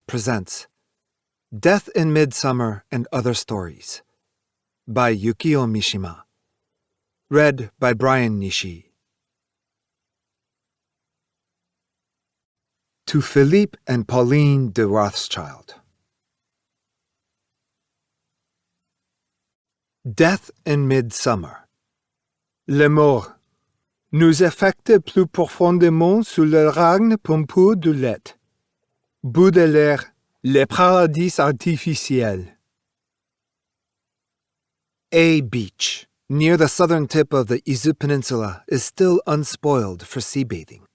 presents Death in Midsummer and Other Stories by Yukio Mishima. Read by Brian Nishi. To Philippe and Pauline de Rothschild. Death in Midsummer. Les morts nous affectent plus profondément sous le règne pompeux de l'être. Baudelaire, les paradis artificiels. A beach, near the southern tip of the Izu Peninsula, is still unspoiled for sea bathing.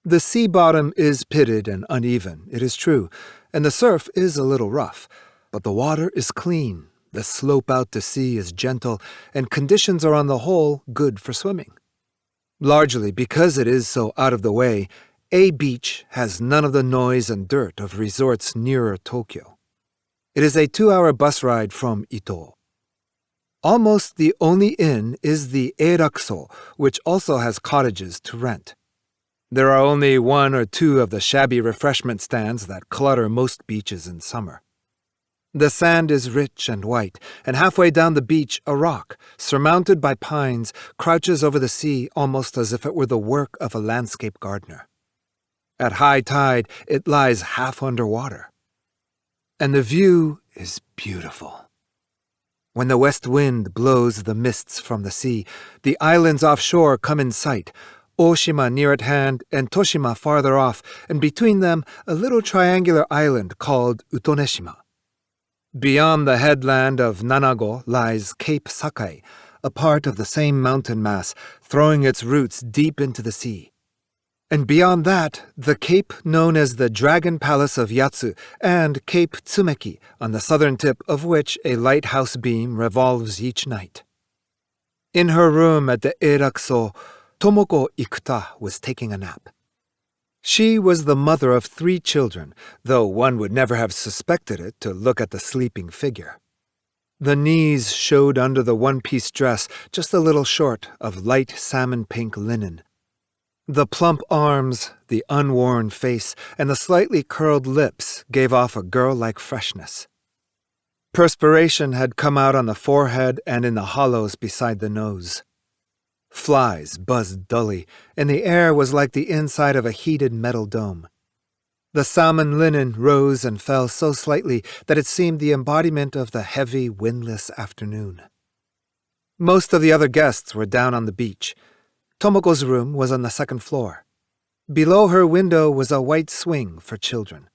The sea bottom is pitted and uneven, it is true, and the surf is a little rough, but the water is clean, the slope out to sea is gentle, and conditions are on the whole good for swimming. Largely because it is so out of the way, A beach has none of the noise and dirt of resorts nearer Tokyo. It is a 2-hour bus ride from Ito. Almost the only inn is the Eirakuso, which also has cottages to rent. There are only 1 or 2 of the shabby refreshment stands that clutter most beaches in summer. The sand is rich and white, and halfway down the beach a rock, surmounted by pines, crouches over the sea almost as if it were the work of a landscape gardener. At high tide, it lies half underwater. And the view is beautiful. When the west wind blows the mists from the sea, the islands offshore come in sight, Oshima near at hand and Toshima farther off, and between them a little triangular island called Utoneshima. Beyond the headland of Nanago lies Cape Sakai, a part of the same mountain mass, throwing its roots deep into the sea. And beyond that, the cape known as the Dragon Palace of Yatsu and Cape Tsumeki, on the southern tip of which a lighthouse beam revolves each night. In her room at the Eirakuso, Tomoko Ikuta was taking a nap. She was the mother of 3 children, though one would never have suspected it to look at the sleeping figure. The knees showed under the one-piece dress, just a little short of light salmon-pink linen. The plump arms, the unworn face, and the slightly curled lips gave off a girl-like freshness. Perspiration had come out on the forehead and in the hollows beside the nose. Flies buzzed dully, and the air was like the inside of a heated metal dome. The salmon linen rose and fell so slightly that it seemed the embodiment of the heavy, windless afternoon. Most of the other guests were down on the beach. Tomoko's room was on the 2nd floor. Below her window was a white swing for children.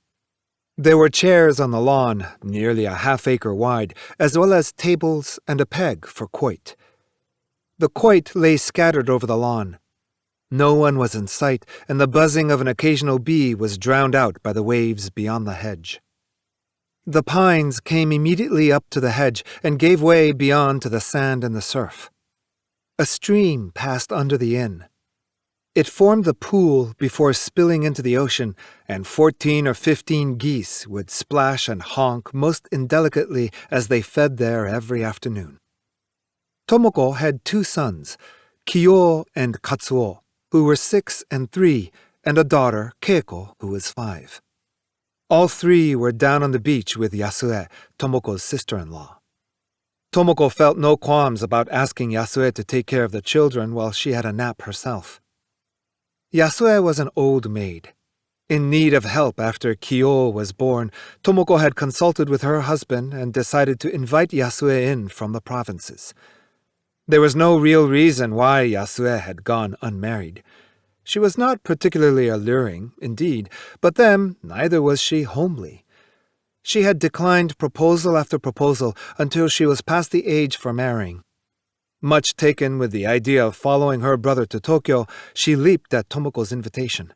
There were chairs on the lawn, nearly a half-acre wide, as well as tables and a peg for quoit. The quoit lay scattered over the lawn. No one was in sight, and the buzzing of an occasional bee was drowned out by the waves beyond the hedge. The pines came immediately up to the hedge and gave way beyond to the sand and the surf. A stream passed under the inn. It formed the pool before spilling into the ocean, and 14 or 15 geese would splash and honk most indelicately as they fed there every afternoon. Tomoko had 2 sons, Kyo and Katsuo, who were 6 and 3, and a daughter, Keiko, who was 5. All 3 were down on the beach with Yasue, Tomoko's sister-in-law. Tomoko felt no qualms about asking Yasue to take care of the children while she had a nap herself. Yasue was an old maid. In need of help after Kyo was born, Tomoko had consulted with her husband and decided to invite Yasue in from the provinces. There was no real reason why Yasue had gone unmarried. She was not particularly alluring, indeed, but then neither was she homely. She had declined proposal after proposal until she was past the age for marrying. Much taken with the idea of following her brother to Tokyo, she leaped at Tomoko's invitation.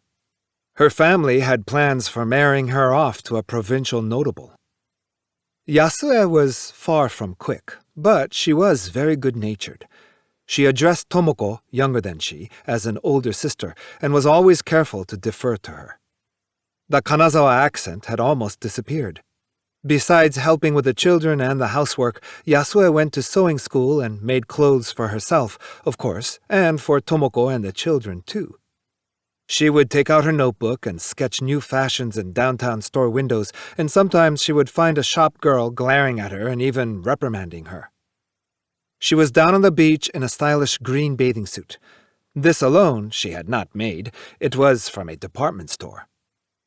Her family had plans for marrying her off to a provincial notable. Yasue was far from quick, but she was very good-natured. She addressed Tomoko, younger than she, as an older sister, and was always careful to defer to her. The Kanazawa accent had almost disappeared. Besides helping with the children and the housework, Yasue went to sewing school and made clothes for herself, of course, and for Tomoko and the children, too. She would take out her notebook and sketch new fashions in downtown store windows, and sometimes she would find a shop girl glaring at her and even reprimanding her. She was down on the beach in a stylish green bathing suit. This alone she had not made. It was from a department store.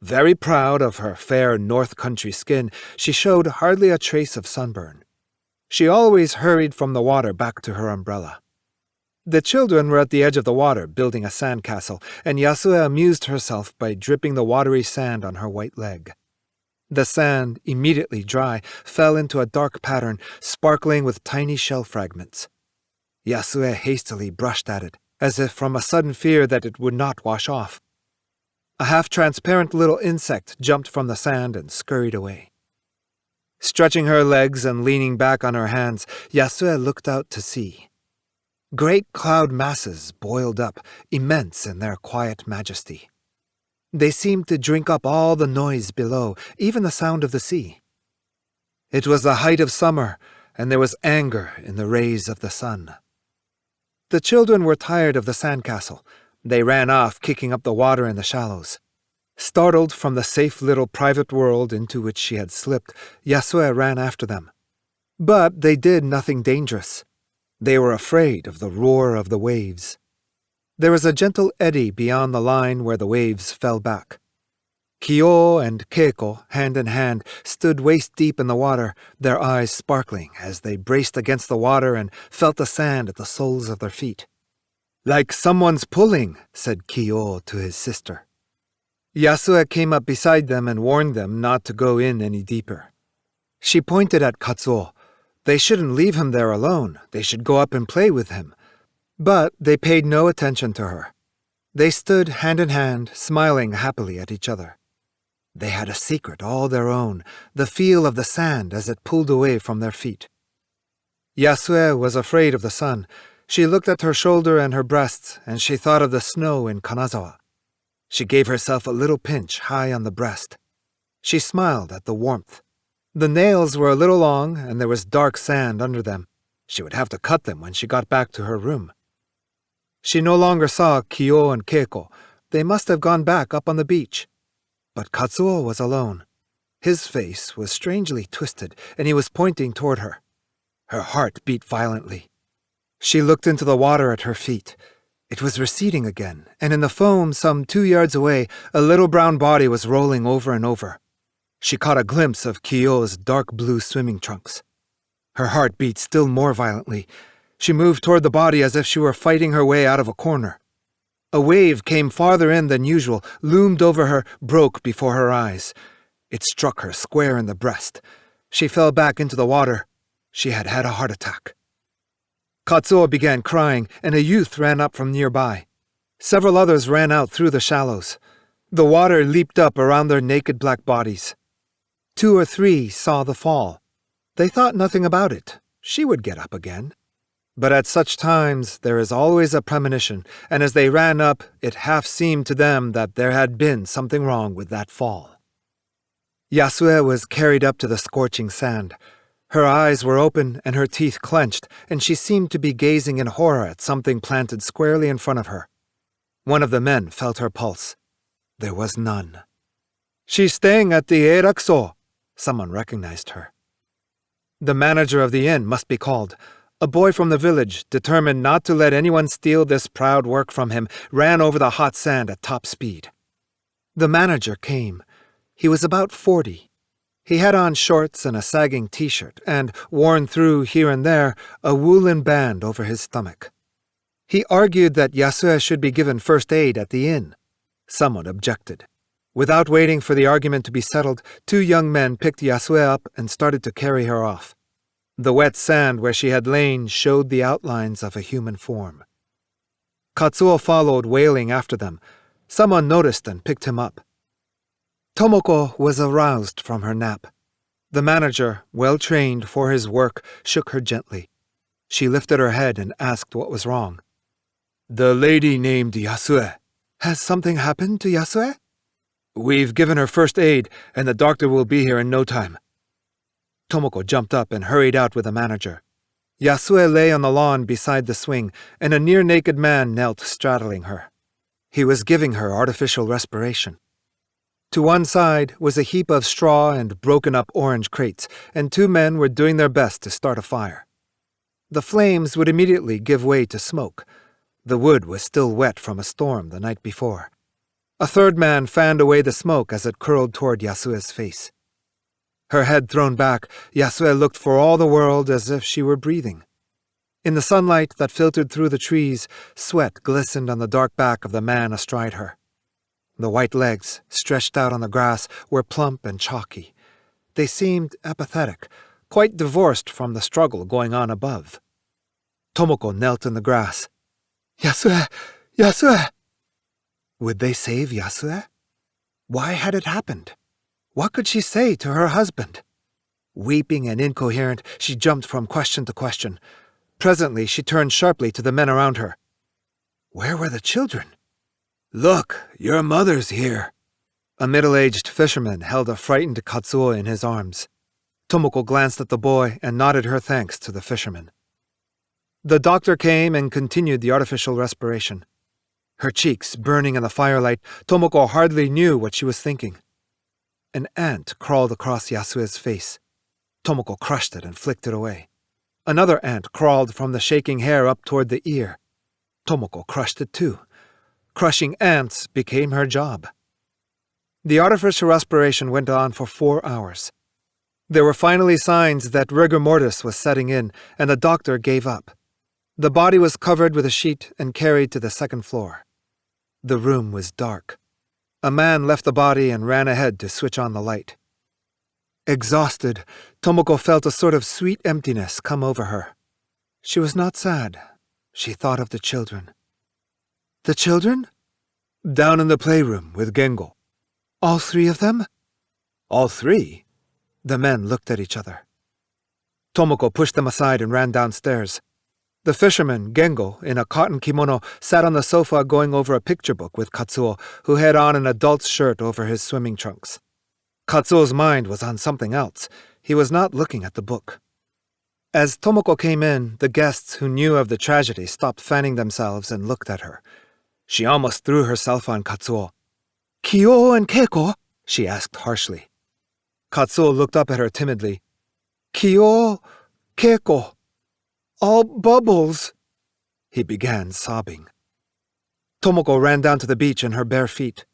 Very proud of her fair North Country skin, she showed hardly a trace of sunburn. She always hurried from the water back to her umbrella. The children were at the edge of the water building a sandcastle, and Yasue amused herself by dripping the watery sand on her white leg. The sand, immediately dry, fell into a dark pattern, sparkling with tiny shell fragments. Yasue hastily brushed at it, as if from a sudden fear that it would not wash off. A half-transparent little insect jumped from the sand and scurried away. Stretching her legs and leaning back on her hands, Yasue looked out to sea. Great cloud masses boiled up, immense in their quiet majesty. They seemed to drink up all the noise below, even the sound of the sea. It was the height of summer, and there was anger in the rays of the sun. The children were tired of the sandcastle. They ran off, kicking up the water in the shallows. Startled from the safe little private world into which she had slipped, Yasue ran after them. But they did nothing dangerous. They were afraid of the roar of the waves. There was a gentle eddy beyond the line where the waves fell back. Kyo and Keiko, hand in hand, stood waist-deep in the water, their eyes sparkling as they braced against the water and felt the sand at the soles of their feet. "Like someone's pulling," said Kyo to his sister. Yasue came up beside them and warned them not to go in any deeper. She pointed at Katsuo. They shouldn't leave him there alone. They should go up and play with him. But they paid no attention to her. They stood hand in hand, smiling happily at each other. They had a secret all their own, the feel of the sand as it pulled away from their feet. Yasue was afraid of the sun. She looked at her shoulder and her breasts, and she thought of the snow in Kanazawa. She gave herself a little pinch high on the breast. She smiled at the warmth. The nails were a little long, and there was dark sand under them. She would have to cut them when she got back to her room. She no longer saw Kyo and Keiko. They must have gone back up on the beach. But Katsuo was alone. His face was strangely twisted, and he was pointing toward her. Her heart beat violently. She looked into the water at her feet. It was receding again, and in the foam some 2 yards away, a little brown body was rolling over and over. She caught a glimpse of Kyo's dark blue swimming trunks. Her heart beat still more violently. She moved toward the body as if she were fighting her way out of a corner. A wave came farther in than usual, loomed over her, broke before her eyes. It struck her square in the breast. She fell back into the water. She had had a heart attack. Katsuo began crying, and a youth ran up from nearby. Several others ran out through the shallows. The water leaped up around their naked black bodies. 2 or 3 saw the fall. They thought nothing about it. She would get up again. But at such times there is always a premonition, and as they ran up, it half seemed to them that there had been something wrong with that fall. Yasue was carried up to the scorching sand. Her eyes were open and her teeth clenched, and she seemed to be gazing in horror at something planted squarely in front of her. One of the men felt her pulse. There was none. "She's staying at the Eirakuso." Someone recognized her. The manager of the inn must be called. A boy from the village, determined not to let anyone steal this proud work from him, ran over the hot sand at top speed. The manager came. He was about 40. He had on shorts and a sagging t-shirt, and, worn through here and there, a woolen band over his stomach. He argued that Yasue should be given first aid at the inn. Someone objected. Without waiting for the argument to be settled, 2 young men picked Yasue up and started to carry her off. The wet sand where she had lain showed the outlines of a human form. Katsuo followed, wailing after them. Someone noticed and picked him up. Tomoko was aroused from her nap. The manager, well trained for his work, shook her gently. She lifted her head and asked what was wrong. "The lady named Yasue." "Has something happened to Yasue?" "We've given her first aid, and the doctor will be here in no time." Tomoko jumped up and hurried out with the manager. Yasue lay on the lawn beside the swing, and a near-naked man knelt straddling her. He was giving her artificial respiration. To one side was a heap of straw and broken-up orange crates, and 2 men were doing their best to start a fire. The flames would immediately give way to smoke. The wood was still wet from a storm the night before. A 3rd man fanned away the smoke as it curled toward Yasue's face. Her head thrown back, Yasue looked for all the world as if she were breathing. In the sunlight that filtered through the trees, sweat glistened on the dark back of the man astride her. The white legs, stretched out on the grass, were plump and chalky. They seemed apathetic, quite divorced from the struggle going on above. Tomoko knelt in the grass. "Yasue! Yasue!" Would they save Yasue? Why had it happened? What could she say to her husband? Weeping and incoherent, she jumped from question to question. Presently, she turned sharply to the men around her. Where were the children? "Look, your mother's here." A middle-aged fisherman held a frightened Katsuo in his arms. Tomoko glanced at the boy and nodded her thanks to the fisherman. The doctor came and continued the artificial respiration. Her cheeks burning in the firelight, Tomoko hardly knew what she was thinking. An ant crawled across Yasue's face. Tomoko crushed it and flicked it away. Another ant crawled from the shaking hair up toward the ear. Tomoko crushed it too. Crushing ants became her job. The artificial respiration went on for 4 hours. There were finally signs that rigor mortis was setting in, and the doctor gave up. The body was covered with a sheet and carried to the 2nd floor. The room was dark. A man left the body and ran ahead to switch on the light. Exhausted, Tomoko felt a sort of sweet emptiness come over her. She was not sad. She thought of the children. The children? Down in the playroom with Gengo. All 3 of them? All 3? The men looked at each other. Tomoko pushed them aside and ran downstairs. The fisherman, Gengo, in a cotton kimono, sat on the sofa going over a picture book with Katsuo, who had on an adult's shirt over his swimming trunks. Katsuo's mind was on something else. He was not looking at the book. As Tomoko came in, the guests who knew of the tragedy stopped fanning themselves and looked at her. She almost threw herself on Katsuo. "Kyo and Keiko?" she asked harshly. Katsuo looked up at her timidly. "Kyo, Keiko. All bubbles," he began sobbing. Tomoko ran down to the beach in her bare feet.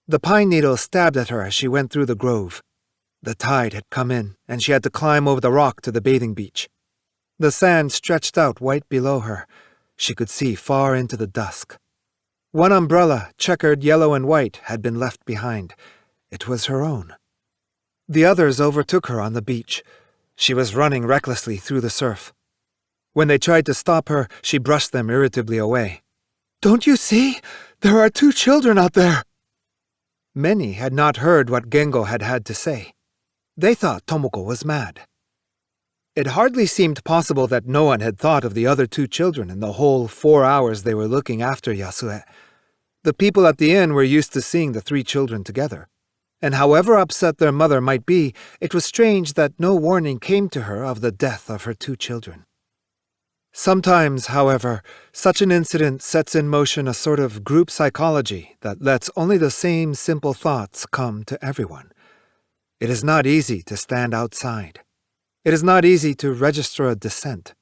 The pine needles stabbed at her as she went through the grove. The tide had come in, and she had to climb over the rock to the bathing beach. The sand stretched out white below her. She could see far into the dusk. One umbrella, checkered yellow and white, had been left behind. It was her own. The others overtook her on the beach. She was running recklessly through the surf. When they tried to stop her, she brushed them irritably away. "Don't you see? There are 2 children out there." Many had not heard what Gengo had had to say. They thought Tomoko was mad. It hardly seemed possible that no one had thought of the other 2 children in the whole 4 hours they were looking after Yasue. The people at the inn were used to seeing the 3 children together. And however upset their mother might be, it was strange that no warning came to her of the death of her 2 children. Sometimes, however, such an incident sets in motion a sort of group psychology that lets only the same simple thoughts come to everyone. It is not easy to stand outside. It is not easy to register a dissent.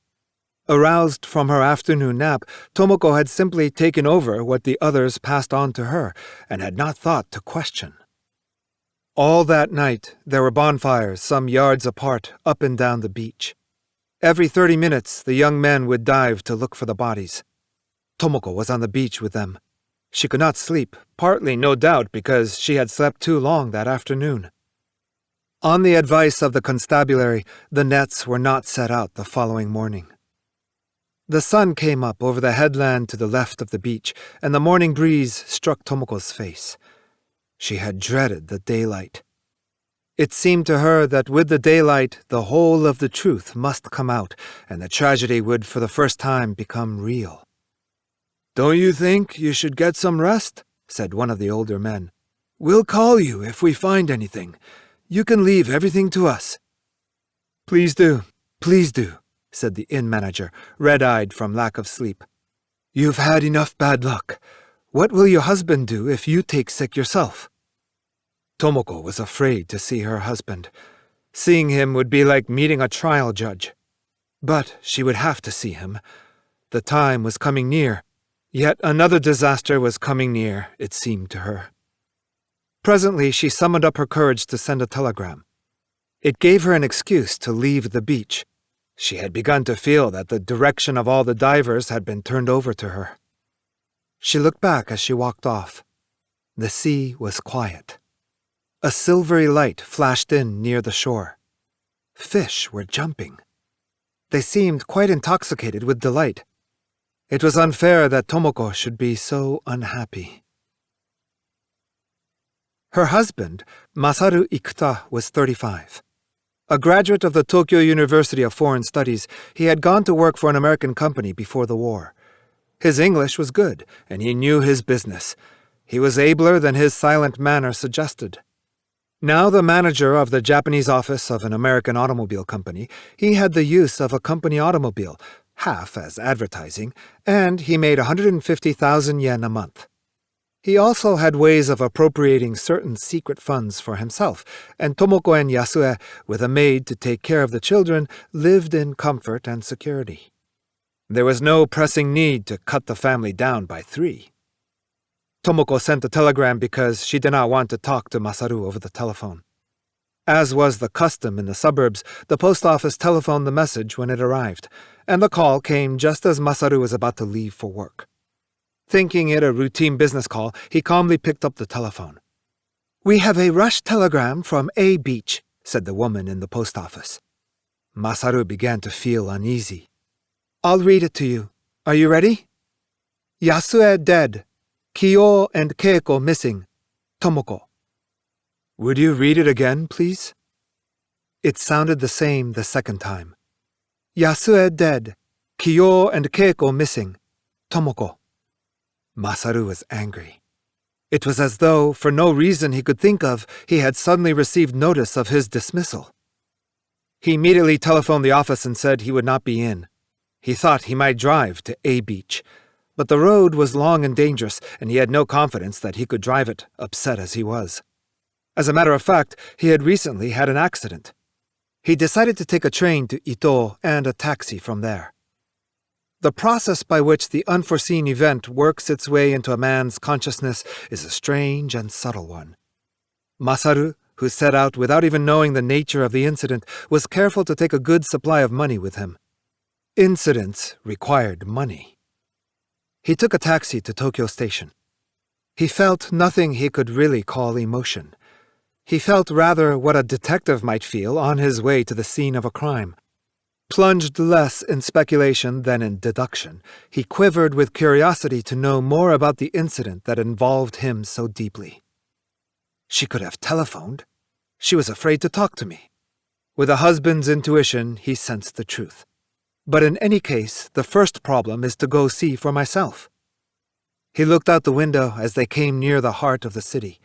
Aroused from her afternoon nap, Tomoko had simply taken over what the others passed on to her and had not thought to question. All that night, there were bonfires some yards apart up and down the beach. Every 30 minutes, the young men would dive to look for the bodies. Tomoko was on the beach with them. She could not sleep, partly, no doubt, because she had slept too long that afternoon. On the advice of the constabulary, the nets were not set out the following morning. The sun came up over the headland to the left of the beach, and the morning breeze struck Tomoko's face. She had dreaded the daylight. It seemed to her that with the daylight, the whole of the truth must come out, and the tragedy would for the first time become real. "Don't you think you should get some rest?" said one of the older men. "We'll call you if we find anything. You can leave everything to us." Please do," said the inn manager, red-eyed from lack of sleep. "You've had enough bad luck. What will your husband do if you take sick yourself? Tomoko was afraid to see her husband. Seeing him would be like meeting a trial judge. But she would have to see him. The time was coming near. Yet another disaster was coming near, it seemed to her. Presently, she summoned up her courage to send a telegram. It gave her an excuse to leave the beach. She had begun to feel that the direction of all the divers had been turned over to her. She looked back as she walked off. The sea was quiet. A silvery light flashed in near the shore. Fish were jumping. They seemed quite intoxicated with delight. It was unfair that Tomoko should be so unhappy. Her husband, Masaru Ikuta, was 35. A graduate of the Tokyo University of Foreign Studies, he had gone to work for an American company before the war. His English was good, and he knew his business. He was abler than his silent manner suggested. Now the manager of the Japanese office of an American automobile company, he had the use of a company automobile, half as advertising, and he made 150,000 yen a month. He also had ways of appropriating certain secret funds for himself, and Tomoko and Yasue, with a maid to take care of the children, lived in comfort and security. There was no pressing need to cut the family down by 3. Tomoko sent a telegram because she did not want to talk to Masaru over the telephone. As was the custom in the suburbs, the post office telephoned the message when it arrived, and the call came just as Masaru was about to leave for work. Thinking it a routine business call, he calmly picked up the telephone. "We have a rush telegram from A Beach," said the woman in the post office. Masaru began to feel uneasy. "I'll read it to you. Are you ready? Yasue dead. Kyo and Keiko missing. Tomoko." "Would you read it again, please?" It sounded the same the second time. "Yasue dead. Kyo and Keiko missing. Tomoko." Masaru was angry. It was as though, for no reason he could think of, he had suddenly received notice of his dismissal. He immediately telephoned the office and said he would not be in. He thought he might drive to A Beach, but the road was long and dangerous, and he had no confidence that he could drive it, upset as he was. As a matter of fact, he had recently had an accident. He decided to take a train to Ito and a taxi from there. The process by which the unforeseen event works its way into a man's consciousness is a strange and subtle one. Masaru, who set out without even knowing the nature of the incident, was careful to take a good supply of money with him. Incidents required money. He took a taxi to Tokyo Station. He felt nothing he could really call emotion. He felt rather what a detective might feel on his way to the scene of a crime. Plunged less in speculation than in deduction, he quivered with curiosity to know more about the incident that involved him so deeply. She could have telephoned. She was afraid to talk to me. With a husband's intuition, he sensed the truth. But in any case, the first problem is to go see for myself. He looked out the window as they came near the heart of the city.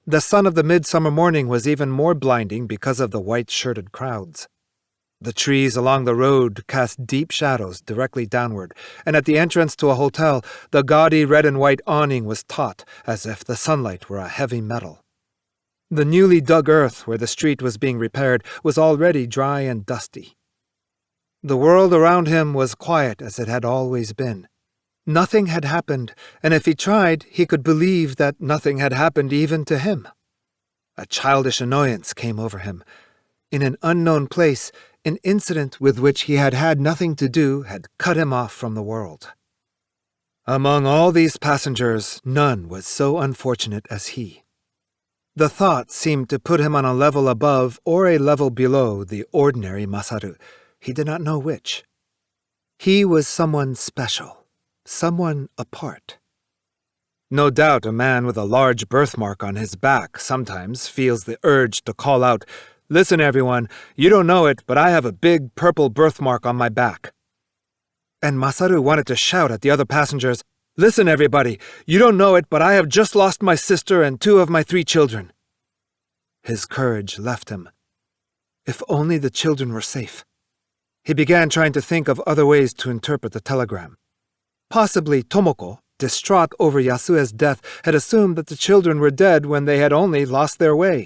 The sun of the midsummer morning was even more blinding because of the white-shirted crowds. The trees along the road cast deep shadows directly downward, and at the entrance to a hotel, the gaudy red and white awning was taut, as if the sunlight were a heavy metal. The newly dug earth where the street was being repaired was already dry and dusty. The world around him was quiet as it had always been. Nothing had happened, and if he tried, he could believe that nothing had happened even to him. A childish annoyance came over him. In an unknown place, an incident with which he had had nothing to do had cut him off from the world. Among all these passengers, none was so unfortunate as he. The thought seemed to put him on a level above or a level below the ordinary Masaru. He did not know which. He was someone special, someone apart. No doubt a man with a large birthmark on his back sometimes feels the urge to call out, "Listen, everyone, you don't know it, but I have a big purple birthmark on my back." And Masaru wanted to shout at the other passengers, "Listen, everybody, you don't know it, but I have just lost my sister and 2 of my 3 children." His courage left him. If only the children were safe. He began trying to think of other ways to interpret the telegram. Possibly Tomoko, distraught over Yasue's death, had assumed that the children were dead when they had only lost their way.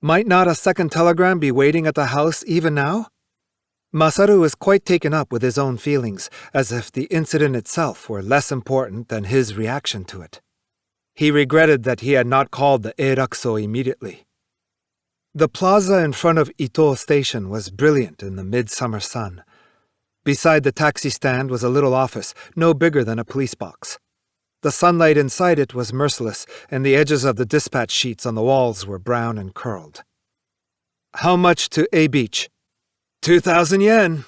Might not a second telegram be waiting at the house even now? Masaru was quite taken up with his own feelings, as if the incident itself were less important than his reaction to it. He regretted that he had not called the Eirakuso immediately. The plaza in front of Ito Station was brilliant in the midsummer sun. Beside the taxi stand was a little office, no bigger than a police box. The sunlight inside it was merciless, and the edges of the dispatch sheets on the walls were brown and curled. "How much to A Beach?" 2,000 yen.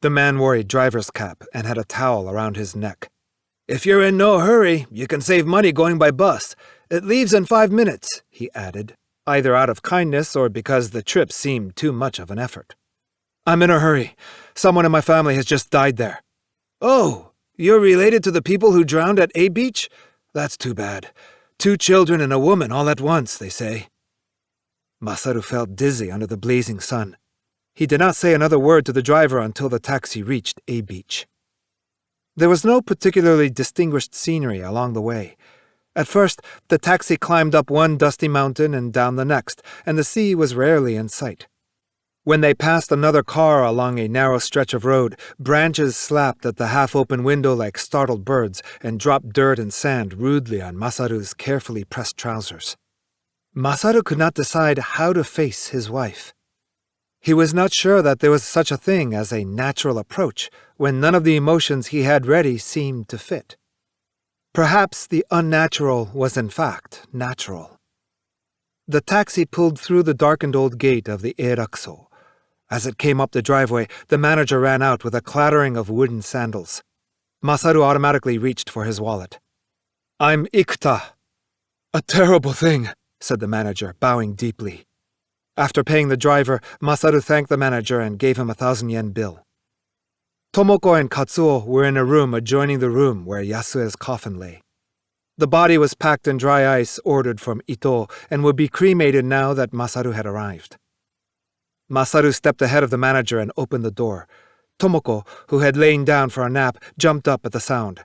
The man wore a driver's cap and had a towel around his neck. "If you're in no hurry, you can save money going by bus. It leaves in 5 minutes," he added, either out of kindness or because the trip seemed too much of an effort. "I'm in a hurry. Someone in my family has just died there." "Oh, you're related to the people who drowned at A Beach? That's too bad. 2 children and a woman all at once, they say." Masaru felt dizzy under the blazing sun. He did not say another word to the driver until the taxi reached A Beach. There was no particularly distinguished scenery along the way. At first, the taxi climbed up one dusty mountain and down the next, and the sea was rarely in sight. When they passed another car along a narrow stretch of road, branches slapped at the half-open window like startled birds and dropped dirt and sand rudely on Masaru's carefully pressed trousers. Masaru could not decide how to face his wife. He was not sure that there was such a thing as a natural approach when none of the emotions he had ready seemed to fit. Perhaps the unnatural was in fact natural. The taxi pulled through the darkened old gate of the Eirakuso. As it came up the driveway, the manager ran out with a clattering of wooden sandals. Masaru automatically reached for his wallet. "I'm Ikuta." "A terrible thing," said the manager, bowing deeply. After paying the driver, Masaru thanked the manager and gave him a 1,000 yen bill. Tomoko and Katsuo were in a room adjoining the room where Yasue's coffin lay. The body was packed in dry ice ordered from Ito and would be cremated now that Masaru had arrived. Masaru stepped ahead of the manager and opened the door. Tomoko, who had lain down for a nap, jumped up at the sound.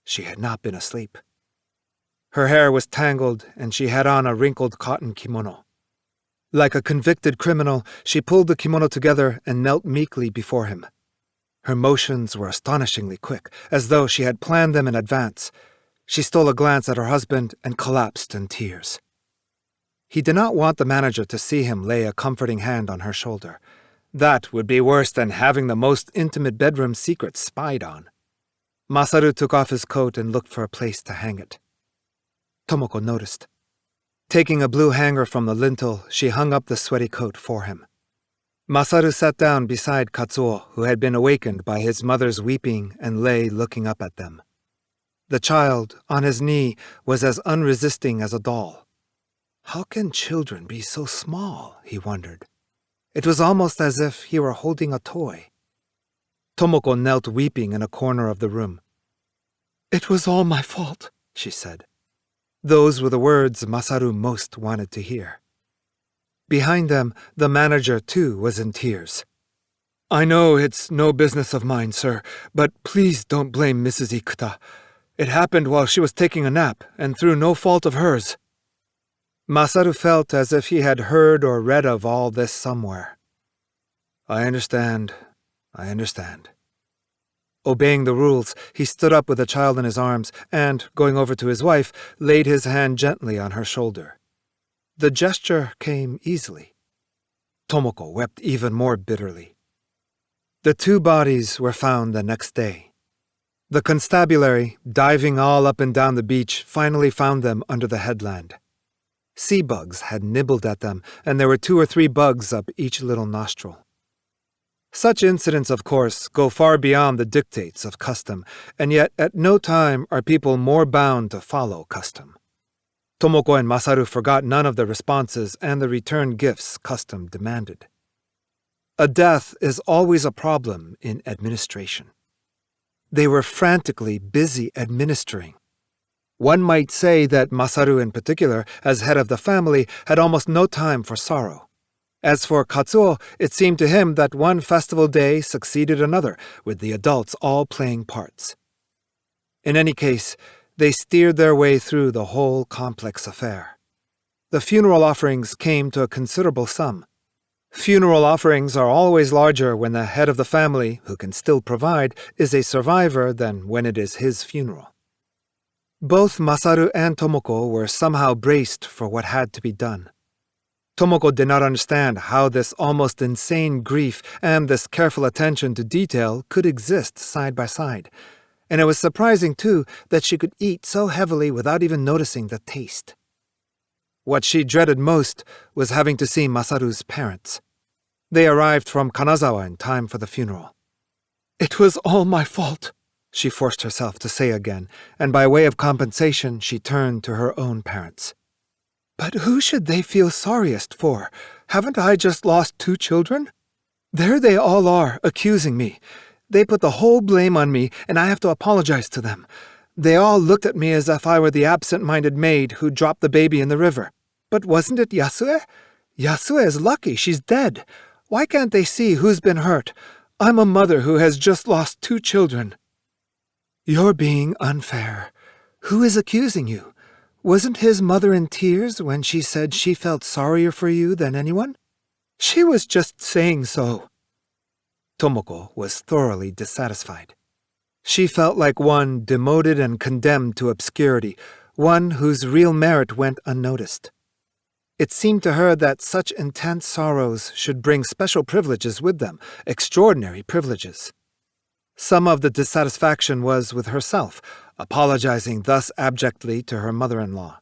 She had not been asleep. Her hair was tangled and she had on a wrinkled cotton kimono. Like a convicted criminal, she pulled the kimono together and knelt meekly before him. Her motions were astonishingly quick, as though she had planned them in advance. She stole a glance at her husband and collapsed in tears. He did not want the manager to see him lay a comforting hand on her shoulder. That would be worse than having the most intimate bedroom secret spied on. Masaru took off his coat and looked for a place to hang it. Tomoko noticed. Taking a blue hanger from the lintel, she hung up the sweaty coat for him. Masaru sat down beside Katsuo, who had been awakened by his mother's weeping and lay looking up at them. The child, on his knee, was as unresisting as a doll. How can children be so small, he wondered. It was almost as if he were holding a toy. Tomoko knelt weeping in a corner of the room. "It was all my fault," she said. Those were the words Masaru most wanted to hear. Behind them, the manager, too, was in tears. "I know it's no business of mine, sir, but please don't blame Mrs. Ikuta. It happened while she was taking a nap, and through no fault of hers." Masaru felt as if he had heard or read of all this somewhere. I understand. Obeying the rules, he stood up with the child in his arms and, going over to his wife, laid his hand gently on her shoulder. The gesture came easily. Tomoko wept even more bitterly. The 2 bodies were found the next day. The constabulary, diving all up and down the beach, finally found them under the headland. Sea bugs had nibbled at them, and there were 2 or 3 bugs up each little nostril. Such incidents, of course, go far beyond the dictates of custom, and yet at no time are people more bound to follow custom. Tomoko and Masaru forgot none of the responses and the return gifts custom demanded. A death is always a problem in administration. They were frantically busy administering. One might say that Masaru in particular, as head of the family, had almost no time for sorrow. As for Katsuo, it seemed to him that one festival day succeeded another, with the adults all playing parts. In any case, They steered their way through the whole complex affair. The funeral offerings came to a considerable sum. Funeral offerings are always larger when the head of the family, who can still provide, is a survivor than when it is his funeral. Both Masaru and Tomoko were somehow braced for what had to be done. Tomoko did not understand how this almost insane grief and this careful attention to detail could exist side by side, and it was surprising, too, that she could eat so heavily without even noticing the taste. What she dreaded most was having to see Masaru's parents. They arrived from Kanazawa in time for the funeral. "It was all my fault," she forced herself to say again, and by way of compensation she turned to her own parents. "But who should they feel sorriest for? Haven't I just lost 2 children? There they all are, accusing me. They put the whole blame on me, and I have to apologize to them. They all looked at me as if I were the absent-minded maid who dropped the baby in the river. But wasn't it Yasue? Yasue is lucky she's dead. Why can't they see who's been hurt? I'm a mother who has just lost 2 children." "You're being unfair. Who is accusing you? Wasn't his mother in tears when she said she felt sorrier for you than anyone? She was just saying so." Tomoko was thoroughly dissatisfied. She felt like one demoted and condemned to obscurity, one whose real merit went unnoticed. It seemed to her that such intense sorrows should bring special privileges with them, extraordinary privileges. Some of the dissatisfaction was with herself, apologizing thus abjectly to her mother-in-law.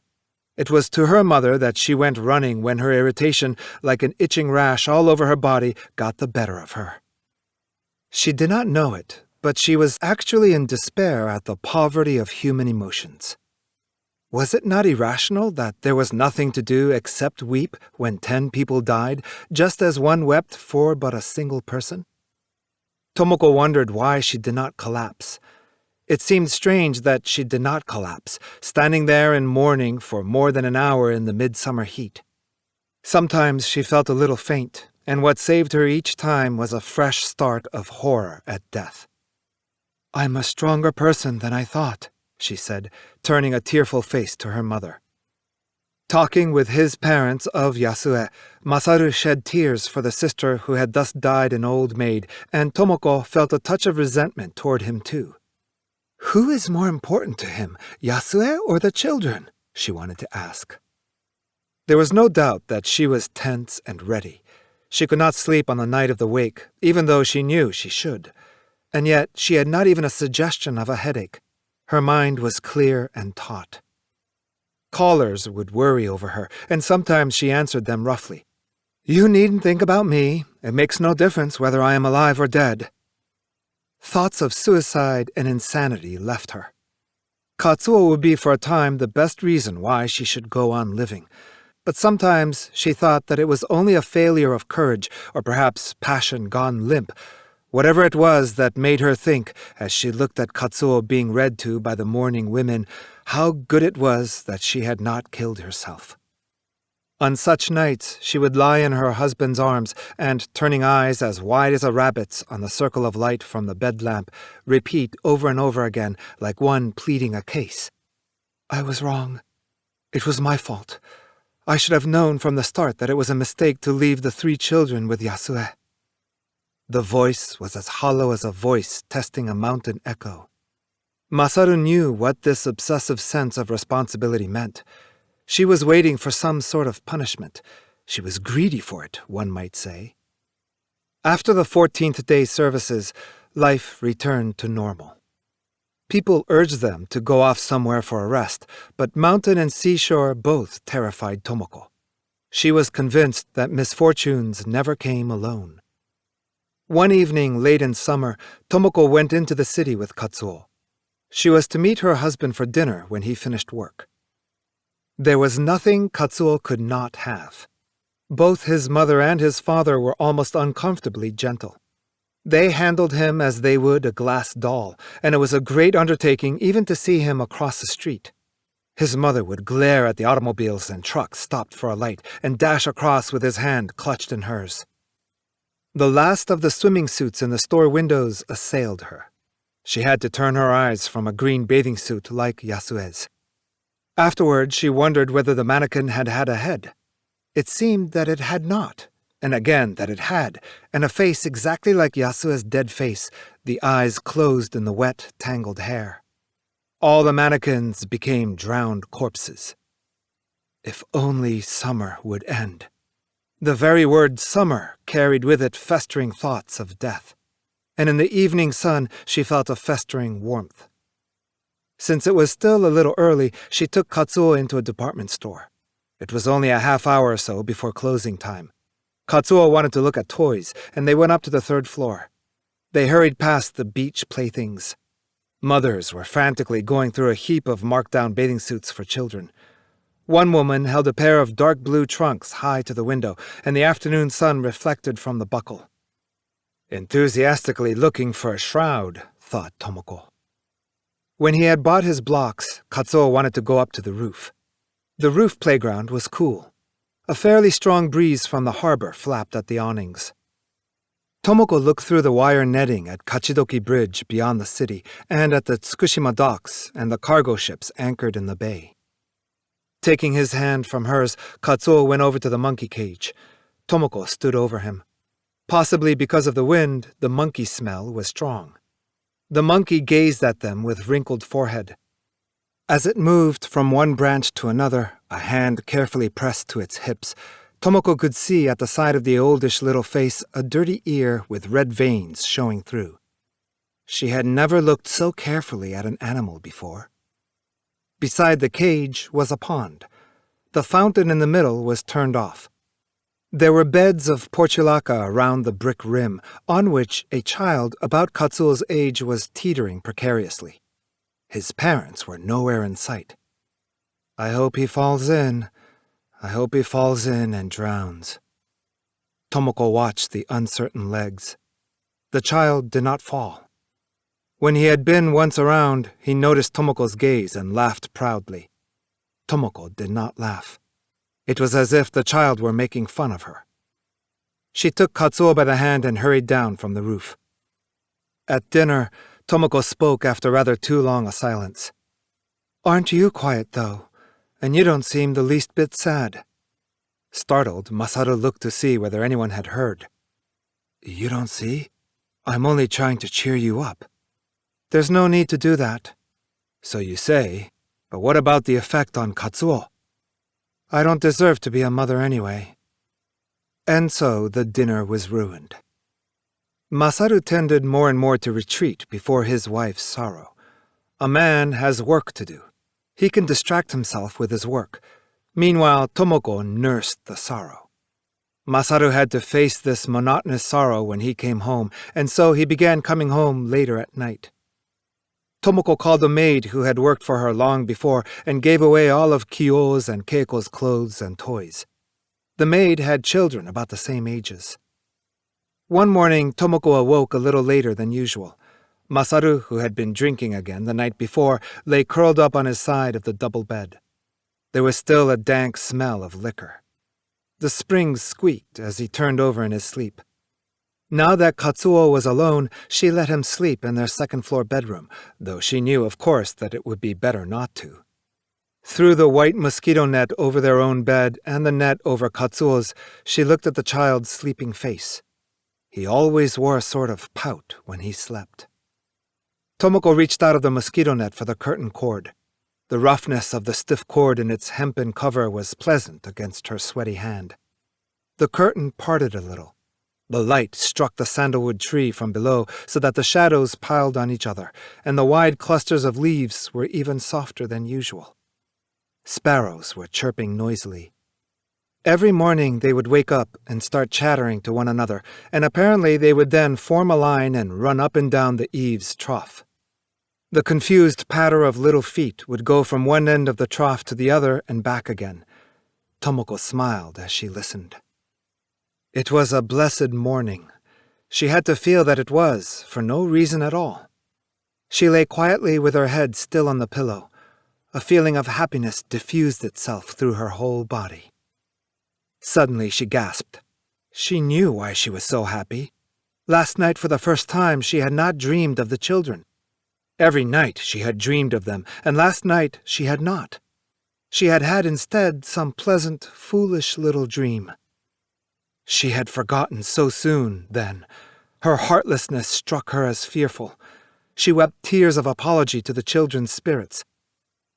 It was to her mother that she went running when her irritation, like an itching rash all over her body, got the better of her. She did not know it, but she was actually in despair at the poverty of human emotions. Was it not irrational that there was nothing to do except weep when 10 people died, just as one wept for but a single person? Tomoko wondered why she did not collapse. It seemed strange that she did not collapse, standing there in mourning for more than an hour in the midsummer heat. Sometimes she felt a little faint, and what saved her each time was a fresh start of horror at death. "I'm a stronger person than I thought," she said, turning a tearful face to her mother. Talking with his parents of Yasue, Masaru shed tears for the sister who had thus died an old maid, and Tomoko felt a touch of resentment toward him too. Who is more important to him, Yasue or the children? She wanted to ask. There was no doubt that she was tense and ready. She could not sleep on the night of the wake, even though she knew she should. And yet she had not even a suggestion of a headache. Her mind was clear and taut. Callers would worry over her, and sometimes she answered them roughly. "You needn't think about me. It makes no difference whether I am alive or dead." Thoughts of suicide and insanity left her. Katsuo would be for a time the best reason why she should go on living. But sometimes she thought that it was only a failure of courage, or perhaps passion gone limp, whatever it was that made her think, as she looked at Katsuo being read to by the mourning women, how good it was that she had not killed herself. On such nights she would lie in her husband's arms and, turning eyes as wide as a rabbit's on the circle of light from the bed lamp, repeat over and over again, like one pleading a case. "I was wrong. It was my fault. I should have known from the start that it was a mistake to leave the 3 children with Yasue." The voice was as hollow as a voice testing a mountain echo. Masaru knew what this obsessive sense of responsibility meant. She was waiting for some sort of punishment. She was greedy for it, one might say. After the 14th day services, life returned to normal. People urged them to go off somewhere for a rest, but mountain and seashore both terrified Tomoko. She was convinced that misfortunes never came alone. One evening late in summer, Tomoko went into the city with Katsuo. She was to meet her husband for dinner when he finished work. There was nothing Katsuo could not have. Both his mother and his father were almost uncomfortably gentle. They handled him as they would a glass doll, and it was a great undertaking even to see him across the street. His mother would glare at the automobiles and trucks stopped for a light and dash across with his hand clutched in hers. The last of the swimming suits in the store windows assailed her. She had to turn her eyes from a green bathing suit like Yasue's. Afterward, she wondered whether the mannequin had had a head. It seemed that it had not, and again that it had, and a face exactly like Yasue's dead face, the eyes closed in the wet, tangled hair. All the mannequins became drowned corpses. If only summer would end. The very word summer carried with it festering thoughts of death, and in the evening sun she felt a festering warmth. Since it was still a little early, she took Katsuo into a department store. It was only a half hour or so before closing time. Katsuo wanted to look at toys, and they went up to the third floor. They hurried past the beach playthings. Mothers were frantically going through a heap of marked-down bathing suits for children. One woman held a pair of dark blue trunks high to the window, and the afternoon sun reflected from the buckle. Enthusiastically looking for a shroud, thought Tomoko. When he had bought his blocks, Katsuo wanted to go up to the roof. The roof playground was cool. A fairly strong breeze from the harbor flapped at the awnings. Tomoko looked through the wire netting at Kachidoki Bridge beyond the city and at the Tsukushima docks and the cargo ships anchored in the bay. Taking his hand from hers, Katsuo went over to the monkey cage. Tomoko stood over him. Possibly because of the wind, the monkey smell was strong. The monkey gazed at them with wrinkled forehead. As it moved from one branch to another, a hand carefully pressed to its hips, Tomoko could see at the side of the oldish little face a dirty ear with red veins showing through. She had never looked so carefully at an animal before. Beside the cage was a pond. The fountain in the middle was turned off. There were beds of portulaca around the brick rim, on which a child about Katsuo's age was teetering precariously. His parents were nowhere in sight. I hope he falls in. I hope he falls in and drowns. Tomoko watched the uncertain legs. The child did not fall. When he had been once around, he noticed Tomoko's gaze and laughed proudly. Tomoko did not laugh. It was as if the child were making fun of her. She took Katsuo by the hand and hurried down from the roof. At dinner, Tomoko spoke after rather too long a silence. "Aren't you quiet, though? And you don't seem the least bit sad." Startled, Masaru looked to see whether anyone had heard. "You don't see? I'm only trying to cheer you up." "There's no need to do that." "So you say, but what about the effect on Katsuo?" "I don't deserve to be a mother anyway." And so the dinner was ruined. Masaru tended more and more to retreat before his wife's sorrow. A man has work to do. He can distract himself with his work. Meanwhile, Tomoko nursed the sorrow. Masaru had to face this monotonous sorrow when he came home, and so he began coming home later at night. Tomoko called a maid who had worked for her long before and gave away all of Kyo's and Keiko's clothes and toys. The maid had children about the same ages. One morning, Tomoko awoke a little later than usual. Masaru, who had been drinking again the night before, lay curled up on his side of the double bed. There was still a dank smell of liquor. The springs squeaked as he turned over in his sleep. Now that Katsuo was alone, she let him sleep in their second-floor bedroom, though she knew, of course, that it would be better not to. Through the white mosquito net over their own bed and the net over Katsuo's, she looked at the child's sleeping face. He always wore a sort of pout when he slept. Tomoko reached out of the mosquito net for the curtain cord. The roughness of the stiff cord in its hempen cover was pleasant against her sweaty hand. The curtain parted a little. The light struck the sandalwood tree from below so that the shadows piled on each other, and the wide clusters of leaves were even softer than usual. Sparrows were chirping noisily. Every morning they would wake up and start chattering to one another, and apparently they would then form a line and run up and down the eaves trough. The confused patter of little feet would go from one end of the trough to the other and back again. Tomoko smiled as she listened. It was a blessed morning. She had to feel that it was, for no reason at all. She lay quietly with her head still on the pillow. A feeling of happiness diffused itself through her whole body. Suddenly she gasped. She knew why she was so happy. Last night for the first time she had not dreamed of the children. Every night she had dreamed of them, and last night she had not. She had had instead some pleasant, foolish little dream. She had forgotten so soon, then. Her heartlessness struck her as fearful. She wept tears of apology to the children's spirits.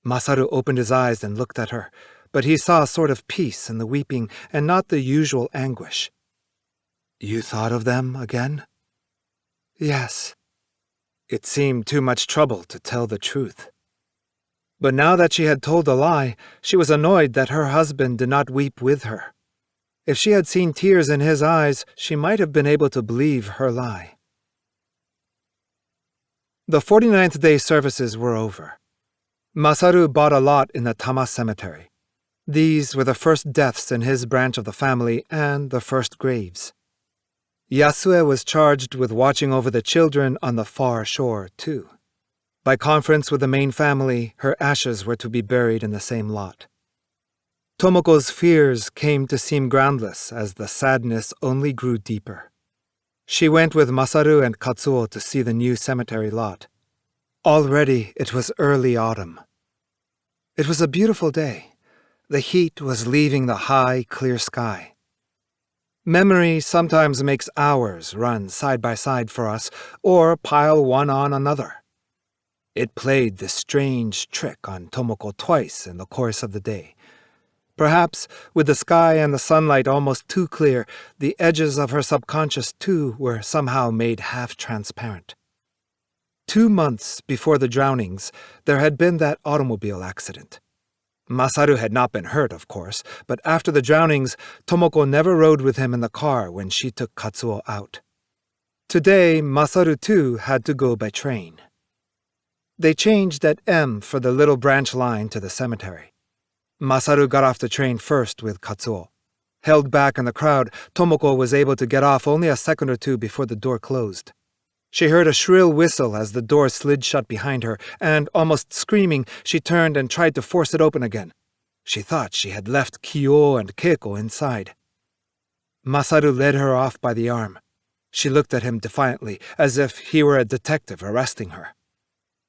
Masaru opened his eyes and looked at her, but he saw a sort of peace in the weeping and not the usual anguish. "You thought of them again?" "Yes." It seemed too much trouble to tell the truth. But now that she had told a lie, she was annoyed that her husband did not weep with her. If she had seen tears in his eyes, she might have been able to believe her lie. The 49th day services were over. Masaru bought a lot in the Tama cemetery. These were the first deaths in his branch of the family and the first graves. Yasue was charged with watching over the children on the far shore, too. By conference with the main family, her ashes were to be buried in the same lot. Tomoko's fears came to seem groundless as the sadness only grew deeper. She went with Masaru and Katsuo to see the new cemetery lot. Already it was early autumn. It was a beautiful day. The heat was leaving the high, clear sky. Memory sometimes makes hours run side by side for us, or pile one on another. It played this strange trick on Tomoko twice in the course of the day. Perhaps, with the sky and the sunlight almost too clear, the edges of her subconscious, too, were somehow made half-transparent. 2 months before the drownings, there had been that automobile accident. Masaru had not been hurt, of course, but after the drownings, Tomoko never rode with him in the car when she took Katsuo out. Today, Masaru too had to go by train. They changed at M for the little branch line to the cemetery. Masaru got off the train first with Katsuo. Held back in the crowd, Tomoko was able to get off only a second or two before the door closed. She heard a shrill whistle as the door slid shut behind her, and, almost screaming, she turned and tried to force it open again. She thought she had left Kyo and Keiko inside. Masaru led her off by the arm. She looked at him defiantly, as if he were a detective arresting her.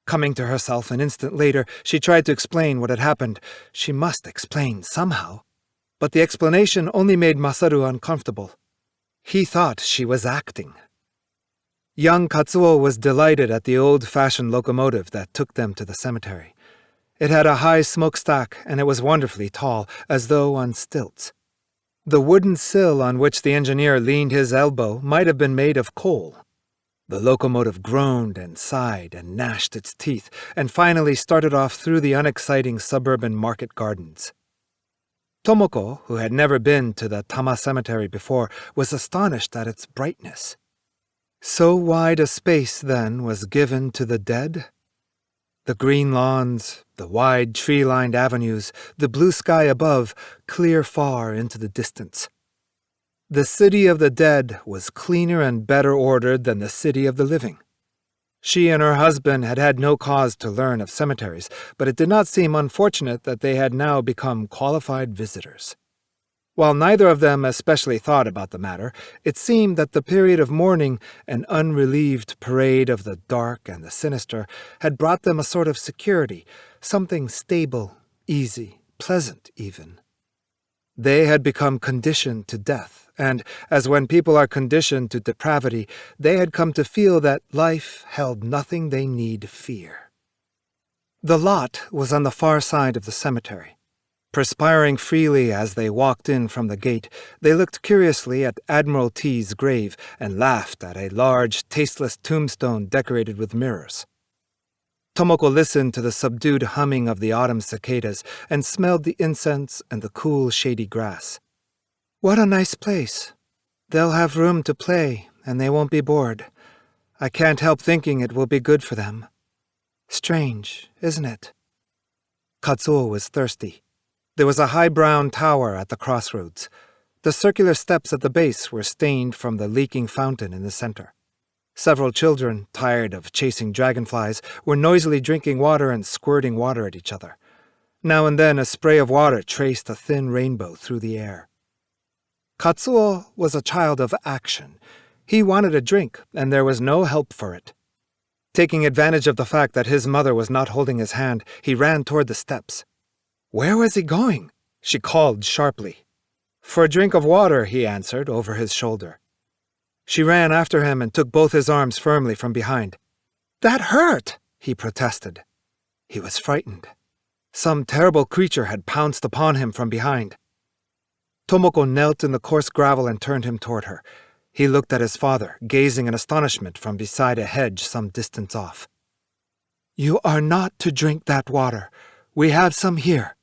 Coming to herself an instant later, she tried to explain what had happened. She must explain somehow. But the explanation only made Masaru uncomfortable. He thought she was acting. Young Katsuo was delighted at the old-fashioned locomotive that took them to the cemetery. It had a high smokestack, and it was wonderfully tall, as though on stilts. The wooden sill on which the engineer leaned his elbow might have been made of coal. The locomotive groaned and sighed and gnashed its teeth, and finally started off through the unexciting suburban market gardens. Tomoko, who had never been to the Tama cemetery before, was astonished at its brightness. So wide a space, then, was given to the dead? The green lawns, the wide tree-lined avenues, the blue sky above, clear far into the distance. The city of the dead was cleaner and better ordered than the city of the living. She and her husband had had no cause to learn of cemeteries, but it did not seem unfortunate that they had now become qualified visitors. While neither of them especially thought about the matter, it seemed that the period of mourning, an unrelieved parade of the dark and the sinister, had brought them a sort of security, something stable, easy, pleasant even. They had become conditioned to death, and, as when people are conditioned to depravity, they had come to feel that life held nothing they need fear. The lot was on the far side of the cemetery. Perspiring freely as they walked in from the gate, they looked curiously at Admiral T's grave and laughed at a large, tasteless tombstone decorated with mirrors. Tomoko listened to the subdued humming of the autumn cicadas and smelled the incense and the cool, shady grass. What a nice place. They'll have room to play, and they won't be bored. I can't help thinking it will be good for them. Strange, isn't it? Katsuo was thirsty. There was a high brown tower at the crossroads. The circular steps at the base were stained from the leaking fountain in the center. Several children, tired of chasing dragonflies, were noisily drinking water and squirting water at each other. Now and then a spray of water traced a thin rainbow through the air. Katsuo was a child of action. He wanted a drink, and there was no help for it. Taking advantage of the fact that his mother was not holding his hand, he ran toward the steps. Where was he going? She called sharply. For a drink of water, he answered over his shoulder. She ran after him and took both his arms firmly from behind. That hurt, he protested. He was frightened. Some terrible creature had pounced upon him from behind. Tomoko knelt in the coarse gravel and turned him toward her. He looked at his father, gazing in astonishment from beside a hedge some distance off. You are not to drink that water. We have some here.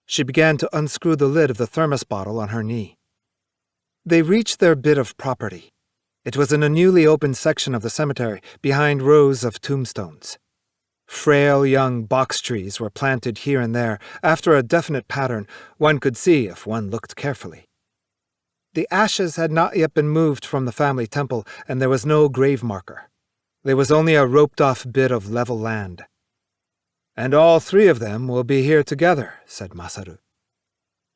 She began to unscrew the lid of the thermos bottle on her knee. They reached their bit of property. It was in a newly opened section of the cemetery, behind rows of tombstones. Frail young box trees were planted here and there, after a definite pattern one could see if one looked carefully. The ashes had not yet been moved from the family temple, and there was no grave marker. There was only a roped-off bit of level land. And all three of them will be here together, said Masaru.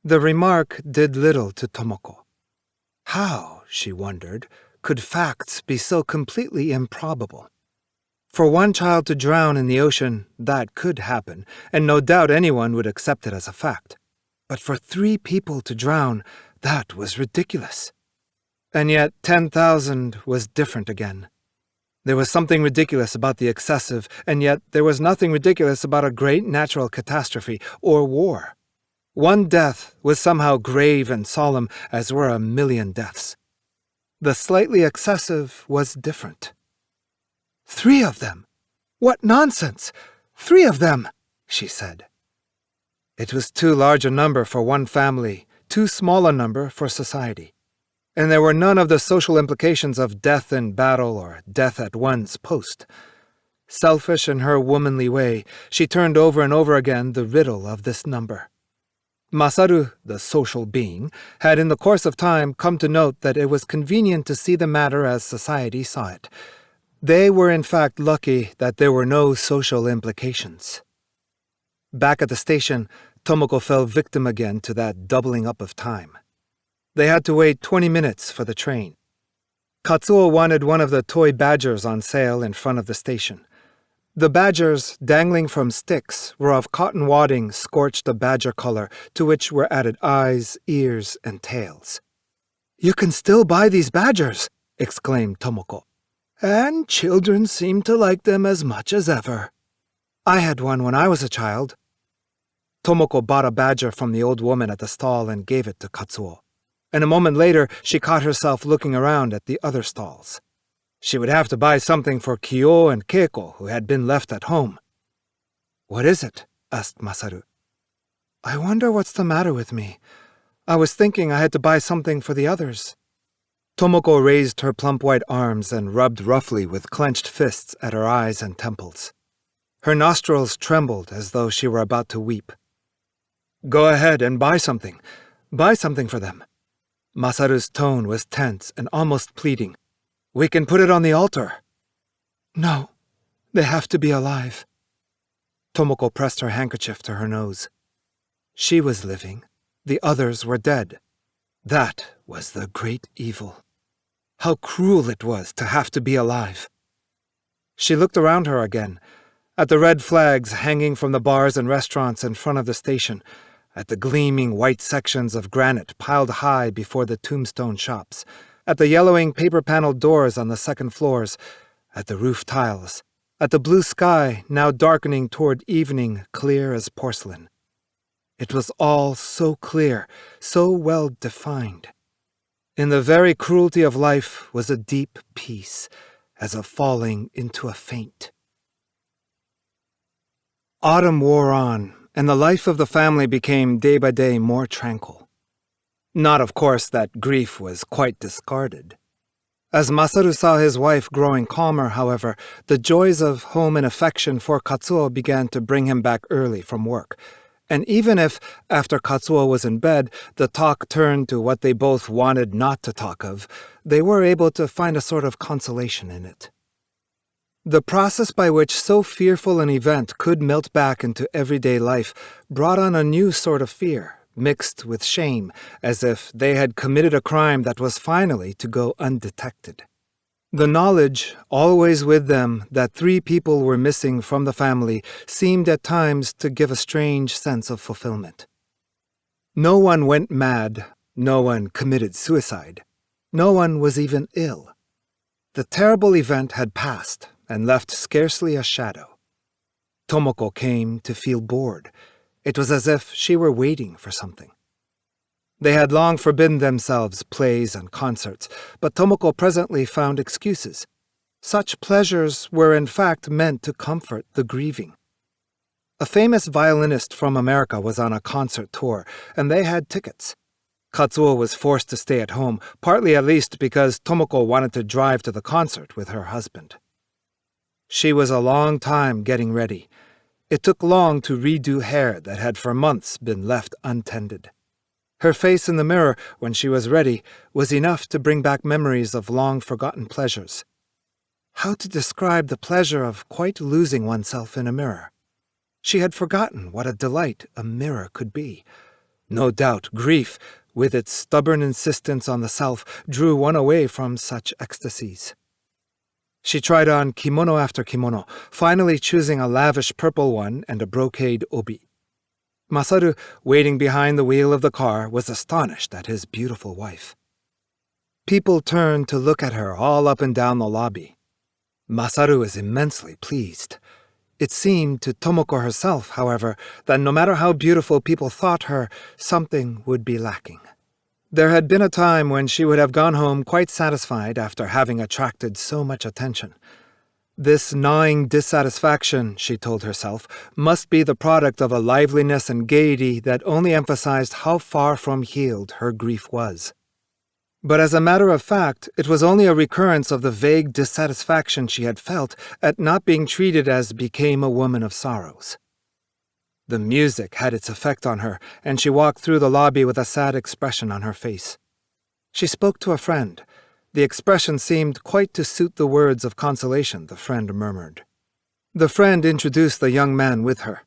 The remark did little to Tomoko. How, she wondered, could facts be so completely improbable? For one child to drown in the ocean, that could happen, and no doubt anyone would accept it as a fact. But for 3 people to drown, that was ridiculous. And yet 10,000 was different again. There was something ridiculous about the excessive, and yet there was nothing ridiculous about a great natural catastrophe or war. One death was somehow grave and solemn, as were 1,000,000 deaths. The slightly excessive was different. 3 of them! What nonsense! 3 of them! She said. It was too large a number for one family, too small a number for society. And there were none of the social implications of death in battle or death at one's post. Selfish in her womanly way, she turned over and over again the riddle of this number. Masaru, the social being, had in the course of time come to note that it was convenient to see the matter as society saw it. They were in fact lucky that there were no social implications. Back at the station, Tomoko fell victim again to that doubling up of time. They had to wait 20 minutes for the train. Katsuo wanted one of the toy badgers on sale in front of the station. The badgers, dangling from sticks, were of cotton wadding scorched a badger color, to which were added eyes, ears, and tails. "You can still buy these badgers!" exclaimed Tomoko. "And children seem to like them as much as ever. I had one when I was a child." Tomoko bought a badger from the old woman at the stall and gave it to Katsuo. And a moment later, she caught herself looking around at the other stalls. She would have to buy something for Kyo and Keiko, who had been left at home. "What is it?" asked Masaru. "I wonder what's the matter with me. I was thinking I had to buy something for the others." Tomoko raised her plump white arms and rubbed roughly with clenched fists at her eyes and temples. Her nostrils trembled as though she were about to weep. "Go ahead and buy something. Buy something for them." Masaru's tone was tense and almost pleading. "We can put it on the altar." "No, they have to be alive." Tomoko pressed her handkerchief to her nose. She was living. The others were dead. That was the great evil. How cruel it was to have to be alive. She looked around her again, at the red flags hanging from the bars and restaurants in front of the station, at the gleaming white sections of granite piled high before the tombstone shops, at the yellowing paper-paneled doors on the second floors, at the roof tiles, at the blue sky now darkening toward evening clear as porcelain. It was all so clear, so well defined. In the very cruelty of life was a deep peace, as of falling into a faint. Autumn wore on, and the life of the family became day by day more tranquil. Not, of course, that grief was quite discarded. As Masaru saw his wife growing calmer, however, the joys of home and affection for Katsuo began to bring him back early from work. And even if, after Katsuo was in bed, the talk turned to what they both wanted not to talk of, they were able to find a sort of consolation in it. The process by which so fearful an event could melt back into everyday life brought on a new sort of fear, mixed with shame, as if they had committed a crime that was finally to go undetected. The knowledge, always with them, that 3 people were missing from the family seemed at times to give a strange sense of fulfillment. No one went mad, no one committed suicide, no one was even ill. The terrible event had passed and left scarcely a shadow. Tomoko came to feel bored. It was as if she were waiting for something. They had long forbidden themselves plays and concerts, but Tomoko presently found excuses. Such pleasures were in fact meant to comfort the grieving. A famous violinist from America was on a concert tour, and they had tickets. Katsuo was forced to stay at home, partly at least because Tomoko wanted to drive to the concert with her husband. She was a long time getting ready. It took long to redo hair that had for months been left untended. Her face in the mirror, when she was ready, was enough to bring back memories of long-forgotten pleasures. How to describe the pleasure of quite losing oneself in a mirror? She had forgotten what a delight a mirror could be. No doubt grief, with its stubborn insistence on the self, drew one away from such ecstasies. She tried on kimono after kimono, finally choosing a lavish purple one and a brocade obi. Masaru, waiting behind the wheel of the car, was astonished at his beautiful wife. People turned to look at her all up and down the lobby. Masaru was immensely pleased. It seemed to Tomoko herself, however, that no matter how beautiful people thought her, something would be lacking. There had been a time when she would have gone home quite satisfied after having attracted so much attention. This gnawing dissatisfaction, she told herself, must be the product of a liveliness and gaiety that only emphasized how far from healed her grief was. But as a matter of fact, it was only a recurrence of the vague dissatisfaction she had felt at not being treated as became a woman of sorrows. The music had its effect on her, and she walked through the lobby with a sad expression on her face. She spoke to a friend. The expression seemed quite to suit the words of consolation the friend murmured. The friend introduced the young man with her.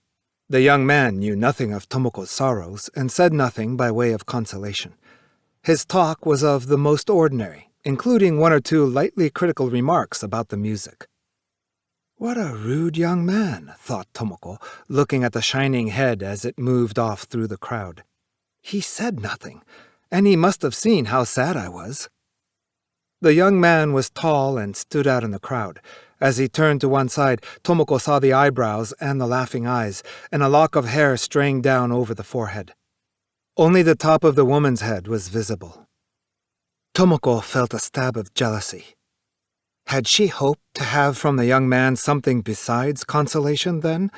The young man knew nothing of Tomoko's sorrows and said nothing by way of consolation. His talk was of the most ordinary, including 1 or 2 lightly critical remarks about the music. What a rude young man, thought Tomoko, looking at the shining head as it moved off through the crowd. He said nothing, and he must have seen how sad I was. The young man was tall and stood out in the crowd. As he turned to one side, Tomoko saw the eyebrows and the laughing eyes, and a lock of hair straying down over the forehead. Only the top of the woman's head was visible. Tomoko felt a stab of jealousy. Had she hoped to have from the young man something besides consolation, then?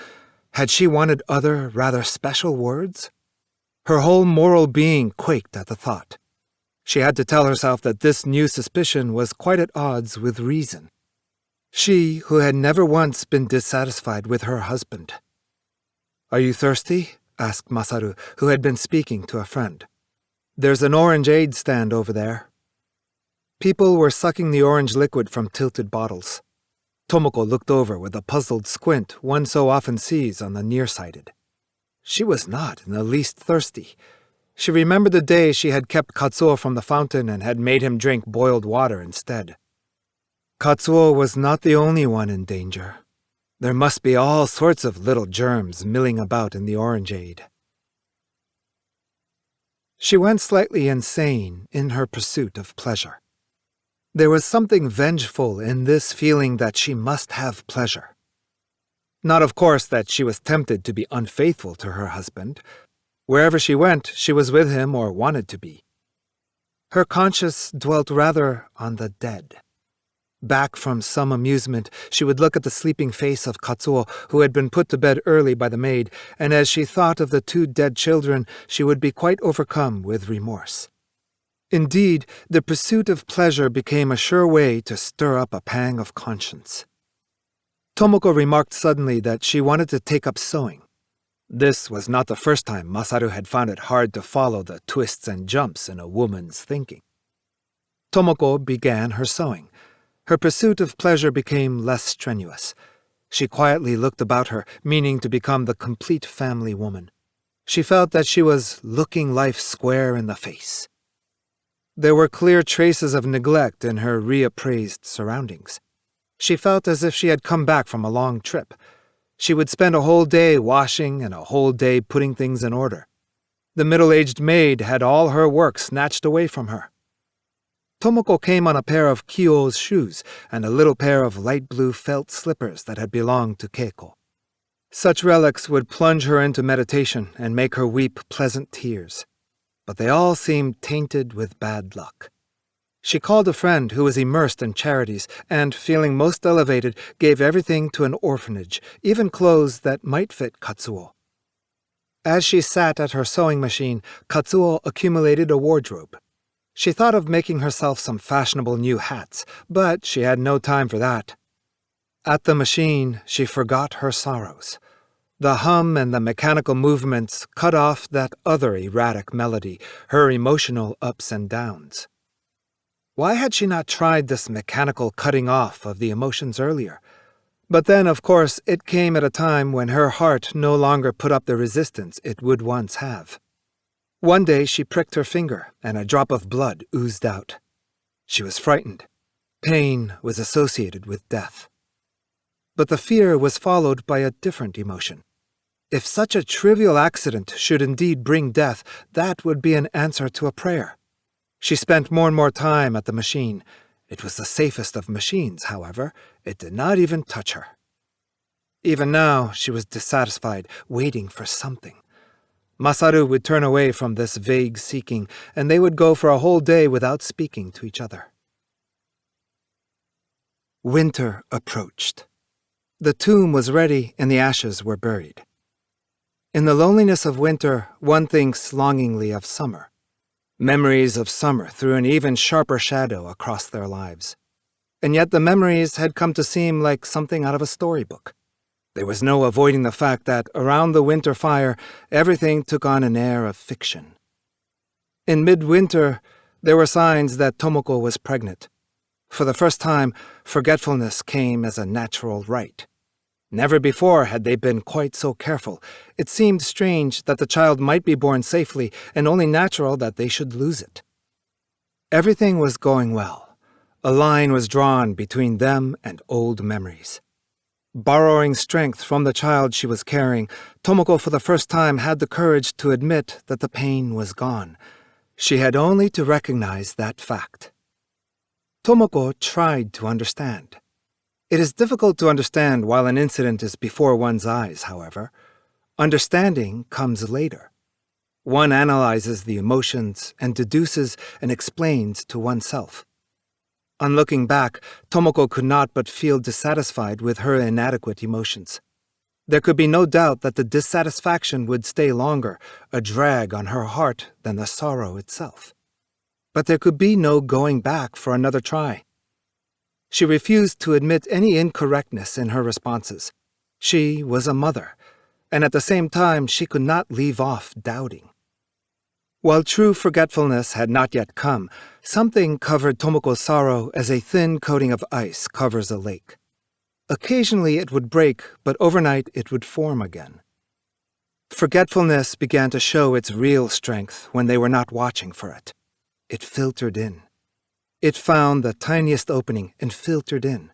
Had she wanted other, rather special words? Her whole moral being quaked at the thought. She had to tell herself that this new suspicion was quite at odds with reason. She, who had never once been dissatisfied with her husband. "Are you thirsty?" asked Masaru, who had been speaking to a friend. "There's an orangeade stand over there." People were sucking the orange liquid from tilted bottles. Tomoko looked over with a puzzled squint one so often sees on the nearsighted. She was not in the least thirsty. She remembered the day she had kept Katsuo from the fountain and had made him drink boiled water instead. Katsuo was not the only one in danger. There must be all sorts of little germs milling about in the orangeade. She went slightly insane in her pursuit of pleasure. There was something vengeful in this feeling that she must have pleasure. Not, of course, that she was tempted to be unfaithful to her husband. Wherever she went, she was with him or wanted to be. Her conscience dwelt rather on the dead. Back from some amusement, she would look at the sleeping face of Katsuo, who had been put to bed early by the maid, and as she thought of the 2 dead children, she would be quite overcome with remorse. Indeed, the pursuit of pleasure became a sure way to stir up a pang of conscience. Tomoko remarked suddenly that she wanted to take up sewing. This was not the first time Masaru had found it hard to follow the twists and jumps in a woman's thinking. Tomoko began her sewing. Her pursuit of pleasure became less strenuous. She quietly looked about her, meaning to become the complete family woman. She felt that she was looking life square in the face. There were clear traces of neglect in her reappraised surroundings. She felt as if she had come back from a long trip. She would spend a whole day washing and a whole day putting things in order. The middle-aged maid had all her work snatched away from her. Tomoko came on a pair of Kyo's shoes and a little pair of light blue felt slippers that had belonged to Keiko. Such relics would plunge her into meditation and make her weep pleasant tears. But they all seemed tainted with bad luck. She called a friend who was immersed in charities and, feeling most elevated, gave everything to an orphanage, even clothes that might fit Katsuo. As she sat at her sewing machine, Katsuo accumulated a wardrobe. She thought of making herself some fashionable new hats, but she had no time for that. At the machine, she forgot her sorrows. The hum and the mechanical movements cut off that other erratic melody, her emotional ups and downs. Why had she not tried this mechanical cutting off of the emotions earlier? But then, of course, it came at a time when her heart no longer put up the resistance it would once have. One day she pricked her finger, and a drop of blood oozed out. She was frightened. Pain was associated with death. But the fear was followed by a different emotion. If such a trivial accident should indeed bring death, that would be an answer to a prayer. She spent more and more time at the machine. It was the safest of machines, however. It did not even touch her. Even now, she was dissatisfied, waiting for something. Masaru would turn away from this vague seeking, and they would go for a whole day without speaking to each other. Winter approached. The tomb was ready, and the ashes were buried. In the loneliness of winter, one thinks longingly of summer. Memories of summer threw an even sharper shadow across their lives. And yet the memories had come to seem like something out of a storybook. There was no avoiding the fact that, around the winter fire, everything took on an air of fiction. In midwinter, there were signs that Tomoko was pregnant. For the first time, forgetfulness came as a natural right. Never before had they been quite so careful. It seemed strange that the child might be born safely, and only natural that they should lose it. Everything was going well. A line was drawn between them and old memories. Borrowing strength from the child she was carrying, Tomoko for the first time had the courage to admit that the pain was gone. She had only to recognize that fact. Tomoko tried to understand. It is difficult to understand while an incident is before one's eyes, however. Understanding comes later. One analyzes the emotions and deduces and explains to oneself. On looking back, Tomoko could not but feel dissatisfied with her inadequate emotions. There could be no doubt that the dissatisfaction would stay longer, a drag on her heart, than the sorrow itself. But there could be no going back for another try. She refused to admit any incorrectness in her responses. She was a mother, and at the same time she could not leave off doubting. While true forgetfulness had not yet come, something covered Tomoko's sorrow as a thin coating of ice covers a lake. Occasionally it would break, but overnight it would form again. Forgetfulness began to show its real strength when they were not watching for it. It filtered in. It found the tiniest opening and filtered in.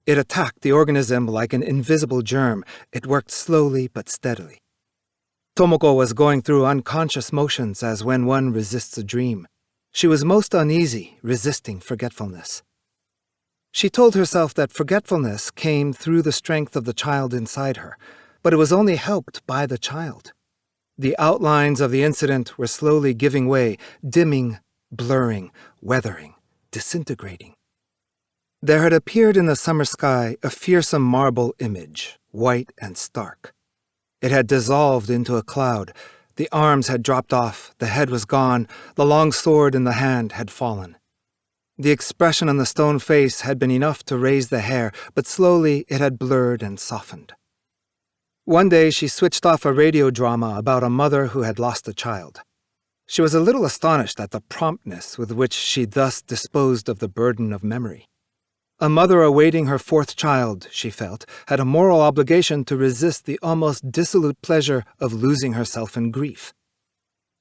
It attacked the organism like an invisible germ. It worked slowly but steadily. Tomoko was going through unconscious motions as when one resists a dream. She was most uneasy, resisting forgetfulness. She told herself that forgetfulness came through the strength of the child inside her, but it was only helped by the child. The outlines of the incident were slowly giving way, dimming, blurring, weathering, disintegrating. There had appeared in the summer sky a fearsome marble image, white and stark. It had dissolved into a cloud. The arms had dropped off, the head was gone, the long sword in the hand had fallen. The expression on the stone face had been enough to raise the hair, but slowly it had blurred and softened. One day she switched off a radio drama about a mother who had lost a child. She was a little astonished at the promptness with which she thus disposed of the burden of memory. A mother awaiting her fourth child, she felt, had a moral obligation to resist the almost dissolute pleasure of losing herself in grief.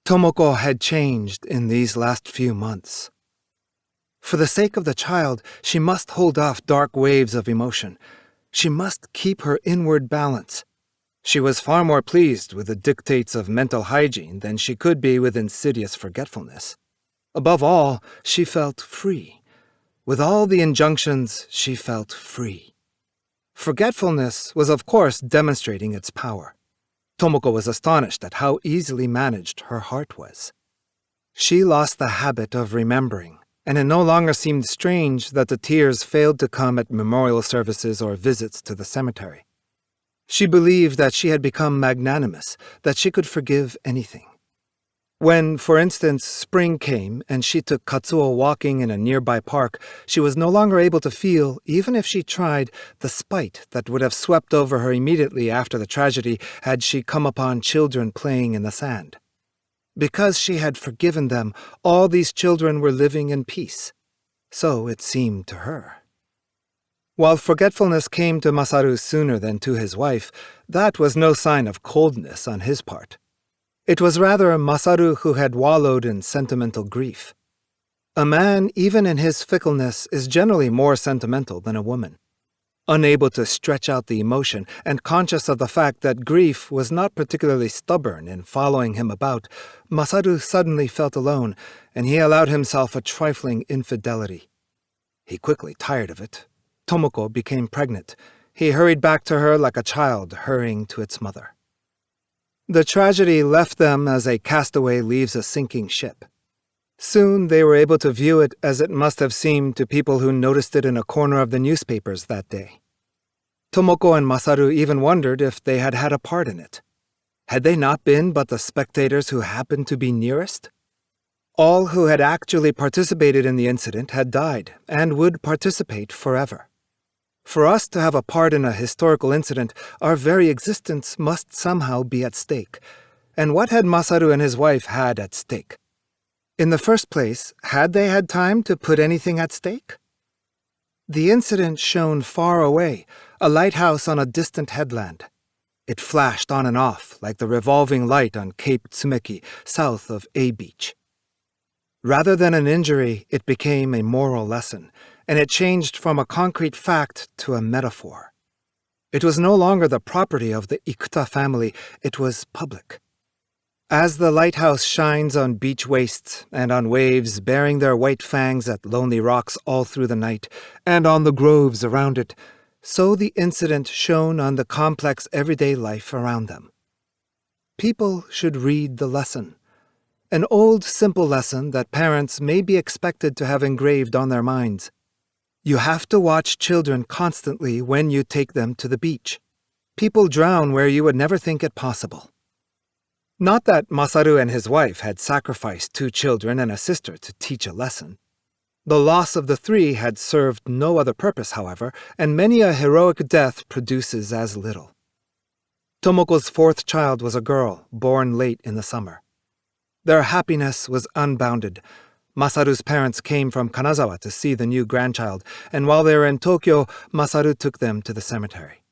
Tomoko had changed in these last few months. For the sake of the child, she must hold off dark waves of emotion. She must keep her inward balance. She was far more pleased with the dictates of mental hygiene than she could be with insidious forgetfulness. Above all, she felt free. With all the injunctions, she felt free. Forgetfulness was, of course, demonstrating its power. Tomoko was astonished at how easily managed her heart was. She lost the habit of remembering, and it no longer seemed strange that the tears failed to come at memorial services or visits to the cemetery. She believed that she had become magnanimous, that she could forgive anything. When, for instance, spring came and she took Katsuo walking in a nearby park, she was no longer able to feel, even if she tried, the spite that would have swept over her immediately after the tragedy had she come upon children playing in the sand. Because she had forgiven them, all these children were living in peace. So it seemed to her. While forgetfulness came to Masaru sooner than to his wife, that was no sign of coldness on his part. It was rather Masaru who had wallowed in sentimental grief. A man, even in his fickleness, is generally more sentimental than a woman. Unable to stretch out the emotion and conscious of the fact that grief was not particularly stubborn in following him about, Masaru suddenly felt alone, and he allowed himself a trifling infidelity. He quickly tired of it. Tomoko became pregnant. He hurried back to her like a child hurrying to its mother. The tragedy left them as a castaway leaves a sinking ship. Soon they were able to view it as it must have seemed to people who noticed it in a corner of the newspapers that day. Tomoko and Masaru even wondered if they had had a part in it. Had they not been but the spectators who happened to be nearest? All who had actually participated in the incident had died and would participate forever. For us to have a part in a historical incident, our very existence must somehow be at stake. And what had Masaru and his wife had at stake? In the first place, had they had time to put anything at stake? The incident shone far away, a lighthouse on a distant headland. It flashed on and off like the revolving light on Cape Tsumeki, south of A Beach. Rather than an injury, it became a moral lesson, and it changed from a concrete fact to a metaphor. It was no longer the property of the Ikuta family, it was public. As the lighthouse shines on beach wastes and on waves bearing their white fangs at lonely rocks all through the night, and on the groves around it, so the incident shone on the complex everyday life around them. People should read the lesson. An old, simple lesson that parents may be expected to have engraved on their minds. You have to watch children constantly when you take them to the beach. People drown where you would never think it possible. Not that Masaru and his wife had sacrificed 2 children and a sister to teach a lesson. The loss of the 3 had served no other purpose, however, and many a heroic death produces as little. Tomoko's 4th child was a girl, born late in the summer. Their happiness was unbounded. Masaru's parents came from Kanazawa to see the new grandchild, and while they were in Tokyo, Masaru took them to the cemetery.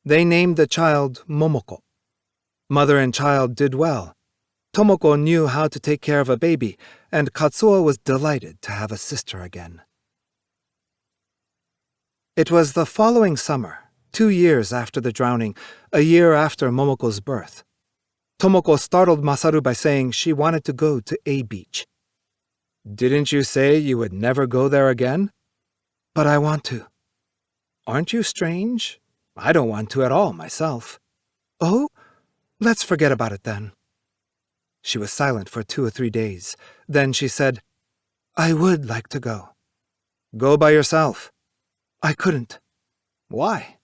They named the child Momoko. Mother and child did well. Tomoko knew how to take care of a baby, and Katsuo was delighted to have a sister again. It was the following summer, 2 years after the drowning, a year after Momoko's birth. Tomoko startled Masaru by saying she wanted to go to A Beach. Didn't you say you would never go there again? But I want to. Aren't you strange? I don't want to at all myself. Oh? Let's forget about it then. She was silent for 2 or 3 days. Then she said, I would like to go. Go by yourself. I couldn't. Why?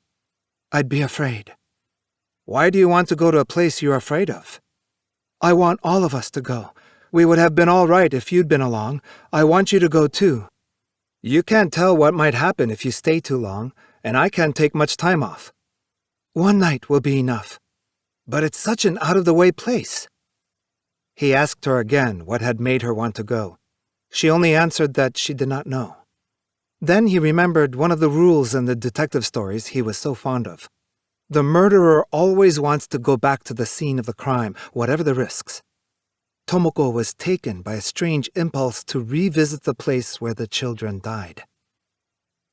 I'd be afraid. Why do you want to go to a place you're afraid of? I want all of us to go. We would have been all right if you'd been along. I want you to go too. You can't tell what might happen if you stay too long, and I can't take much time off. 1 night will be enough. But it's such an out-of-the-way place. He asked her again what had made her want to go. She only answered that she did not know. Then he remembered one of the rules in the detective stories he was so fond of. The murderer always wants to go back to the scene of the crime, whatever the risks. Tomoko was taken by a strange impulse to revisit the place where the children died.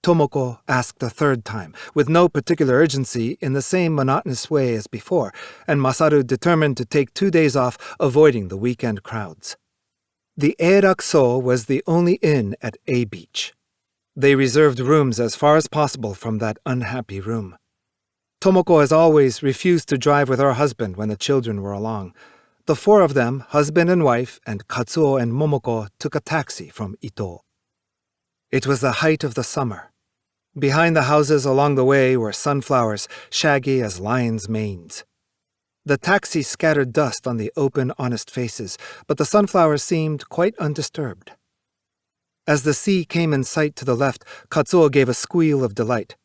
Tomoko asked a third time, with no particular urgency, in the same monotonous way as before, and Masaru determined to take 2 days off, avoiding the weekend crowds. The Eirakso was the only inn at A Beach. They reserved rooms as far as possible from that unhappy room. Tomoko, as always, refused to drive with her husband when the children were along. The 4 of them, husband and wife, and Katsuo and Momoko, took a taxi from Ito. It was the height of the summer. Behind the houses along the way were sunflowers, shaggy as lions' manes. The taxi scattered dust on the open, honest faces, but the sunflowers seemed quite undisturbed. As the sea came in sight to the left, Katsuo gave a squeal of delight.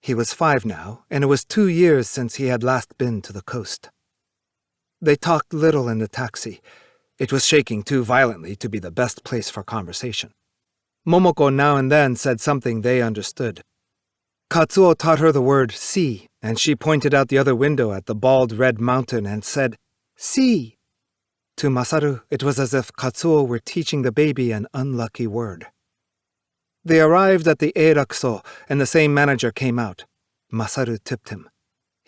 He was 5 now, and it was 2 years since he had last been to the coast. They talked little in the taxi. It was shaking too violently to be the best place for conversation. Momoko now and then said something they understood. Katsuo taught her the word sea, and she pointed out the other window at the bald red mountain and said, "Sea." To Masaru, it was as if Katsuo were teaching the baby an unlucky word. They arrived at the Eirakso, and the same manager came out. Masaru tipped him.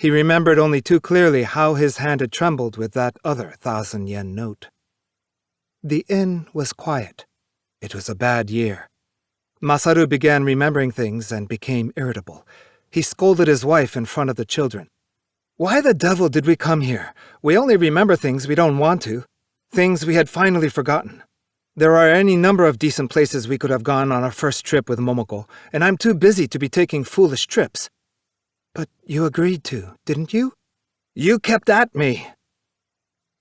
He remembered only too clearly how his hand had trembled with that other 1,000-yen note. The inn was quiet. It was a bad year. Masaru began remembering things and became irritable. He scolded his wife in front of the children. "Why the devil did we come here? We only remember things we don't want to. Things we had finally forgotten. There are any number of decent places we could have gone on our first trip with Momoko, and I'm too busy to be taking foolish trips." "But you agreed to, didn't you?" "You kept at me."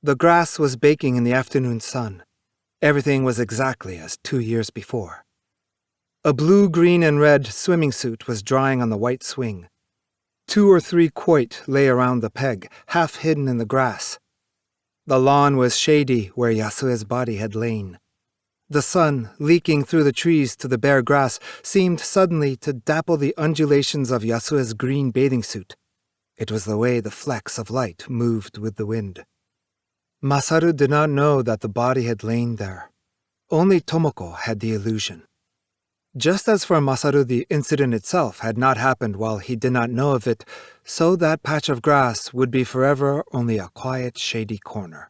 The grass was baking in the afternoon sun. Everything was exactly as 2 years before. A blue, green, and red swimming suit was drying on the white swing. 2 or 3 quoit lay around the peg, half hidden in the grass. The lawn was shady where Yasue's body had lain. The sun, leaking through the trees to the bare grass, seemed suddenly to dapple the undulations of Yasue's green bathing suit. It was the way the flecks of light moved with the wind. Masaru did not know that the body had lain there. Only Tomoko had the illusion. Just as for Masaru the incident itself had not happened while he did not know of it, so that patch of grass would be forever only a quiet, shady corner.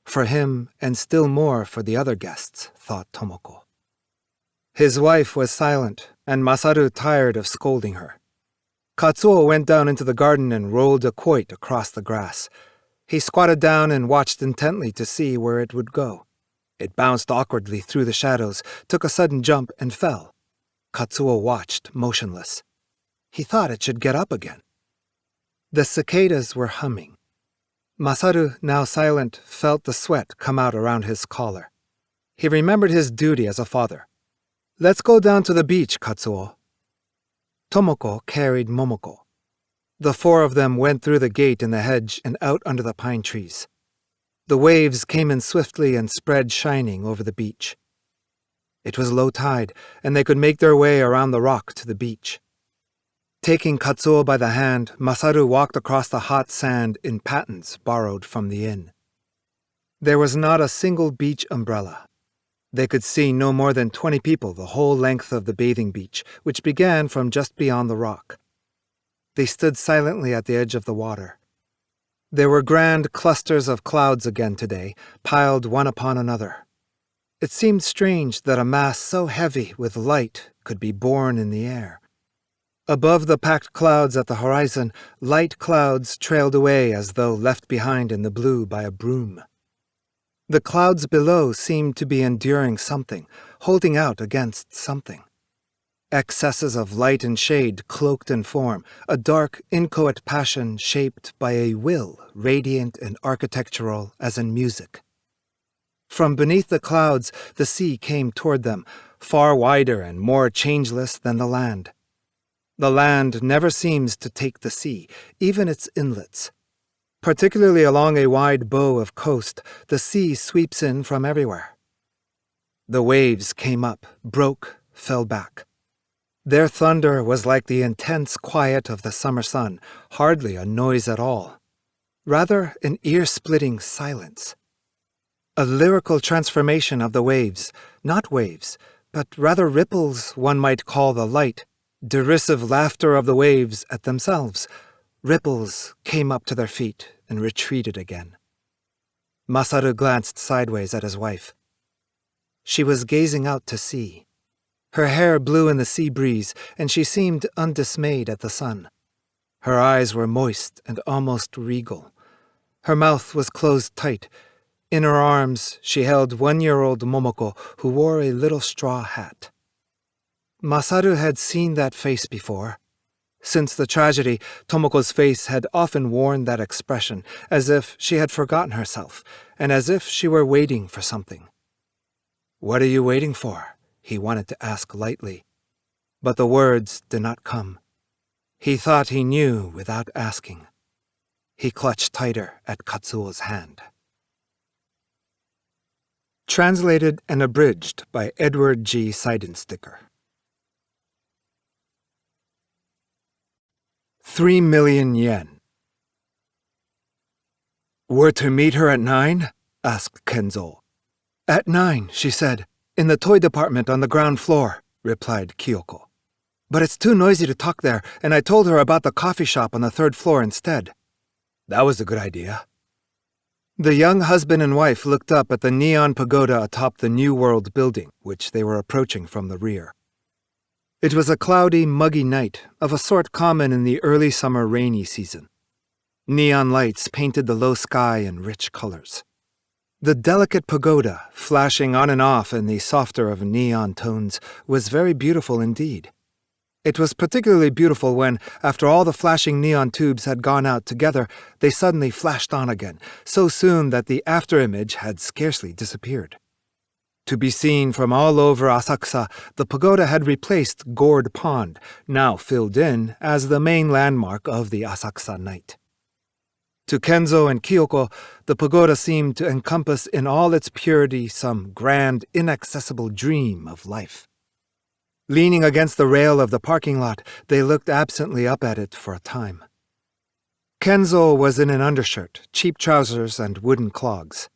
For him, and still more for the other guests, thought Tomoko. His wife was silent, and Masaru tired of scolding her. Katsuo went down into the garden and rolled a quoit across the grass. He squatted down and watched intently to see where it would go. It bounced awkwardly through the shadows, took a sudden jump, and fell. Katsuo watched, motionless. He thought it should get up again. The cicadas were humming. Masaru, now silent, felt the sweat come out around his collar. He remembered his duty as a father. "Let's go down to the beach, Katsuo." Tomoko carried Momoko. The 4 of them went through the gate in the hedge and out under the pine trees. The waves came in swiftly and spread shining over the beach. It was low tide, and they could make their way around the rock to the beach. Taking Katsuo by the hand, Masaru walked across the hot sand in pattens borrowed from the inn. There was not a single beach umbrella. They could see no more than 20 people the whole length of the bathing beach, which began from just beyond the rock. They stood silently at the edge of the water. There were grand clusters of clouds again today, piled one upon another. It seemed strange that a mass so heavy with light could be borne in the air. Above the packed clouds at the horizon, light clouds trailed away as though left behind in the blue by a broom. The clouds below seemed to be enduring something, holding out against something. Excesses of light and shade cloaked in form, a dark, inchoate passion shaped by a will, radiant and architectural as in music. From beneath the clouds, the sea came toward them, far wider and more changeless than the land. The land never seems to take the sea, even its inlets. Particularly along a wide bow of coast, the sea sweeps in from everywhere. The waves came up, broke, fell back. Their thunder was like the intense quiet of the summer sun, hardly a noise at all. Rather, an ear-splitting silence. A lyrical transformation of the waves, not waves, but rather ripples one might call the light, derisive laughter of the waves at themselves. Ripples came up to their feet and retreated again. Masaru glanced sideways at his wife. She was gazing out to sea. Her hair blew in the sea breeze, and she seemed undismayed at the sun. Her eyes were moist and almost regal. Her mouth was closed tight. In her arms she held 1-year-old Momoko, who wore a little straw hat. Masaru had seen that face before. Since the tragedy, Tomoko's face had often worn that expression, as if she had forgotten herself, and as if she were waiting for something. "What are you waiting for?" he wanted to ask lightly. But the words did not come. He thought he knew without asking. He clutched tighter at Katsuo's hand. Translated and abridged by Edward G. Seidensticker. 3,000,000 yen. "We're to meet her at 9? Asked Kenzo. "At 9, she said, in the toy department on the ground floor," replied Kyoko. "But it's too noisy to talk there, and I told her about the coffee shop on the 3rd floor instead." "That was a good idea." The young husband and wife looked up at the neon pagoda atop the New World building, which they were approaching from the rear. It was a cloudy, muggy night, of a sort common in the early summer rainy season. Neon lights painted the low sky in rich colors. The delicate pagoda, flashing on and off in the softer of neon tones, was very beautiful indeed. It was particularly beautiful when, after all the flashing neon tubes had gone out together, they suddenly flashed on again, so soon that the afterimage had scarcely disappeared. To be seen from all over Asakusa, the pagoda had replaced Gourd Pond, now filled in, as the main landmark of the Asakusa night. To Kenzo and Kyoko, the pagoda seemed to encompass in all its purity some grand, inaccessible dream of life. Leaning against the rail of the parking lot, they looked absently up at it for a time. Kenzo was in an undershirt, cheap trousers, and wooden clogs.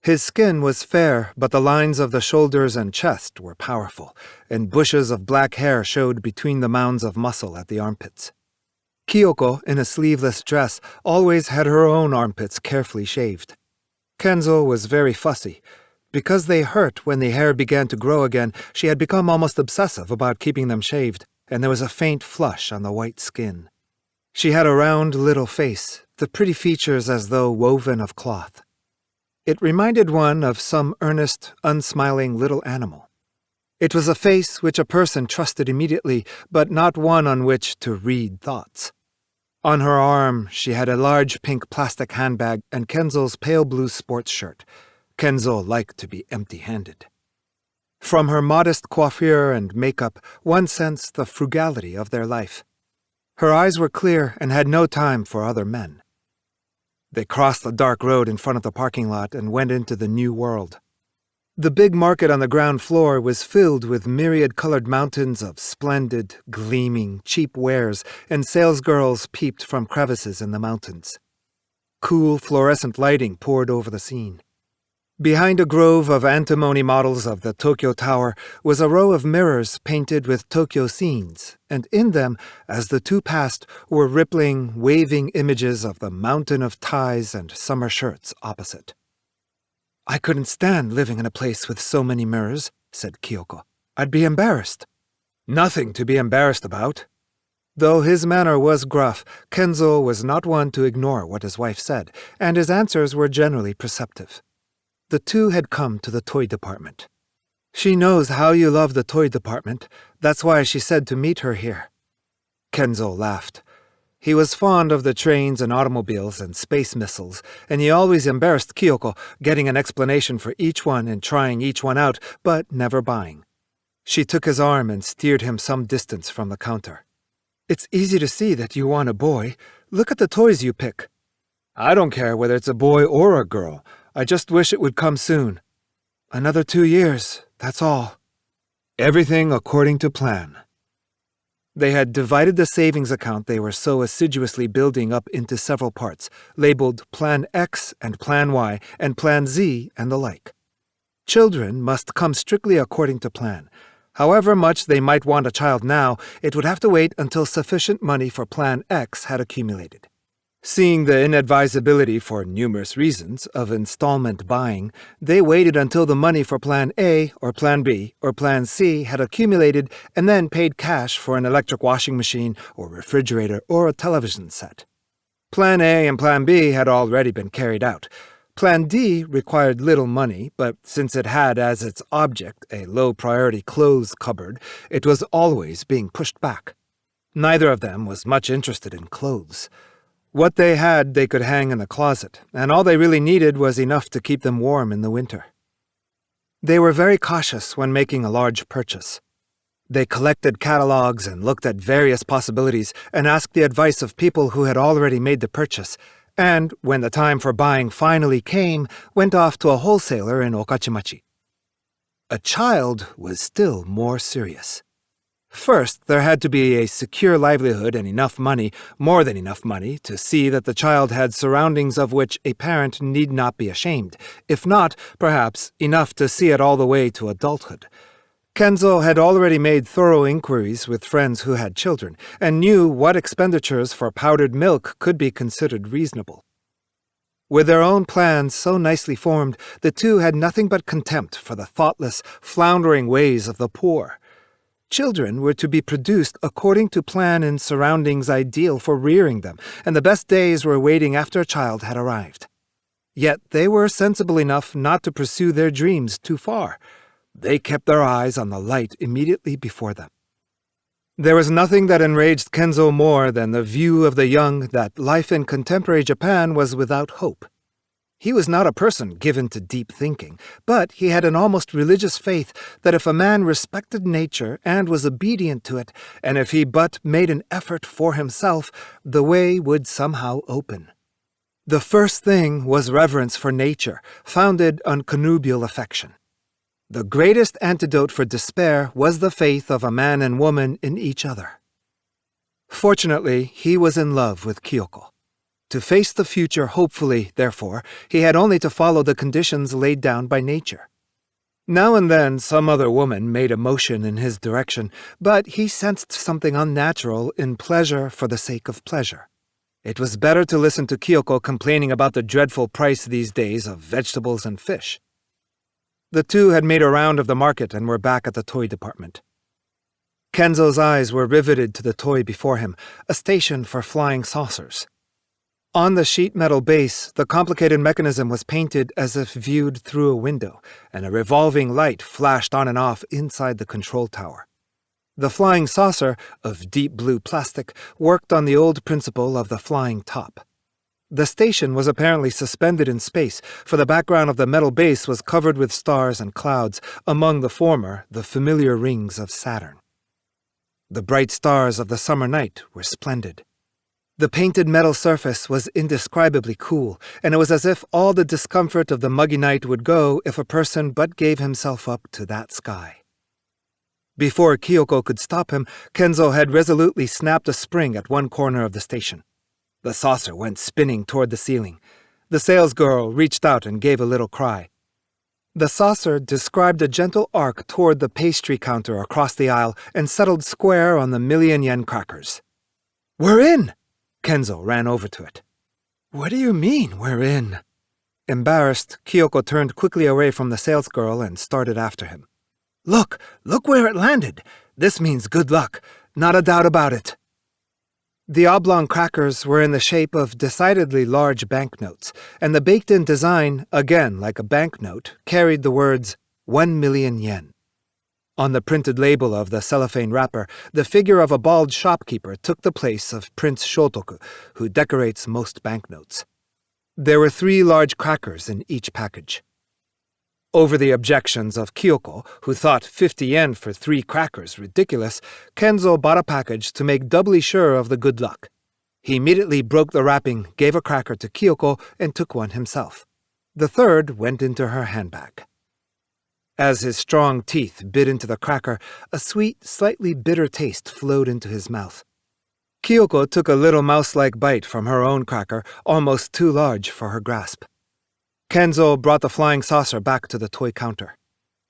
His skin was fair, but the lines of the shoulders and chest were powerful, and bushes of black hair showed between the mounds of muscle at the armpits. Kyoko, in a sleeveless dress, always had her own armpits carefully shaved. Kenzo was very fussy. Because they hurt when the hair began to grow again, she had become almost obsessive about keeping them shaved, and there was a faint flush on the white skin. She had a round little face, the pretty features as though woven of cloth. It reminded one of some earnest, unsmiling little animal. It was a face which a person trusted immediately, but not one on which to read thoughts. On her arm, she had a large pink plastic handbag and Kenzo's pale blue sports shirt. Kenzo liked to be empty-handed. From her modest coiffure and makeup, one sensed the frugality of their life. Her eyes were clear and had no time for other men. They crossed the dark road in front of the parking lot and went into the New World. The big market on the ground floor was filled with myriad-colored mountains of splendid, gleaming, cheap wares, and salesgirls peeped from crevices in the mountains. Cool, fluorescent lighting poured over the scene. Behind a grove of antimony models of the Tokyo Tower was a row of mirrors painted with Tokyo scenes, and in them, as the two passed, were rippling, waving images of the mountain of ties and summer shirts opposite. "I couldn't stand living in a place with so many mirrors," said Kyoko. "I'd be embarrassed." "Nothing to be embarrassed about." Though his manner was gruff, Kenzo was not one to ignore what his wife said, and his answers were generally perceptive. The two had come to the toy department. "She knows how you love the toy department. That's why she said to meet her here." Kenzo laughed. He was fond of the trains and automobiles and space missiles, and he always embarrassed Kyoko, getting an explanation for each one and trying each one out, but never buying. She took his arm and steered him some distance from the counter. "It's easy to see that you want a boy. Look at the toys you pick." "I don't care whether it's a boy or a girl. I just wish it would come soon." "Another 2 years, that's all." "Everything according to plan." They had divided the savings account they were so assiduously building up into several parts, labeled Plan X and Plan Y and Plan Z and the like. Children must come strictly according to plan. However much they might want a child now, it would have to wait until sufficient money for Plan X had accumulated. Seeing the inadvisability, for numerous reasons, of installment buying, they waited until the money for Plan A or Plan B or Plan C had accumulated and then paid cash for an electric washing machine or refrigerator or a television set. Plan A and Plan B had already been carried out. Plan D required little money, but since it had as its object a low-priority clothes cupboard, it was always being pushed back. Neither of them was much interested in clothes. What they had they could hang in the closet, and all they really needed was enough to keep them warm in the winter. They were very cautious when making a large purchase. They collected catalogs and looked at various possibilities and asked the advice of people who had already made the purchase, and, when the time for buying finally came, went off to a wholesaler in Okachimachi. A child was still more serious. First, there had to be a secure livelihood and enough money, more than enough money, to see that the child had surroundings of which a parent need not be ashamed, if not, perhaps, enough to see it all the way to adulthood. Kenzo had already made thorough inquiries with friends who had children, and knew what expenditures for powdered milk could be considered reasonable. With their own plans so nicely formed, the two had nothing but contempt for the thoughtless, floundering ways of the poor. Children were to be produced according to plan in surroundings ideal for rearing them, and the best days were waiting after a child had arrived. Yet they were sensible enough not to pursue their dreams too far. They kept their eyes on the light immediately before them. There was nothing that enraged Kenzo more than the view of the young that life in contemporary Japan was without hope. He was not a person given to deep thinking, but he had an almost religious faith that if a man respected nature and was obedient to it, and if he but made an effort for himself, the way would somehow open. The first thing was reverence for nature, founded on connubial affection. The greatest antidote for despair was the faith of a man and woman in each other. Fortunately, he was in love with Kyoko. To face the future hopefully, therefore, he had only to follow the conditions laid down by nature. Now and then some other woman made a motion in his direction, but he sensed something unnatural in pleasure for the sake of pleasure. It was better to listen to Kyoko complaining about the dreadful price these days of vegetables and fish. The two had made a round of the market and were back at the toy department. Kenzo's eyes were riveted to the toy before him, a station for flying saucers. On the sheet metal base, the complicated mechanism was painted as if viewed through a window, and a revolving light flashed on and off inside the control tower. The flying saucer, of deep blue plastic, worked on the old principle of the flying top. The station was apparently suspended in space, for the background of the metal base was covered with stars and clouds, among the former the familiar rings of Saturn. The bright stars of the summer night were splendid. The painted metal surface was indescribably cool, and it was as if all the discomfort of the muggy night would go if a person but gave himself up to that sky. Before Kyoko could stop him, Kenzo had resolutely snapped a spring at one corner of the station. The saucer went spinning toward the ceiling. The salesgirl reached out and gave a little cry. The saucer described a gentle arc toward the pastry counter across the aisle and settled square on the 1,000,000 crackers. "We're in!" Kenzo ran over to it. "What do you mean, we're in?" Embarrassed, Kyoko turned quickly away from the salesgirl and started after him. Look where it landed. This means good luck, not a doubt about it." The oblong crackers were in the shape of decidedly large banknotes, and the baked-in design, again like a banknote, carried the words 1,000,000 yen. On the printed label of the cellophane wrapper, the figure of a bald shopkeeper took the place of Prince Shotoku, who decorates most banknotes. There were 3 large crackers in each package. Over the objections of Kyoko, who thought 50 yen for 3 crackers ridiculous, Kenzo bought a package to make doubly sure of the good luck. He immediately broke the wrapping, gave a cracker to Kyoko, and took one himself. The third went into her handbag. As his strong teeth bit into the cracker, a sweet, slightly bitter taste flowed into his mouth. Kyoko took a little mouse-like bite from her own cracker, almost too large for her grasp. Kenzo brought the flying saucer back to the toy counter.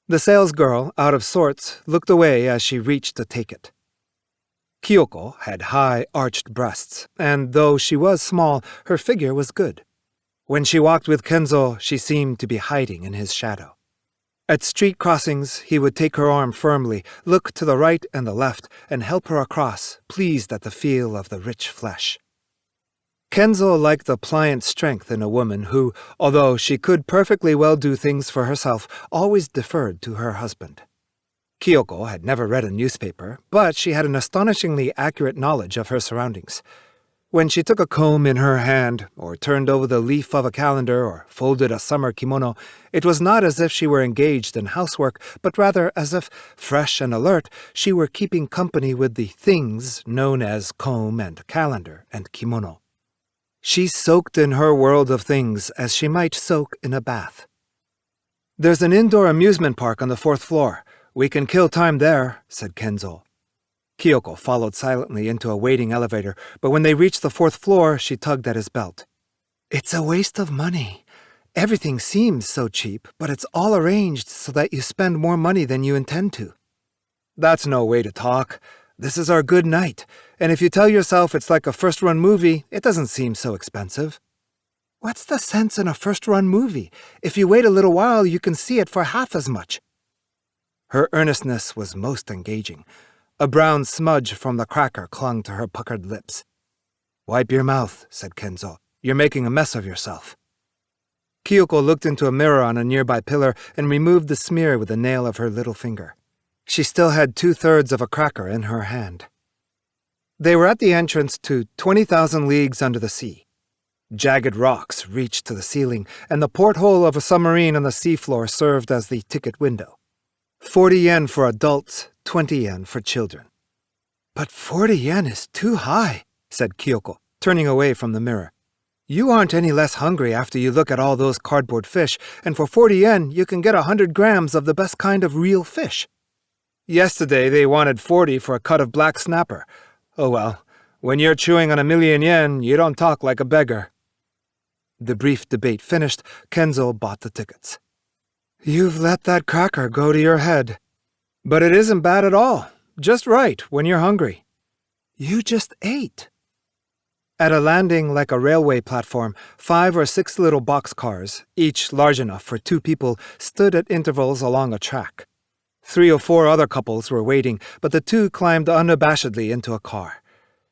The salesgirl, out of sorts, looked away as she reached to take it. Kyoko had high, arched breasts, and though she was small, her figure was good. When she walked with Kenzo, she seemed to be hiding in his shadow. At street crossings, he would take her arm firmly, look to the right and the left, and help her across, pleased at the feel of the rich flesh. Kenzo liked the pliant strength in a woman who, although she could perfectly well do things for herself, always deferred to her husband. Kyoko had never read a newspaper, but she had an astonishingly accurate knowledge of her surroundings. When she took a comb in her hand, or turned over the leaf of a calendar, or folded a summer kimono, it was not as if she were engaged in housework, but rather as if, fresh and alert, she were keeping company with the things known as comb and calendar and kimono. She soaked in her world of things as she might soak in a bath. "There's an indoor amusement park on the 4th floor. We can kill time there," said Kenzo. Kyoko followed silently into a waiting elevator, but when they reached the 4th floor, she tugged at his belt. "It's a waste of money. Everything seems so cheap, but it's all arranged so that you spend more money than you intend to." "That's no way to talk. This is our good night, and if you tell yourself it's like a first-run movie, it doesn't seem so expensive." "What's the sense in a first-run movie? If you wait a little while, you can see it for half as much." Her earnestness was most engaging. A brown smudge from the cracker clung to her puckered lips. "Wipe your mouth," said Kenzo. "You're making a mess of yourself." Kyoko looked into a mirror on a nearby pillar and removed the smear with the nail of her little finger. She still had 2/3 of a cracker in her hand. They were at the entrance to 20,000 Leagues Under the Sea. Jagged rocks reached to the ceiling, and the porthole of a submarine on the seafloor served as the ticket window. 40 yen for adults, 20 yen for children. "But 40 yen is too high," said Kyoko, turning away from the mirror. "You aren't any less hungry after you look at all those cardboard fish, and for 40 yen you can get 100 grams of the best kind of real fish. Yesterday they wanted 40 for a cut of black snapper. Oh well, when you're chewing on 1,000,000 yen, you don't talk like a beggar." The brief debate finished, Kenzo bought the tickets. "You've let that cracker go to your head." "But it isn't bad at all. Just right when you're hungry." "You just ate." At a landing like a railway platform, 5 or 6 little boxcars, each large enough for 2 people, stood at intervals along a track. 3 or 4 other couples were waiting, but the 2 climbed unabashedly into a car.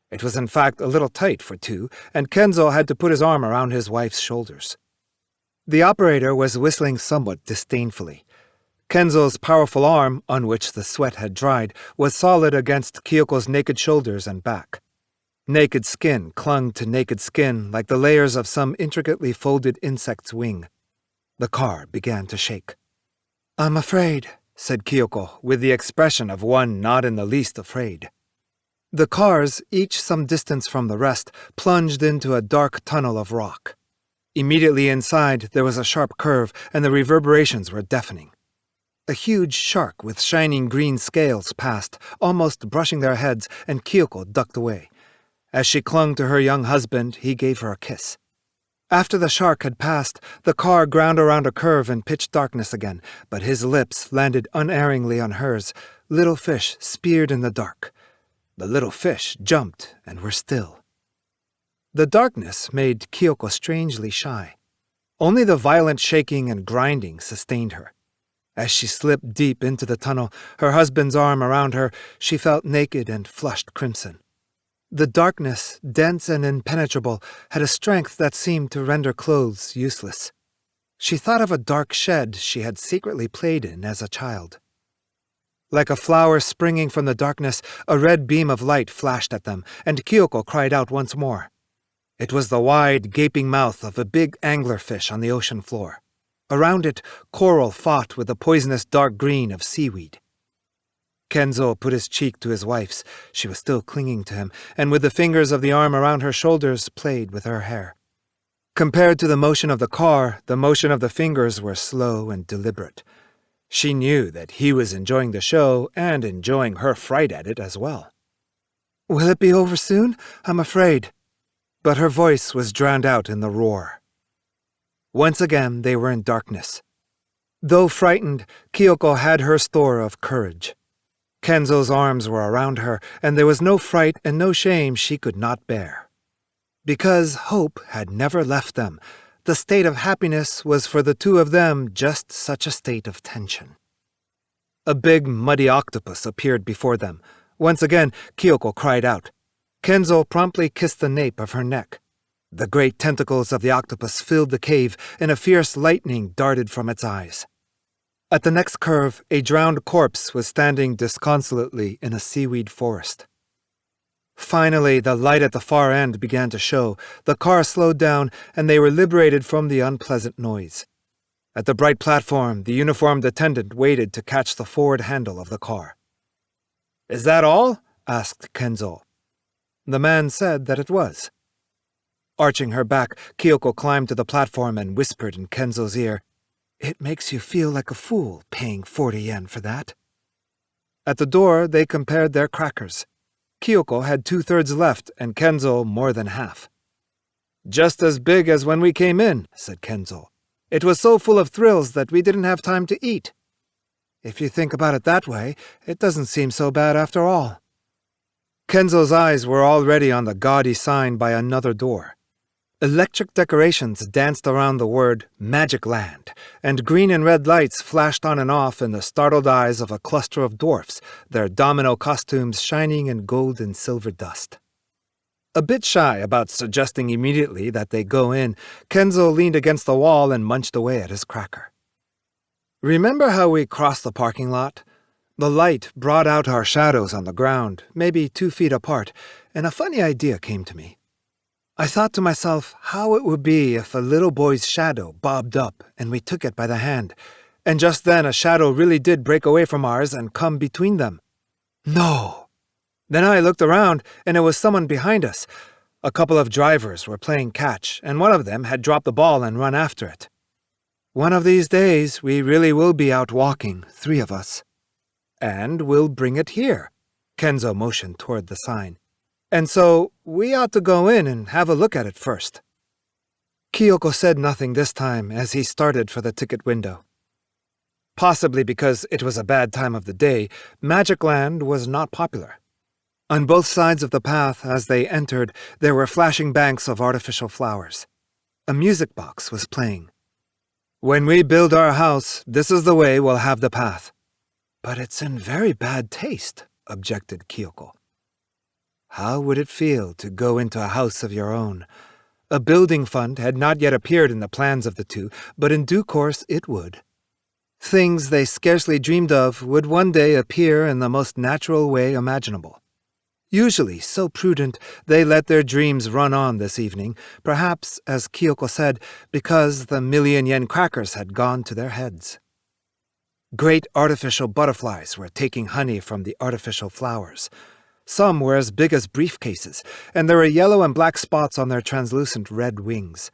It was in fact a little tight for 2, and Kenzo had to put his arm around his wife's shoulders. The operator was whistling somewhat disdainfully. Kenzo's powerful arm, on which the sweat had dried, was solid against Kyoko's naked shoulders and back. Naked skin clung to naked skin like the layers of some intricately folded insect's wing. The car began to shake. "I'm afraid," said Kyoko, with the expression of one not in the least afraid. The cars, each some distance from the rest, plunged into a dark tunnel of rock. Immediately inside, there was a sharp curve, and the reverberations were deafening. A huge shark with shining green scales passed, almost brushing their heads, and Kyoko ducked away. As she clung to her young husband, he gave her a kiss. After the shark had passed, the car ground around a curve in pitch darkness again, but his lips landed unerringly on hers, little fish speared in the dark. The little fish jumped and were still. The darkness made Kyoko strangely shy. Only the violent shaking and grinding sustained her. As she slipped deep into the tunnel, her husband's arm around her, she felt naked and flushed crimson. The darkness, dense and impenetrable, had a strength that seemed to render clothes useless. She thought of a dark shed she had secretly played in as a child. Like a flower springing from the darkness, a red beam of light flashed at them, and Kyoko cried out once more. It was the wide, gaping mouth of a big anglerfish on the ocean floor. Around it, coral fought with the poisonous dark green of seaweed. Kenzo put his cheek to his wife's. She was still clinging to him, and with the fingers of the arm around her shoulders, played with her hair. Compared to the motion of the car, the motion of the fingers were slow and deliberate. She knew that he was enjoying the show and enjoying her fright at it as well. "Will it be over soon? I'm afraid." But her voice was drowned out in the roar. Once again, they were in darkness. Though frightened, Kyoko had her store of courage. Kenzo's arms were around her, and there was no fright and no shame she could not bear. Because hope had never left them, the state of happiness was for the two of them just such a state of tension. A big, muddy octopus appeared before them. Once again, Kyoko cried out. Kenzo promptly kissed the nape of her neck. The great tentacles of the octopus filled the cave, and a fierce lightning darted from its eyes. At the next curve, a drowned corpse was standing disconsolately in a seaweed forest. Finally, the light at the far end began to show. The car slowed down, and they were liberated from the unpleasant noise. At the bright platform, the uniformed attendant waited to catch the forward handle of the car. "Is that all?" asked Kenzo. The man said that it was. Arching her back, Kyoko climbed to the platform and whispered in Kenzo's ear, "It makes you feel like a fool paying 40 yen for that." At the door, they compared their crackers. Kyoko had 2/3 left and Kenzo more than half. "Just as big as when we came in," said Kenzo. "It was so full of thrills that we didn't have time to eat." "If you think about it that way, it doesn't seem so bad after all." Kenzo's eyes were already on the gaudy sign by another door. Electric decorations danced around the word Magic Land, and green and red lights flashed on and off in the startled eyes of a cluster of dwarfs, their domino costumes shining in gold and silver dust. A bit shy about suggesting immediately that they go in, Kenzo leaned against the wall and munched away at his cracker. "Remember how we crossed the parking lot? The light brought out our shadows on the ground, maybe 2 feet apart, and a funny idea came to me. I thought to myself how it would be if a little boy's shadow bobbed up and we took it by the hand, and just then a shadow really did break away from ours and come between them. No! Then I looked around, and it was someone behind us. A couple of drivers were playing catch, and one of them had dropped the ball and run after it. One of these days, we really will be out walking, 3 of us. And we'll bring it here." Kenzo motioned toward the sign. "And so, we ought to go in and have a look at it first." Kyoko said nothing this time as he started for the ticket window. Possibly because it was a bad time of the day, Magic Land was not popular. On both sides of the path as they entered, there were flashing banks of artificial flowers. A music box was playing. "When we build our house, this is the way we'll have the path." "But it's in very bad taste," objected Kyoko. How would it feel to go into a house of your own? A building fund had not yet appeared in the plans of the two, but in due course it would. Things they scarcely dreamed of would one day appear in the most natural way imaginable. Usually so prudent, they let their dreams run on this evening, perhaps, as Kyoko said, because the 1,000,000-yen crackers had gone to their heads. Great artificial butterflies were taking honey from the artificial flowers. Some were as big as briefcases, and there were yellow and black spots on their translucent red wings.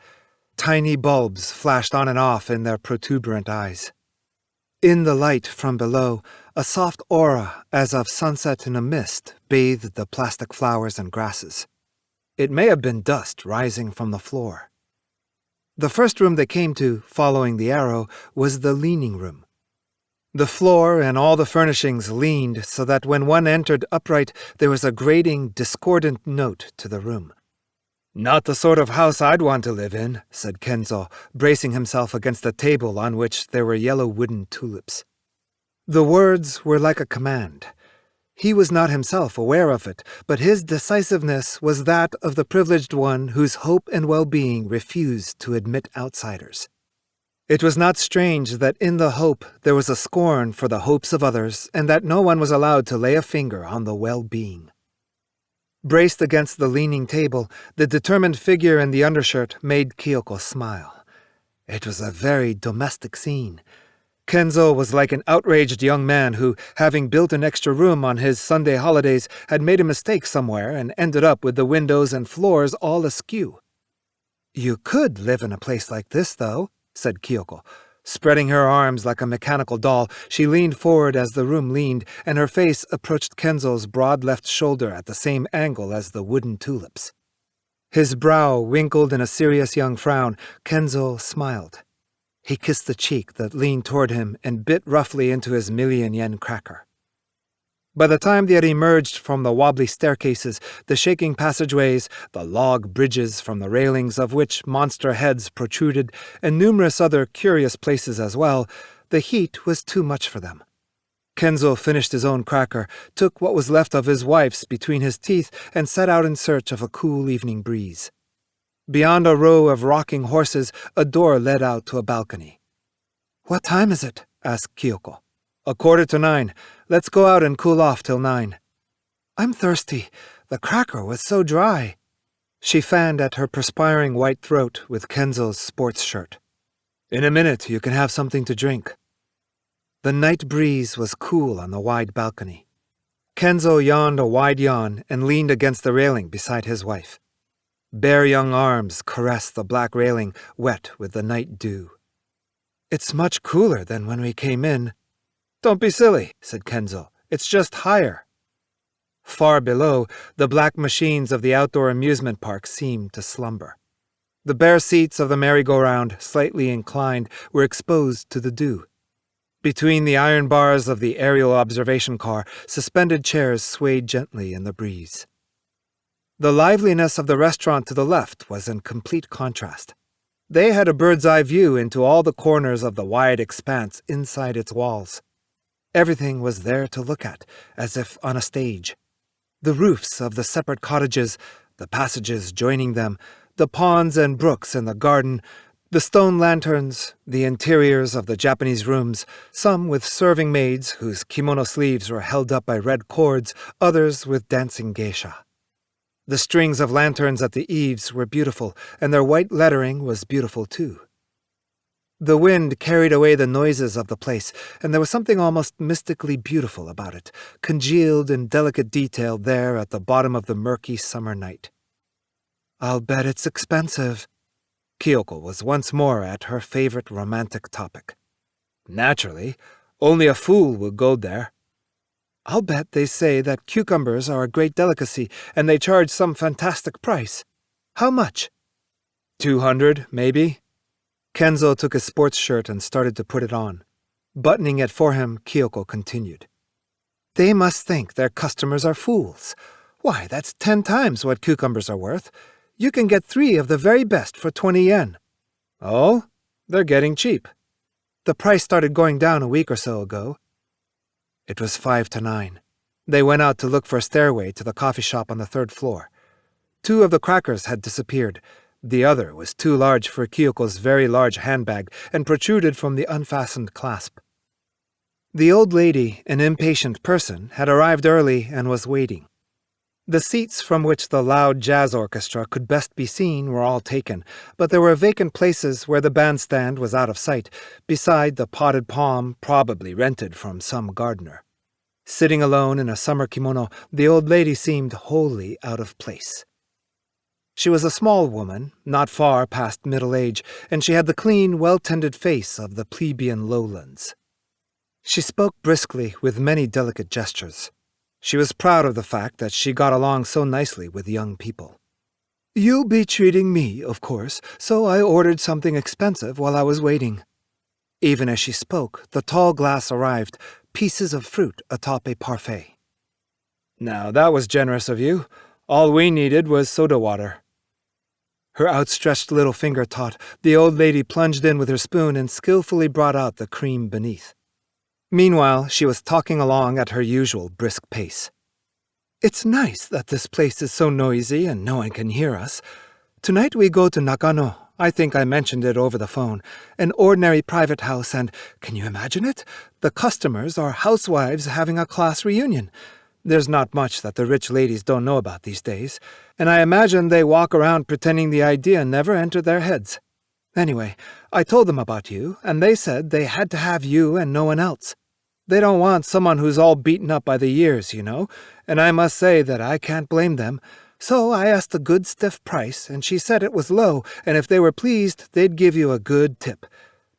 Tiny bulbs flashed on and off in their protuberant eyes. In the light from below, a soft aura, as of sunset in a mist, bathed the plastic flowers and grasses. It may have been dust rising from the floor. The first room they came to, following the arrow, was the leaning room. The floor and all the furnishings leaned so that when one entered upright, there was a grating, discordant note to the room. "Not the sort of house I'd want to live in," said Kenzo, bracing himself against the table on which there were yellow wooden tulips. The words were like a command. He was not himself aware of it, but his decisiveness was that of the privileged one whose hope and well-being refused to admit outsiders. It was not strange that in the hope there was a scorn for the hopes of others, and that no one was allowed to lay a finger on the well-being. Braced against the leaning table, the determined figure in the undershirt made Kyoko smile. It was a very domestic scene. Kenzo was like an outraged young man who, having built an extra room on his Sunday holidays, had made a mistake somewhere and ended up with the windows and floors all askew. "You could live in a place like this, though," said Kyoko. Spreading her arms like a mechanical doll, she leaned forward as the room leaned, and her face approached Kenzo's broad left shoulder at the same angle as the wooden tulips. His brow wrinkled in a serious young frown. Kenzo smiled. He kissed the cheek that leaned toward him and bit roughly into his 1,000,000-yen cracker. By the time they had emerged from the wobbly staircases, the shaking passageways, the log bridges from the railings of which monster heads protruded, and numerous other curious places as well, the heat was too much for them. Kenzo finished his own cracker, took what was left of his wife's between his teeth, and set out in search of a cool evening breeze. Beyond a row of rocking horses, a door led out to a balcony. "What time is it?" asked Kyoko. "9:15. Let's go out and cool off till 9. "I'm thirsty. The cracker was so dry." She fanned at her perspiring white throat with Kenzo's sports shirt. "In a minute you can have something to drink." The night breeze was cool on the wide balcony. Kenzo yawned a wide yawn and leaned against the railing beside his wife. Bare young arms caressed the black railing, wet with the night dew. "It's much cooler than when we came in." "Don't be silly," said Kenzo. "It's just higher." Far below, the black machines of the outdoor amusement park seemed to slumber. The bare seats of the merry-go-round, slightly inclined, were exposed to the dew. Between the iron bars of the aerial observation car, suspended chairs swayed gently in the breeze. The liveliness of the restaurant to the left was in complete contrast. They had a bird's-eye view into all the corners of the wide expanse inside its walls. Everything was there to look at, as if on a stage. The roofs of the separate cottages, the passages joining them, the ponds and brooks in the garden, the stone lanterns, the interiors of the Japanese rooms, some with serving maids whose kimono sleeves were held up by red cords, others with dancing geisha. The strings of lanterns at the eaves were beautiful, and their white lettering was beautiful too. The wind carried away the noises of the place, and there was something almost mystically beautiful about it, congealed in delicate detail there at the bottom of the murky summer night. "I'll bet it's expensive." Kyoko was once more at her favorite romantic topic. "Naturally. Only a fool would go there." "I'll bet they say that cucumbers are a great delicacy, and they charge some fantastic price. How much?" 200, maybe." Kenzo took his sports shirt and started to put it on. Buttoning it for him, Kyoko continued. "They must think their customers are fools. Why, that's 10 times what cucumbers are worth. You can get 3 of the very best for 20 yen. "Oh? They're getting cheap." "The price started going down a week or so ago." It was 5 to 9. They went out to look for a stairway to the coffee shop on the 3rd floor. 2 of the crackers had disappeared. The other was too large for Kyoko's very large handbag and protruded from the unfastened clasp. The old lady, an impatient person, had arrived early and was waiting. The seats from which the loud jazz orchestra could best be seen were all taken, but there were vacant places where the bandstand was out of sight, beside the potted palm probably rented from some gardener. Sitting alone in a summer kimono, the old lady seemed wholly out of place. She was a small woman, not far past middle age, and she had the clean, well-tended face of the plebeian lowlands. She spoke briskly with many delicate gestures. She was proud of the fact that she got along so nicely with young people. "You'll be treating me, of course, so I ordered something expensive while I was waiting." Even as she spoke, the tall glass arrived, pieces of fruit atop a parfait. "Now that was generous of you. All we needed was soda water." Her outstretched little finger taut, the old lady plunged in with her spoon and skillfully brought out the cream beneath. Meanwhile, she was talking along at her usual brisk pace. "It's nice that this place is so noisy and no one can hear us. Tonight we go to Nakano. I think I mentioned it over the phone. An ordinary private house, and, can you imagine it? The customers are housewives having a class reunion. There's not much that the rich ladies don't know about these days, and I imagine they walk around pretending the idea never entered their heads. Anyway, I told them about you, and they said they had to have you and no one else. They don't want someone who's all beaten up by the years, you know, and I must say that I can't blame them. So I asked a good stiff price, and she said it was low, and if they were pleased, they'd give you a good tip.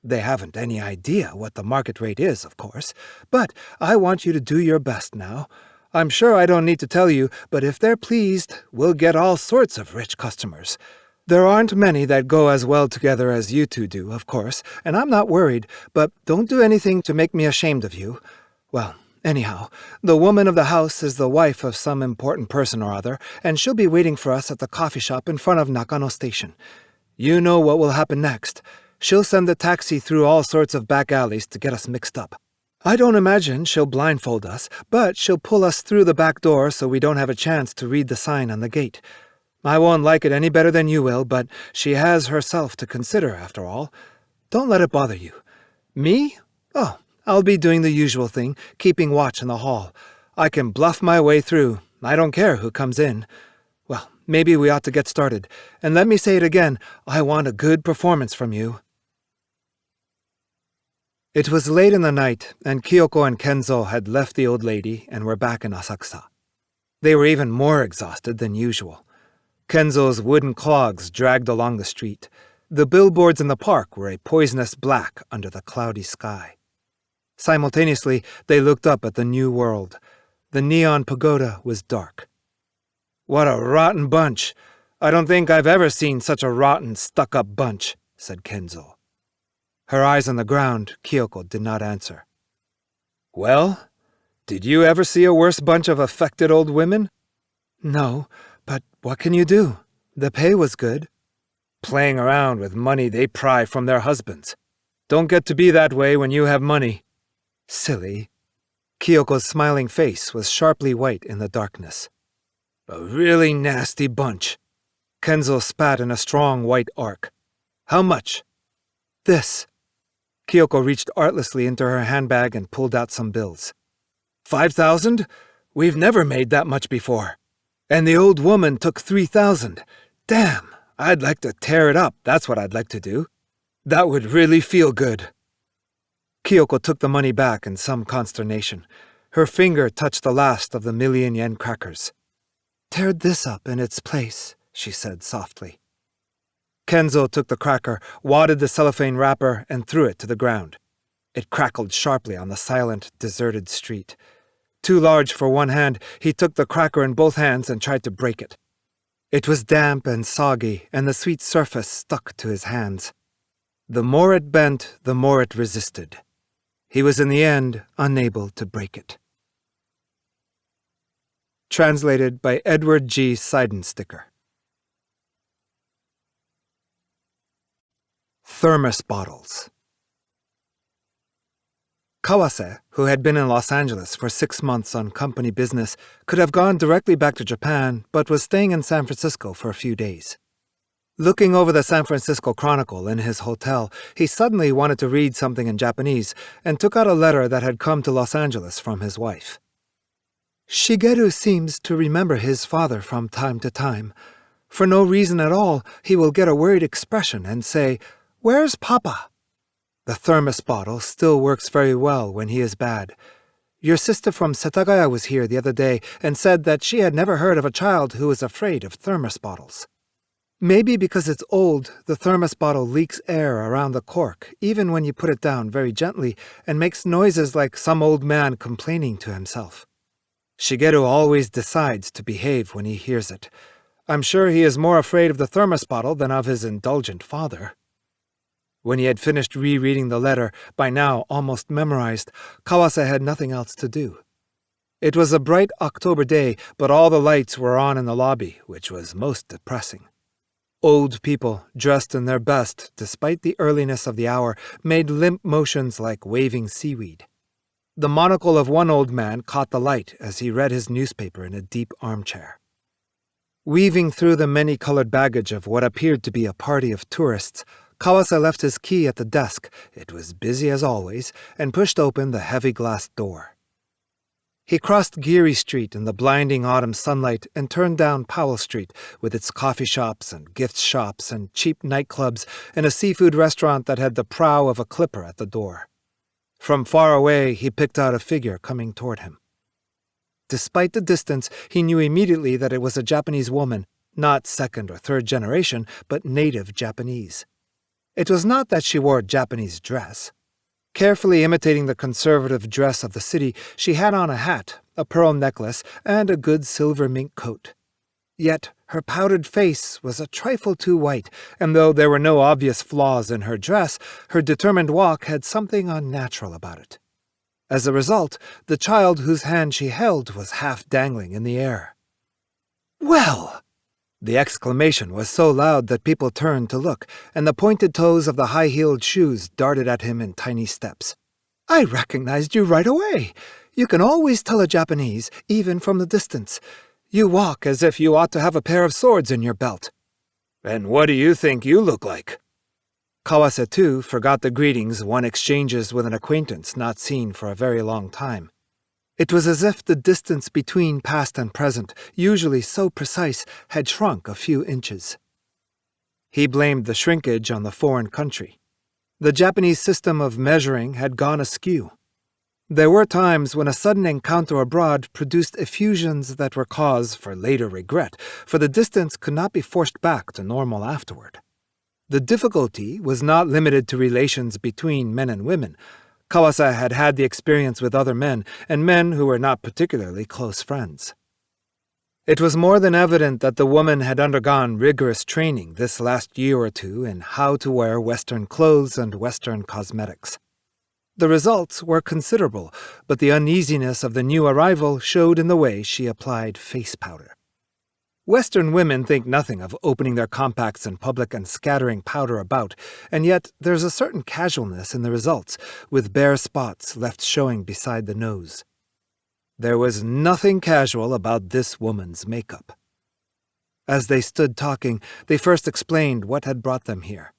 They haven't any idea what the market rate is, of course, but I want you to do your best now. I'm sure I don't need to tell you, but if they're pleased, we'll get all sorts of rich customers. There aren't many that go as well together as you two do, of course, and I'm not worried, but don't do anything to make me ashamed of you. Well, anyhow, the woman of the house is the wife of some important person or other, and she'll be waiting for us at the coffee shop in front of Nakano Station. You know what will happen next. She'll send the taxi through all sorts of back alleys to get us mixed up. I don't imagine she'll blindfold us, but she'll pull us through the back door so we don't have a chance to read the sign on the gate. I won't like it any better than you will, but she has herself to consider, after all. Don't let it bother you. Me? Oh, I'll be doing the usual thing, keeping watch in the hall. I can bluff my way through. I don't care who comes in. Well, maybe we ought to get started. And let me say it again, I want a good performance from you. It was late in the night, and Kyoko and Kenzo had left the old lady and were back in Asakusa. They were even more exhausted than usual. Kenzo's wooden clogs dragged along the street. The billboards in the park were a poisonous black under the cloudy sky. Simultaneously, they looked up at the new world. The neon pagoda was dark. "What a rotten bunch! I don't think I've ever seen such a rotten, stuck-up bunch," said Kenzo. Her eyes on the ground, Kyoko did not answer. "Well, did you ever see a worse bunch of affected old women?" "No, but what can you do? The pay was good." "Playing around with money they pry from their husbands. Don't get to be that way when you have money." "Silly." Kyoko's smiling face was sharply white in the darkness. "A really nasty bunch." Kenzo spat in a strong white arc. "How much?" "This." Kyoko reached artlessly into her handbag and pulled out some bills. 5,000? We've never made that much before. And the old woman took 3,000. Damn, I'd like to tear it up, that's what I'd like to do. That would really feel good." Kyoko took the money back in some consternation. Her finger touched the last of the 1,000,000 yen crackers. "Tear this up in its place," she said softly. Kenzo took the cracker, wadded the cellophane wrapper, and threw it to the ground. It crackled sharply on the silent, deserted street. Too large for one hand, he took the cracker in both hands and tried to break it. It was damp and soggy, and the sweet surface stuck to his hands. The more it bent, the more it resisted. He was in the end unable to break it. Translated by Edward G. Seidensticker. Thermos bottles. Kawase, who had been in Los Angeles for 6 months on company business, could have gone directly back to Japan, but was staying in San Francisco for a few days. Looking over the San Francisco Chronicle in his hotel, he suddenly wanted to read something in Japanese and took out a letter that had come to Los Angeles from his wife. "Shigeru seems to remember his father from time to time. For no reason at all, he will get a worried expression and say, 'Where's Papa?' The thermos bottle still works very well when he is bad. Your sister from Setagaya was here the other day and said that she had never heard of a child who was afraid of thermos bottles. Maybe because it's old, the thermos bottle leaks air around the cork, even when you put it down very gently, and makes noises like some old man complaining to himself. Shigeru always decides to behave when he hears it. I'm sure he is more afraid of the thermos bottle than of his indulgent father." When he had finished rereading the letter, by now almost memorized, Kawase had nothing else to do. It was a bright October day, but all the lights were on in the lobby, which was most depressing. Old people, dressed in their best despite the earliness of the hour, made limp motions like waving seaweed. The monocle of one old man caught the light as he read his newspaper in a deep armchair. Weaving through the many-colored baggage of what appeared to be a party of tourists, Kawase left his key at the desk, it was busy as always, and pushed open the heavy glass door. He crossed Geary Street in the blinding autumn sunlight and turned down Powell Street with its coffee shops and gift shops and cheap nightclubs and a seafood restaurant that had the prow of a clipper at the door. From far away, he picked out a figure coming toward him. Despite the distance, he knew immediately that it was a Japanese woman, not second or third generation, but native Japanese. It was not that she wore Japanese dress. Carefully imitating the conservative dress of the city, she had on a hat, a pearl necklace, and a good silver mink coat. Yet her powdered face was a trifle too white, and though there were no obvious flaws in her dress, her determined walk had something unnatural about it. As a result, the child whose hand she held was half dangling in the air. "Well!" The exclamation was so loud that people turned to look, and the pointed toes of the high-heeled shoes darted at him in tiny steps. "I recognized you right away. You can always tell a Japanese, even from the distance. You walk as if you ought to have a pair of swords in your belt." "And what do you think you look like?" Kawase, too, forgot the greetings one exchanges with an acquaintance not seen for a very long time. It was as if the distance between past and present, usually so precise, had shrunk a few inches. He blamed the shrinkage on the foreign country. The Japanese system of measuring had gone askew. There were times when a sudden encounter abroad produced effusions that were cause for later regret, for the distance could not be forced back to normal afterward. The difficulty was not limited to relations between men and women. Kawase had had the experience with other men, and men who were not particularly close friends. It was more than evident that the woman had undergone rigorous training this last year or two in how to wear Western clothes and Western cosmetics. The results were considerable, but the uneasiness of the new arrival showed in the way she applied face powder. Western women think nothing of opening their compacts in public and scattering powder about, and yet there's a certain casualness in the results, with bare spots left showing beside the nose. There was nothing casual about this woman's makeup. As they stood talking, they first explained what had brought them here.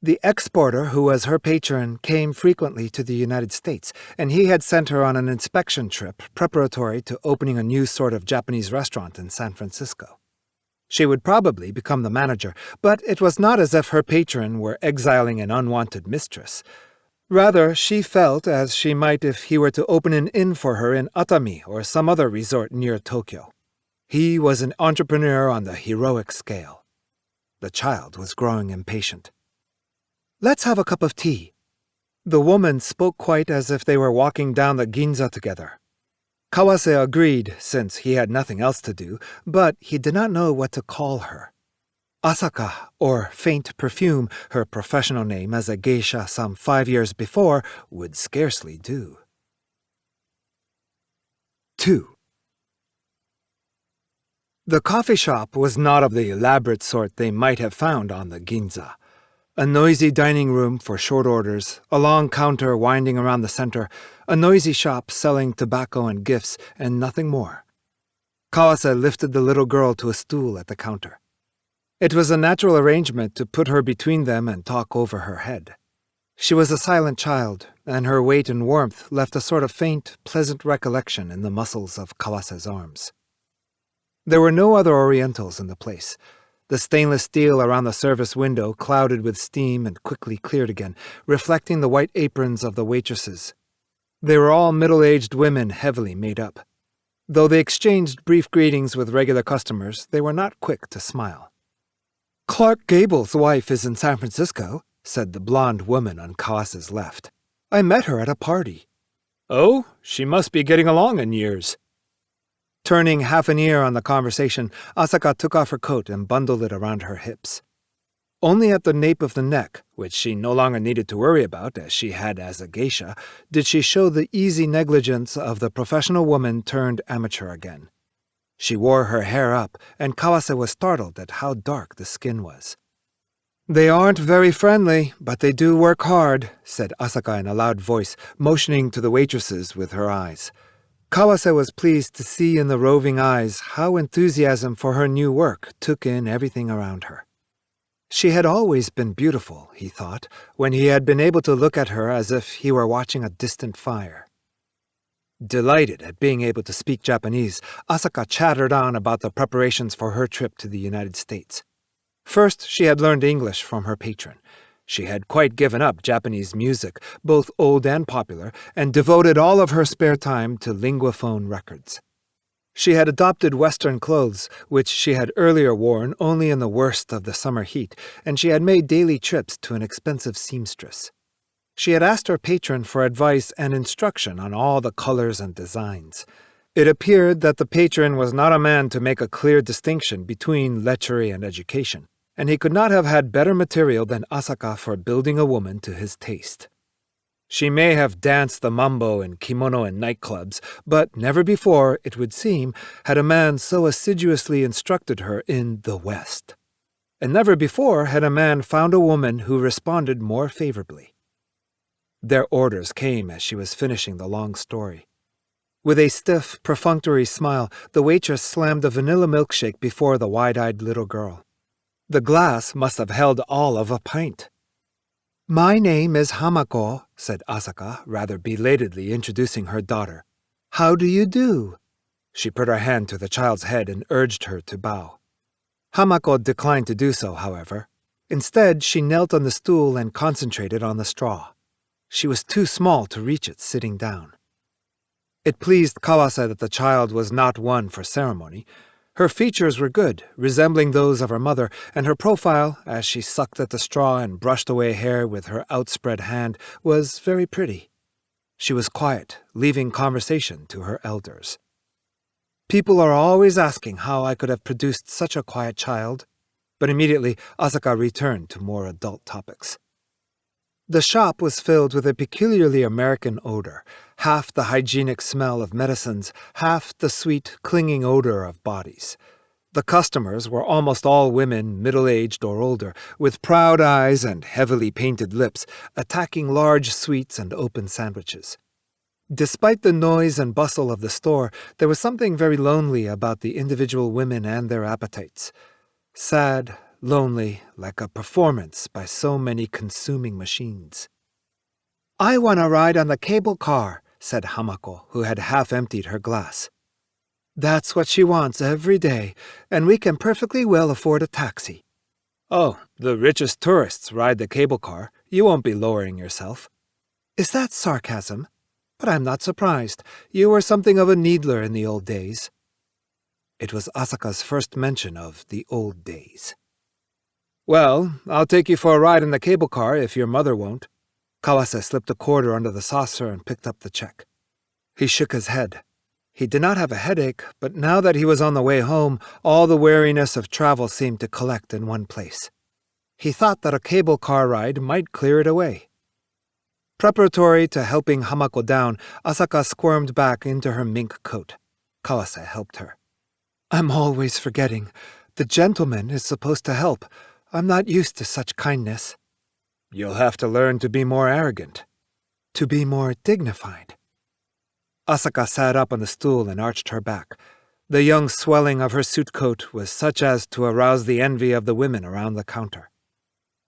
The exporter who was her patron came frequently to the United States, and he had sent her on an inspection trip preparatory to opening a new sort of Japanese restaurant in San Francisco. She would probably become the manager, but it was not as if her patron were exiling an unwanted mistress. Rather, she felt as she might if he were to open an inn for her in Atami or some other resort near Tokyo. He was an entrepreneur on the heroic scale. The child was growing impatient. "Let's have a cup of tea." The woman spoke quite as if they were walking down the Ginza together. Kawase agreed, since he had nothing else to do, but he did not know what to call her. Asaka, or Faint Perfume, her professional name as a geisha some 5 years before, would scarcely do. 2. The coffee shop was not of the elaborate sort they might have found on the Ginza. A noisy dining room for short orders, a long counter winding around the center, a noisy shop selling tobacco and gifts, and nothing more. Kawase lifted the little girl to a stool at the counter. It was a natural arrangement to put her between them and talk over her head. She was a silent child, and her weight and warmth left a sort of faint, pleasant recollection in the muscles of Kawase's arms. There were no other Orientals in the place. The stainless steel around the service window clouded with steam and quickly cleared again, reflecting the white aprons of the waitresses. They were all middle-aged women heavily made up. Though they exchanged brief greetings with regular customers, they were not quick to smile. "Clark Gable's wife is in San Francisco," said the blonde woman on Kawase's left. "I met her at a party." "Oh, she must be getting along in years." Turning half an ear on the conversation, Asaka took off her coat and bundled it around her hips. Only at the nape of the neck, which she no longer needed to worry about as she had as a geisha, did she show the easy negligence of the professional woman turned amateur again. She wore her hair up, and Kawase was startled at how dark the skin was. "They aren't very friendly, but they do work hard," said Asaka in a loud voice, motioning to the waitresses with her eyes. Kawase was pleased to see in the roving eyes how enthusiasm for her new work took in everything around her. She had always been beautiful, he thought, when he had been able to look at her as if he were watching a distant fire. Delighted at being able to speak Japanese, Asaka chattered on about the preparations for her trip to the United States. First, she had learned English from her patron. She had quite given up Japanese music, both old and popular, and devoted all of her spare time to linguaphone records. She had adopted Western clothes, which she had earlier worn only in the worst of the summer heat, and she had made daily trips to an expensive seamstress. She had asked her patron for advice and instruction on all the colors and designs. It appeared that the patron was not a man to make a clear distinction between lechery and education, and he could not have had better material than Asaka for building a woman to his taste. She may have danced the mambo and kimono in nightclubs, but never before, it would seem, had a man so assiduously instructed her in the West. And never before had a man found a woman who responded more favorably. Their orders came as she was finishing the long story. With a stiff, perfunctory smile, the waitress slammed a vanilla milkshake before the wide-eyed little girl. The glass must have held all of a pint. "My name is Hamako," said Asaka, rather belatedly introducing her daughter. "How do you do?" She put her hand to the child's head and urged her to bow. Hamako declined to do so, however. Instead, she knelt on the stool and concentrated on the straw. She was too small to reach it sitting down. It pleased Kawase that the child was not one for ceremony. Her features were good, resembling those of her mother, and her profile, as she sucked at the straw and brushed away hair with her outspread hand, was very pretty. She was quiet, leaving conversation to her elders. "People are always asking how I could have produced such a quiet child." But immediately Asaka returned to more adult topics. The shop was filled with a peculiarly American odor, half the hygienic smell of medicines, half the sweet, clinging odor of bodies. The customers were almost all women, middle-aged or older, with proud eyes and heavily painted lips, attacking large sweets and open sandwiches. Despite the noise and bustle of the store, there was something very lonely about the individual women and their appetites. Sad, lonely, like a performance by so many consuming machines. "I want to ride on the cable car," said Hamako, who had half emptied her glass. "That's what she wants every day, and we can perfectly well afford a taxi." "Oh, the richest tourists ride the cable car. You won't be lowering yourself." "Is that sarcasm? But I'm not surprised. You were something of a needler in the old days." It was Asaka's first mention of the old days. "Well, I'll take you for a ride in the cable car if your mother won't." Kawase slipped a quarter under the saucer and picked up the check. He shook his head. He did not have a headache, but now that he was on the way home, all the weariness of travel seemed to collect in one place. He thought that a cable car ride might clear it away. Preparatory to helping Hamako down, Asaka squirmed back into her mink coat. Kawase helped her. "I'm always forgetting. The gentleman is supposed to help. I'm not used to such kindness." "You'll have to learn to be more arrogant." "To be more dignified." Asaka sat up on the stool and arched her back. The young swelling of her suit coat was such as to arouse the envy of the women around the counter.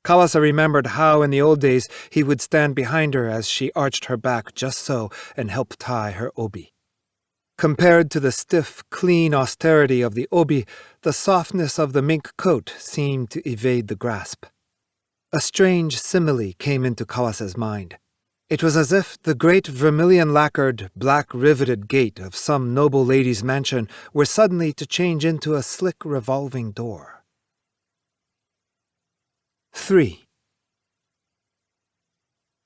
Kawase remembered how in the old days he would stand behind her as she arched her back just so and help tie her obi. Compared to the stiff, clean austerity of the obi, the softness of the mink coat seemed to evade the grasp. A strange simile came into Kawase's mind. It was as if the great vermilion-lacquered, black-riveted gate of some noble lady's mansion were suddenly to change into a slick revolving door. 3.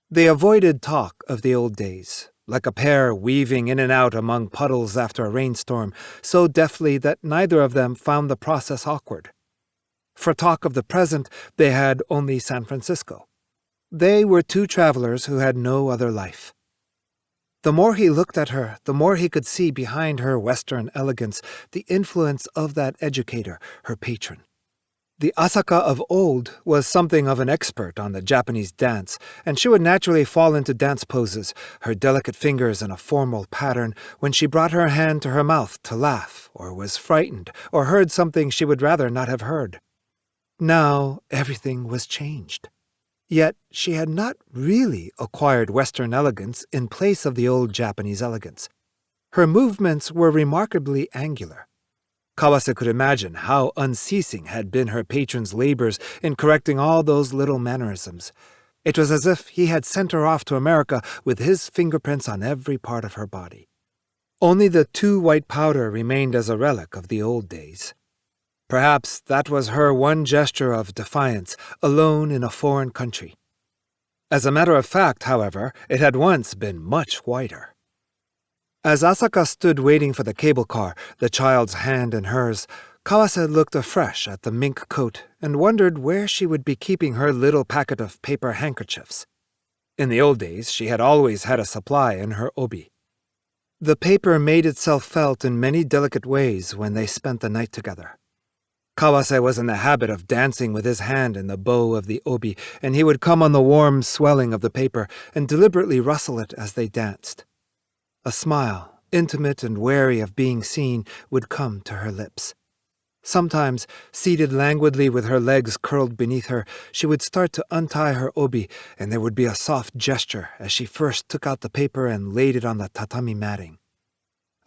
They avoided talk of the old days, like a pair weaving in and out among puddles after a rainstorm, so deftly that neither of them found the process awkward. For talk of the present, they had only San Francisco. They were two travelers who had no other life. The more he looked at her, the more he could see behind her Western elegance the influence of that educator, her patron. The Asaka of old was something of an expert on the Japanese dance, and she would naturally fall into dance poses, her delicate fingers in a formal pattern, when she brought her hand to her mouth to laugh, or was frightened, or heard something she would rather not have heard. Now everything was changed. Yet she had not really acquired Western elegance in place of the old Japanese elegance. Her movements were remarkably angular. Kawase could imagine how unceasing had been her patron's labors in correcting all those little mannerisms. It was as if he had sent her off to America with his fingerprints on every part of her body. Only the 2 white powder remained as a relic of the old days. Perhaps that was her one gesture of defiance, alone in a foreign country. As a matter of fact, however, it had once been much whiter. As Asaka stood waiting for the cable car, the child's hand in hers, Kawase looked afresh at the mink coat and wondered where she would be keeping her little packet of paper handkerchiefs. In the old days, she had always had a supply in her obi. The paper made itself felt in many delicate ways when they spent the night together. Kawase was in the habit of dancing with his hand in the bow of the obi, and he would come on the warm swelling of the paper and deliberately rustle it as they danced. A smile, intimate and wary of being seen, would come to her lips. Sometimes, seated languidly with her legs curled beneath her, she would start to untie her obi, and there would be a soft gesture as she first took out the paper and laid it on the tatami matting.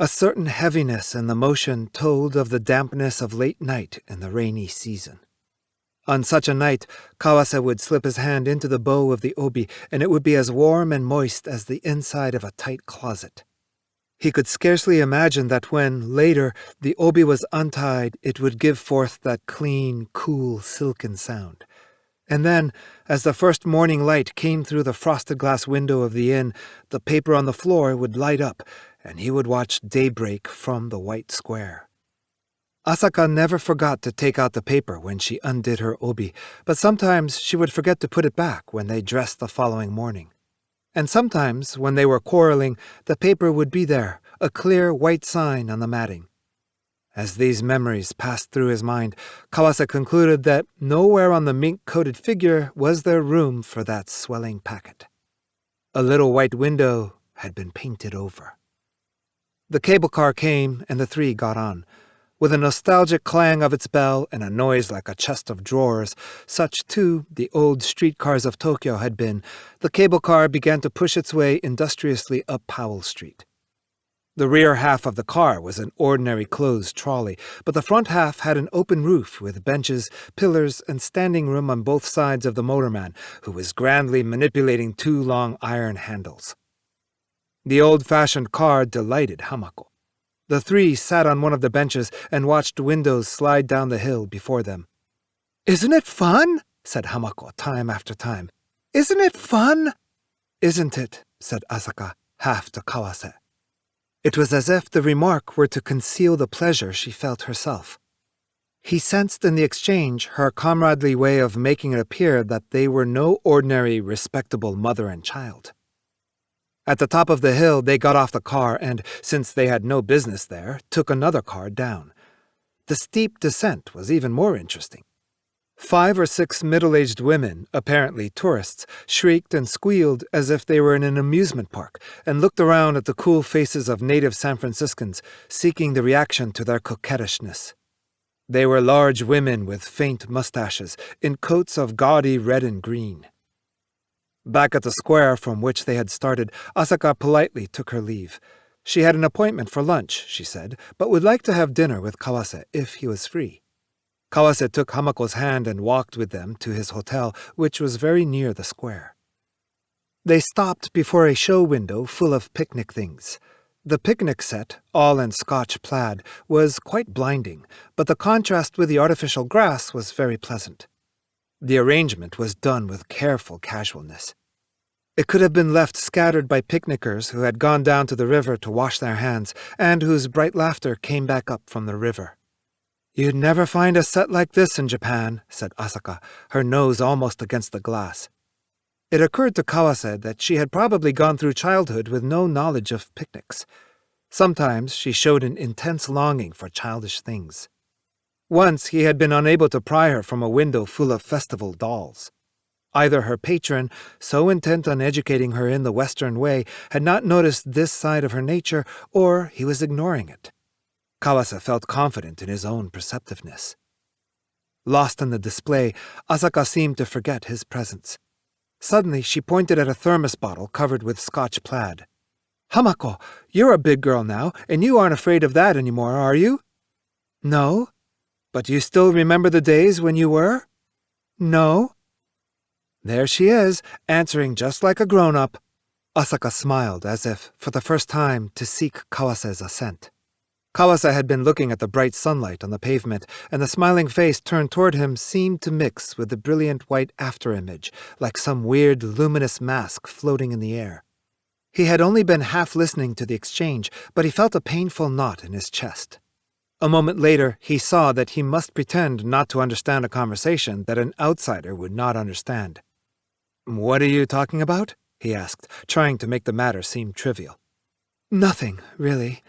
A certain heaviness in the motion told of the dampness of late night in the rainy season. On such a night, Kawase would slip his hand into the bow of the obi, and it would be as warm and moist as the inside of a tight closet. He could scarcely imagine that when, later, the obi was untied, it would give forth that clean, cool, silken sound. And then, as the first morning light came through the frosted glass window of the inn, the paper on the floor would light up, and he would watch daybreak from the white square. Asaka never forgot to take out the paper when she undid her obi, but sometimes she would forget to put it back when they dressed the following morning. And sometimes, when they were quarreling, the paper would be there, a clear white sign on the matting. As these memories passed through his mind, Kawase concluded that nowhere on the mink-coated figure was there room for that swelling packet. A little white window had been painted over. The cable car came, and the 3 got on. With a nostalgic clang of its bell and a noise like a chest of drawers, such, too, the old streetcars of Tokyo had been, the cable car began to push its way industriously up Powell Street. The rear half of the car was an ordinary closed trolley, but the front half had an open roof with benches, pillars, and standing room on both sides of the motorman, who was grandly manipulating 2 long iron handles. The old-fashioned car delighted Hamako. The 3 sat on one of the benches and watched windows slide down the hill before them. "Isn't it fun?" said Hamako time after time. "Isn't it fun?" "Isn't it?" said Asaka, half to Kawase. It was as if the remark were to conceal the pleasure she felt herself. He sensed in the exchange her comradely way of making it appear that they were no ordinary, respectable mother and child. At the top of the hill, they got off the car and, since they had no business there, took another car down. The steep descent was even more interesting. 5 or 6 middle-aged women, apparently tourists, shrieked and squealed as if they were in an amusement park and looked around at the cool faces of native San Franciscans, seeking the reaction to their coquettishness. They were large women with faint mustaches, in coats of gaudy red and green. Back at the square from which they had started, Asaka politely took her leave. She had an appointment for lunch, she said, but would like to have dinner with Kawase if he was free. Kawase took Hamako's hand and walked with them to his hotel, which was very near the square. They stopped before a show window full of picnic things. The picnic set, all in Scotch plaid, was quite blinding, but the contrast with the artificial grass was very pleasant. The arrangement was done with careful casualness. It could have been left scattered by picnickers who had gone down to the river to wash their hands, and whose bright laughter came back up from the river. "You'd never find a set like this in Japan," said Asaka, her nose almost against the glass. It occurred to Kawase that she had probably gone through childhood with no knowledge of picnics. Sometimes she showed an intense longing for childish things. Once he had been unable to pry her from a window full of festival dolls. Either her patron, so intent on educating her in the Western way, had not noticed this side of her nature, or he was ignoring it. Kawase felt confident in his own perceptiveness. Lost in the display, Asaka seemed to forget his presence. Suddenly, she pointed at a thermos bottle covered with Scotch plaid. "Hamako, you're a big girl now, and you aren't afraid of that anymore, are you?" "No." "But you still remember the days when you were?" "No." There she is, answering just like a grown-up. Asaka smiled as if, for the first time, to seek Kawase's assent. Kawase had been looking at the bright sunlight on the pavement, and the smiling face turned toward him seemed to mix with the brilliant white afterimage, like some weird luminous mask floating in the air. He had only been half listening to the exchange, but he felt a painful knot in his chest. A moment later, he saw that he must pretend not to understand a conversation that an outsider would not understand. "What are you talking about?" he asked, trying to make the matter seem trivial. "Nothing, really.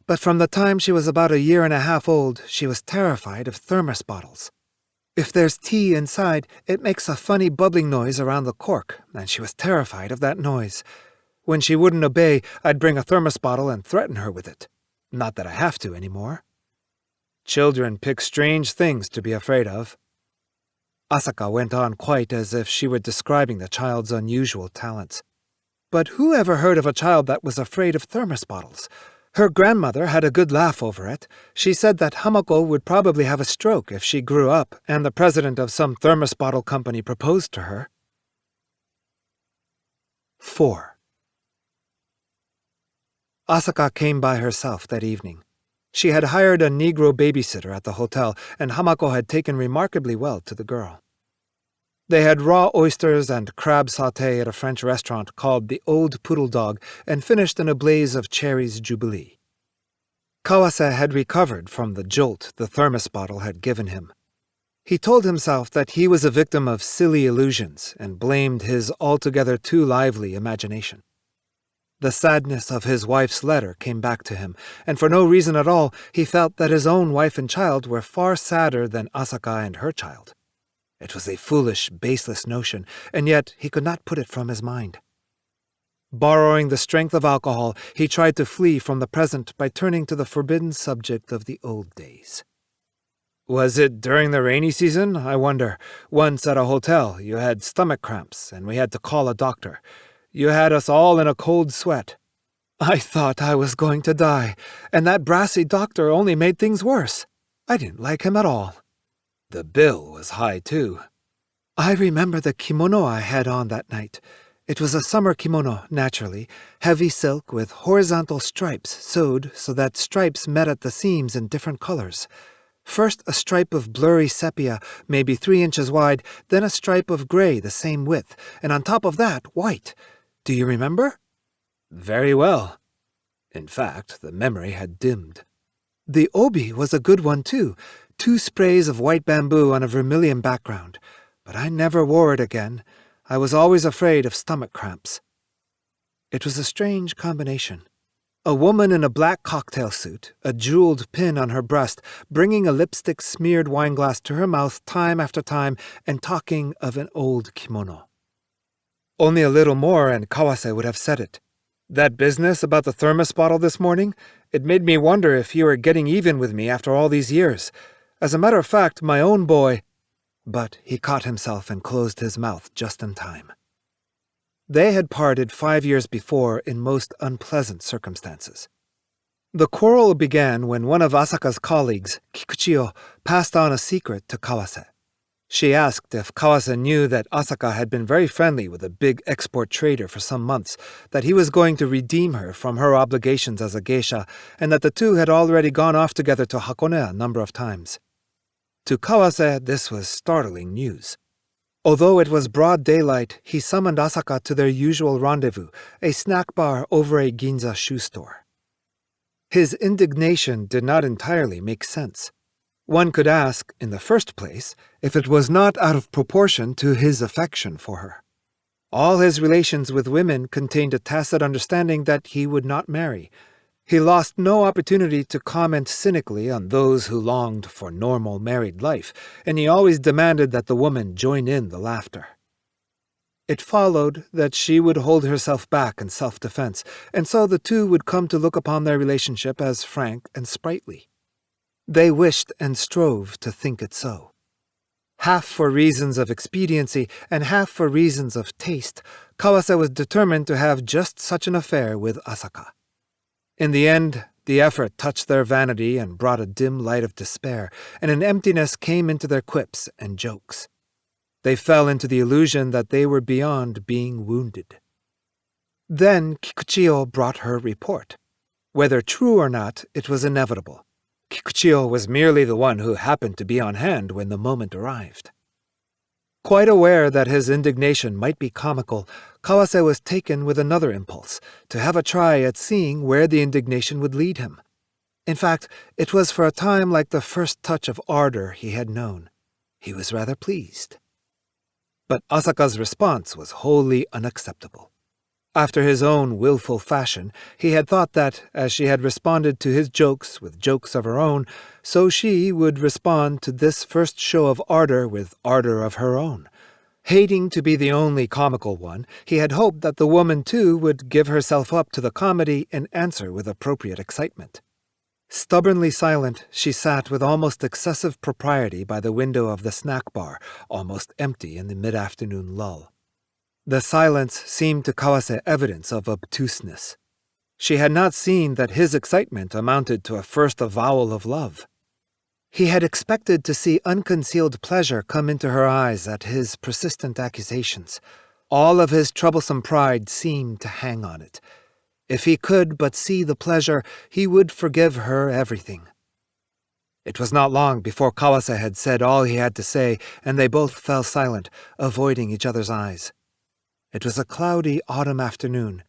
But from the time she was about 1.5 years old, she was terrified of thermos bottles. If there's tea inside, it makes a funny bubbling noise around the cork, and she was terrified of that noise. When she wouldn't obey, I'd bring a thermos bottle and threaten her with it. Not that I have to anymore." "Children pick strange things to be afraid of." Asaka went on quite as if she were describing the child's unusual talents. "But who ever heard of a child that was afraid of thermos bottles? Her grandmother had a good laugh over it. She said that Hamako would probably have a stroke if she grew up and the president of some thermos bottle company proposed to her." 4. Asaka came by herself that evening. She had hired a Negro babysitter at the hotel, and Hamako had taken remarkably well to the girl. They had raw oysters and crab sauté at a French restaurant called the Old Poodle Dog and finished in a blaze of cherries jubilee. Kawase had recovered from the jolt the thermos bottle had given him. He told himself that he was a victim of silly illusions and blamed his altogether too lively imagination. The sadness of his wife's letter came back to him, and for no reason at all he felt that his own wife and child were far sadder than Asaka and her child. It was a foolish, baseless notion, and yet he could not put it from his mind. Borrowing the strength of alcohol, he tried to flee from the present by turning to the forbidden subject of the old days. "Was it during the rainy season, I wonder? Once at a hotel you had stomach cramps, and we had to call a doctor. You had us all in a cold sweat. I thought I was going to die, and that brassy doctor only made things worse. I didn't like him at all. The bill was high, too. I remember the kimono I had on that night. It was a summer kimono, naturally, heavy silk with horizontal stripes sewed so that stripes met at the seams in different colors. First a stripe of blurry sepia, maybe 3 inches wide, then a stripe of gray the same width, and on top of that, white. Do you remember?" "Very well." In fact, the memory had dimmed. "The obi was a good one, too. 2 sprays of white bamboo on a vermilion background. But I never wore it again. I was always afraid of stomach cramps." It was a strange combination. A woman in a black cocktail suit, a jeweled pin on her breast, bringing a lipstick-smeared wineglass to her mouth time after time and talking of an old kimono. Only a little more and Kawase would have said it. "That business about the thermos bottle this morning, it made me wonder if you were getting even with me after all these years. As a matter of fact, my own boy—" But he caught himself and closed his mouth just in time. They had parted 5 years before in most unpleasant circumstances. The quarrel began when one of Asaka's colleagues, Kikuchiyo, passed on a secret to Kawase. She asked if Kawase knew that Asaka had been very friendly with a big export trader for some months, that he was going to redeem her from her obligations as a geisha, and that the two had already gone off together to Hakone a number of times. To Kawase, this was startling news. Although it was broad daylight, he summoned Asaka to their usual rendezvous, a snack bar over a Ginza shoe store. His indignation did not entirely make sense. One could ask, in the first place, if it was not out of proportion to his affection for her. All his relations with women contained a tacit understanding that he would not marry. He lost no opportunity to comment cynically on those who longed for normal married life, and he always demanded that the woman join in the laughter. It followed that she would hold herself back in self-defense, and so the two would come to look upon their relationship as frank and sprightly. They wished and strove to think it so. Half for reasons of expediency and half for reasons of taste, Kawase was determined to have just such an affair with Asaka. In the end, the effort touched their vanity and brought a dim light of despair, and an emptiness came into their quips and jokes. They fell into the illusion that they were beyond being wounded. Then Kikuchiyo brought her report. Whether true or not, it was inevitable. Kikuchiyo was merely the one who happened to be on hand when the moment arrived. Quite aware that his indignation might be comical, Kawase was taken with another impulse, to have a try at seeing where the indignation would lead him. In fact, it was for a time like the first touch of ardor he had known. He was rather pleased. But Asaka's response was wholly unacceptable. After his own willful fashion, he had thought that, as she had responded to his jokes with jokes of her own, so she would respond to this first show of ardor with ardor of her own. Hating to be the only comical one, he had hoped that the woman, too, would give herself up to the comedy and answer with appropriate excitement. Stubbornly silent, she sat with almost excessive propriety by the window of the snack bar, almost empty in the mid-afternoon lull. The silence seemed to Kawase evidence of obtuseness. She had not seen that his excitement amounted to a first avowal of love. He had expected to see unconcealed pleasure come into her eyes at his persistent accusations. All of his troublesome pride seemed to hang on it. If he could but see the pleasure, he would forgive her everything. It was not long before Kawase had said all he had to say, and they both fell silent, avoiding each other's eyes. It was a cloudy autumn afternoon.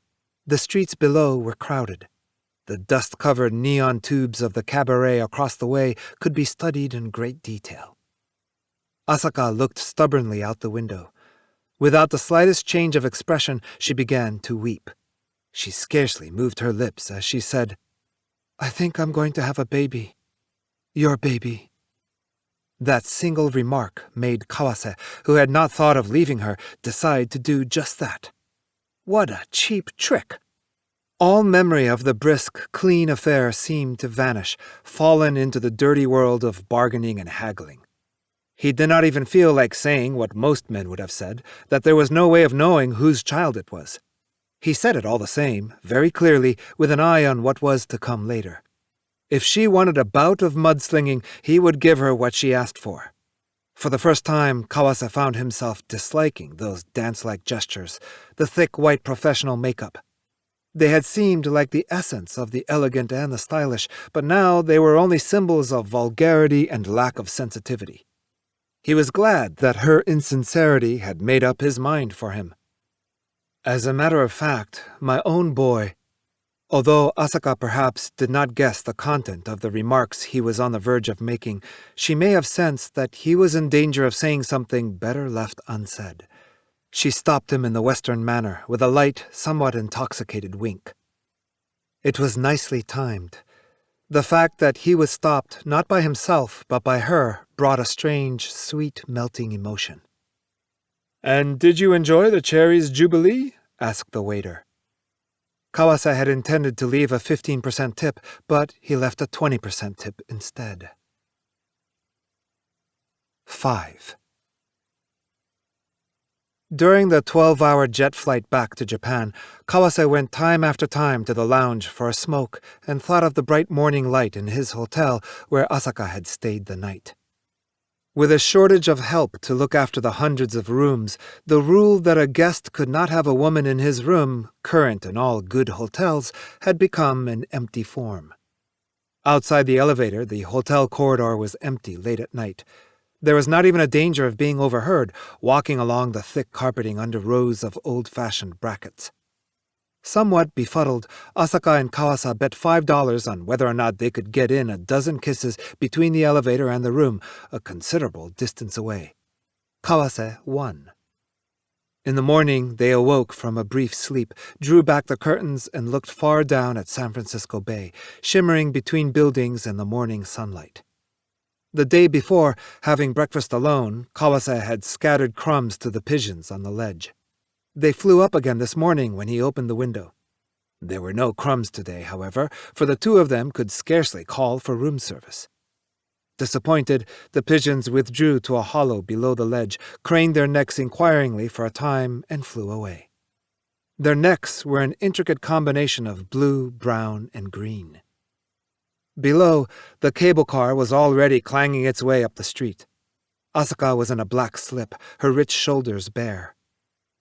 The streets below were crowded. The dust-covered neon tubes of the cabaret across the way could be studied in great detail. Asaka looked stubbornly out the window. Without the slightest change of expression, she began to weep. She scarcely moved her lips as she said, "I think I'm going to have a baby. Your baby." That single remark made Kawase, who had not thought of leaving her, decide to do just that. What a cheap trick! All memory of the brisk, clean affair seemed to vanish, fallen into the dirty world of bargaining and haggling. He did not even feel like saying what most men would have said, that there was no way of knowing whose child it was. He said it all the same, very clearly, with an eye on what was to come later. If she wanted a bout of mudslinging, he would give her what she asked for. For the first time, Kawase found himself disliking those dance-like gestures, the thick white professional makeup. They had seemed like the essence of the elegant and the stylish, but now they were only symbols of vulgarity and lack of sensitivity. He was glad that her insincerity had made up his mind for him. As a matter of fact, my own boy. Although Asaka perhaps did not guess the content of the remarks he was on the verge of making, she may have sensed that he was in danger of saying something better left unsaid. She stopped him in the Western manner, with a light, somewhat intoxicated wink. It was nicely timed. The fact that he was stopped not by himself but by her brought a strange, sweet, melting emotion. "And did you enjoy the cherries' jubilee?" asked the waiter. Kawase had intended to leave a 15% tip, but he left a 20% tip instead. 5. During the 12-hour jet flight back to Japan, Kawase went time after time to the lounge for a smoke and thought of the bright morning light in his hotel where Asaka had stayed the night. With a shortage of help to look after the hundreds of rooms, the rule that a guest could not have a woman in his room, current in all good hotels, had become an empty form. Outside the elevator, the hotel corridor was empty late at night. There was not even a danger of being overheard, walking along the thick carpeting under rows of old-fashioned brackets. Somewhat befuddled, Asaka and Kawase bet $5 on whether or not they could get in a dozen kisses between the elevator and the room, a considerable distance away. Kawase won. In the morning, they awoke from a brief sleep, drew back the curtains, and looked far down at San Francisco Bay, shimmering between buildings in the morning sunlight. The day before, having breakfast alone, Kawase had scattered crumbs to the pigeons on the ledge. They flew up again this morning when he opened the window. There were no crumbs today, however, for the two of them could scarcely call for room service. Disappointed, the pigeons withdrew to a hollow below the ledge, craned their necks inquiringly for a time, and flew away. Their necks were an intricate combination of blue, brown, and green. Below, the cable car was already clanging its way up the street. Asaka was in a black slip, her rich shoulders bare.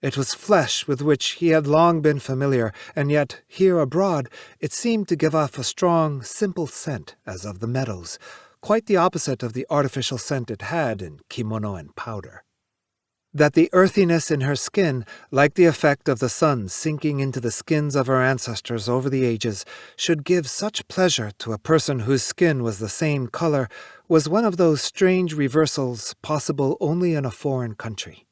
It was flesh with which he had long been familiar, and yet, here abroad, it seemed to give off a strong, simple scent, as of the meadows, quite the opposite of the artificial scent it had in kimono and powder. That the earthiness in her skin, like the effect of the sun sinking into the skins of her ancestors over the ages, should give such pleasure to a person whose skin was the same color, was one of those strange reversals possible only in a foreign country.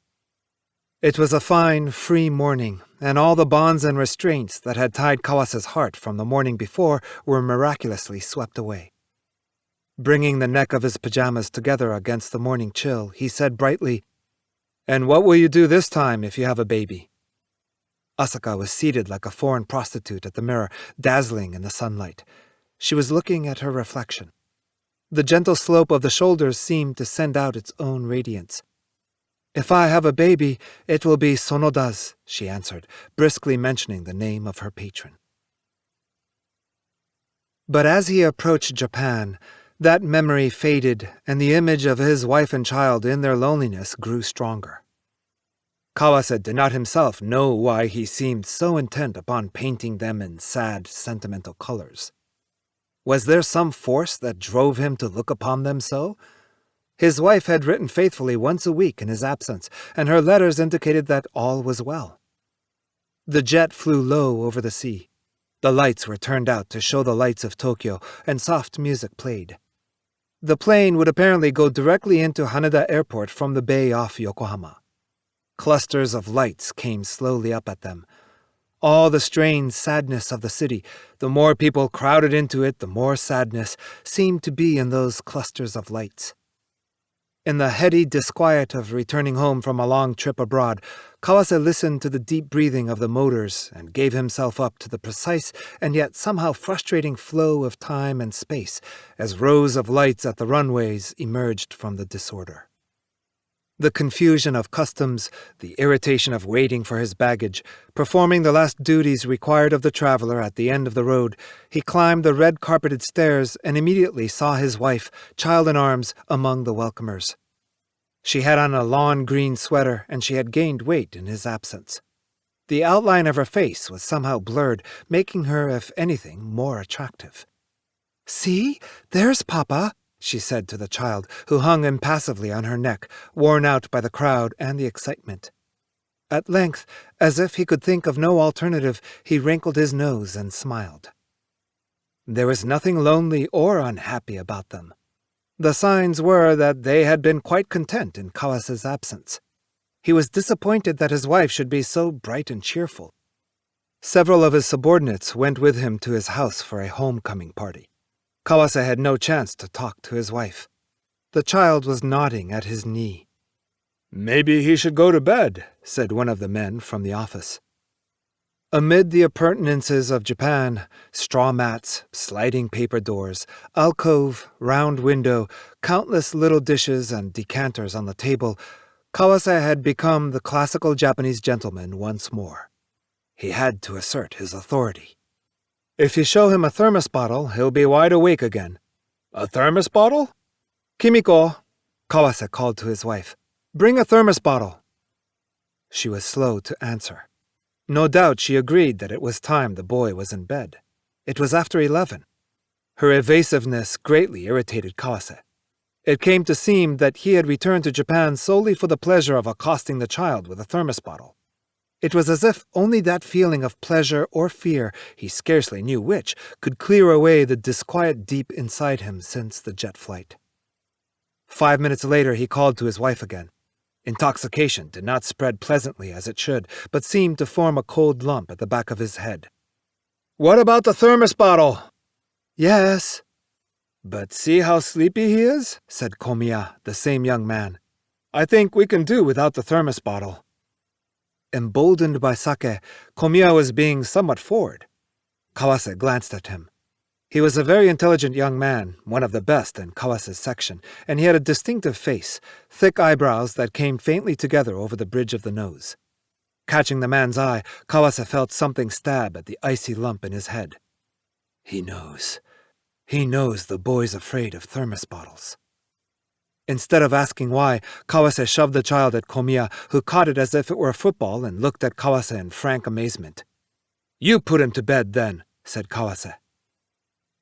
It was a fine, free morning, and all the bonds and restraints that had tied Kawase's heart from the morning before were miraculously swept away. Bringing the neck of his pajamas together against the morning chill, he said brightly, "And what will you do this time if you have a baby?" Asaka was seated like a foreign prostitute at the mirror, dazzling in the sunlight. She was looking at her reflection. The gentle slope of the shoulders seemed to send out its own radiance. "If I have a baby, it will be Sonoda's," she answered, briskly mentioning the name of her patron. But as he approached Japan, that memory faded, and the image of his wife and child in their loneliness grew stronger. Kawase did not himself know why he seemed so intent upon painting them in sad, sentimental colors. Was there some force that drove him to look upon them so? His wife had written faithfully once a week in his absence, and her letters indicated that all was well. The jet flew low over the sea. The lights were turned out to show the lights of Tokyo, and soft music played. The plane would apparently go directly into Haneda Airport from the bay off Yokohama. Clusters of lights came slowly up at them. All the strained sadness of the city, the more people crowded into it, the more sadness, seemed to be in those clusters of lights. In the heady disquiet of returning home from a long trip abroad, Kawase listened to the deep breathing of the motors and gave himself up to the precise and yet somehow frustrating flow of time and space as rows of lights at the runways emerged from the disorder. The confusion of customs, the irritation of waiting for his baggage, performing the last duties required of the traveler at the end of the road, he climbed the red-carpeted stairs and immediately saw his wife, child in arms, among the welcomers. She had on a lawn green sweater, and she had gained weight in his absence. The outline of her face was somehow blurred, making her, if anything, more attractive. "See, there's Papa," she said to the child, who hung impassively on her neck, worn out by the crowd and the excitement. At length, as if he could think of no alternative, he wrinkled his nose and smiled. There was nothing lonely or unhappy about them. The signs were that they had been quite content in Kawase's absence. He was disappointed that his wife should be so bright and cheerful. Several of his subordinates went with him to his house for a homecoming party. Kawase had no chance to talk to his wife. The child was nodding at his knee. "Maybe he should go to bed," said one of the men from the office. Amid the appurtenances of Japan, straw mats, sliding paper doors, alcove, round window, countless little dishes and decanters on the table, Kawase had become the classical Japanese gentleman once more. He had to assert his authority. If you show him a thermos bottle, he'll be wide awake again. "A thermos bottle?" "Kimiko," Kawase called to his wife, "bring a thermos bottle." She was slow to answer. No doubt she agreed that it was time the boy was in bed. It was after 11. Her evasiveness greatly irritated Kawase. It came to seem that he had returned to Japan solely for the pleasure of accosting the child with a thermos bottle. It was as if only that feeling of pleasure or fear, he scarcely knew which, could clear away the disquiet deep inside him since the jet flight. 5 minutes later he called to his wife again. Intoxication did not spread pleasantly as it should, but seemed to form a cold lump at the back of his head. "What about the thermos bottle?" "Yes." "But see how sleepy he is," said Komiya, the same young man. "I think we can do without the thermos bottle." Emboldened by sake, Komiya was being somewhat forward. Kawase glanced at him. He was a very intelligent young man, one of the best in Kawase's section, and he had a distinctive face, thick eyebrows that came faintly together over the bridge of the nose. Catching the man's eye, Kawase felt something stab at the icy lump in his head. He knows the boy's afraid of thermos bottles. Instead of asking why, Kawase shoved the child at Komiya, who caught it as if it were a football and looked at Kawase in frank amazement. "You put him to bed, then," said Kawase.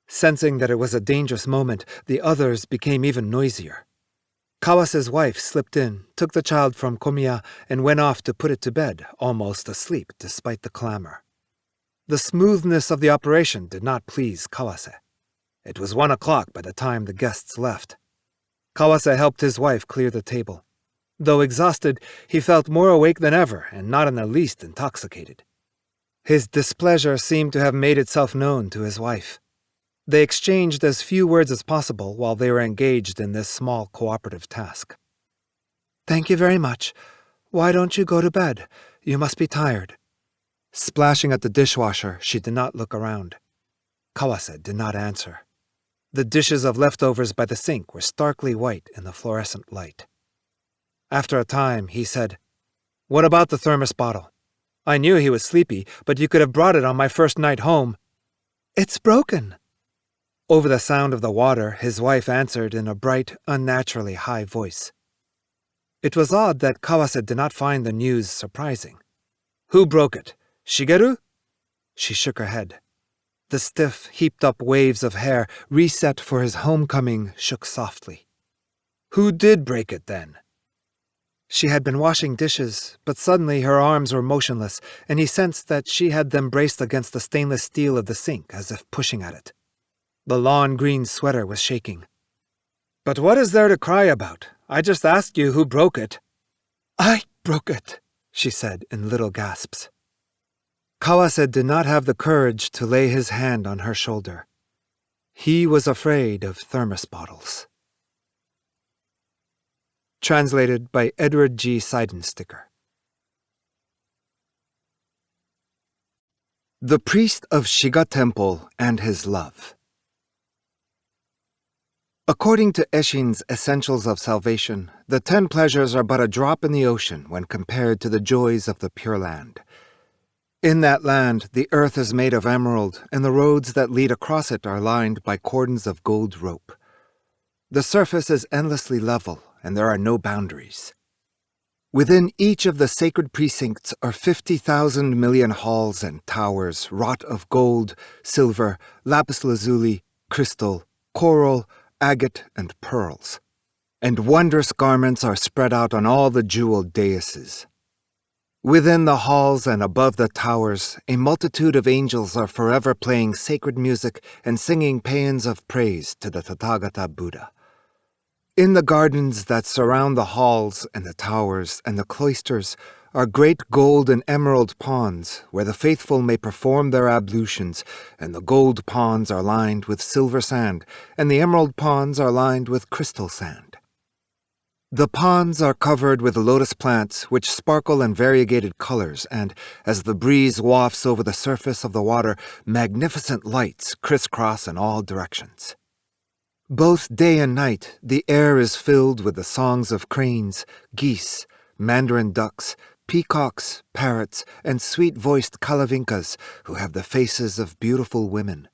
Sensing that it was a dangerous moment, the others became even noisier. Kawase's wife slipped in, took the child from Komiya, and went off to put it to bed, almost asleep despite the clamor. The smoothness of the operation did not please Kawase. It was 1 o'clock by the time the guests left. Kawase helped his wife clear the table. Though exhausted, he felt more awake than ever and not in the least intoxicated. His displeasure seemed to have made itself known to his wife. They exchanged as few words as possible while they were engaged in this small cooperative task. "Thank you very much. Why don't you go to bed? You must be tired." Splashing at the dishwasher, she did not look around. Kawase did not answer. The dishes of leftovers by the sink were starkly white in the fluorescent light. After a time, he said, "What about the thermos bottle? I knew he was sleepy, but you could have brought it on my first night home." "It's broken." Over the sound of the water, his wife answered in a bright, unnaturally high voice. It was odd that Kawase did not find the news surprising. "Who broke it? Shigeru?" She shook her head. The stiff, heaped-up waves of hair, reset for his homecoming, shook softly. "Who did break it, then?" She had been washing dishes, but suddenly her arms were motionless, and he sensed that she had them braced against the stainless steel of the sink, as if pushing at it. The lawn green sweater was shaking. "But what is there to cry about? I just asked you who broke it." "I broke it," she said in little gasps. Kawase did not have the courage to lay his hand on her shoulder. He was afraid of thermos bottles. Translated by Edward G. Seidensticker. The Priest of Shiga Temple and His Love. According to Eshin's Essentials of Salvation, the 10 pleasures are but a drop in the ocean when compared to the joys of the Pure Land. In that land, the earth is made of emerald, and the roads that lead across it are lined by cordons of gold rope. The surface is endlessly level, and there are no boundaries. Within each of the sacred precincts are 50,000 million halls and towers wrought of gold, silver, lapis lazuli, crystal, coral, agate, and pearls. And wondrous garments are spread out on all the jeweled daises. Within the halls and above the towers, a multitude of angels are forever playing sacred music and singing paeans of praise to the Tathagata Buddha. In the gardens that surround the halls and the towers and the cloisters are great gold and emerald ponds where the faithful may perform their ablutions, and the gold ponds are lined with silver sand, and the emerald ponds are lined with crystal sand. The ponds are covered with lotus plants which sparkle in variegated colors, and, as the breeze wafts over the surface of the water, magnificent lights crisscross in all directions. Both day and night, the air is filled with the songs of cranes, geese, mandarin ducks, peacocks, parrots, and sweet-voiced kalavinkas who have the faces of beautiful women.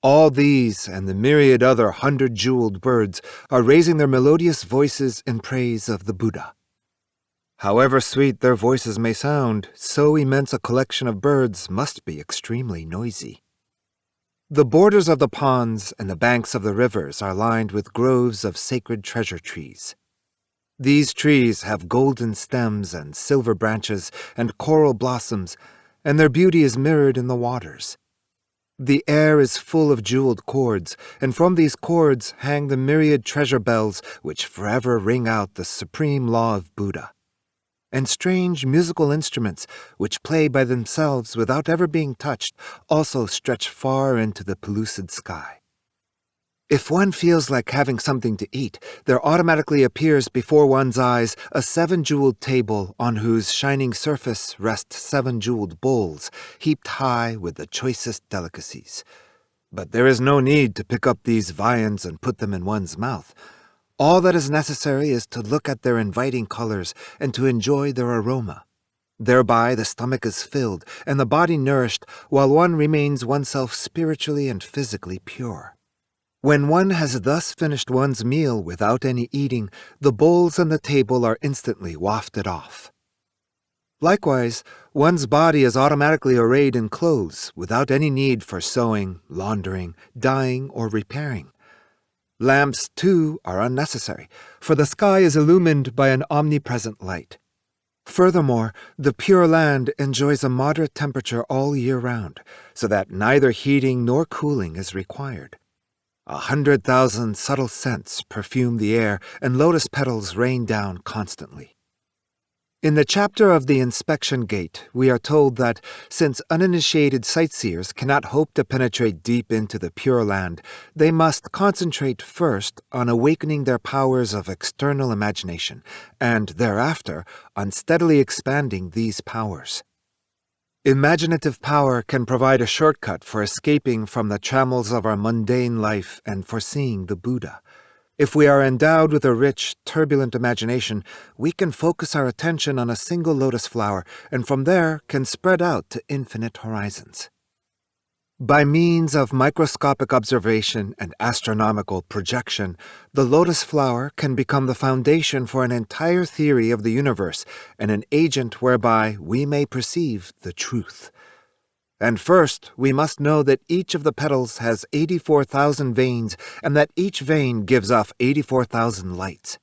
All these and the myriad other 100-jeweled birds are raising their melodious voices in praise of the Buddha. However sweet their voices may sound, so immense a collection of birds must be extremely noisy. The borders of the ponds and the banks of the rivers are lined with groves of sacred treasure trees. These trees have golden stems and silver branches and coral blossoms, and their beauty is mirrored in the waters. The air is full of jeweled cords, and from these cords hang the myriad treasure bells which forever ring out the supreme law of Buddha. And strange musical instruments, which play by themselves without ever being touched, also stretch far into the pellucid sky. If one feels like having something to eat, there automatically appears before one's eyes a 7-jeweled table on whose shining surface rest 7 jeweled bowls, heaped high with the choicest delicacies. But there is no need to pick up these viands and put them in one's mouth. All that is necessary is to look at their inviting colors and to enjoy their aroma. Thereby the stomach is filled and the body nourished, while one remains oneself spiritually and physically pure. When one has thus finished one's meal without any eating, the bowls on the table are instantly wafted off. Likewise, one's body is automatically arrayed in clothes without any need for sewing, laundering, dyeing, or repairing. Lamps, too, are unnecessary, for the sky is illumined by an omnipresent light. Furthermore, the Pure Land enjoys a moderate temperature all year round, so that neither heating nor cooling is required. 100,000 subtle scents perfume the air, and lotus petals rain down constantly. In the chapter of the inspection gate, we are told that since uninitiated sightseers cannot hope to penetrate deep into the Pure Land, they must concentrate first on awakening their powers of external imagination, and thereafter on steadily expanding these powers. Imaginative power can provide a shortcut for escaping from the trammels of our mundane life and for seeing the Buddha. If we are endowed with a rich, turbulent imagination, we can focus our attention on a single lotus flower and from there can spread out to infinite horizons. By means of microscopic observation and astronomical projection, the lotus flower can become the foundation for an entire theory of the universe and an agent whereby we may perceive the truth. And first, we must know that each of the petals has 84,000 veins and that each vein gives off 84,000 lights.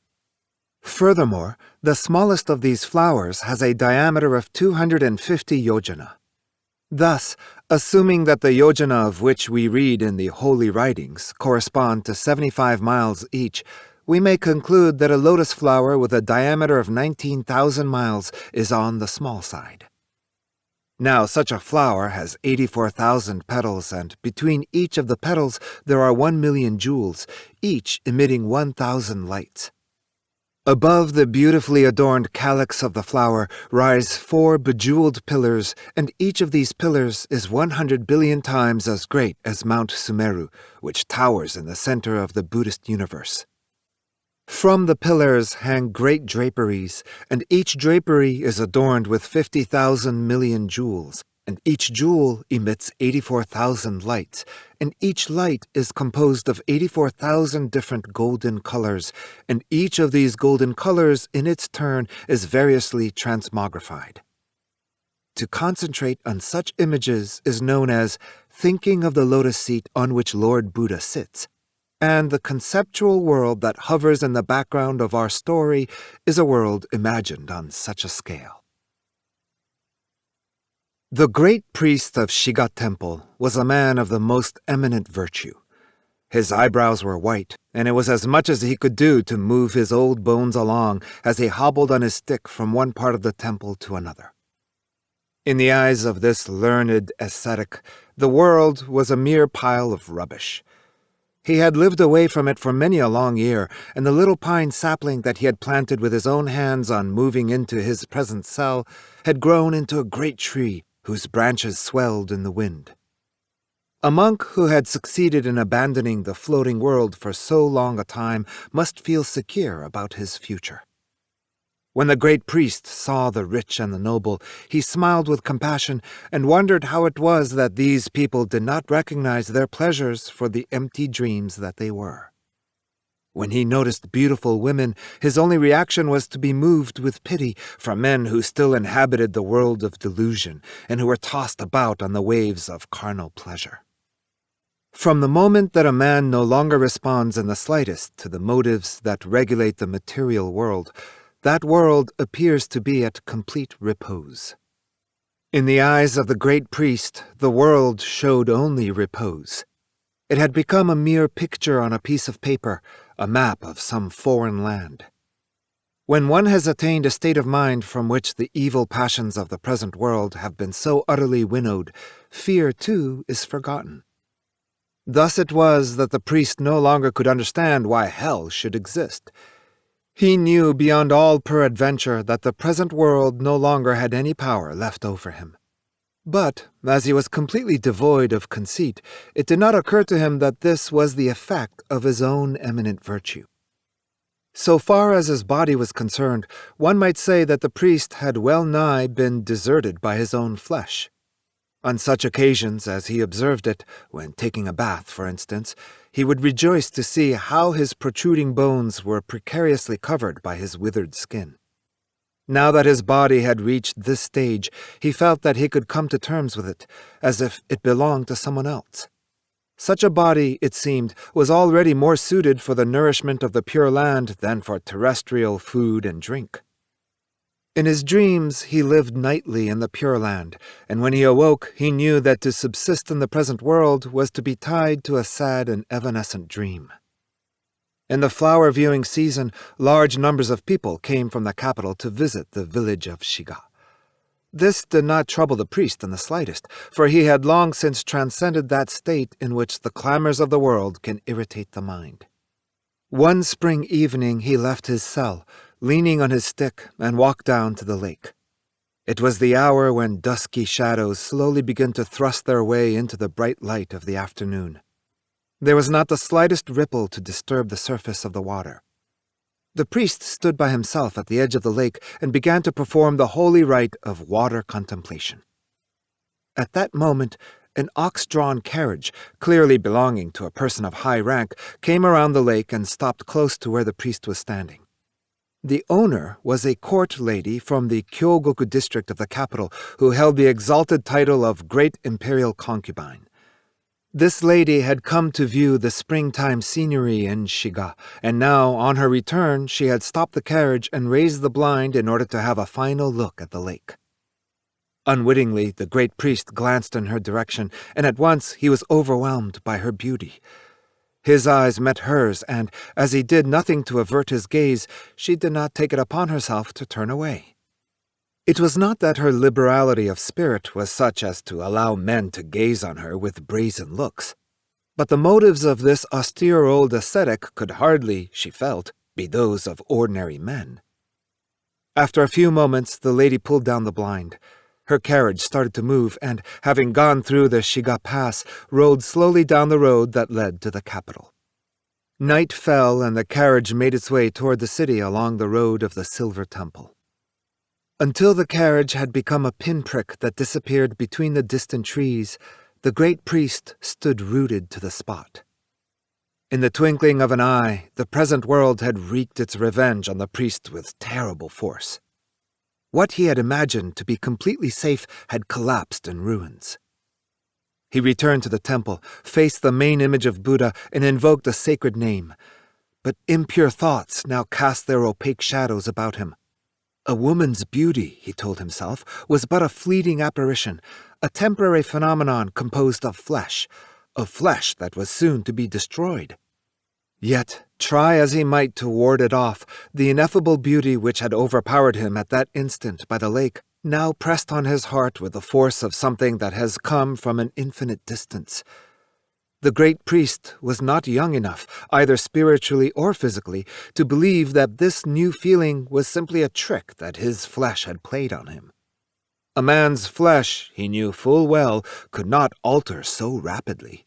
Furthermore, the smallest of these flowers has a diameter of 250 yojana. Thus, assuming that the yojana of which we read in the holy writings correspond to 75 miles each, we may conclude that a lotus flower with a diameter of 19,000 miles is on the small side. Now, such a flower has 84,000 petals, and between each of the petals there are 1,000,000 jewels, each emitting 1,000 lights. Above the beautifully adorned calyx of the flower rise 4 bejeweled pillars, and each of these pillars is 100 billion times as great as Mount Sumeru, which towers in the center of the Buddhist universe. From the pillars hang great draperies, and each drapery is adorned with 50,000 million jewels, and each jewel emits 84,000 lights, and each light is composed of 84,000 different golden colors, and each of these golden colors in its turn is variously transmogrified. To concentrate on such images is known as thinking of the lotus seat on which Lord Buddha sits. And the conceptual world that hovers in the background of our story is a world imagined on such a scale. The great priest of Shiga Temple was a man of the most eminent virtue. His eyebrows were white, and it was as much as he could do to move his old bones along as he hobbled on his stick from one part of the temple to another. In the eyes of this learned ascetic, the world was a mere pile of rubbish. He had lived away from it for many a long year, and the little pine sapling that he had planted with his own hands on moving into his present cell had grown into a great tree whose branches swelled in the wind. A monk who had succeeded in abandoning the floating world for so long a time must feel secure about his future. When the great priest saw the rich and the noble, he smiled with compassion and wondered how it was that these people did not recognize their pleasures for the empty dreams that they were. When he noticed beautiful women, his only reaction was to be moved with pity for men who still inhabited the world of delusion and who were tossed about on the waves of carnal pleasure. From the moment that a man no longer responds in the slightest to the motives that regulate the material world, that world appears to be at complete repose. In the eyes of the great priest, the world showed only repose. It had become a mere picture on a piece of paper, a map of some foreign land. When one has attained a state of mind from which the evil passions of the present world have been so utterly winnowed, fear, too, is forgotten. Thus it was that the priest no longer could understand why hell should exist. He knew beyond all peradventure that the present world no longer had any power left over him. But, as he was completely devoid of conceit, it did not occur to him that this was the effect of his own eminent virtue. So far as his body was concerned, one might say that the priest had well nigh been deserted by his own flesh. On such occasions as he observed it, when taking a bath, for instance, he would rejoice to see how his protruding bones were precariously covered by his withered skin. Now that his body had reached this stage, he felt that he could come to terms with it, as if it belonged to someone else. Such a body, it seemed, was already more suited for the nourishment of the Pure Land than for terrestrial food and drink. In his dreams he lived nightly in the Pure Land, and when he awoke he knew that to subsist in the present world was to be tied to a sad and evanescent dream. In the flower-viewing season, large numbers of people came from the capital to visit the village of Shiga. This did not trouble the priest in the slightest, for he had long since transcended that state in which the clamors of the world can irritate the mind. One spring evening he left his cell, leaning on his stick, and walked down to the lake. It was the hour when dusky shadows slowly begin to thrust their way into the bright light of the afternoon. There was not the slightest ripple to disturb the surface of the water. The priest stood by himself at the edge of the lake and began to perform the holy rite of water contemplation. At that moment, an ox-drawn carriage, clearly belonging to a person of high rank, came around the lake and stopped close to where the priest was standing. The owner was a court lady from the Kyogoku district of the capital who held the exalted title of Great Imperial Concubine. This lady had come to view the springtime scenery in Shiga, and now, on her return, she had stopped the carriage and raised the blind in order to have a final look at the lake. Unwittingly, the great priest glanced in her direction, and at once he was overwhelmed by her beauty. His eyes met hers, and, as he did nothing to avert his gaze, she did not take it upon herself to turn away. It was not that her liberality of spirit was such as to allow men to gaze on her with brazen looks, but the motives of this austere old ascetic could hardly, she felt, be those of ordinary men. After a few moments, the lady pulled down the blind. Her carriage started to move, and, having gone through the Shiga Pass, rolled slowly down the road that led to the capital. Night fell, and the carriage made its way toward the city along the road of the Silver Temple. Until the carriage had become a pinprick that disappeared between the distant trees, the great priest stood rooted to the spot. In the twinkling of an eye, the present world had wreaked its revenge on the priest with terrible force. What he had imagined to be completely safe had collapsed in ruins. He returned to the temple, faced the main image of Buddha, and invoked a sacred name. But impure thoughts now cast their opaque shadows about him. A woman's beauty, he told himself, was but a fleeting apparition, a temporary phenomenon composed of flesh that was soon to be destroyed. Yet, try as he might to ward it off, the ineffable beauty which had overpowered him at that instant by the lake now pressed on his heart with the force of something that has come from an infinite distance. The great priest was not young enough, either spiritually or physically, to believe that this new feeling was simply a trick that his flesh had played on him. A man's flesh, he knew full well, could not alter so rapidly.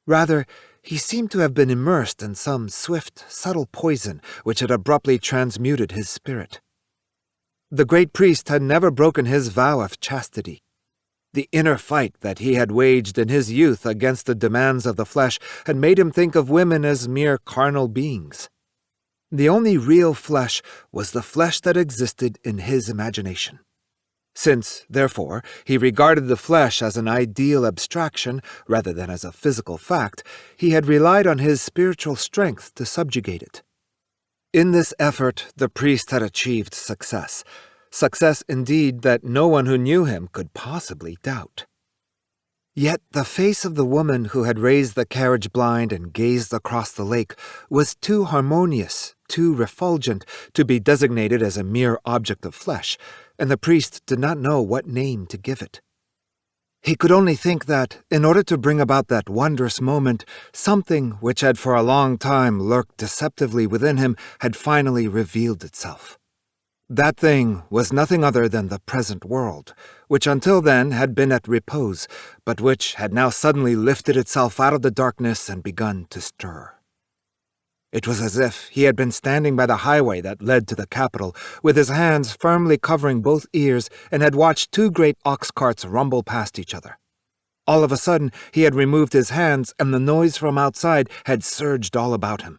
Rather, he seemed to have been immersed in some swift, subtle poison which had abruptly transmuted his spirit. The great priest had never broken his vow of chastity. The inner fight that he had waged in his youth against the demands of the flesh had made him think of women as mere carnal beings. The only real flesh was the flesh that existed in his imagination. Since, therefore, he regarded the flesh as an ideal abstraction rather than as a physical fact, he had relied on his spiritual strength to subjugate it. In this effort, the priest had achieved success. Success, indeed, that no one who knew him could possibly doubt. Yet the face of the woman who had raised the carriage blind and gazed across the lake was too harmonious, too refulgent, to be designated as a mere object of flesh, and the priest did not know what name to give it. He could only think that, in order to bring about that wondrous moment, something which had for a long time lurked deceptively within him had finally revealed itself. That thing was nothing other than the present world, which until then had been at repose, but which had now suddenly lifted itself out of the darkness and begun to stir. It was as if he had been standing by the highway that led to the capital, with his hands firmly covering both ears, and had watched two great ox carts rumble past each other. All of a sudden, he had removed his hands, and the noise from outside had surged all about him.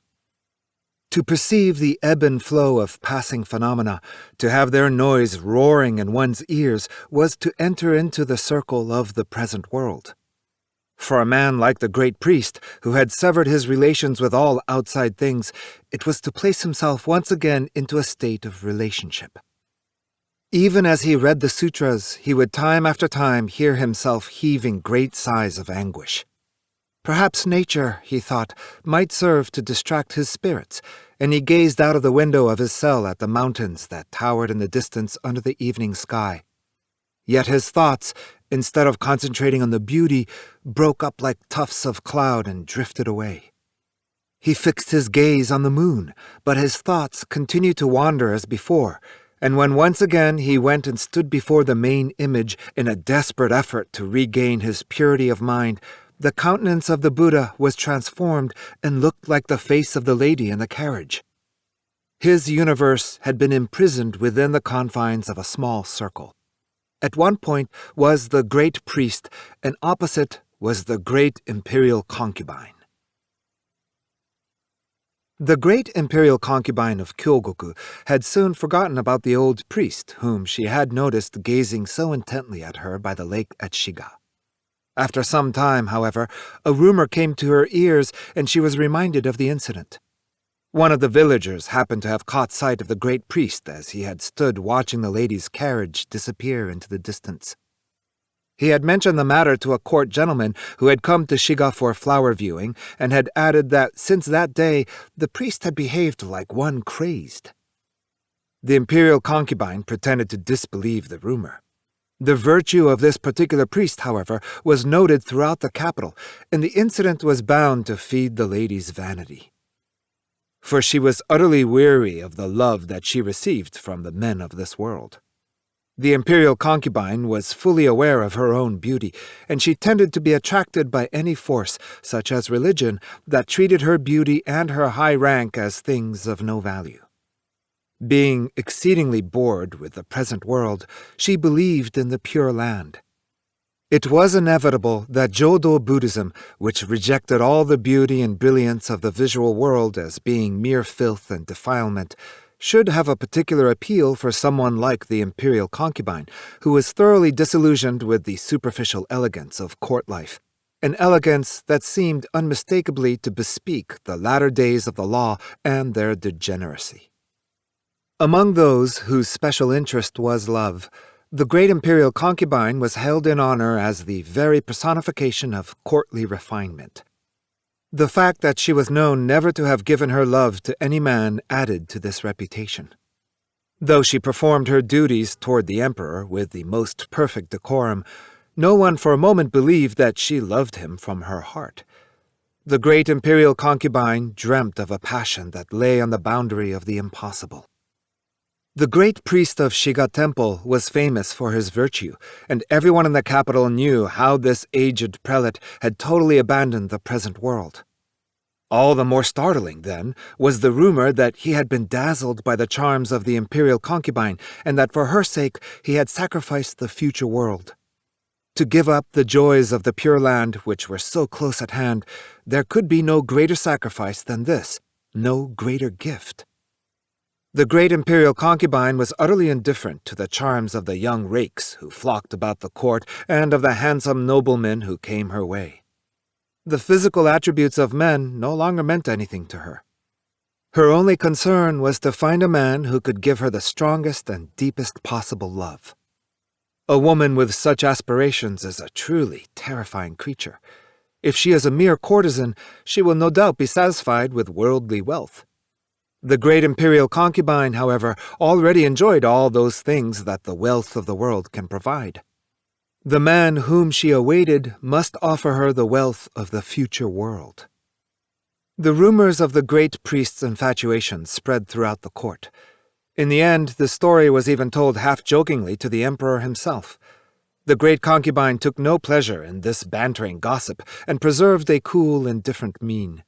To perceive the ebb and flow of passing phenomena, to have their noise roaring in one's ears, was to enter into the circle of the present world. For a man like the great priest, who had severed his relations with all outside things, it was to place himself once again into a state of relationship. Even as he read the sutras, he would time after time hear himself heaving great sighs of anguish. Perhaps nature, he thought, might serve to distract his spirits, and he gazed out of the window of his cell at the mountains that towered in the distance under the evening sky. Yet his thoughts, instead of concentrating on the beauty, broke up like tufts of cloud and drifted away. He fixed his gaze on the moon, but his thoughts continued to wander as before, and when once again he went and stood before the main image in a desperate effort to regain his purity of mind, the countenance of the Buddha was transformed and looked like the face of the lady in the carriage. His universe had been imprisoned within the confines of a small circle. At one point was the great priest, and opposite was the great imperial concubine. The great imperial concubine of Kyogoku had soon forgotten about the old priest whom she had noticed gazing so intently at her by the lake at Shiga. After some time, however, a rumor came to her ears, and she was reminded of the incident. One of the villagers happened to have caught sight of the great priest as he had stood watching the lady's carriage disappear into the distance. He had mentioned the matter to a court gentleman who had come to Shiga for flower viewing, and had added that since that day the priest had behaved like one crazed. The imperial concubine pretended to disbelieve the rumor. The virtue of this particular priest, however, was noted throughout the capital, and the incident was bound to feed the lady's vanity. For she was utterly weary of the love that she received from the men of this world. The imperial concubine was fully aware of her own beauty, and she tended to be attracted by any force, such as religion, that treated her beauty and her high rank as things of no value. Being exceedingly bored with the present world, she believed in the Pure Land. It was inevitable that Jodo Buddhism, which rejected all the beauty and brilliance of the visual world as being mere filth and defilement, should have a particular appeal for someone like the imperial concubine, who was thoroughly disillusioned with the superficial elegance of court life, an elegance that seemed unmistakably to bespeak the latter days of the law and their degeneracy. Among those whose special interest was love, the great imperial concubine was held in honor as the very personification of courtly refinement. The fact that she was known never to have given her love to any man added to this reputation. Though she performed her duties toward the emperor with the most perfect decorum, no one for a moment believed that she loved him from her heart. The great imperial concubine dreamt of a passion that lay on the boundary of the impossible. The great priest of Shiga Temple was famous for his virtue, and everyone in the capital knew how this aged prelate had totally abandoned the present world. All the more startling, then, was the rumor that he had been dazzled by the charms of the imperial concubine, and that for her sake he had sacrificed the future world. To give up the joys of the Pure Land, which were so close at hand, there could be no greater sacrifice than this, no greater gift. The great imperial concubine was utterly indifferent to the charms of the young rakes who flocked about the court and of the handsome noblemen who came her way. The physical attributes of men no longer meant anything to her. Her only concern was to find a man who could give her the strongest and deepest possible love. A woman with such aspirations is a truly terrifying creature. If she is a mere courtesan, she will no doubt be satisfied with worldly wealth. The great imperial concubine, however, already enjoyed all those things that the wealth of the world can provide. The man whom she awaited must offer her the wealth of the future world. The rumors of the great priest's infatuation spread throughout the court. In the end, the story was even told half-jokingly to the emperor himself. The great concubine took no pleasure in this bantering gossip, and preserved a cool, indifferent mien.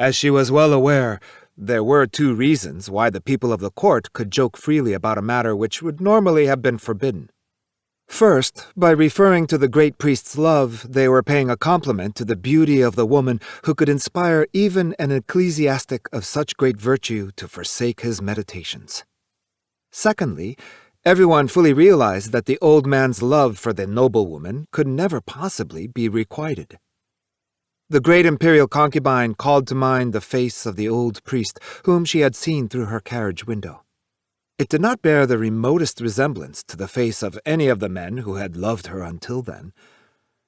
As she was well aware, there were two reasons why the people of the court could joke freely about a matter which would normally have been forbidden. First, by referring to the great priest's love, they were paying a compliment to the beauty of the woman who could inspire even an ecclesiastic of such great virtue to forsake his meditations. Secondly, everyone fully realized that the old man's love for the noblewoman could never possibly be requited. The great imperial concubine called to mind the face of the old priest whom she had seen through her carriage window. It did not bear the remotest resemblance to the face of any of the men who had loved her until then.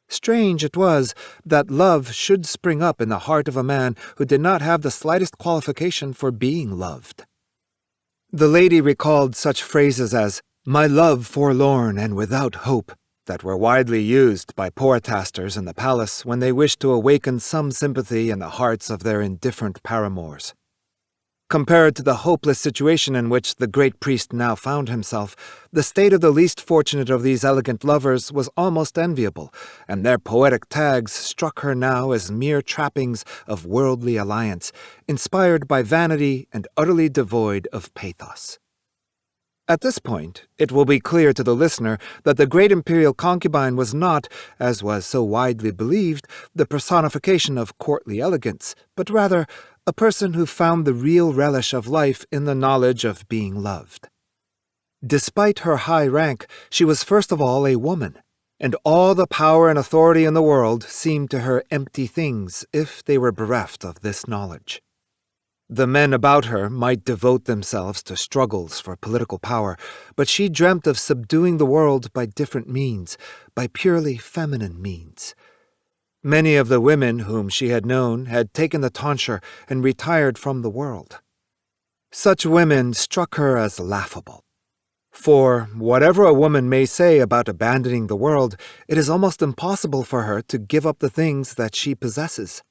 Strange it was that love should spring up in the heart of a man who did not have the slightest qualification for being loved. The lady recalled such phrases as, "My love forlorn and without hope," that were widely used by poetasters in the palace when they wished to awaken some sympathy in the hearts of their indifferent paramours. Compared to the hopeless situation in which the great priest now found himself, the state of the least fortunate of these elegant lovers was almost enviable, and their poetic tags struck her now as mere trappings of worldly alliance, inspired by vanity and utterly devoid of pathos. At this point, it will be clear to the listener that the great imperial concubine was not, as was so widely believed, the personification of courtly elegance, but rather a person who found the real relish of life in the knowledge of being loved. Despite her high rank, she was first of all a woman, and all the power and authority in the world seemed to her empty things if they were bereft of this knowledge. The men about her might devote themselves to struggles for political power, but she dreamt of subduing the world by different means, by purely feminine means. Many of the women whom she had known had taken the tonsure and retired from the world. Such women struck her as laughable. For, whatever a woman may say about abandoning the world, it is almost impossible for her to give up the things that she possesses.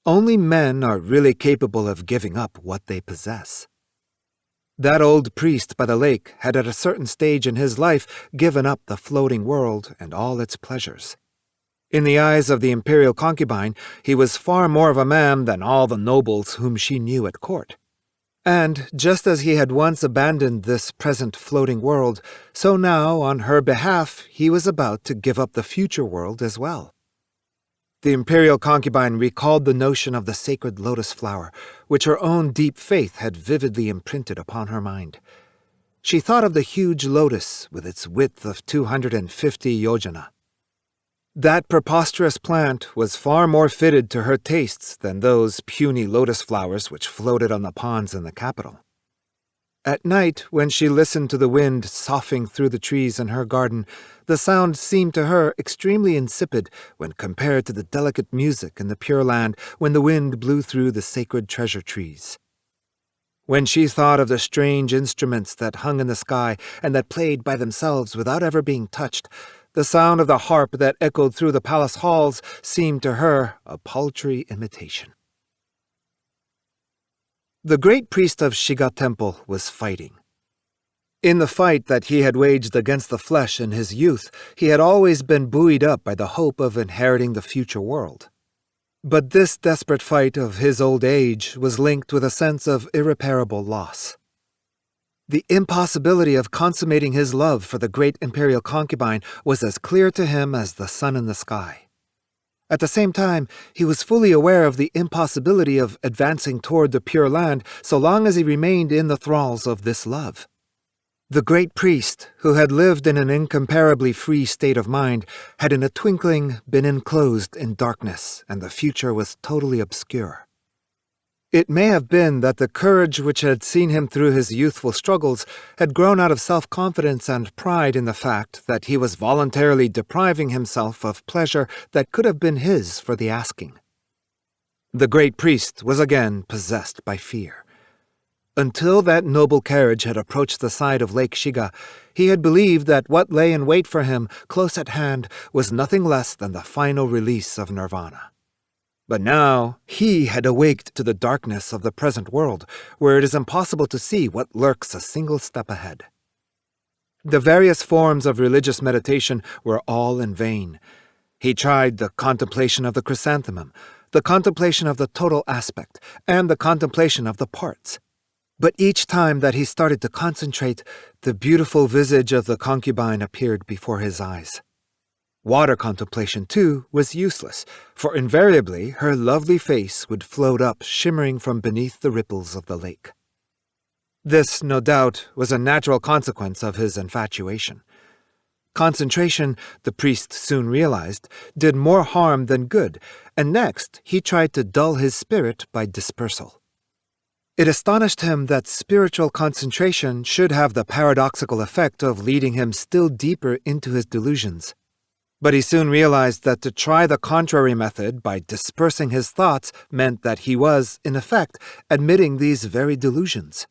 Only men are really capable of giving up what they possess. That old priest by the lake had at a certain stage in his life given up the floating world and all its pleasures. In the eyes of the imperial concubine, he was far more of a man than all the nobles whom she knew at court. And, just as he had once abandoned this present floating world, so now, on her behalf, he was about to give up the future world as well. The imperial concubine recalled the notion of the sacred lotus flower, which her own deep faith had vividly imprinted upon her mind. She thought of the huge lotus with its width of 250 yojana. That preposterous plant was far more fitted to her tastes than those puny lotus flowers which floated on the ponds in the capital. At night, when she listened to the wind soughing through the trees in her garden, the sound seemed to her extremely insipid when compared to the delicate music in the Pure Land when the wind blew through the sacred treasure trees. When she thought of the strange instruments that hung in the sky and that played by themselves without ever being touched, the sound of the harp that echoed through the palace halls seemed to her a paltry imitation. The great priest of Shiga Temple was fighting. In the fight that he had waged against the flesh in his youth, he had always been buoyed up by the hope of inheriting the future world. But this desperate fight of his old age was linked with a sense of irreparable loss. The impossibility of consummating his love for the great imperial concubine was as clear to him as the sun in the sky. At the same time, he was fully aware of the impossibility of advancing toward the Pure Land so long as he remained in the thralls of this love. The great priest, who had lived in an incomparably free state of mind, had in a twinkling been enclosed in darkness, and the future was totally obscure. It may have been that the courage which had seen him through his youthful struggles had grown out of self-confidence and pride in the fact that he was voluntarily depriving himself of pleasure that could have been his for the asking. The great priest was again possessed by fear. Until that noble carriage had approached the side of Lake Shiga, he had believed that what lay in wait for him, close at hand, was nothing less than the final release of nirvana. But now he had awaked to the darkness of the present world, where it is impossible to see what lurks a single step ahead. The various forms of religious meditation were all in vain. He tried the contemplation of the chrysanthemum, the contemplation of the total aspect, and the contemplation of the parts. But each time that he started to concentrate, the beautiful visage of the concubine appeared before his eyes. Water contemplation, too, was useless, for invariably her lovely face would float up shimmering from beneath the ripples of the lake. This, no doubt, was a natural consequence of his infatuation. Concentration, the priest soon realized, did more harm than good, and next he tried to dull his spirit by dispersal. It astonished him that spiritual concentration should have the paradoxical effect of leading him still deeper into his delusions. But he soon realized that to try the contrary method by dispersing his thoughts meant that he was, in effect, admitting these very delusions.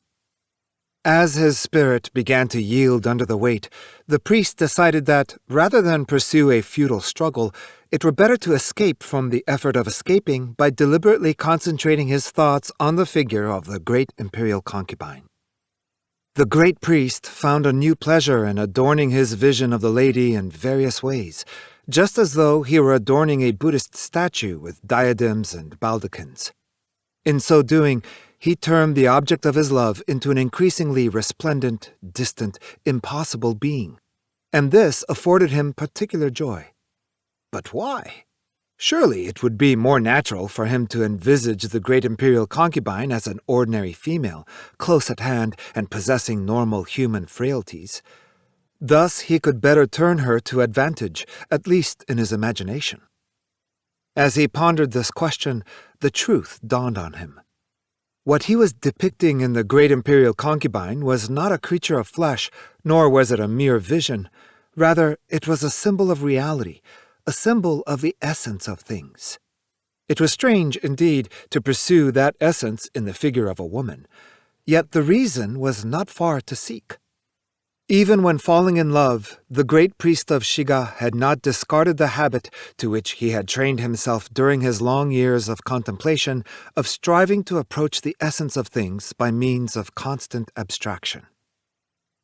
As his spirit began to yield under the weight, the priest decided that, rather than pursue a futile struggle, it were better to escape from the effort of escaping by deliberately concentrating his thoughts on the figure of the great imperial concubine. The great priest found a new pleasure in adorning his vision of the lady in various ways, just as though he were adorning a Buddhist statue with diadems and baldachins. In so doing, he turned the object of his love into an increasingly resplendent, distant, impossible being, and this afforded him particular joy. But why? Surely it would be more natural for him to envisage the great imperial concubine as an ordinary female, close at hand and possessing normal human frailties. Thus he could better turn her to advantage, at least in his imagination. As he pondered this question, the truth dawned on him. What he was depicting in the great imperial concubine was not a creature of flesh, nor was it a mere vision. Rather, it was a symbol of reality, a symbol of the essence of things. It was strange, indeed, to pursue that essence in the figure of a woman, yet the reason was not far to seek. Even when falling in love, the great priest of Shiga had not discarded the habit to which he had trained himself during his long years of contemplation of striving to approach the essence of things by means of constant abstraction.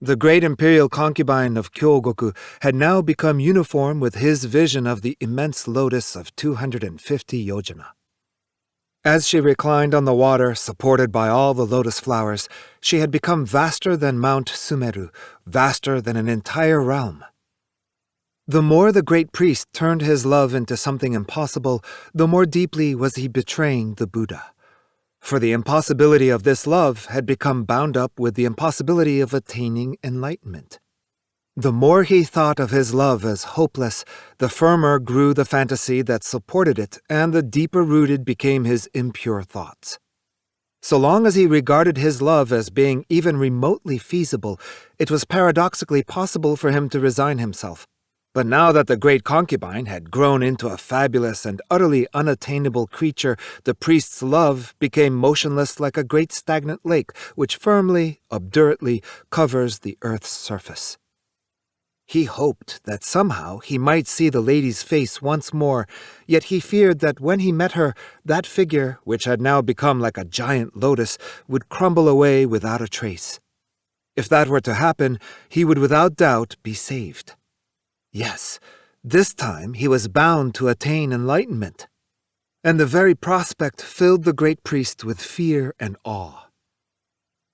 The great imperial concubine of Kyogoku had now become uniform with his vision of the immense lotus of 250 yojana. As she reclined on the water, supported by all the lotus flowers, she had become vaster than Mount Sumeru, vaster than an entire realm. The more the great priest turned his love into something impossible, the more deeply was he betraying the Buddha. For the impossibility of this love had become bound up with the impossibility of attaining enlightenment. The more he thought of his love as hopeless, the firmer grew the fantasy that supported it, and the deeper rooted became his impure thoughts. So long as he regarded his love as being even remotely feasible, it was paradoxically possible for him to resign himself. But now that the great concubine had grown into a fabulous and utterly unattainable creature, the priest's love became motionless like a great stagnant lake which firmly, obdurately covers the earth's surface. He hoped that somehow he might see the lady's face once more, yet he feared that when he met her, that figure, which had now become like a giant lotus, would crumble away without a trace. If that were to happen, he would without doubt be saved. Yes, this time he was bound to attain enlightenment. And the very prospect filled the great priest with fear and awe.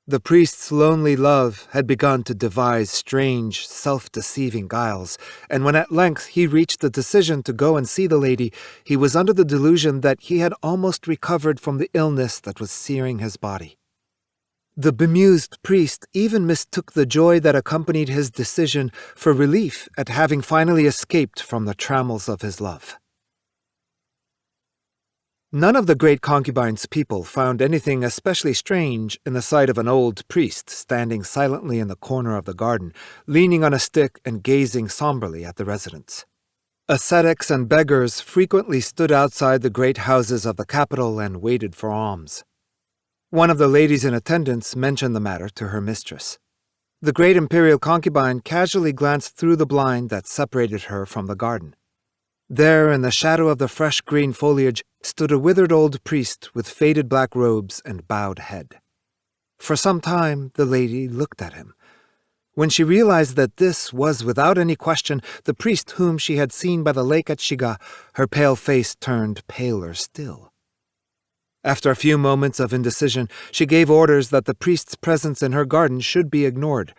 The priest's lonely love had begun to devise strange, self-deceiving guiles, and when at length he reached the decision to go and see the lady, he was under the delusion that he had almost recovered from the illness that was searing his body. The bemused priest even mistook the joy that accompanied his decision for relief at having finally escaped from the trammels of his love. None of the great concubine's people found anything especially strange in the sight of an old priest standing silently in the corner of the garden, leaning on a stick and gazing somberly at the residents. Ascetics and beggars frequently stood outside the great houses of the capital and waited for alms. One of the ladies in attendance mentioned the matter to her mistress. The great imperial concubine casually glanced through the blind that separated her from the garden. There, in the shadow of the fresh green foliage, stood a withered old priest with faded black robes and bowed head. For some time, the lady looked at him. When she realized that this was without any question the priest whom she had seen by the lake at Shiga, her pale face turned paler still. After a few moments of indecision, she gave orders that the priest's presence in her garden should be ignored.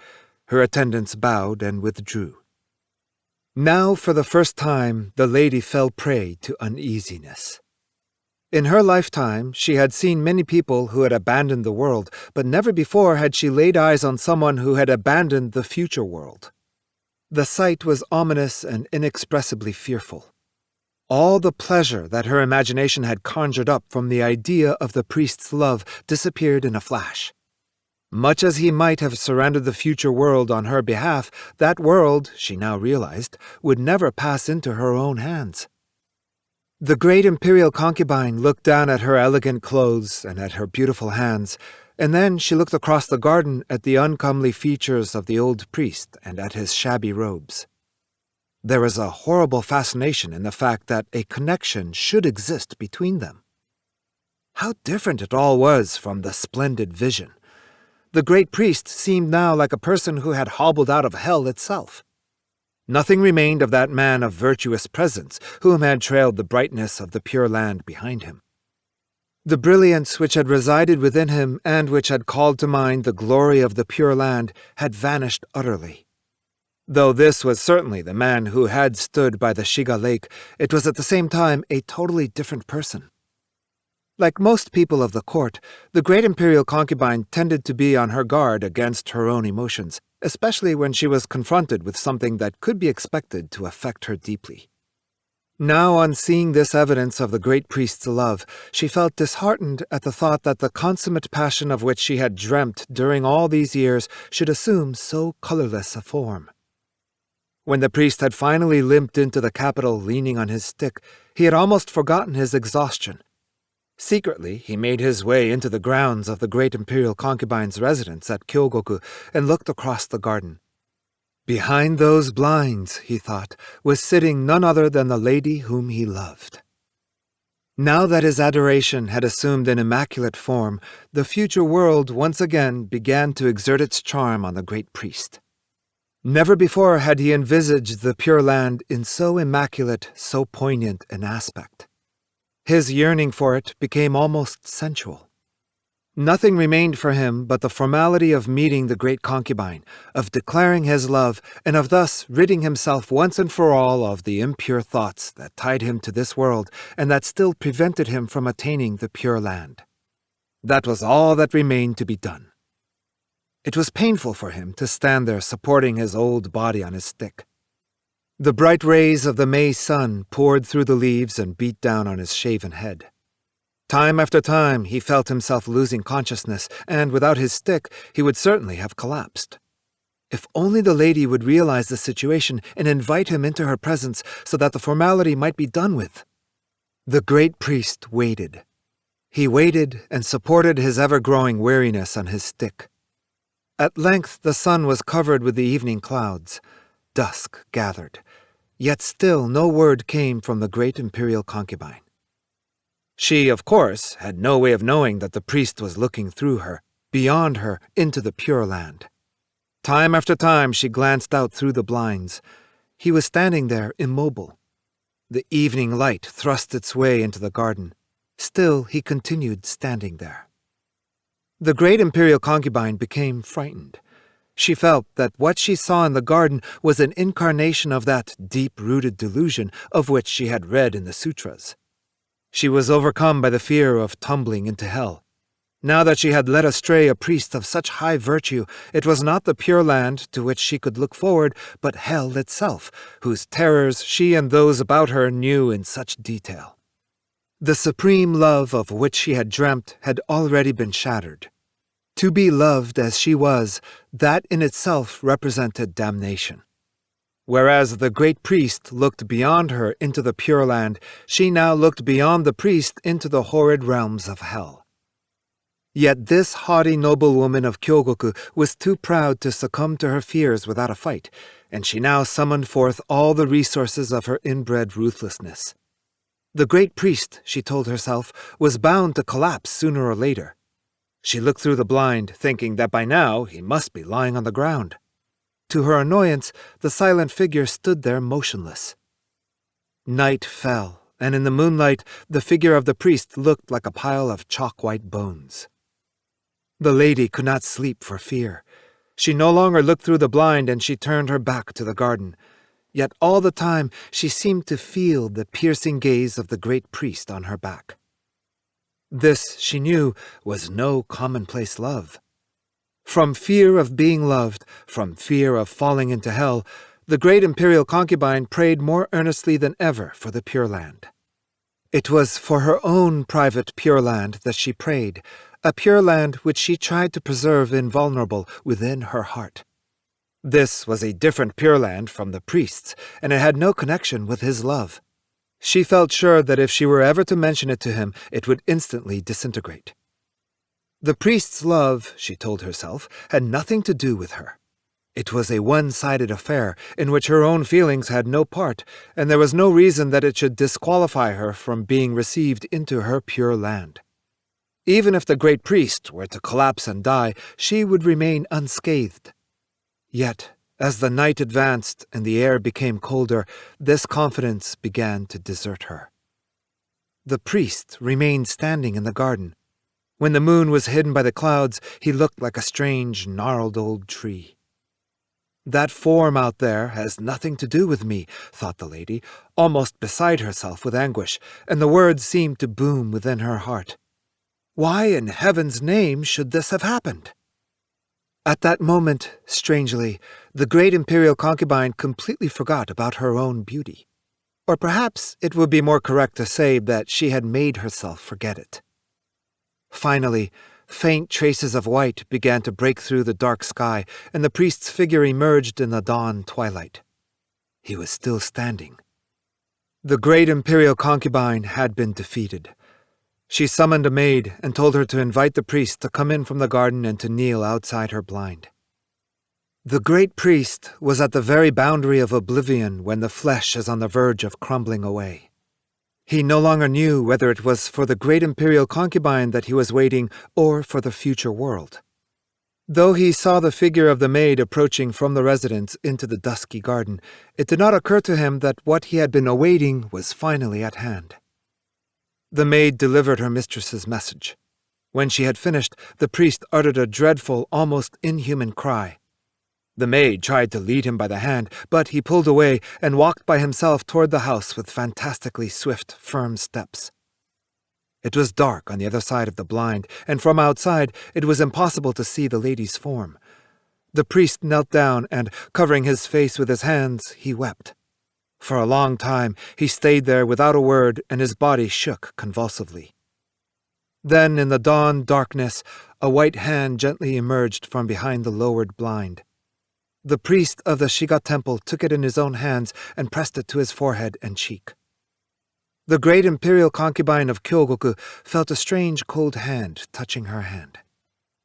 Her attendants bowed and withdrew. Now, for the first time, the lady fell prey to uneasiness. In her lifetime, she had seen many people who had abandoned the world, but never before had she laid eyes on someone who had abandoned the future world. The sight was ominous and inexpressibly fearful. All the pleasure that her imagination had conjured up from the idea of the priest's love disappeared in a flash. Much as he might have surrendered the future world on her behalf, that world, she now realized, would never pass into her own hands. The great imperial concubine looked down at her elegant clothes and at her beautiful hands, and then she looked across the garden at the uncomely features of the old priest and at his shabby robes. There was a horrible fascination in the fact that a connection should exist between them. How different it all was from the splendid vision. The great priest seemed now like a person who had hobbled out of hell itself. Nothing remained of that man of virtuous presence whom had trailed the brightness of the Pure Land behind him. The brilliance which had resided within him and which had called to mind the glory of the Pure Land had vanished utterly. Though this was certainly the man who had stood by the Shiga Lake, it was at the same time a totally different person. Like most people of the court, the great imperial concubine tended to be on her guard against her own emotions, especially when she was confronted with something that could be expected to affect her deeply. Now, on seeing this evidence of the great priest's love, she felt disheartened at the thought that the consummate passion of which she had dreamt during all these years should assume so colorless a form. When the priest had finally limped into the capital leaning on his stick, he had almost forgotten his exhaustion. Secretly, he made his way into the grounds of the great imperial concubine's residence at Kyogoku and looked across the garden. Behind those blinds, he thought, was sitting none other than the lady whom he loved. Now that his adoration had assumed an immaculate form, the future world once again began to exert its charm on the great priest. Never before had he envisaged the Pure Land in so immaculate, so poignant an aspect. His yearning for it became almost sensual. Nothing remained for him but the formality of meeting the great concubine, of declaring his love, and of thus ridding himself once and for all of the impure thoughts that tied him to this world and that still prevented him from attaining the Pure Land. That was all that remained to be done. It was painful for him to stand there supporting his old body on his stick. The bright rays of the May sun poured through the leaves and beat down on his shaven head. Time after time he felt himself losing consciousness, and without his stick he would certainly have collapsed. If only the lady would realize the situation and invite him into her presence so that the formality might be done with. The great priest waited. He waited and supported his ever-growing weariness on his stick. At length the sun was covered with the evening clouds. Dusk gathered, yet still no word came from the great imperial concubine. She, of course, had no way of knowing that the priest was looking through her, beyond her, into the Pure Land. Time after time she glanced out through the blinds. He was standing there immobile. The evening light thrust its way into the garden. Still he continued standing there. The great imperial concubine became frightened. She felt that what she saw in the garden was an incarnation of that deep-rooted delusion of which she had read in the sutras. She was overcome by the fear of tumbling into hell. Now that she had led astray a priest of such high virtue, it was not the Pure Land to which she could look forward, but hell itself, whose terrors she and those about her knew in such detail. The supreme love of which she had dreamt had already been shattered. To be loved as she was, that in itself represented damnation. Whereas the great priest looked beyond her into the Pure Land, she now looked beyond the priest into the horrid realms of hell. Yet this haughty noblewoman of Kyogoku was too proud to succumb to her fears without a fight, and she now summoned forth all the resources of her inbred ruthlessness. The great priest, she told herself, was bound to collapse sooner or later. She looked through the blind, thinking that by now he must be lying on the ground. To her annoyance, the silent figure stood there motionless. Night fell, and in the moonlight the figure of the priest looked like a pile of chalk-white bones. The lady could not sleep for fear. She no longer looked through the blind, and she turned her back to the garden. Yet all the time she seemed to feel the piercing gaze of the great priest on her back. This, she knew, was no commonplace love. From fear of being loved, from fear of falling into hell, the great imperial concubine prayed more earnestly than ever for the Pure Land. It was for her own private Pure Land that she prayed, a Pure Land which she tried to preserve invulnerable within her heart. This was a different Pure Land from the priest's, and it had no connection with his love. She felt sure that if she were ever to mention it to him, it would instantly disintegrate. The priest's love, she told herself, had nothing to do with her. It was a one-sided affair in which her own feelings had no part, and there was no reason that it should disqualify her from being received into her Pure Land. Even if the great priest were to collapse and die, she would remain unscathed. Yet, as the night advanced and the air became colder, this confidence began to desert her. The priest remained standing in the garden. When the moon was hidden by the clouds, he looked like a strange, gnarled old tree. That form out there has nothing to do with me, thought the lady, almost beside herself with anguish, and the words seemed to boom within her heart. Why in heaven's name should this have happened? At that moment, strangely, the great imperial concubine completely forgot about her own beauty. Or perhaps it would be more correct to say that she had made herself forget it. Finally, faint traces of white began to break through the dark sky, and the priest's figure emerged in the dawn twilight. He was still standing. The great imperial concubine had been defeated. She summoned a maid and told her to invite the priest to come in from the garden and to kneel outside her blind. The great priest was at the very boundary of oblivion when the flesh is on the verge of crumbling away. He no longer knew whether it was for the great imperial concubine that he was waiting or for the future world. Though he saw the figure of the maid approaching from the residence into the dusky garden, it did not occur to him that what he had been awaiting was finally at hand. The maid delivered her mistress's message. When she had finished, the priest uttered a dreadful, almost inhuman cry. The maid tried to lead him by the hand, but he pulled away and walked by himself toward the house with fantastically swift, firm steps. It was dark on the other side of the blind, and from outside it was impossible to see the lady's form. The priest knelt down and, covering his face with his hands, he wept. For a long time he stayed there without a word, and his body shook convulsively. Then, in the dawn darkness, a white hand gently emerged from behind the lowered blind. The priest of the Shiga temple took it in his own hands and pressed it to his forehead and cheek. The great imperial concubine of Kyogoku felt a strange cold hand touching her hand.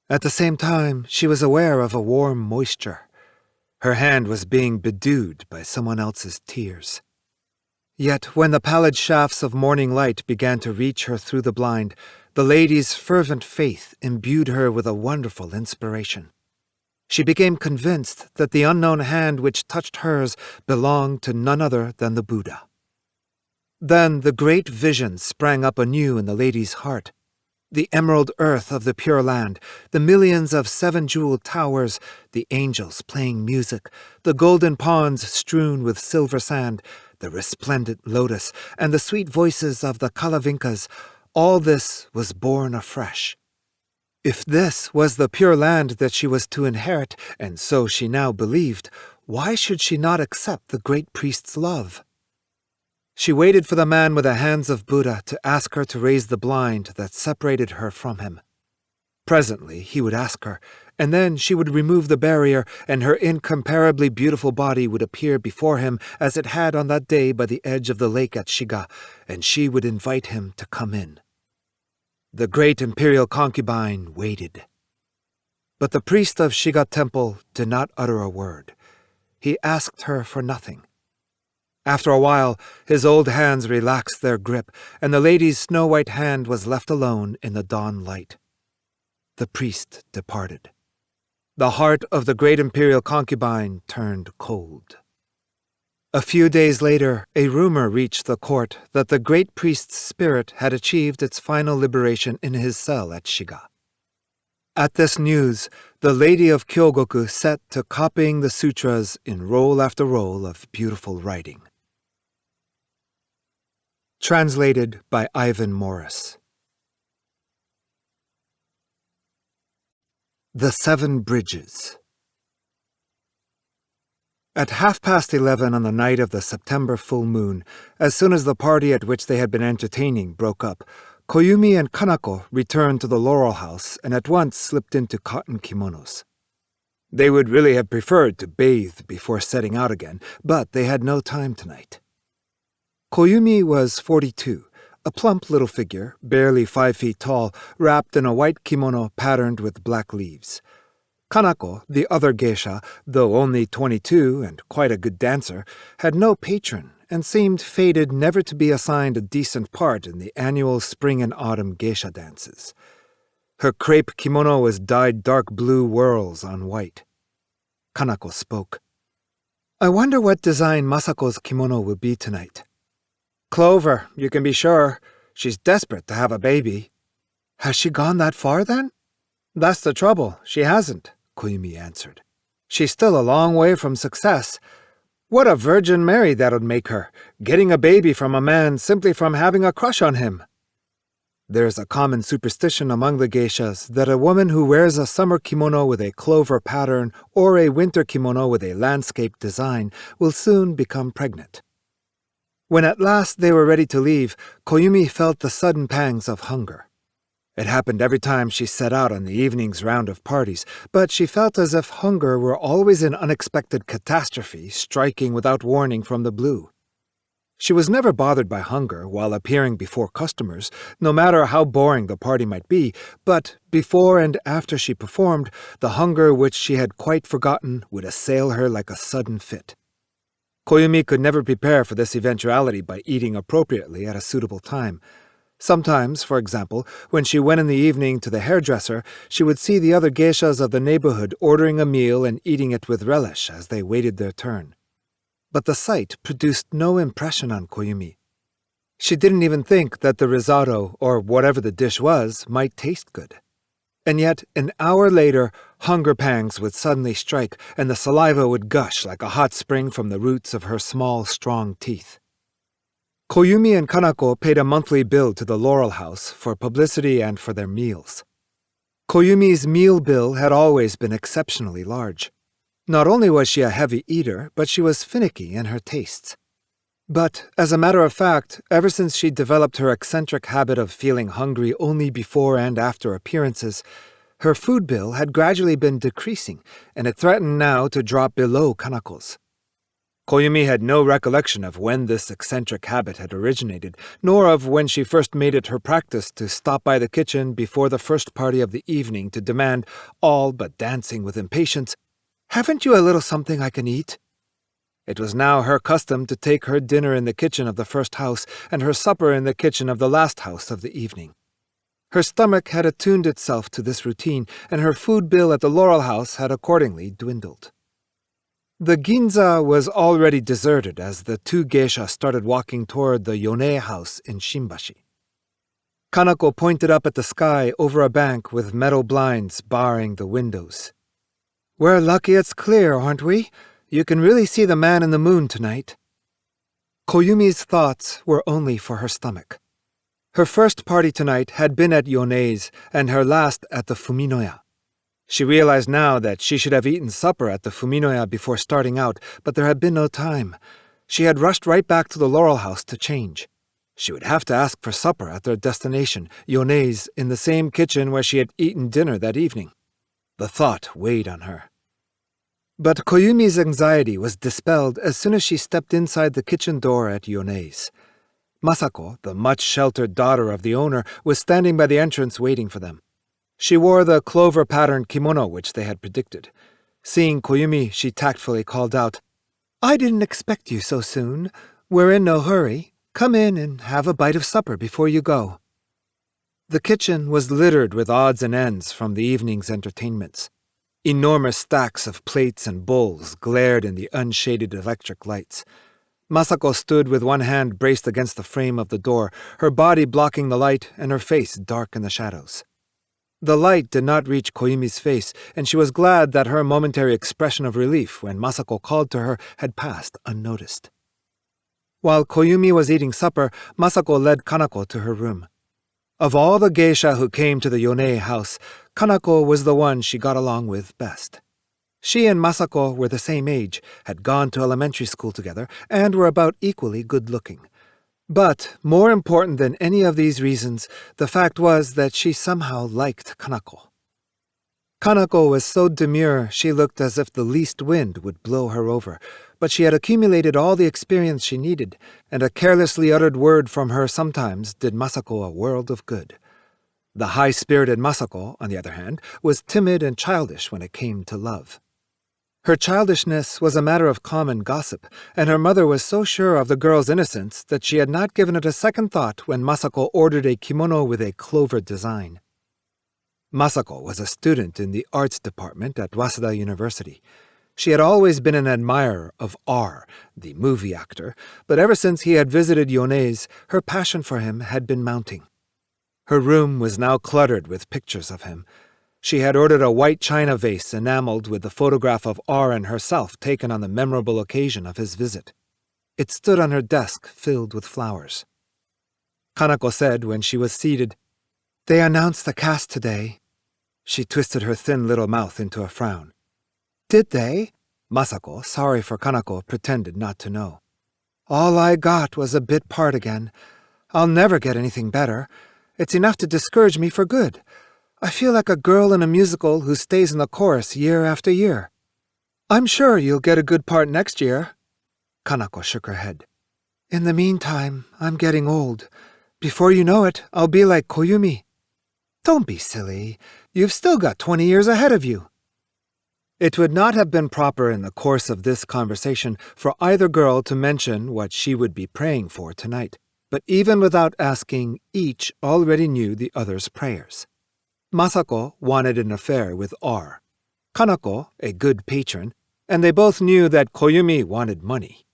At the same time, she was aware of a warm moisture. Her hand was being bedewed by someone else's tears. Yet when the pallid shafts of morning light began to reach her through the blind, the lady's fervent faith imbued her with a wonderful inspiration. She became convinced that the unknown hand which touched hers belonged to none other than the Buddha. Then the great vision sprang up anew in the lady's heart. The emerald earth of the Pure Land, the millions of seven-jeweled towers, the angels playing music, the golden ponds strewn with silver sand, the resplendent lotus, and the sweet voices of the Kalavinkas, all this was born afresh. If this was the Pure Land that she was to inherit, and so she now believed, why should she not accept the great priest's love? She waited for the man with the hands of Buddha to ask her to raise the blind that separated her from him. Presently he would ask her, and then she would remove the barrier, and her incomparably beautiful body would appear before him as it had on that day by the edge of the lake at Shiga, and she would invite him to come in. The great imperial concubine waited. But the priest of Shiga temple did not utter a word. He asked her for nothing. After a while, his old hands relaxed their grip, and the lady's snow-white hand was left alone in the dawn light. The priest departed. The heart of the great imperial concubine turned cold. A few days later, a rumor reached the court that the great priest's spirit had achieved its final liberation in his cell at Shiga. At this news, the lady of Kyogoku set to copying the sutras in roll after roll of beautiful writing. Translated by Ivan Morris. The Seven Bridges. At 11:30 on the night of the September full moon, as soon as the party at which they had been entertaining broke up, Koyumi and Kanako returned to the Laurel House and at once slipped into cotton kimonos. They would really have preferred to bathe before setting out again, but they had no time tonight. Koyumi was 42, a plump little figure, barely 5 feet tall, wrapped in a white kimono patterned with black leaves. Kanako, the other geisha, though only 22 and quite a good dancer, had no patron and seemed fated never to be assigned a decent part in the annual spring and autumn geisha dances. Her crepe kimono was dyed dark blue whorls on white. Kanako spoke. "I wonder what design Masako's kimono will be tonight." "Clover, you can be sure. She's desperate to have a baby." "Has she gone that far, then?" "That's the trouble. She hasn't," Koyumi answered. "She's still a long way from success. What a Virgin Mary that would make her, getting a baby from a man simply from having a crush on him." There's a common superstition among the geishas that a woman who wears a summer kimono with a clover pattern or a winter kimono with a landscape design will soon become pregnant. When at last they were ready to leave, Koyumi felt the sudden pangs of hunger. It happened every time she set out on the evening's round of parties, but she felt as if hunger were always an unexpected catastrophe striking without warning from the blue. She was never bothered by hunger while appearing before customers, no matter how boring the party might be, but before and after she performed, the hunger which she had quite forgotten would assail her like a sudden fit. Koyumi could never prepare for this eventuality by eating appropriately at a suitable time. Sometimes, for example, when she went in the evening to the hairdresser, she would see the other geishas of the neighborhood ordering a meal and eating it with relish as they waited their turn. But the sight produced no impression on Koyumi. She didn't even think that the risotto, or whatever the dish was, might taste good. And yet, an hour later, hunger pangs would suddenly strike, and the saliva would gush like a hot spring from the roots of her small, strong teeth. Koyumi and Kanako paid a monthly bill to the Laurel House for publicity and for their meals. Koyumi's meal bill had always been exceptionally large. Not only was she a heavy eater, but she was finicky in her tastes. But, as a matter of fact, ever since she developed her eccentric habit of feeling hungry only before and after appearances, her food bill had gradually been decreasing, and it threatened now to drop below Kanako's. Koyumi had no recollection of when this eccentric habit had originated, nor of when she first made it her practice to stop by the kitchen before the first party of the evening to demand, all but dancing with impatience, "Haven't you a little something I can eat?" It was now her custom to take her dinner in the kitchen of the first house and her supper in the kitchen of the last house of the evening. Her stomach had attuned itself to this routine, and her food bill at the Laurel House had accordingly dwindled. The Ginza was already deserted as the two geisha started walking toward the Yone house in Shimbashi. Kanako pointed up at the sky over a bank with metal blinds barring the windows. "We're lucky it's clear, aren't we? You can really see the man in the moon tonight." Koyumi's thoughts were only for her stomach. Her first party tonight had been at Yone's and her last at the Fuminoya. She realized now that she should have eaten supper at the Fuminoya before starting out, but there had been no time. She had rushed right back to the Laurel House to change. She would have to ask for supper at their destination, Yone's, in the same kitchen where she had eaten dinner that evening. The thought weighed on her. But Koyumi's anxiety was dispelled as soon as she stepped inside the kitchen door at Yone's. Masako, the much-sheltered daughter of the owner, was standing by the entrance waiting for them. She wore the clover-patterned kimono which they had predicted. Seeing Koyumi, she tactfully called out, "I didn't expect you so soon. We're in no hurry. Come in and have a bite of supper before you go." The kitchen was littered with odds and ends from the evening's entertainments. Enormous stacks of plates and bowls glared in the unshaded electric lights. Masako stood with one hand braced against the frame of the door, her body blocking the light and her face dark in the shadows. The light did not reach Koyumi's face, and she was glad that her momentary expression of relief when Masako called to her had passed unnoticed. While Koyumi was eating supper, Masako led Kanako to her room. Of all the geisha who came to the Yone house, Kanako was the one she got along with best. She and Masako were the same age, had gone to elementary school together, and were about equally good-looking. But, more important than any of these reasons, the fact was that she somehow liked Kanako. Kanako was so demure she looked as if the least wind would blow her over, but she had accumulated all the experience she needed, and a carelessly uttered word from her sometimes did Masako a world of good. The high-spirited Masako, on the other hand, was timid and childish when it came to love. Her childishness was a matter of common gossip, and her mother was so sure of the girl's innocence that she had not given it a second thought when Masako ordered a kimono with a clover design. Masako was a student in the arts department at Waseda University. She had always been an admirer of R, the movie actor, but ever since he had visited Yone's, her passion for him had been mounting. Her room was now cluttered with pictures of him. She had ordered a white china vase enameled with the photograph of R and herself taken on the memorable occasion of his visit. It stood on her desk filled with flowers. Kanako said when she was seated, "They announced the cast today." She twisted her thin little mouth into a frown. "Did they?" Masako, sorry for Kanako, pretended not to know. "All I got was a bit part again. I'll never get anything better. It's enough to discourage me for good. I feel like a girl in a musical who stays in the chorus year after year." "I'm sure you'll get a good part next year." Kanako shook her head. "In the meantime, I'm getting old. Before you know it, I'll be like Koyumi." "Don't be silly. You've still got 20 years ahead of you." It would not have been proper in the course of this conversation for either girl to mention what she would be praying for tonight, but even without asking, each already knew the other's prayers. Masako wanted an affair with R, Kanako a good patron, and they both knew that Koyumi wanted money.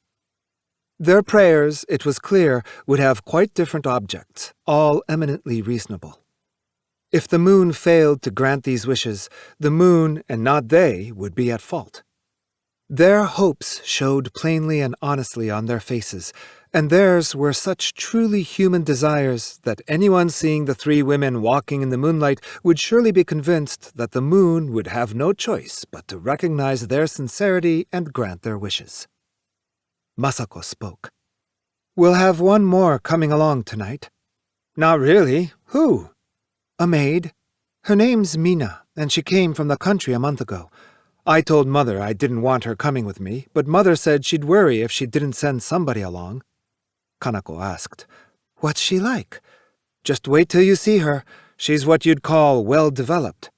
Their prayers, it was clear, would have quite different objects, all eminently reasonable. If the moon failed to grant these wishes, the moon, and not they, would be at fault. Their hopes showed plainly and honestly on their faces, and theirs were such truly human desires that anyone seeing the three women walking in the moonlight would surely be convinced that the moon would have no choice but to recognize their sincerity and grant their wishes. Masako spoke. "We'll have one more coming along tonight." "Not really. Who?" "A maid. Her name's Mina, and she came from the country a month ago. I told Mother I didn't want her coming with me, but Mother said she'd worry if she didn't send somebody along." Kanako asked, "What's she like?" "Just wait till you see her. She's what you'd call well-developed."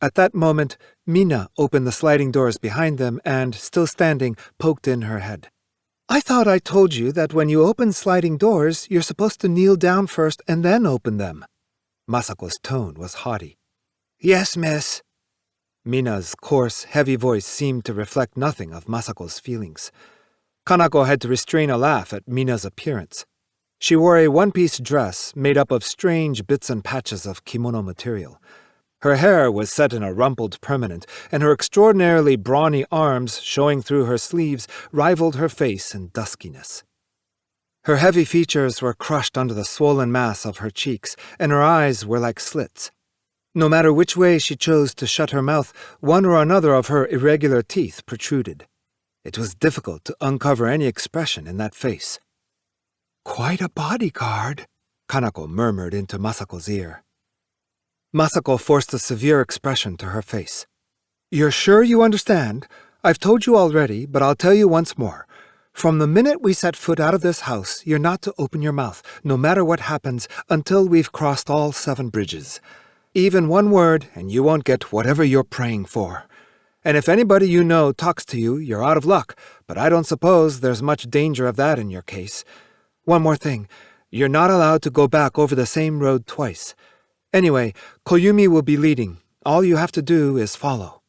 At that moment, Mina opened the sliding doors behind them and, still standing, poked in her head. "I thought I told you that when you open sliding doors, you're supposed to kneel down first and then open them." Masako's tone was haughty. "Yes, miss." Mina's coarse, heavy voice seemed to reflect nothing of Masako's feelings. Kanako had to restrain a laugh at Mina's appearance. She wore a one-piece dress made up of strange bits and patches of kimono material. Her hair was set in a rumpled permanent, and her extraordinarily brawny arms, showing through her sleeves, rivaled her face in duskiness. Her heavy features were crushed under the swollen mass of her cheeks, and her eyes were like slits. No matter which way she chose to shut her mouth, one or another of her irregular teeth protruded. It was difficult to uncover any expression in that face. "Quite a bodyguard," Kanako murmured into Masako's ear. Masako forced a severe expression to her face. "You're sure you understand? I've told you already, but I'll tell you once more. From the minute we set foot out of this house, you're not to open your mouth, no matter what happens, until we've crossed all 7 bridges. Even one word, and you won't get whatever you're praying for. And if anybody you know talks to you, you're out of luck, but I don't suppose there's much danger of that in your case. One more thing, you're not allowed to go back over the same road twice. Anyway, Koyumi will be leading. All you have to do is follow."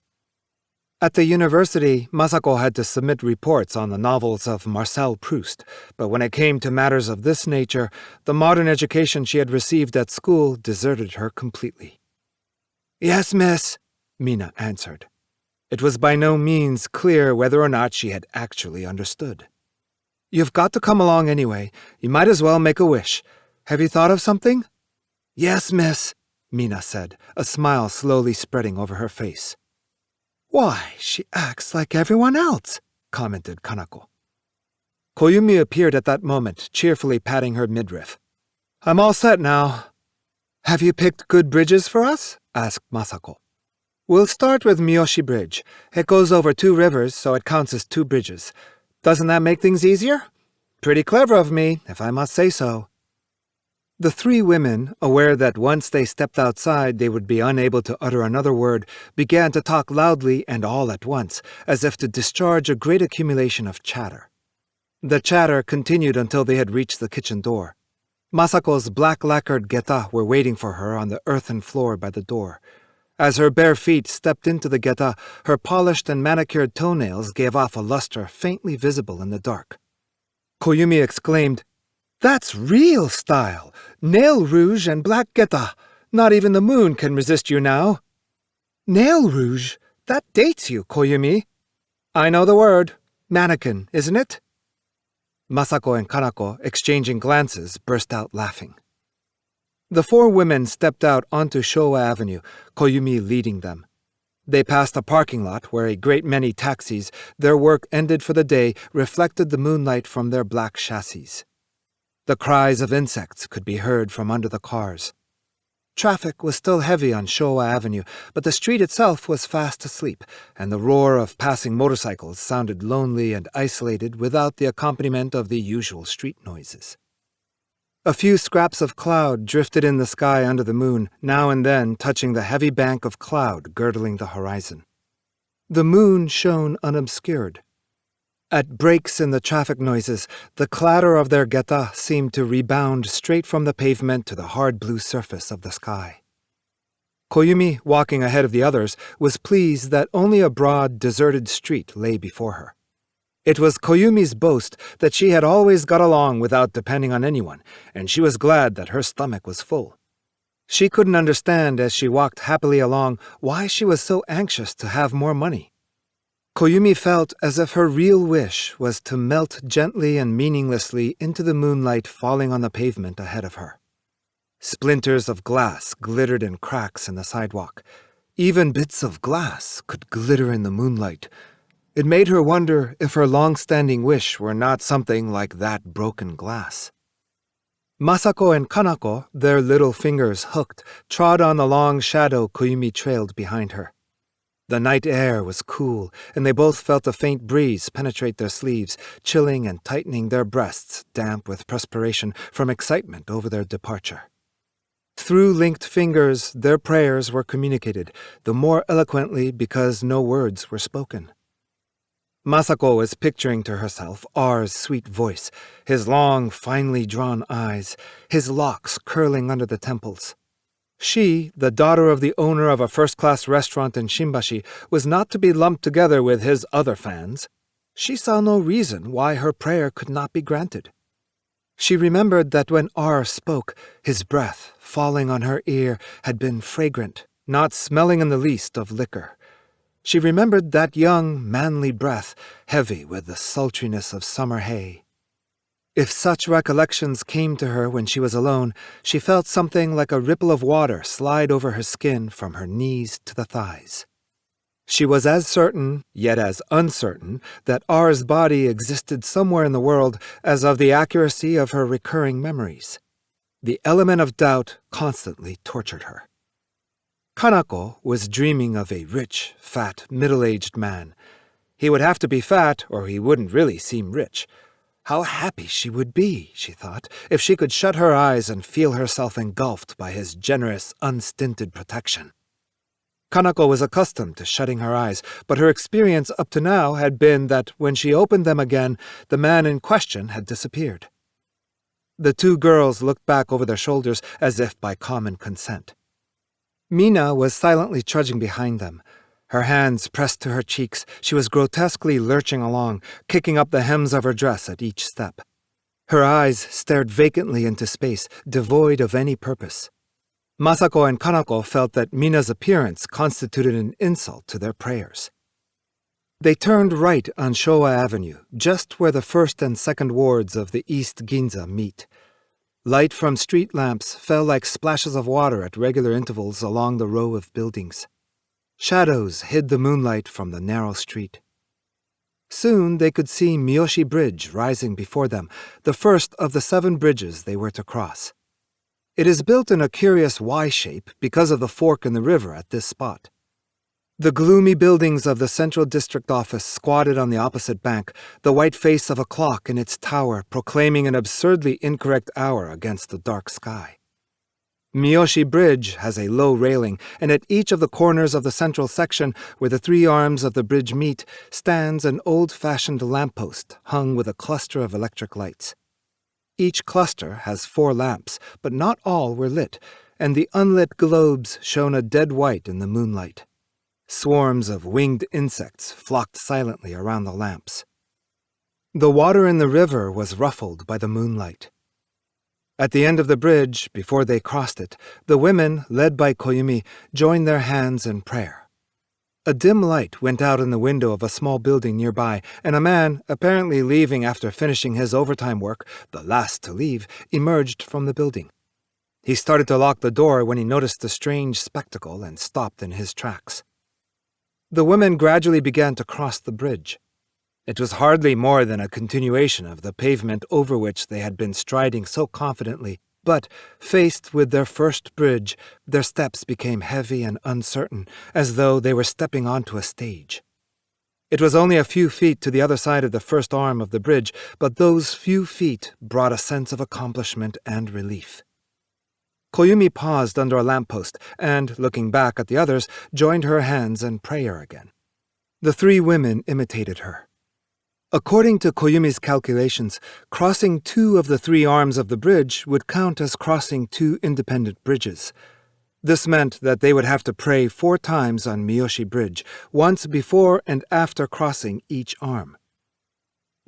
At the university, Masako had to submit reports on the novels of Marcel Proust, but when it came to matters of this nature, the modern education she had received at school deserted her completely. "Yes, miss," Mina answered. It was by no means clear whether or not she had actually understood. "You've got to come along anyway. You might as well make a wish. Have you thought of something?" "Yes, miss," Mina said, a smile slowly spreading over her face. "Why, she acts like everyone else," commented Kanako. Koyumi appeared at that moment, cheerfully patting her midriff. "I'm all set now." "Have you picked good bridges for us?" asked Masako. "We'll start with Miyoshi Bridge. It goes over 2 rivers, so it counts as 2 bridges. Doesn't that make things easier? Pretty clever of me, if I must say so." The 3 women, aware that once they stepped outside they would be unable to utter another word, began to talk loudly and all at once, as if to discharge a great accumulation of chatter. The chatter continued until they had reached the kitchen door. Masako's black-lacquered geta were waiting for her on the earthen floor by the door. As her bare feet stepped into the geta, her polished and manicured toenails gave off a luster faintly visible in the dark. Koyumi exclaimed, "That's real style! Nail rouge and black geta! Not even the moon can resist you now." "Nail rouge? That dates you, Koyumi." "I know the word. Mannequin, isn't it?" Masako and Kanako, exchanging glances, burst out laughing. The 4 women stepped out onto Showa Avenue, Koyumi leading them. They passed a parking lot where a great many taxis, their work ended for the day, reflected the moonlight from their black chassis. The cries of insects could be heard from under the cars. Traffic was still heavy on Showa Avenue, but the street itself was fast asleep, and the roar of passing motorcycles sounded lonely and isolated without the accompaniment of the usual street noises. A few scraps of cloud drifted in the sky under the moon, now and then touching the heavy bank of cloud girdling the horizon. The moon shone unobscured. At breaks in the traffic noises, the clatter of their geta seemed to rebound straight from the pavement to the hard blue surface of the sky. Koyumi, walking ahead of the others, was pleased that only a broad, deserted street lay before her. It was Koyumi's boast that she had always got along without depending on anyone, and she was glad that her stomach was full. She couldn't understand as she walked happily along why she was so anxious to have more money. Koyumi felt as if her real wish was to melt gently and meaninglessly into the moonlight falling on the pavement ahead of her. Splinters of glass glittered in cracks in the sidewalk. Even bits of glass could glitter in the moonlight. It made her wonder if her long-standing wish were not something like that broken glass. Masako and Kanako, their little fingers hooked, trod on the long shadow Koyumi trailed behind her. The night air was cool, and they both felt a faint breeze penetrate their sleeves, chilling and tightening their breasts, damp with perspiration from excitement over their departure. Through linked fingers, their prayers were communicated, the more eloquently because no words were spoken. Masako was picturing to herself R's sweet voice, his long, finely drawn eyes, his locks curling under the temples. She, the daughter of the owner of a first-class restaurant in Shimbashi, was not to be lumped together with his other fans. She saw no reason why her prayer could not be granted. She remembered that when R spoke, his breath, falling on her ear, had been fragrant, not smelling in the least of liquor. She remembered that young, manly breath, heavy with the sultriness of summer hay. If such recollections came to her when she was alone, she felt something like a ripple of water slide over her skin from her knees to the thighs. She was as certain, yet as uncertain, that R's body existed somewhere in the world as of the accuracy of her recurring memories. The element of doubt constantly tortured her. Kanako was dreaming of a rich, fat, middle-aged man. He would have to be fat, or he wouldn't really seem rich. How happy she would be, she thought, if she could shut her eyes and feel herself engulfed by his generous, unstinted protection. Kanako was accustomed to shutting her eyes, but her experience up to now had been that when she opened them again, the man in question had disappeared. The 2 girls looked back over their shoulders as if by common consent. Mina was silently trudging behind them. Her hands pressed to her cheeks, she was grotesquely lurching along, kicking up the hems of her dress at each step. Her eyes stared vacantly into space, devoid of any purpose. Masako and Kanako felt that Mina's appearance constituted an insult to their prayers. They turned right on Showa Avenue, just where the first and second wards of the East Ginza meet. Light from street lamps fell like splashes of water at regular intervals along the row of buildings. Shadows hid the moonlight from the narrow street. Soon they could see Miyoshi Bridge rising before them, the first of the 7 bridges they were to cross. It is built in a curious Y shape because of the fork in the river at this spot. The gloomy buildings of the Central District Office squatted on the opposite bank, the white face of a clock in its tower proclaiming an absurdly incorrect hour against the dark sky. Miyoshi Bridge has a low railing, and at each of the corners of the central section, where the 3 arms of the bridge meet, stands an old-fashioned lamppost hung with a cluster of electric lights. Each cluster has 4 lamps, but not all were lit, and the unlit globes shone a dead white in the moonlight. Swarms of winged insects flocked silently around the lamps. The water in the river was ruffled by the moonlight. At the end of the bridge, before they crossed it, the women, led by Koyumi, joined their hands in prayer. A dim light went out in the window of a small building nearby, and a man, apparently leaving after finishing his overtime work, the last to leave, emerged from the building. He started to lock the door when he noticed the strange spectacle and stopped in his tracks. The women gradually began to cross the bridge. It was hardly more than a continuation of the pavement over which they had been striding so confidently, but, faced with their first bridge, their steps became heavy and uncertain, as though they were stepping onto a stage. It was only a few feet to the other side of the first arm of the bridge, but those few feet brought a sense of accomplishment and relief. Koyumi paused under a lamppost and, looking back at the others, joined her hands in prayer again. The 3 women imitated her. According to Koyumi's calculations, crossing 2 of the 3 arms of the bridge would count as crossing 2 independent bridges. This meant that they would have to pray 4 times on Miyoshi Bridge, once before and after crossing each arm.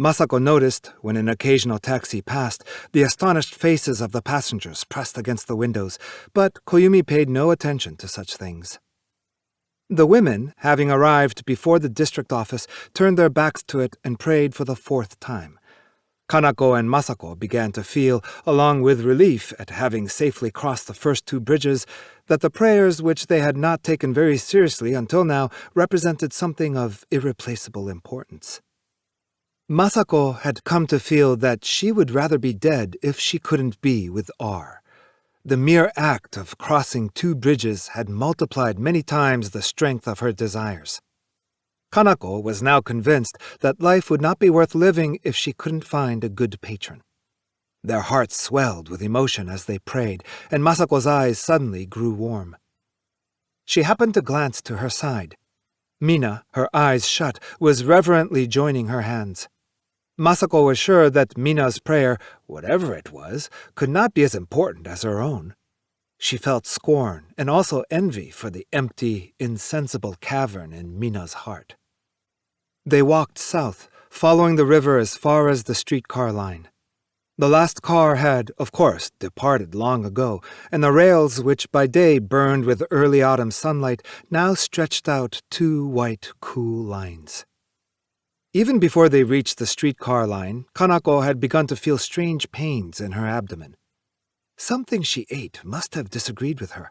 Masako noticed, when an occasional taxi passed, the astonished faces of the passengers pressed against the windows, but Koyumi paid no attention to such things. The women, having arrived before the district office, turned their backs to it and prayed for the 4th time. Kanako and Masako began to feel, along with relief at having safely crossed the first 2 bridges, that the prayers which they had not taken very seriously until now represented something of irreplaceable importance. Masako had come to feel that she would rather be dead if she couldn't be with R. The mere act of crossing 2 bridges had multiplied many times the strength of her desires. Kanako was now convinced that life would not be worth living if she couldn't find a good patron. Their hearts swelled with emotion as they prayed, and Masako's eyes suddenly grew warm. She happened to glance to her side. Mina, her eyes shut, was reverently joining her hands. Masako was sure that Mina's prayer, whatever it was, could not be as important as her own. She felt scorn and also envy for the empty, insensible cavern in Mina's heart. They walked south, following the river as far as the streetcar line. The last car had, of course, departed long ago, and the rails, which by day burned with early autumn sunlight, now stretched out 2 white, cool lines. Even before they reached the streetcar line, Kanako had begun to feel strange pains in her abdomen. Something she ate must have disagreed with her.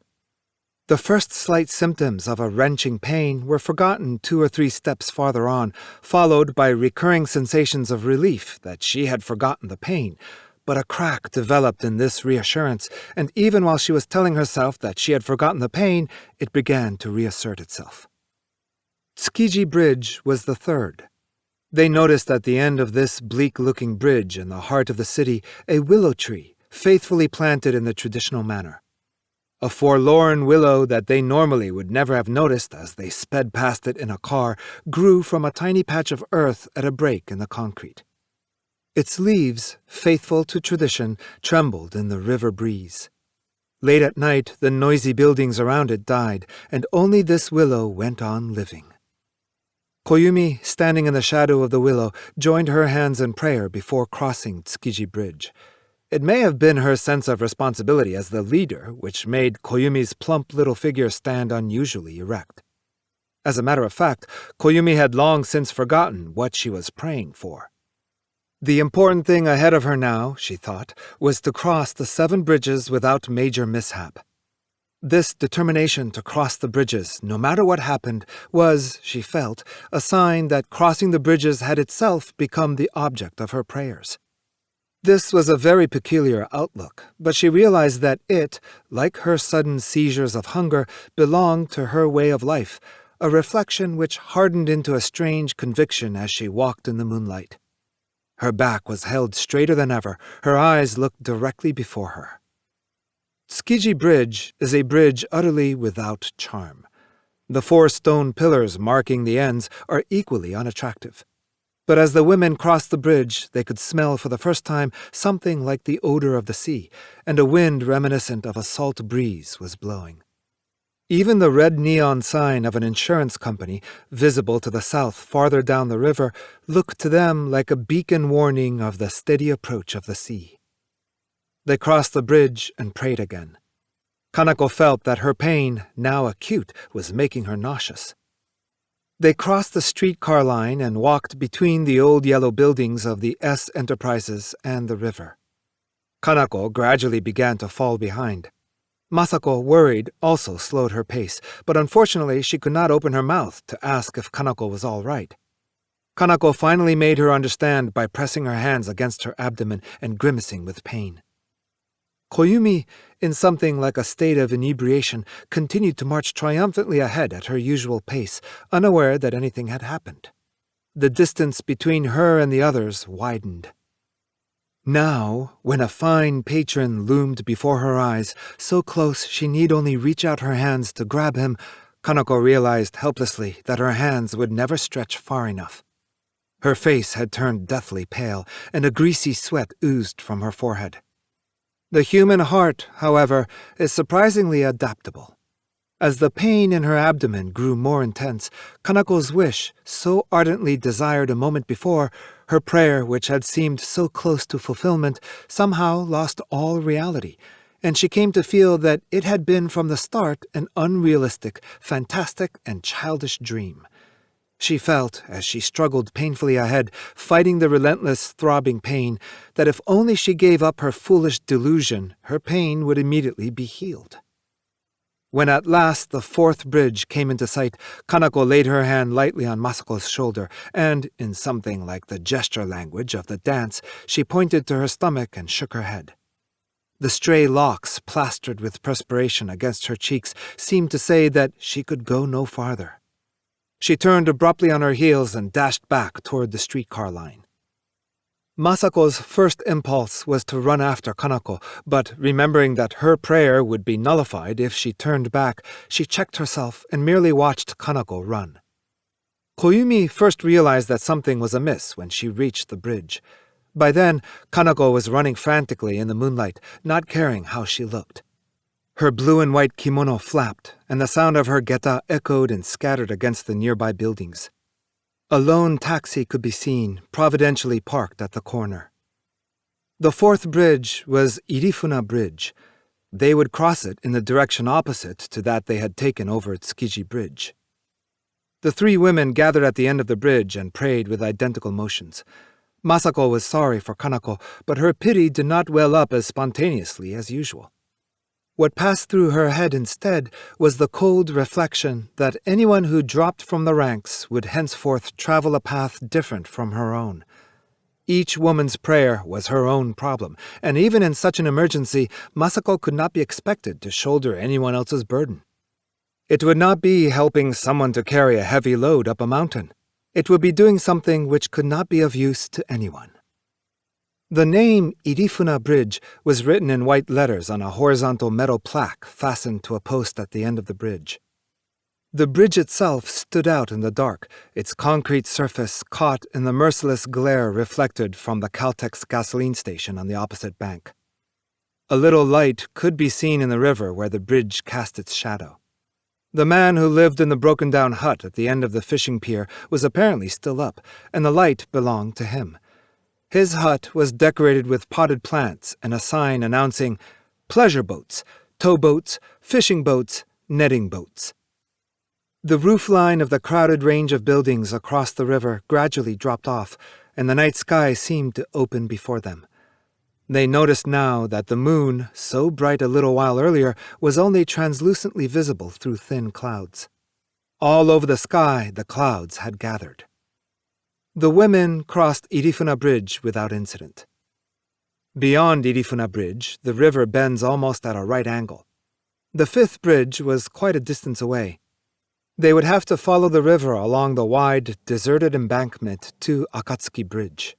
The first slight symptoms of a wrenching pain were forgotten 2 or 3 steps farther on, followed by recurring sensations of relief that she had forgotten the pain. But a crack developed in this reassurance, and even while she was telling herself that she had forgotten the pain, it began to reassert itself. Tsukiji Bridge was the 3rd. They noticed at the end of this bleak-looking bridge in the heart of the city a willow tree, faithfully planted in the traditional manner. A forlorn willow that they normally would never have noticed as they sped past it in a car grew from a tiny patch of earth at a break in the concrete. Its leaves, faithful to tradition, trembled in the river breeze. Late at night, the noisy buildings around it died, and only this willow went on living. Koyumi, standing in the shadow of the willow, joined her hands in prayer before crossing Tsukiji Bridge. It may have been her sense of responsibility as the leader which made Koyumi's plump little figure stand unusually erect. As a matter of fact, Koyumi had long since forgotten what she was praying for. The important thing ahead of her now, she thought, was to cross the 7 bridges without major mishap. This determination to cross the bridges, no matter what happened, was, she felt, a sign that crossing the bridges had itself become the object of her prayers. This was a very peculiar outlook, but she realized that it, like her sudden seizures of hunger, belonged to her way of life, a reflection which hardened into a strange conviction as she walked in the moonlight. Her back was held straighter than ever, her eyes looked directly before her. Tsukiji Bridge is a bridge utterly without charm. The 4 stone pillars marking the ends are equally unattractive. But as the women crossed the bridge, they could smell for the first time something like the odor of the sea, and a wind reminiscent of a salt breeze was blowing. Even the red neon sign of an insurance company, visible to the south farther down the river, looked to them like a beacon warning of the steady approach of the sea. They crossed the bridge and prayed again. Kanako felt that her pain, now acute, was making her nauseous. They crossed the streetcar line and walked between the old yellow buildings of the S Enterprises and the river. Kanako gradually began to fall behind. Masako, worried, also slowed her pace, but unfortunately she could not open her mouth to ask if Kanako was all right. Kanako finally made her understand by pressing her hands against her abdomen and grimacing with pain. Koyumi, in something like a state of inebriation, continued to march triumphantly ahead at her usual pace, unaware that anything had happened. The distance between her and the others widened. Now, when a fine patron loomed before her eyes, so close she need only reach out her hands to grab him, Kanako realized helplessly that her hands would never stretch far enough. Her face had turned deathly pale, and a greasy sweat oozed from her forehead. The human heart, however, is surprisingly adaptable. As the pain in her abdomen grew more intense, Kanako's wish, so ardently desired a moment before, her prayer which had seemed so close to fulfillment, somehow lost all reality, and she came to feel that it had been from the start an unrealistic, fantastic, and childish dream. She felt, as she struggled painfully ahead, fighting the relentless, throbbing pain, that if only she gave up her foolish delusion, her pain would immediately be healed. When at last the 4th bridge came into sight, Kanako laid her hand lightly on Masako's shoulder, and, in something like the gesture language of the dance, she pointed to her stomach and shook her head. The stray locks, plastered with perspiration against her cheeks, seemed to say that she could go no farther. She turned abruptly on her heels and dashed back toward the streetcar line. Masako's first impulse was to run after Kanako, but remembering that her prayer would be nullified if she turned back, she checked herself and merely watched Kanako run. Koyumi first realized that something was amiss when she reached the bridge. By then, Kanako was running frantically in the moonlight, not caring how she looked. Her blue and white kimono flapped, and the sound of her geta echoed and scattered against the nearby buildings. A lone taxi could be seen, providentially parked at the corner. The 4th bridge was Irifuna Bridge. They would cross it in the direction opposite to that they had taken over Tsukiji Bridge. The 3 women gathered at the end of the bridge and prayed with identical motions. Masako was sorry for Kanako, but her pity did not well up as spontaneously as usual. What passed through her head instead was the cold reflection that anyone who dropped from the ranks would henceforth travel a path different from her own. Each woman's prayer was her own problem, and even in such an emergency, Masako could not be expected to shoulder anyone else's burden. It would not be helping someone to carry a heavy load up a mountain. It would be doing something which could not be of use to anyone. The name Irifuna Bridge was written in white letters on a horizontal metal plaque fastened to a post at the end of the bridge. The bridge itself stood out in the dark, its concrete surface caught in the merciless glare reflected from the Caltex gasoline station on the opposite bank. A little light could be seen in the river where the bridge cast its shadow. The man who lived in the broken-down hut at the end of the fishing pier was apparently still up, and the light belonged to him. His hut was decorated with potted plants and a sign announcing pleasure boats, towboats, fishing boats, netting boats. The roofline of the crowded range of buildings across the river gradually dropped off, and the night sky seemed to open before them. They noticed now that the moon, so bright a little while earlier, was only translucently visible through thin clouds. All over the sky the clouds had gathered. The women crossed Irifuna Bridge without incident. Beyond Irifuna Bridge, the river bends almost at a right angle. The fifth bridge was quite a distance away. They would have to follow the river along the wide, deserted embankment to Akatsuki Bridge.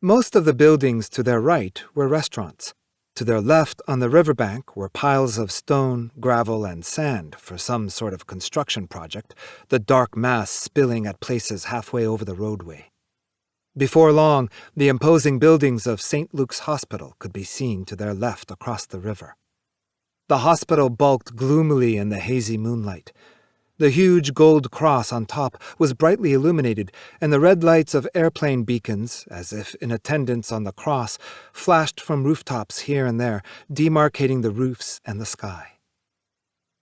Most of the buildings to their right were restaurants. To their left on the riverbank were piles of stone, gravel, and sand for some sort of construction project, the dark mass spilling at places halfway over the roadway. Before long, the imposing buildings of St. Luke's Hospital could be seen to their left across the river. The hospital bulked gloomily in the hazy moonlight. The huge gold cross on top was brightly illuminated, and the red lights of airplane beacons, as if in attendance on the cross, flashed from rooftops here and there, demarcating the roofs and the sky.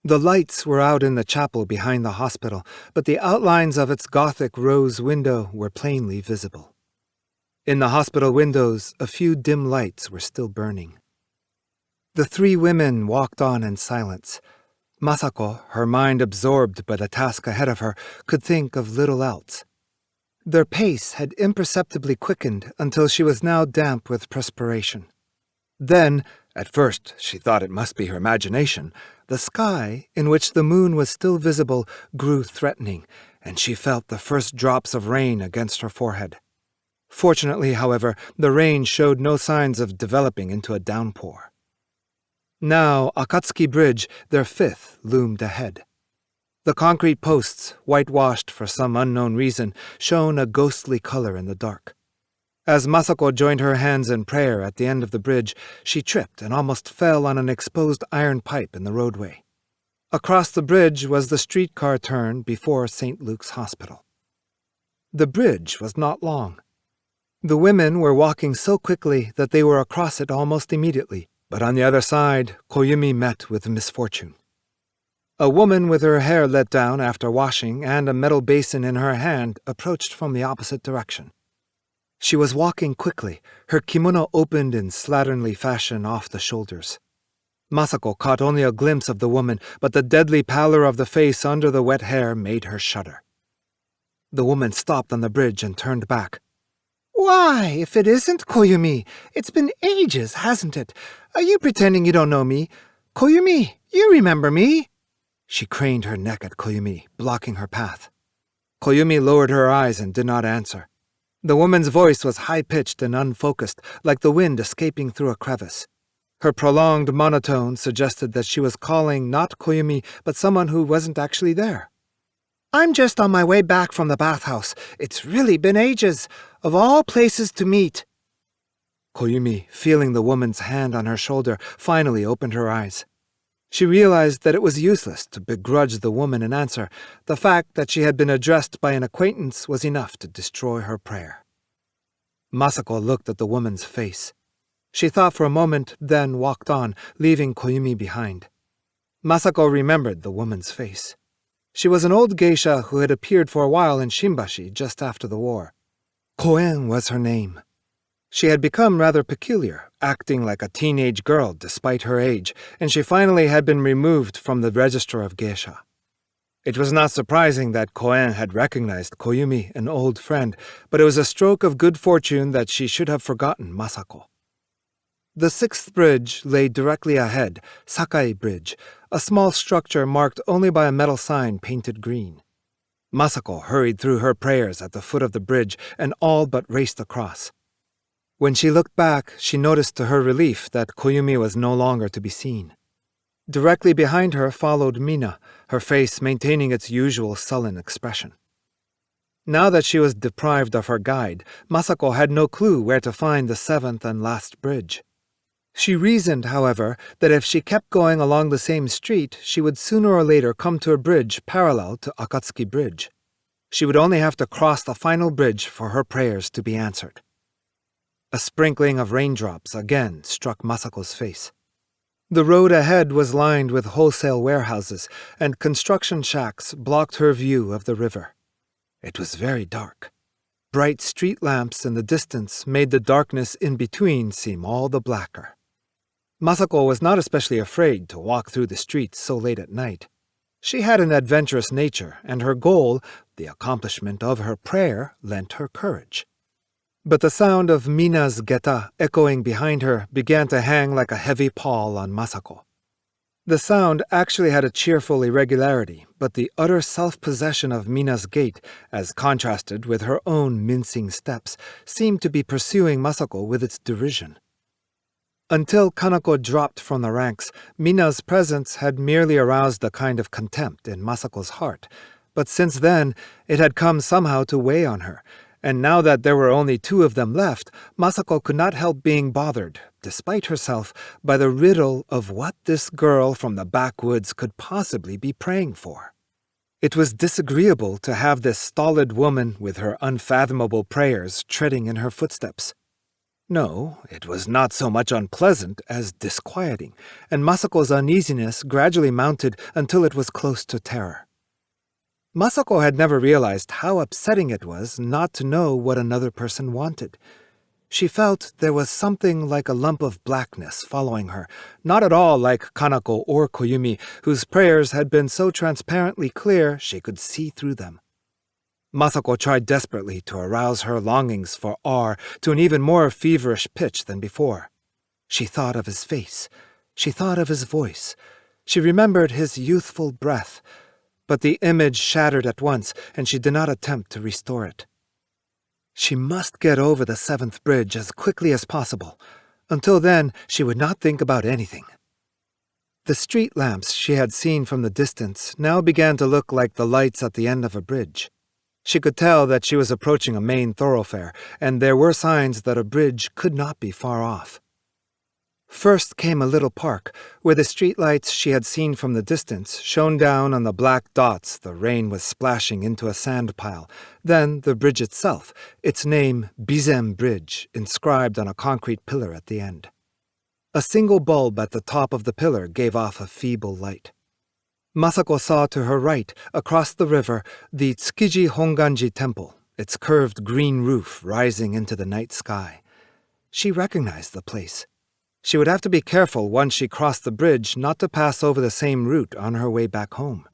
The lights were out in the chapel behind the hospital, but the outlines of its Gothic rose window were plainly visible. In the hospital windows, a few dim lights were still burning. The three women walked on in silence. Masako, her mind absorbed by the task ahead of her, could think of little else. Their pace had imperceptibly quickened until she was now damp with perspiration. Then, at first she thought it must be her imagination, the sky, in which the moon was still visible, grew threatening, and she felt the first drops of rain against her forehead. Fortunately, however, the rain showed no signs of developing into a downpour. Now, Akatsuki Bridge, their fifth, loomed ahead. The concrete posts, whitewashed for some unknown reason, shone a ghostly color in the dark. As Masako joined her hands in prayer at the end of the bridge, she tripped and almost fell on an exposed iron pipe in the roadway. Across the bridge was the streetcar turn before St. Luke's Hospital. The bridge was not long. The women were walking so quickly that they were across it almost immediately, but on the other side, Koyumi met with misfortune. A woman with her hair let down after washing and a metal basin in her hand approached from the opposite direction. She was walking quickly, her kimono opened in slatternly fashion off the shoulders. Masako caught only a glimpse of the woman, but the deadly pallor of the face under the wet hair made her shudder. The woman stopped on the bridge and turned back. "Why, if it isn't Koyumi? It's been ages, hasn't it? Are you pretending you don't know me? Koyumi, you remember me?" She craned her neck at Koyumi, blocking her path. Koyumi lowered her eyes and did not answer. The woman's voice was high-pitched and unfocused, like the wind escaping through a crevice. Her prolonged monotone suggested that she was calling not Koyumi, but someone who wasn't actually there. "I'm just on my way back from the bathhouse. It's really been ages. Of all places to meet." Koyumi, feeling the woman's hand on her shoulder, finally opened her eyes. She realized that it was useless to begrudge the woman an answer. The fact that she had been addressed by an acquaintance was enough to destroy her prayer. Masako looked at the woman's face. She thought for a moment, then walked on, leaving Koyumi behind. Masako remembered the woman's face. She was an old geisha who had appeared for a while in Shimbashi just after the war. Koen was her name. She had become rather peculiar, acting like a teenage girl despite her age, and she finally had been removed from the register of geisha. It was not surprising that Koen had recognized Koyumi, an old friend, but it was a stroke of good fortune that she should have forgotten Masako. The sixth bridge lay directly ahead, Sakai Bridge, a small structure marked only by a metal sign painted green. Masako hurried through her prayers at the foot of the bridge and all but raced across. When she looked back, she noticed to her relief that Koyumi was no longer to be seen. Directly behind her followed Mina, her face maintaining its usual sullen expression. Now that she was deprived of her guide, Masako had no clue where to find the seventh and last bridge. She reasoned, however, that if she kept going along the same street, she would sooner or later come to a bridge parallel to Akatsuki Bridge. She would only have to cross the final bridge for her prayers to be answered. A sprinkling of raindrops again struck Masako's face. The road ahead was lined with wholesale warehouses, and construction shacks blocked her view of the river. It was very dark. Bright street lamps in the distance made the darkness in between seem all the blacker. Masako was not especially afraid to walk through the streets so late at night. She had an adventurous nature, and her goal, the accomplishment of her prayer, lent her courage. But the sound of Mina's geta echoing behind her began to hang like a heavy pall on Masako. The sound actually had a cheerful irregularity, but the utter self-possession of Mina's gait, as contrasted with her own mincing steps, seemed to be pursuing Masako with its derision. Until Kanako dropped from the ranks, Mina's presence had merely aroused a kind of contempt in Masako's heart, but since then it had come somehow to weigh on her, and now that there were only two of them left, Masako could not help being bothered, despite herself, by the riddle of what this girl from the backwoods could possibly be praying for. It was disagreeable to have this stolid woman with her unfathomable prayers treading in her footsteps. No, it was not so much unpleasant as disquieting, and Masako's uneasiness gradually mounted until it was close to terror. Masako had never realized how upsetting it was not to know what another person wanted. She felt there was something like a lump of blackness following her, not at all like Kanako or Koyumi, whose prayers had been so transparently clear she could see through them. Masako tried desperately to arouse her longings for R to an even more feverish pitch than before. She thought of his face. She thought of his voice. She remembered his youthful breath. But the image shattered at once, and she did not attempt to restore it. She must get over the 7th bridge as quickly as possible. Until then, she would not think about anything. The street lamps she had seen from the distance now began to look like the lights at the end of a bridge. She could tell that she was approaching a main thoroughfare, and there were signs that a bridge could not be far off. First came a little park, where the streetlights she had seen from the distance shone down on the black dots the rain was splashing into a sand pile. Then the bridge itself, its name Bizem Bridge, inscribed on a concrete pillar at the end. A single bulb at the top of the pillar gave off a feeble light. Masako saw to her right, across the river, the Tsukiji Honganji Temple, its curved green roof rising into the night sky. She recognized the place. She would have to be careful once she crossed the bridge not to pass over the same route on her way back home.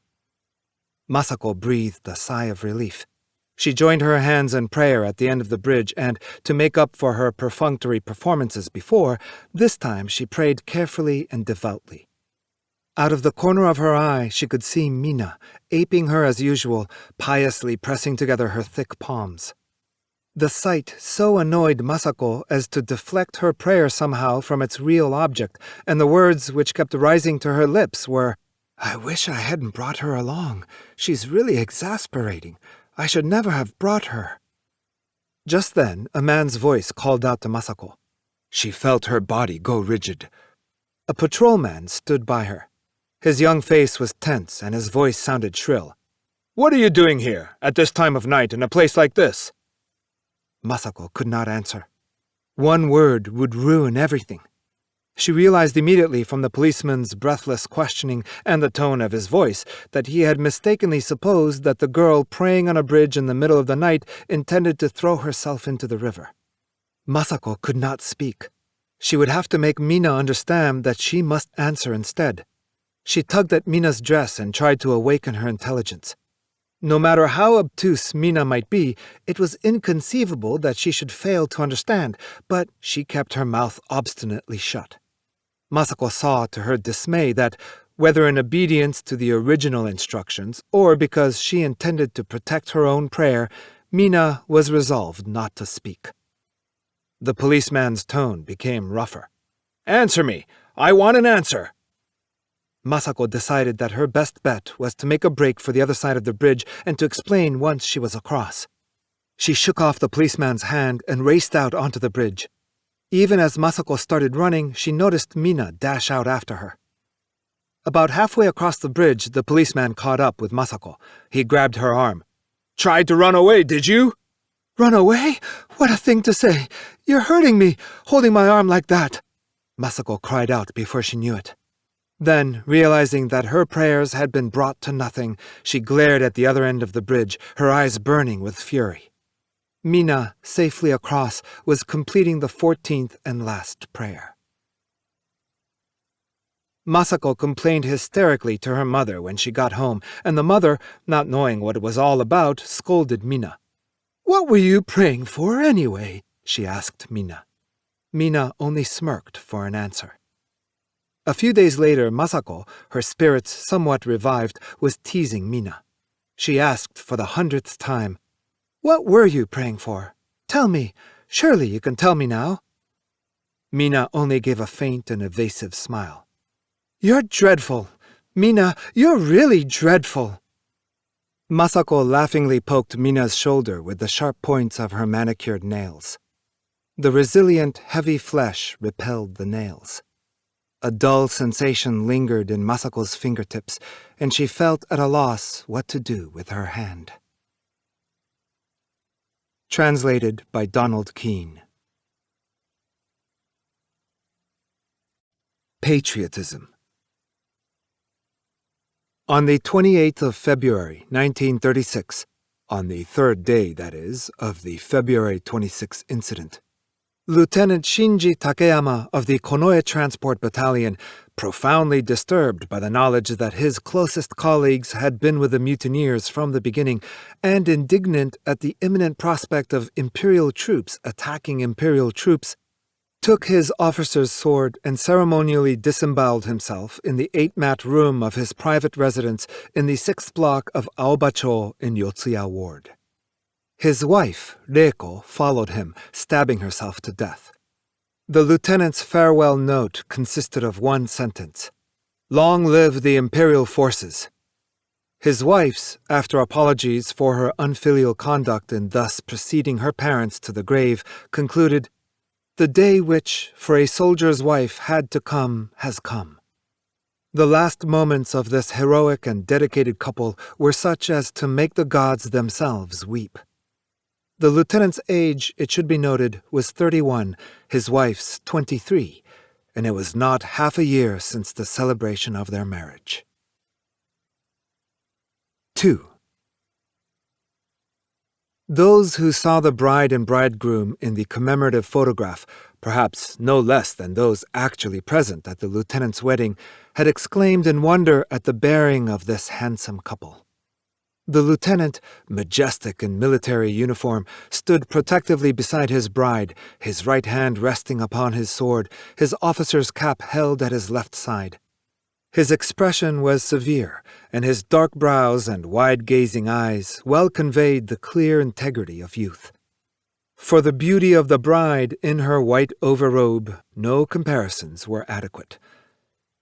Masako breathed a sigh of relief. She joined her hands in prayer at the end of the bridge and, to make up for her perfunctory performances before, this time she prayed carefully and devoutly. Out of the corner of her eye she could see Mina, aping her as usual, piously pressing together her thick palms. The sight so annoyed Masako as to deflect her prayer somehow from its real object, and the words which kept rising to her lips were, "I wish I hadn't brought her along. She's really exasperating. I should never have brought her." Just then, a man's voice called out to Masako. She felt her body go rigid. A patrolman stood by her. His young face was tense and his voice sounded shrill. "What are you doing here, at this time of night, in a place like this?" Masako could not answer. One word would ruin everything. She realized immediately from the policeman's breathless questioning and the tone of his voice that he had mistakenly supposed that the girl praying on a bridge in the middle of the night intended to throw herself into the river. Masako could not speak. She would have to make Mina understand that she must answer instead. She tugged at Mina's dress and tried to awaken her intelligence. No matter how obtuse Mina might be, it was inconceivable that she should fail to understand, but she kept her mouth obstinately shut. Masako saw to her dismay that, whether in obedience to the original instructions or because she intended to protect her own prayer, Mina was resolved not to speak. The policeman's tone became rougher. "Answer me! I want an answer!" Masako decided that her best bet was to make a break for the other side of the bridge and to explain once she was across. She shook off the policeman's hand and raced out onto the bridge. Even as Masako started running, she noticed Mina dash out after her. About halfway across the bridge, the policeman caught up with Masako. He grabbed her arm. "Tried to run away, did you?" "Run away? What a thing to say! You're hurting me, holding my arm like that!" Masako cried out before she knew it. Then, realizing that her prayers had been brought to nothing, she glared at the other end of the bridge, her eyes burning with fury. Mina, safely across, was completing the 14th and last prayer. Masako complained hysterically to her mother when she got home, and the mother, not knowing what it was all about, scolded Mina. "What were you praying for, anyway?" she asked Mina. Mina only smirked for an answer. A few days later, Masako, her spirits somewhat revived, was teasing Mina. She asked for the 100th time, "What were you praying for? Tell me. Surely you can tell me now." Mina only gave a faint and evasive smile. "You're dreadful. Mina, you're really dreadful." Masako laughingly poked Mina's shoulder with the sharp points of her manicured nails. The resilient, heavy flesh repelled the nails. A dull sensation lingered in Masako's fingertips, and she felt at a loss what to do with her hand. Translated by Donald Keene. Patriotism. On the 28th of February, 1936, on the third day, that is, of the February 26 incident, Lieutenant Shinji Takeyama of the Konoe Transport Battalion, profoundly disturbed by the knowledge that his closest colleagues had been with the mutineers from the beginning, and indignant at the imminent prospect of Imperial troops attacking Imperial troops, took his officer's sword and ceremonially disemboweled himself in the 8-mat room of his private residence in the 6th block of Aobacho in Yotsuya Ward. His wife, Reiko, followed him, stabbing herself to death. The lieutenant's farewell note consisted of one sentence: "Long live the Imperial forces." His wife's, after apologies for her unfilial conduct in thus preceding her parents to the grave, concluded, "The day which, for a soldier's wife, had to come has come." The last moments of this heroic and dedicated couple were such as to make the gods themselves weep. The lieutenant's age, it should be noted, was 31, his wife's 23, and it was not half a year since the celebration of their marriage. 2. Those who saw the bride and bridegroom in the commemorative photograph, perhaps no less than those actually present at the lieutenant's wedding, had exclaimed in wonder at the bearing of this handsome couple. The lieutenant, majestic in military uniform, stood protectively beside his bride, his right hand resting upon his sword, his officer's cap held at his left side. His expression was severe, and his dark brows and wide-gazing eyes well conveyed the clear integrity of youth. For the beauty of the bride in her white overrobe, no comparisons were adequate.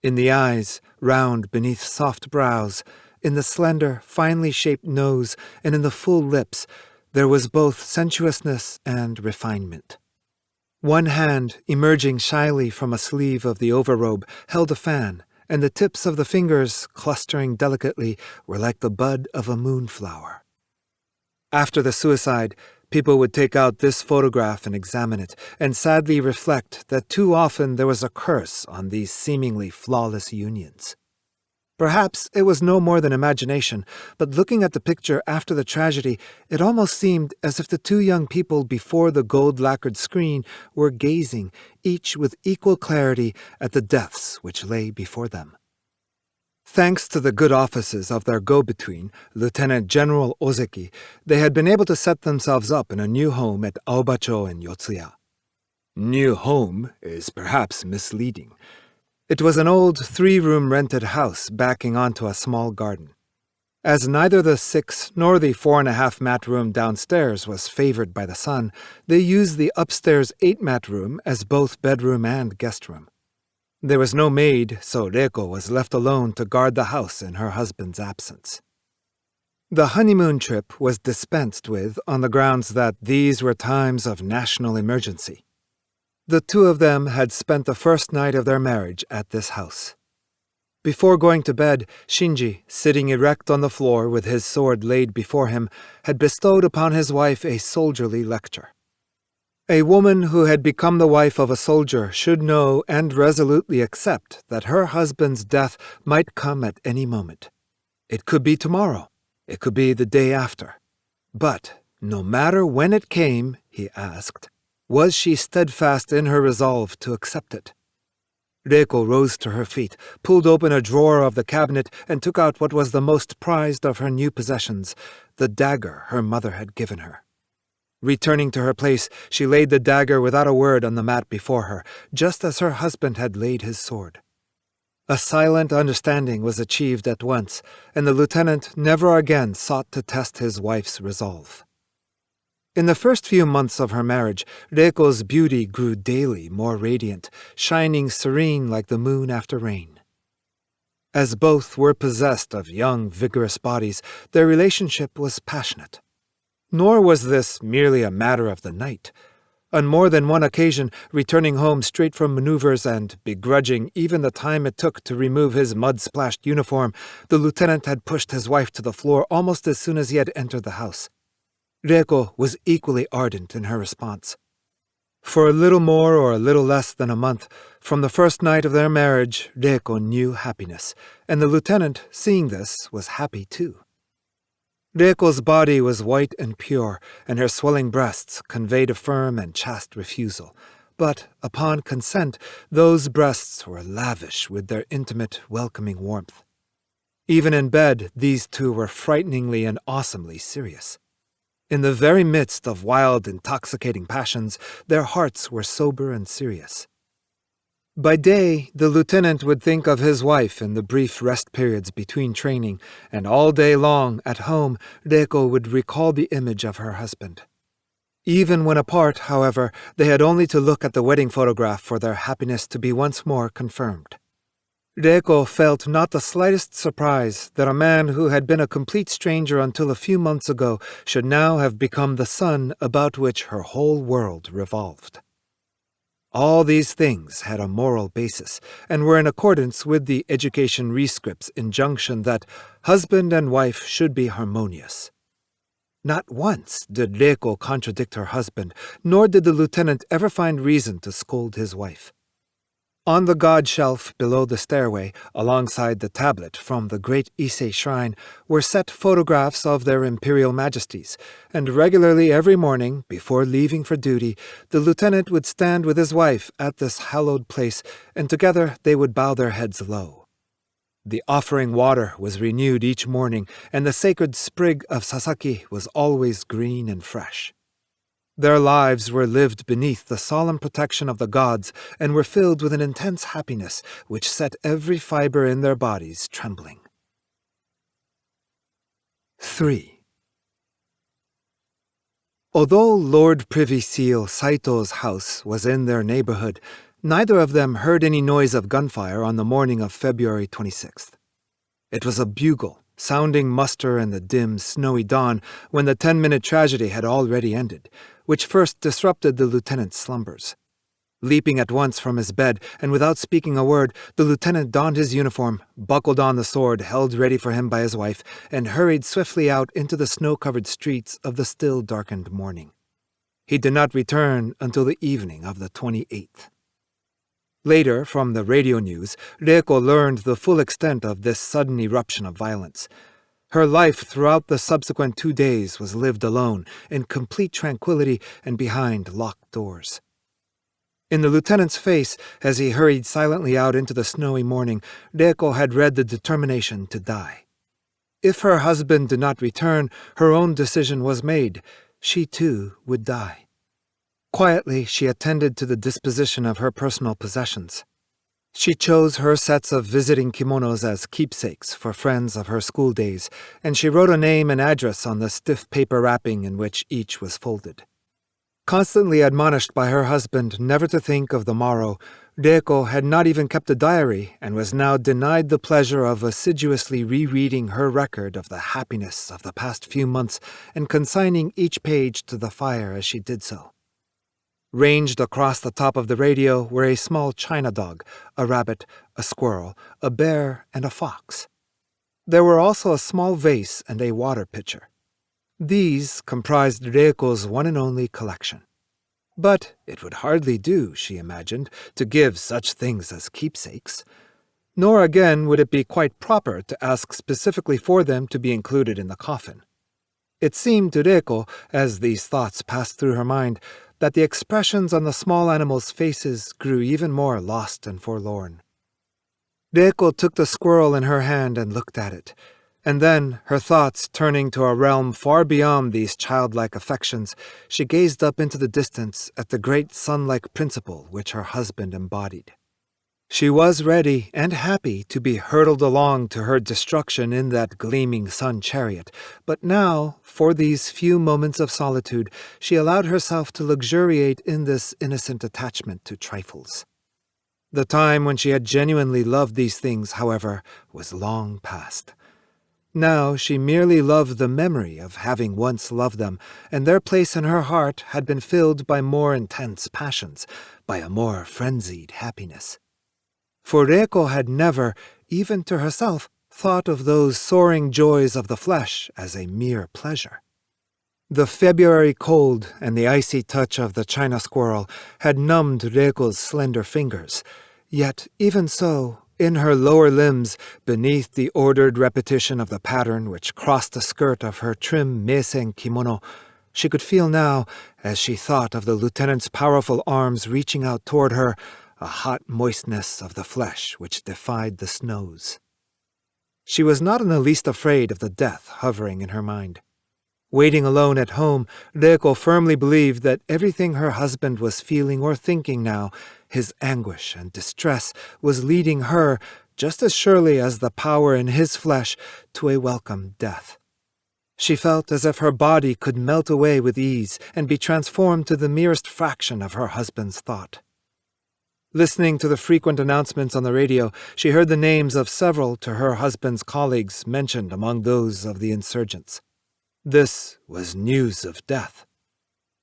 In the eyes, round beneath soft brows, in the slender, finely shaped nose, and in the full lips, there was both sensuousness and refinement. One hand, emerging shyly from a sleeve of the overrobe, held a fan, and the tips of the fingers, clustering delicately, were like the bud of a moonflower. After the suicide, people would take out this photograph and examine it, and sadly reflect that too often there was a curse on these seemingly flawless unions. Perhaps it was no more than imagination, but looking at the picture after the tragedy, it almost seemed as if the two young people before the gold-lacquered screen were gazing, each with equal clarity, at the deaths which lay before them. Thanks to the good offices of their go-between, Lieutenant General Ozeki, they had been able to set themselves up in a new home at Aobacho in Yotsuya. New home is perhaps misleading. It was an old 3-room rented house backing onto a small garden. As neither the 6 nor the 4.5-mat room downstairs was favored by the sun, they used the upstairs 8-mat room as both bedroom and guest room. There was no maid, so Reiko was left alone to guard the house in her husband's absence. The honeymoon trip was dispensed with on the grounds that these were times of national emergency. The two of them had spent the first night of their marriage at this house. Before going to bed, Shinji, sitting erect on the floor with his sword laid before him, had bestowed upon his wife a soldierly lecture. A woman who had become the wife of a soldier should know and resolutely accept that her husband's death might come at any moment. It could be tomorrow. It could be the day after. But, no matter when it came, he asked, was she steadfast in her resolve to accept it? Reiko rose to her feet, pulled open a drawer of the cabinet, and took out what was the most prized of her new possessions, the dagger her mother had given her. Returning to her place, she laid the dagger without a word on the mat before her, just as her husband had laid his sword. A silent understanding was achieved at once, and the lieutenant never again sought to test his wife's resolve. In the first few months of her marriage, Reiko's beauty grew daily more radiant, shining serene like the moon after rain. As both were possessed of young, vigorous bodies, their relationship was passionate. Nor was this merely a matter of the night. On more than one occasion, returning home straight from maneuvers and begrudging even the time it took to remove his mud-splashed uniform, the lieutenant had pushed his wife to the floor almost as soon as he had entered the house. Reiko was equally ardent in her response. For a little more or a little less than a month, from the first night of their marriage, Reiko knew happiness, and the lieutenant, seeing this, was happy too. Reiko's body was white and pure, and her swelling breasts conveyed a firm and chaste refusal. But, upon consent, those breasts were lavish with their intimate, welcoming warmth. Even in bed, these two were frighteningly and awesomely serious. In the very midst of wild, intoxicating passions, their hearts were sober and serious. By day, the lieutenant would think of his wife in the brief rest periods between training, and all day long, at home, Reiko would recall the image of her husband. Even when apart, however, they had only to look at the wedding photograph for their happiness to be once more confirmed. Reiko felt not the slightest surprise that a man who had been a complete stranger until a few months ago should now have become the sun about which her whole world revolved. All these things had a moral basis, and were in accordance with the education rescript's injunction that husband and wife should be harmonious. Not once did Reiko contradict her husband, nor did the lieutenant ever find reason to scold his wife. On the god shelf below the stairway, alongside the tablet from the great Ise shrine, were set photographs of their imperial majesties, and regularly every morning, before leaving for duty, the lieutenant would stand with his wife at this hallowed place, and together they would bow their heads low. The offering water was renewed each morning, and the sacred sprig of sasaki was always green and fresh. Their lives were lived beneath the solemn protection of the gods and were filled with an intense happiness which set every fiber in their bodies trembling. 3. Although Lord Privy Seal Saito's house was in their neighborhood, neither of them heard any noise of gunfire on the morning of February 26th. It was a bugle, sounding muster in the dim, snowy dawn when the 10-minute tragedy had already ended, which first disrupted the lieutenant's slumbers. Leaping at once from his bed, and without speaking a word, the lieutenant donned his uniform, buckled on the sword held ready for him by his wife, and hurried swiftly out into the snow-covered streets of the still darkened morning. He did not return until the evening of the 28th. Later, from the radio news, Reiko learned the full extent of this sudden eruption of violence. Her life throughout the subsequent 2 days was lived alone, in complete tranquility and behind locked doors. In the lieutenant's face, as he hurried silently out into the snowy morning, Reiko had read the determination to die. If her husband did not return, her own decision was made. She, too, would die. Quietly, she attended to the disposition of her personal possessions. She chose her sets of visiting kimonos as keepsakes for friends of her school days, and she wrote a name and address on the stiff paper wrapping in which each was folded. Constantly admonished by her husband never to think of the morrow, Reiko had not even kept a diary and was now denied the pleasure of assiduously rereading her record of the happiness of the past few months and consigning each page to the fire as she did so. Ranged across the top of the radio were a small china dog, a rabbit, a squirrel, a bear, and a fox. There were also a small vase and a water pitcher. These comprised Reiko's one and only collection. But it would hardly do, she imagined, to give such things as keepsakes. Nor again would it be quite proper to ask specifically for them to be included in the coffin. It seemed to Reiko, as these thoughts passed through her mind, that the expressions on the small animals' faces grew even more lost and forlorn. Reiko took the squirrel in her hand and looked at it, and then, her thoughts turning to a realm far beyond these childlike affections, she gazed up into the distance at the great sun-like principle which her husband embodied. She was ready and happy to be hurtled along to her destruction in that gleaming sun chariot, but now, for these few moments of solitude, she allowed herself to luxuriate in this innocent attachment to trifles. The time when she had genuinely loved these things, however, was long past. Now she merely loved the memory of having once loved them, and their place in her heart had been filled by more intense passions, by a more frenzied happiness. For Reiko had never, even to herself, thought of those soaring joys of the flesh as a mere pleasure. The February cold and the icy touch of the china squirrel had numbed Reiko's slender fingers, yet even so, in her lower limbs, beneath the ordered repetition of the pattern which crossed the skirt of her trim meisen kimono, she could feel now, as she thought of the lieutenant's powerful arms reaching out toward her, a hot moistness of the flesh which defied the snows. She was not in the least afraid of the death hovering in her mind. Waiting alone at home, Reiko firmly believed that everything her husband was feeling or thinking now, his anguish and distress, was leading her, just as surely as the power in his flesh, to a welcome death. She felt as if her body could melt away with ease and be transformed to the merest fraction of her husband's thought. Listening to the frequent announcements on the radio, she heard the names of several to her husband's colleagues mentioned among those of the insurgents. This was news of death.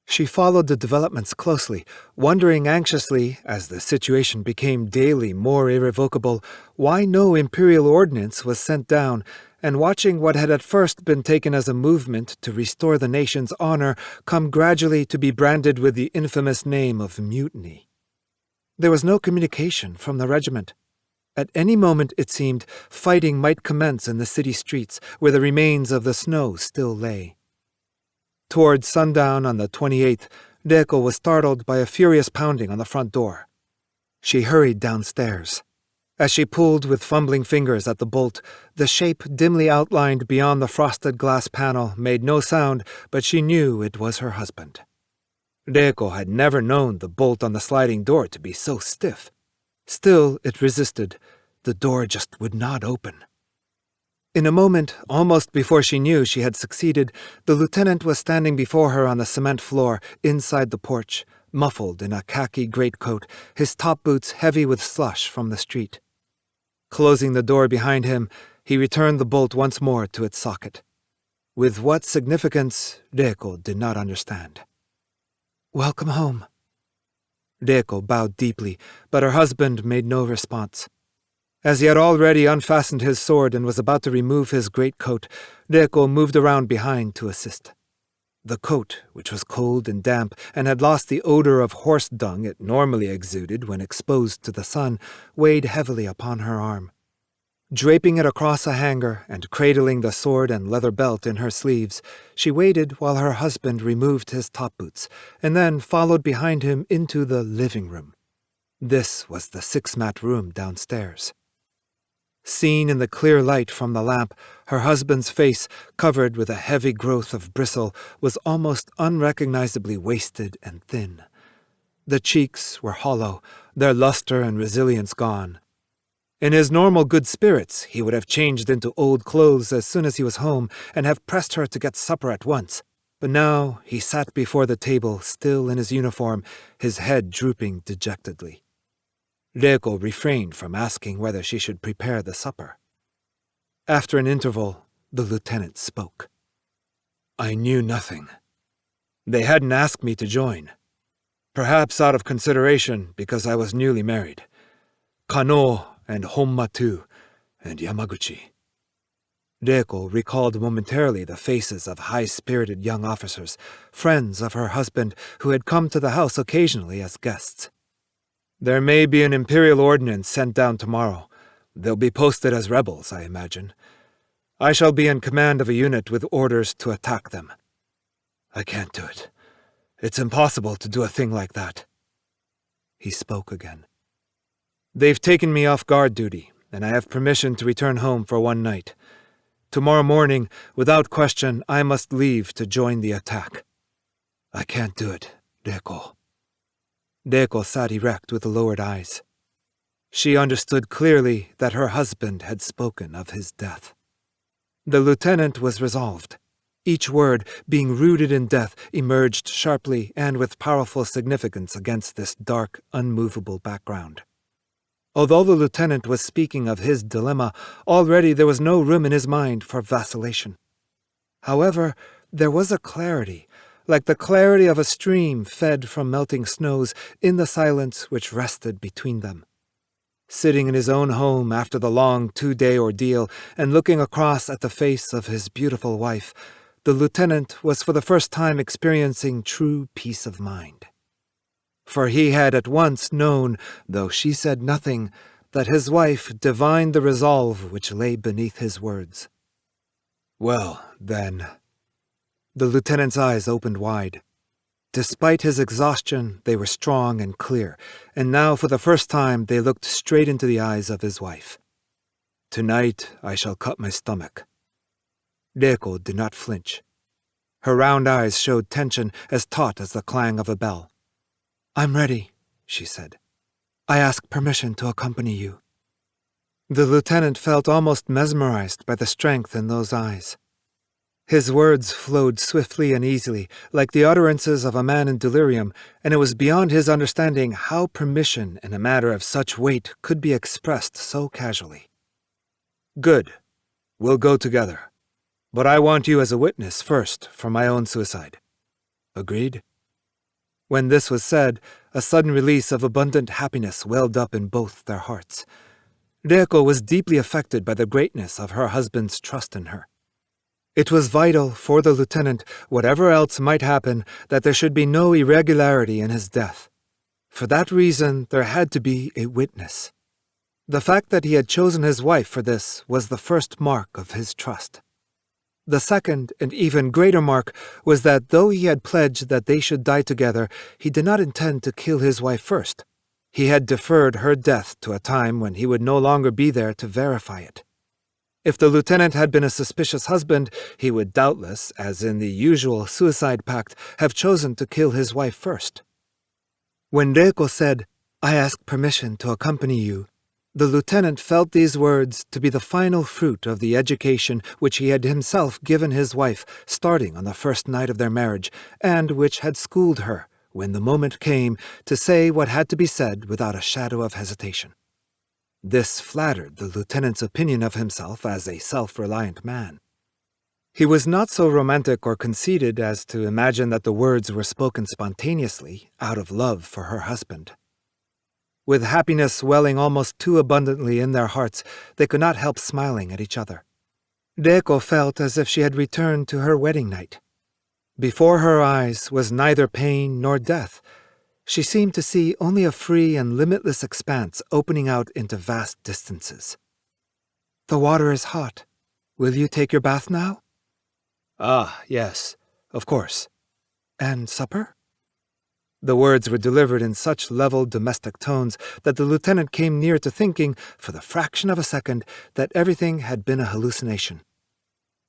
She followed the developments closely, wondering anxiously, as the situation became daily more irrevocable, why no imperial ordinance was sent down, and watching what had at first been taken as a movement to restore the nation's honor come gradually to be branded with the infamous name of mutiny. There was no communication from the regiment. At any moment, it seemed, fighting might commence in the city streets, where the remains of the snow still lay. Toward sundown on the 28th, Reiko was startled by a furious pounding on the front door. She hurried downstairs. As she pulled with fumbling fingers at the bolt, the shape dimly outlined beyond the frosted glass panel made no sound, but she knew it was her husband. Reiko had never known the bolt on the sliding door to be so stiff. Still, it resisted. The door just would not open. In a moment, almost before she knew she had succeeded, the lieutenant was standing before her on the cement floor inside the porch, muffled in a khaki greatcoat, his top boots heavy with slush from the street. Closing the door behind him, he returned the bolt once more to its socket. With what significance, Reiko did not understand. "Welcome home." Reiko bowed deeply, but her husband made no response. As he had already unfastened his sword and was about to remove his greatcoat, Reiko moved around behind to assist. The coat, which was cold and damp and had lost the odor of horse dung it normally exuded when exposed to the sun, weighed heavily upon her arm. Draping it across a hanger and cradling the sword and leather belt in her sleeves, she waited while her husband removed his top boots, and then followed behind him into the living room. This was the six-mat room downstairs. Seen in the clear light from the lamp, her husband's face, covered with a heavy growth of bristle, was almost unrecognizably wasted and thin. The cheeks were hollow, their luster and resilience gone. In his normal good spirits, he would have changed into old clothes as soon as he was home and have pressed her to get supper at once. But now he sat before the table, still in his uniform, his head drooping dejectedly. Reiko refrained from asking whether she should prepare the supper. After an interval, the lieutenant spoke. "I knew nothing. They hadn't asked me to join. Perhaps out of consideration because I was newly married. Kano and Honma too, and Yamaguchi. Reiko recalled momentarily the faces of high-spirited young officers, friends of her husband who had come to the house occasionally as guests. There may be an imperial ordinance sent down tomorrow. They'll be posted as rebels, I imagine. I shall be in command of a unit with orders to attack them. I can't do it. It's impossible to do a thing like that. He spoke again. They've taken me off guard duty, and I have permission to return home for one night. Tomorrow morning, without question, I must leave to join the attack. I can't do it, Reiko. Reiko sat erect with lowered eyes. She understood clearly that her husband had spoken of his death. The lieutenant was resolved. Each word, being rooted in death, emerged sharply and with powerful significance against this dark, unmovable background. Although the lieutenant was speaking of his dilemma, already there was no room in his mind for vacillation. However, there was a clarity, like the clarity of a stream fed from melting snows, in the silence which rested between them. Sitting in his own home after the long 2-day ordeal and looking across at the face of his beautiful wife, the lieutenant was for the first time experiencing true peace of mind. For he had at once known, though she said nothing, that his wife divined the resolve which lay beneath his words. Well, then. The lieutenant's eyes opened wide. Despite his exhaustion, they were strong and clear, and now for the first time they looked straight into the eyes of his wife. Tonight I shall cut my stomach. Reiko did not flinch. Her round eyes showed tension as taut as the clang of a bell. I'm ready, she said. I ask permission to accompany you. The lieutenant felt almost mesmerized by the strength in those eyes. His words flowed swiftly and easily, like the utterances of a man in delirium, and it was beyond his understanding how permission in a matter of such weight could be expressed so casually. Good. We'll go together. But I want you as a witness first for my own suicide. Agreed? When this was said, a sudden release of abundant happiness welled up in both their hearts. Reiko was deeply affected by the greatness of her husband's trust in her. It was vital for the lieutenant, whatever else might happen, that there should be no irregularity in his death. For that reason, there had to be a witness. The fact that he had chosen his wife for this was the first mark of his trust. The second and even greater mark was that though he had pledged that they should die together, he did not intend to kill his wife first. He had deferred her death to a time when he would no longer be there to verify it. If the lieutenant had been a suspicious husband, he would doubtless, as in the usual suicide pact, have chosen to kill his wife first. When Reiko said, I ask permission to accompany you, the lieutenant felt these words to be the final fruit of the education which he had himself given his wife starting on the first night of their marriage, and which had schooled her, when the moment came, to say what had to be said without a shadow of hesitation. This flattered the lieutenant's opinion of himself as a self-reliant man. He was not so romantic or conceited as to imagine that the words were spoken spontaneously, out of love for her husband. With happiness welling almost too abundantly in their hearts, they could not help smiling at each other. Reiko felt as if she had returned to her wedding night. Before her eyes was neither pain nor death. She seemed to see only a free and limitless expanse opening out into vast distances. The water is hot. Will you take your bath now? Ah, yes, of course. And supper? The words were delivered in such level domestic tones that the lieutenant came near to thinking, for the fraction of a second, that everything had been a hallucination.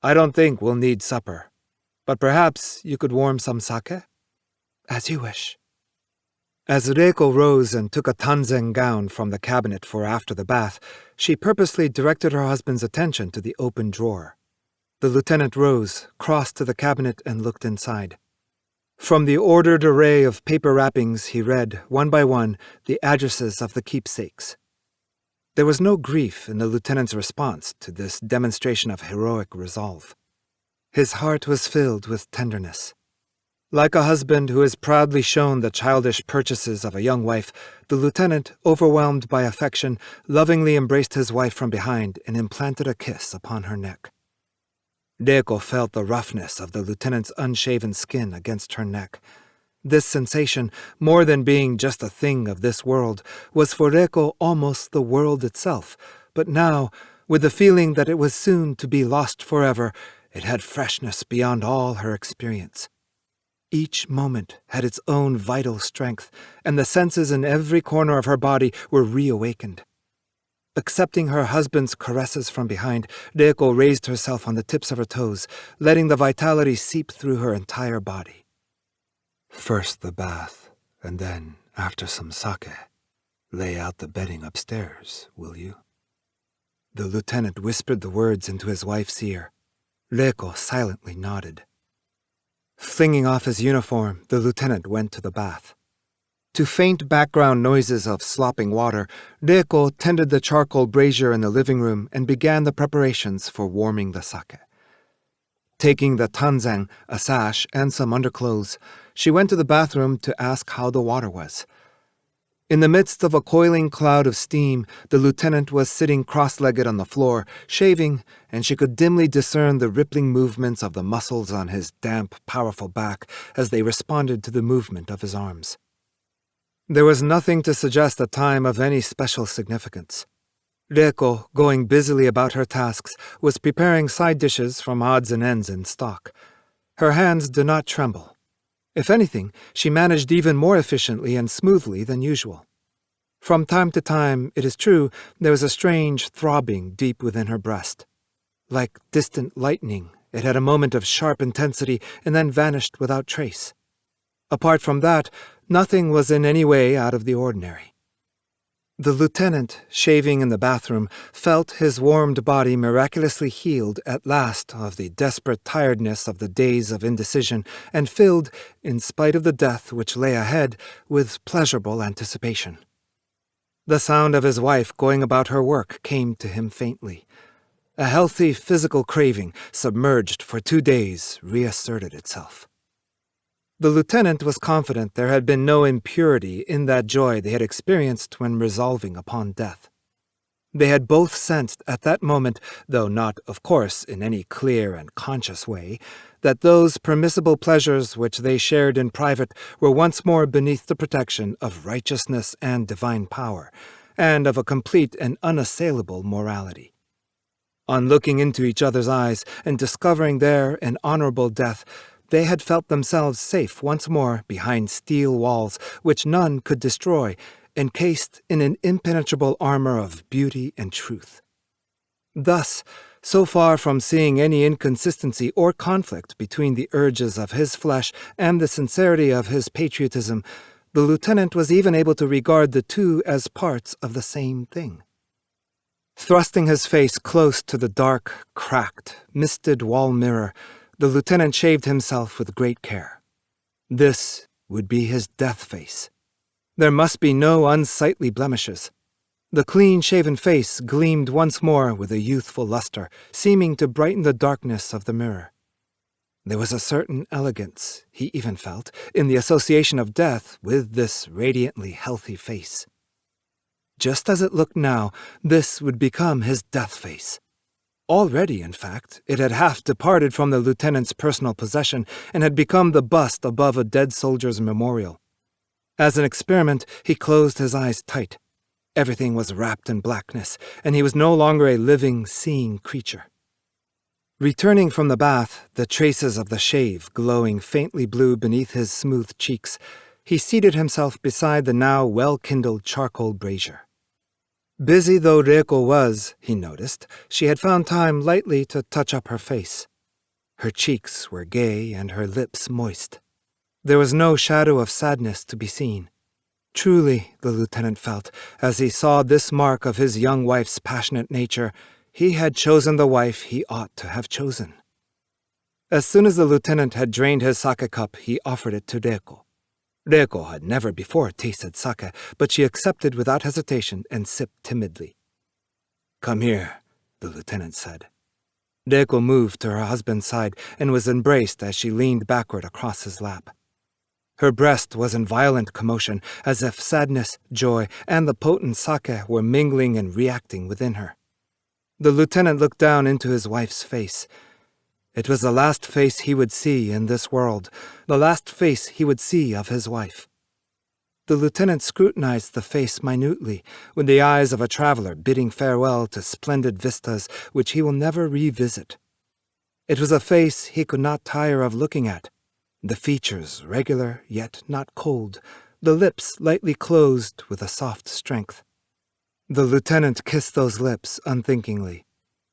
I don't think we'll need supper, but perhaps you could warm some sake? As you wish. As Reiko rose and took a tanzen gown from the cabinet for after the bath, she purposely directed her husband's attention to the open drawer. The lieutenant rose, crossed to the cabinet, and looked inside. From the ordered array of paper wrappings he read, one by one, the addresses of the keepsakes. There was no grief in the lieutenant's response to this demonstration of heroic resolve. His heart was filled with tenderness. Like a husband who has proudly shown the childish purchases of a young wife, the lieutenant, overwhelmed by affection, lovingly embraced his wife from behind and implanted a kiss upon her neck. Reiko felt the roughness of the lieutenant's unshaven skin against her neck. This sensation, more than being just a thing of this world, was for Reiko almost the world itself, but now, with the feeling that it was soon to be lost forever, it had freshness beyond all her experience. Each moment had its own vital strength, and the senses in every corner of her body were reawakened. Accepting her husband's caresses from behind, Reiko raised herself on the tips of her toes, letting the vitality seep through her entire body. First the bath, and then, after some sake, lay out the bedding upstairs, will you? The lieutenant whispered the words into his wife's ear. Reiko silently nodded. Flinging off his uniform, the lieutenant went to the bath. To faint background noises of slopping water, Reiko tended the charcoal brazier in the living room and began the preparations for warming the sake. Taking the tanzang, a sash, and some underclothes, she went to the bathroom to ask how the water was. In the midst of a coiling cloud of steam, the lieutenant was sitting cross-legged on the floor, shaving, and she could dimly discern the rippling movements of the muscles on his damp, powerful back as they responded to the movement of his arms. There was nothing to suggest a time of any special significance. Reiko, going busily about her tasks, was preparing side dishes from odds and ends in stock. Her hands did not tremble. If anything, she managed even more efficiently and smoothly than usual. From time to time, it is true, there was a strange throbbing deep within her breast. Like distant lightning, it had a moment of sharp intensity and then vanished without trace. Apart from that, nothing was in any way out of the ordinary. The lieutenant, shaving in the bathroom, felt his warmed body miraculously healed at last of the desperate tiredness of the days of indecision and filled, in spite of the death which lay ahead, with pleasurable anticipation. The sound of his wife going about her work came to him faintly. A healthy physical craving, submerged for 2 days, reasserted itself. The lieutenant was confident there had been no impurity in that joy they had experienced when resolving upon death. They had both sensed at that moment, though not, of course, in any clear and conscious way, that those permissible pleasures which they shared in private were once more beneath the protection of righteousness and divine power, and of a complete and unassailable morality. On looking into each other's eyes and discovering there an honorable death, they had felt themselves safe once more behind steel walls which none could destroy, encased in an impenetrable armor of beauty and truth. Thus, so far from seeing any inconsistency or conflict between the urges of his flesh and the sincerity of his patriotism, the lieutenant was even able to regard the two as parts of the same thing. Thrusting his face close to the dark, cracked, misted wall mirror, the lieutenant shaved himself with great care. This would be his death face. There must be no unsightly blemishes. The clean-shaven face gleamed once more with a youthful luster, seeming to brighten the darkness of the mirror. There was a certain elegance, he even felt, in the association of death with this radiantly healthy face. Just as it looked now, this would become his death face. Already, in fact, it had half departed from the lieutenant's personal possession and had become the bust above a dead soldier's memorial. As an experiment, he closed his eyes tight. Everything was wrapped in blackness, and he was no longer a living, seeing creature. Returning from the bath, the traces of the shave glowing faintly blue beneath his smooth cheeks, he seated himself beside the now well-kindled charcoal brazier. Busy though Reiko was, he noticed, she had found time lightly to touch up her face. Her cheeks were gay and her lips moist. There was no shadow of sadness to be seen. Truly, the lieutenant felt, as he saw this mark of his young wife's passionate nature, he had chosen the wife he ought to have chosen. As soon as the lieutenant had drained his sake cup, he offered it to Reiko. Reiko had never before tasted sake, but she accepted without hesitation and sipped timidly. "Come here," the lieutenant said. Reiko moved to her husband's side and was embraced as she leaned backward across his lap. Her breast was in violent commotion, as if sadness, joy, and the potent sake were mingling and reacting within her. The lieutenant looked down into his wife's face. It was the last face he would see in this world, the last face he would see of his wife. The lieutenant scrutinized the face minutely, with the eyes of a traveler bidding farewell to splendid vistas which he will never revisit. It was a face he could not tire of looking at, the features regular yet not cold, the lips lightly closed with a soft strength. The lieutenant kissed those lips unthinkingly,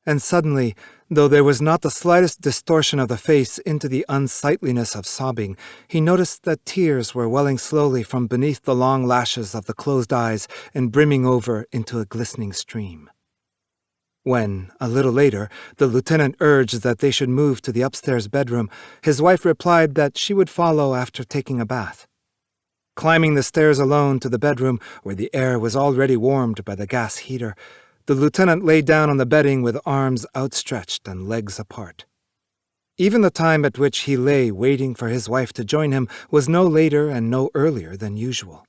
and suddenly, though there was not the slightest distortion of the face into the unsightliness of sobbing, he noticed that tears were welling slowly from beneath the long lashes of the closed eyes and brimming over into a glistening stream. When, a little later, the lieutenant urged that they should move to the upstairs bedroom, his wife replied that she would follow after taking a bath. Climbing the stairs alone to the bedroom, where the air was already warmed by the gas heater, the lieutenant lay down on the bedding with arms outstretched and legs apart. Even the time at which he lay waiting for his wife to join him was no later and no earlier than usual.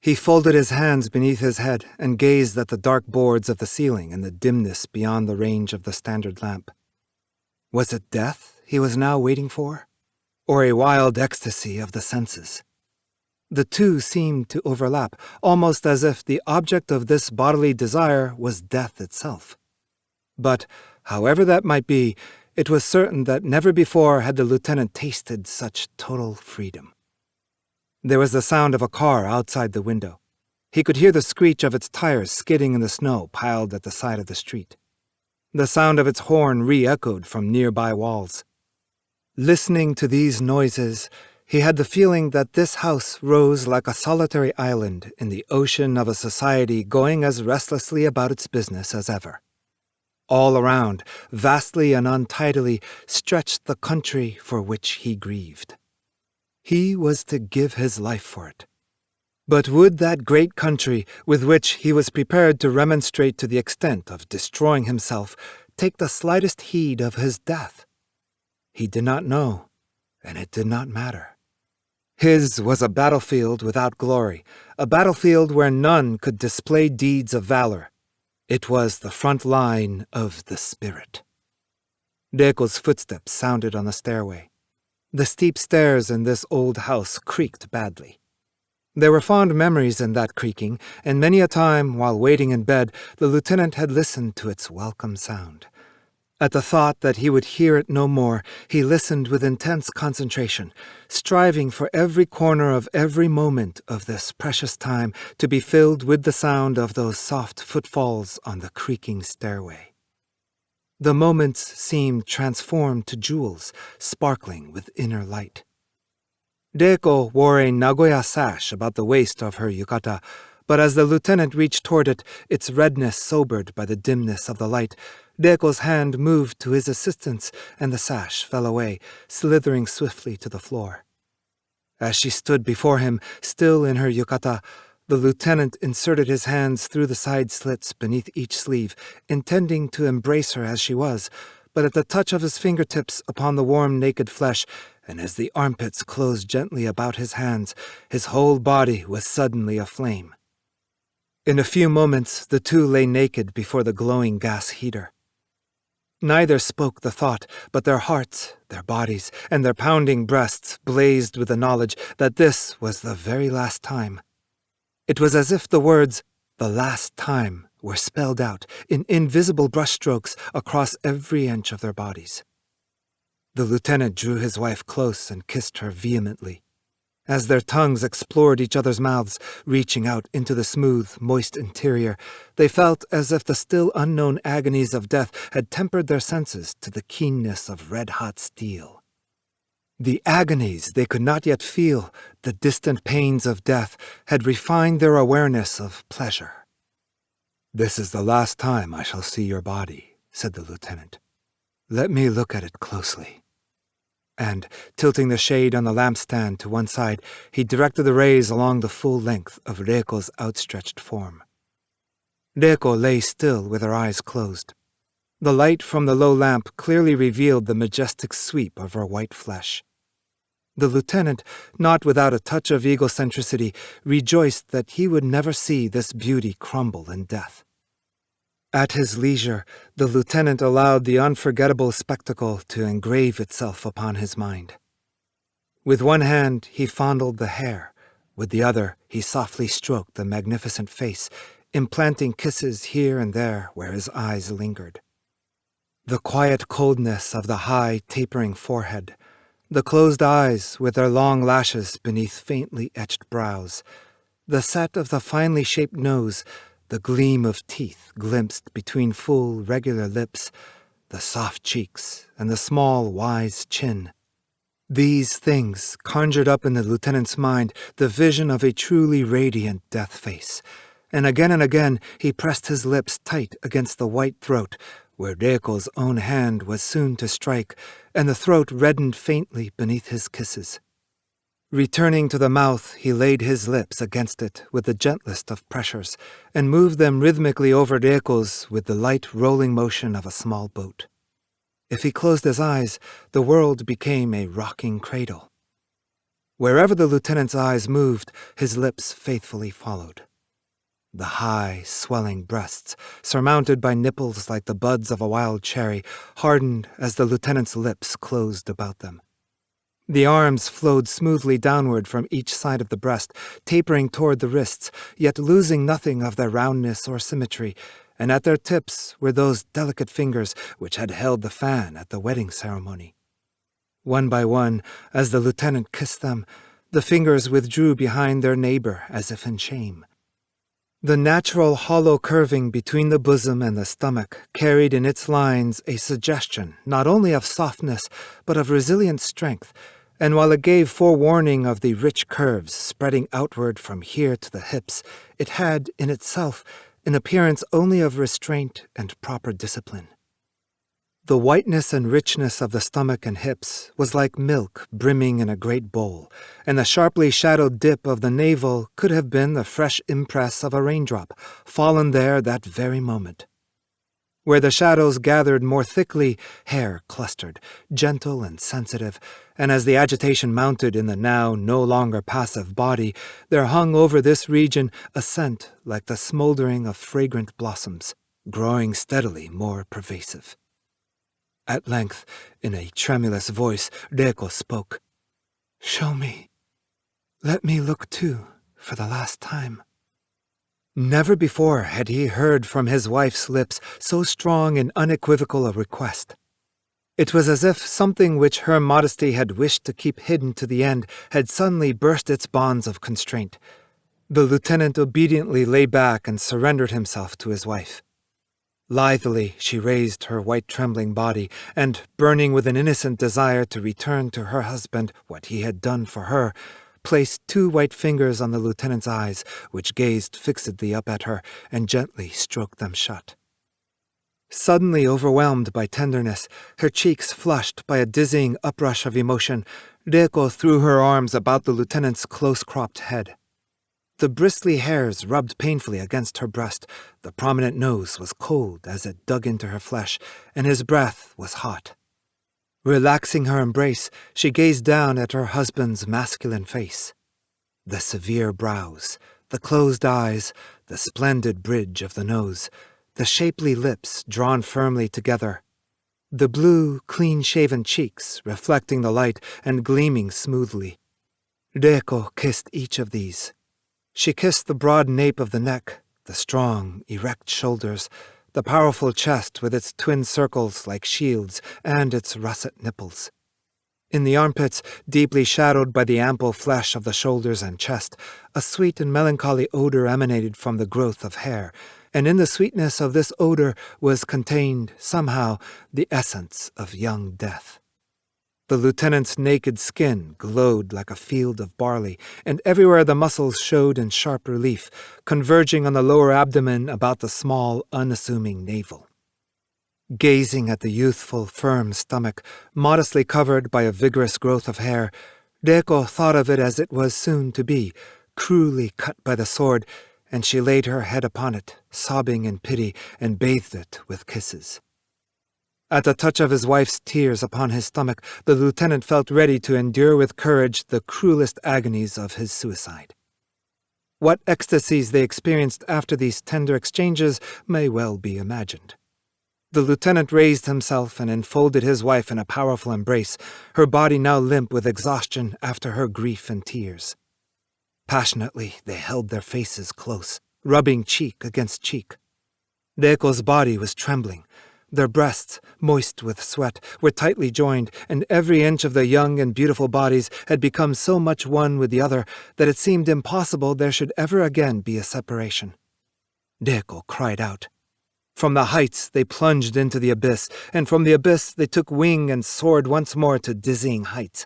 He folded his hands beneath his head and gazed at the dark boards of the ceiling and the dimness beyond the range of the standard lamp. Was it death he was now waiting for, or a wild ecstasy of the senses? The two seemed to overlap, almost as if the object of this bodily desire was death itself. But, however that might be, it was certain that never before had the lieutenant tasted such total freedom. There was the sound of a car outside the window. He could hear the screech of its tires skidding in the snow piled at the side of the street. The sound of its horn re-echoed from nearby walls. Listening to these noises, he had the feeling that this house rose like a solitary island in the ocean of a society going as restlessly about its business as ever. All around, vastly and untidily, stretched the country for which he grieved. He was to give his life for it. But would that great country, with which he was prepared to remonstrate to the extent of destroying himself, take the slightest heed of his death? He did not know, and it did not matter. His was a battlefield without glory, a battlefield where none could display deeds of valor. It was the front line of the spirit. Reiko's footsteps sounded on the stairway. The steep stairs in this old house creaked badly. There were fond memories in that creaking, and many a time, while waiting in bed, the lieutenant had listened to its welcome sound. At the thought that he would hear it no more, he listened with intense concentration, striving for every corner of every moment of this precious time to be filled with the sound of those soft footfalls on the creaking stairway. The moments seemed transformed to jewels, sparkling with inner light. Reiko wore a Nagoya sash about the waist of her yukata, but as the lieutenant reached toward it, its redness sobered by the dimness of the light, Reiko's hand moved to his assistance, and the sash fell away, slithering swiftly to the floor. As she stood before him, still in her yukata, the lieutenant inserted his hands through the side slits beneath each sleeve, intending to embrace her as she was, but at the touch of his fingertips upon the warm naked flesh, and as the armpits closed gently about his hands, his whole body was suddenly aflame. In a few moments, the two lay naked before the glowing gas heater. Neither spoke the thought, but their hearts, their bodies, and their pounding breasts blazed with the knowledge that this was the very last time. It was as if the words, "the last time," were spelled out in invisible brushstrokes across every inch of their bodies. The lieutenant drew his wife close and kissed her vehemently. As their tongues explored each other's mouths, reaching out into the smooth, moist interior, they felt as if the still unknown agonies of death had tempered their senses to the keenness of red-hot steel. The agonies they could not yet feel, the distant pains of death, had refined their awareness of pleasure. "This is the last time I shall see your body," said the lieutenant. "Let me look at it closely." And, tilting the shade on the lampstand to one side, he directed the rays along the full length of Reiko's outstretched form. Reiko lay still with her eyes closed. The light from the low lamp clearly revealed the majestic sweep of her white flesh. The lieutenant, not without a touch of egocentricity, rejoiced that he would never see this beauty crumble in death. At his leisure, the lieutenant allowed the unforgettable spectacle to engrave itself upon his mind. With one hand he fondled the hair, with the other he softly stroked the magnificent face, implanting kisses here and there where his eyes lingered. The quiet coldness of the high, tapering forehead, the closed eyes with their long lashes beneath faintly etched brows, the set of the finely shaped nose, the gleam of teeth glimpsed between full, regular lips, the soft cheeks, and the small, wise chin. These things conjured up in the lieutenant's mind the vision of a truly radiant death face, and again he pressed his lips tight against the white throat, where Reiko's own hand was soon to strike, and the throat reddened faintly beneath his kisses. Returning to the mouth, he laid his lips against it with the gentlest of pressures, and moved them rhythmically over Reiko's with the light rolling motion of a small boat. If he closed his eyes, the world became a rocking cradle. Wherever the lieutenant's eyes moved, his lips faithfully followed. The high, swelling breasts, surmounted by nipples like the buds of a wild cherry, hardened as the lieutenant's lips closed about them. The arms flowed smoothly downward from each side of the breast, tapering toward the wrists, yet losing nothing of their roundness or symmetry, and at their tips were those delicate fingers which had held the fan at the wedding ceremony. One by one, as the lieutenant kissed them, the fingers withdrew behind their neighbor as if in shame. The natural hollow curving between the bosom and the stomach carried in its lines a suggestion not only of softness but of resilient strength, and while it gave forewarning of the rich curves spreading outward from here to the hips, it had, in itself, an appearance only of restraint and proper discipline. The whiteness and richness of the stomach and hips was like milk brimming in a great bowl, and the sharply shadowed dip of the navel could have been the fresh impress of a raindrop, fallen there that very moment. Where the shadows gathered more thickly, hair clustered, gentle and sensitive, and as the agitation mounted in the now no longer passive body, there hung over this region a scent like the smoldering of fragrant blossoms, growing steadily more pervasive. At length, in a tremulous voice, Reiko spoke. "Show me. Let me look too, for the last time." Never before had he heard from his wife's lips so strong and unequivocal a request. It was as if something which her modesty had wished to keep hidden to the end had suddenly burst its bonds of constraint. The lieutenant obediently lay back and surrendered himself to his wife. Lithely she raised her white trembling body, and, burning with an innocent desire to return to her husband what he had done for her, placed 2 white fingers on the lieutenant's eyes, which gazed fixedly up at her, and gently stroked them shut. Suddenly overwhelmed by tenderness, her cheeks flushed by a dizzying uprush of emotion, Reiko threw her arms about the lieutenant's close-cropped head. The bristly hairs rubbed painfully against her breast, the prominent nose was cold as it dug into her flesh, and his breath was hot. Relaxing her embrace, she gazed down at her husband's masculine face. The severe brows, the closed eyes, the splendid bridge of the nose, the shapely lips drawn firmly together, the blue, clean-shaven cheeks reflecting the light and gleaming smoothly. Reiko kissed each of these. She kissed the broad nape of the neck, the strong, erect shoulders, the powerful chest with its twin circles like shields, and its russet nipples. In the armpits, deeply shadowed by the ample flesh of the shoulders and chest, a sweet and melancholy odor emanated from the growth of hair, and in the sweetness of this odor was contained, somehow, the essence of young death. The lieutenant's naked skin glowed like a field of barley, and everywhere the muscles showed in sharp relief, converging on the lower abdomen about the small, unassuming navel. Gazing at the youthful, firm stomach, modestly covered by a vigorous growth of hair, Reiko thought of it as it was soon to be, cruelly cut by the sword, and she laid her head upon it, sobbing in pity, and bathed it with kisses. At the touch of his wife's tears upon his stomach, the lieutenant felt ready to endure with courage the cruelest agonies of his suicide. What ecstasies they experienced after these tender exchanges may well be imagined. The lieutenant raised himself and enfolded his wife in a powerful embrace, her body now limp with exhaustion after her grief and tears. Passionately, they held their faces close, rubbing cheek against cheek. Reiko's body was trembling. Their breasts, moist with sweat, were tightly joined, and every inch of their young and beautiful bodies had become so much one with the other that it seemed impossible there should ever again be a separation. Reiko cried out. From the heights they plunged into the abyss, and from the abyss they took wing and soared once more to dizzying heights.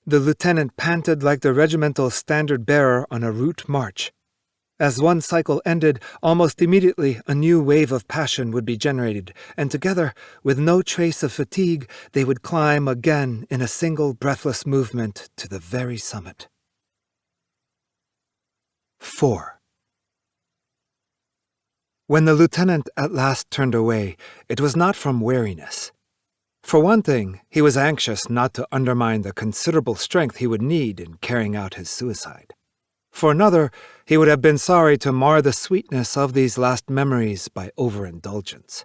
The lieutenant panted like the regimental standard-bearer on a route march. As one cycle ended, almost immediately a new wave of passion would be generated, and together, with no trace of fatigue, they would climb again in a single breathless movement to the very summit. 4. When the lieutenant at last turned away, it was not from weariness. For one thing, he was anxious not to undermine the considerable strength he would need in carrying out his suicide. For another, he would have been sorry to mar the sweetness of these last memories by overindulgence.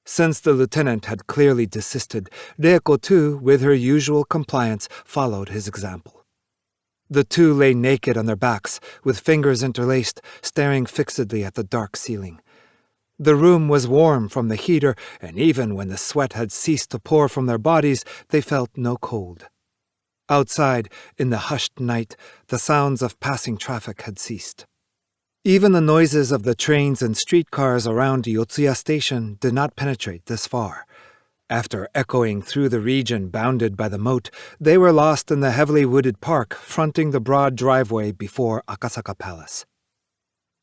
Since the lieutenant had clearly desisted, Reiko too, with her usual compliance, followed his example. The two lay naked on their backs, with fingers interlaced, staring fixedly at the dark ceiling. The room was warm from the heater, and even when the sweat had ceased to pour from their bodies, they felt no cold. Outside, in the hushed night, the sounds of passing traffic had ceased. Even the noises of the trains and streetcars around Yotsuya Station did not penetrate this far. After echoing through the region bounded by the moat, they were lost in the heavily wooded park fronting the broad driveway before Akasaka Palace.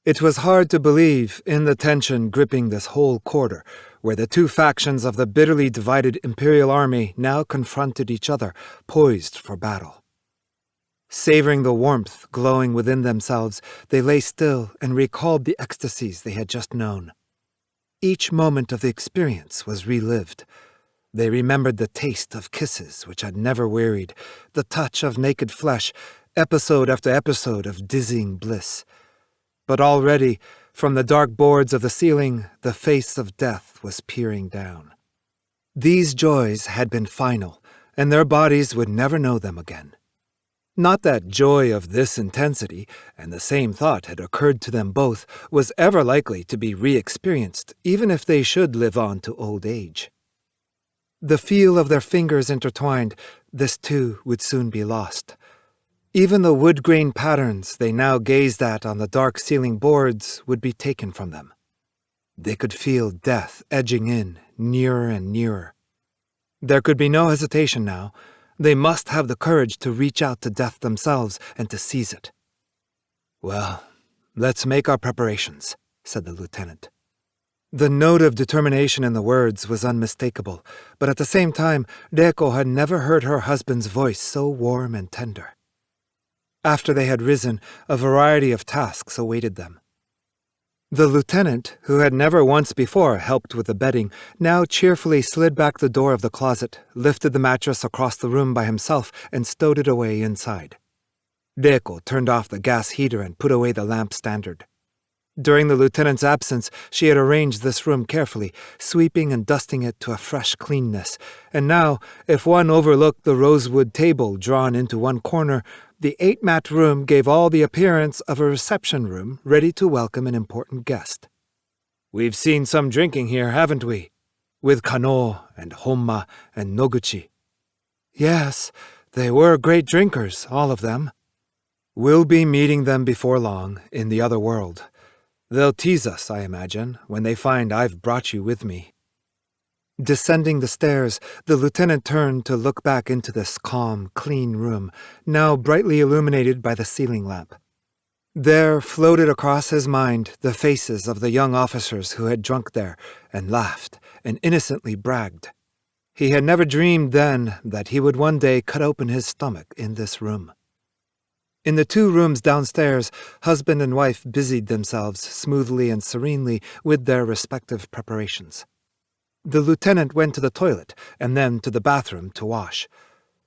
It was hard to believe in the tension gripping this whole quarter, where the two factions of the bitterly divided imperial army now confronted each other, poised for battle. Savoring the warmth glowing within themselves, they lay still and recalled the ecstasies they had just known. Each moment of the experience was relived. They remembered the taste of kisses which had never wearied, the touch of naked flesh, episode after episode of dizzying bliss. But already, from the dark boards of the ceiling, the face of death was peering down. These joys had been final, and their bodies would never know them again. Not that joy of this intensity, and the same thought had occurred to them both, was ever likely to be re-experienced, even if they should live on to old age. The feel of their fingers intertwined, this too would soon be lost. Even the wood-grain patterns they now gazed at on the dark ceiling boards would be taken from them. They could feel death edging in, nearer and nearer. There could be no hesitation now. They must have the courage to reach out to death themselves and to seize it. "Well, let's make our preparations," said the lieutenant. The note of determination in the words was unmistakable, but at the same time, Reiko had never heard her husband's voice so warm and tender. After they had risen, a variety of tasks awaited them. The lieutenant, who had never once before helped with the bedding, now cheerfully slid back the door of the closet, lifted the mattress across the room by himself, and stowed it away inside. Reiko turned off the gas heater and put away the lamp standard. During the lieutenant's absence, she had arranged this room carefully, sweeping and dusting it to a fresh cleanness, and now, if one overlooked the rosewood table drawn into one corner, the 8-mat room gave all the appearance of a reception room ready to welcome an important guest. "We've seen some drinking here, haven't we? With Kano and Honma and Noguchi." "Yes, they were great drinkers, all of them." "We'll be meeting them before long, in the other world. They'll tease us, I imagine, when they find I've brought you with me." Descending the stairs, the lieutenant turned to look back into this calm, clean room, now brightly illuminated by the ceiling lamp. There floated across his mind the faces of the young officers who had drunk there, and laughed, and innocently bragged. He had never dreamed then that he would one day cut open his stomach in this room. In the 2 rooms downstairs, husband and wife busied themselves smoothly and serenely with their respective preparations. The lieutenant went to the toilet and then to the bathroom to wash.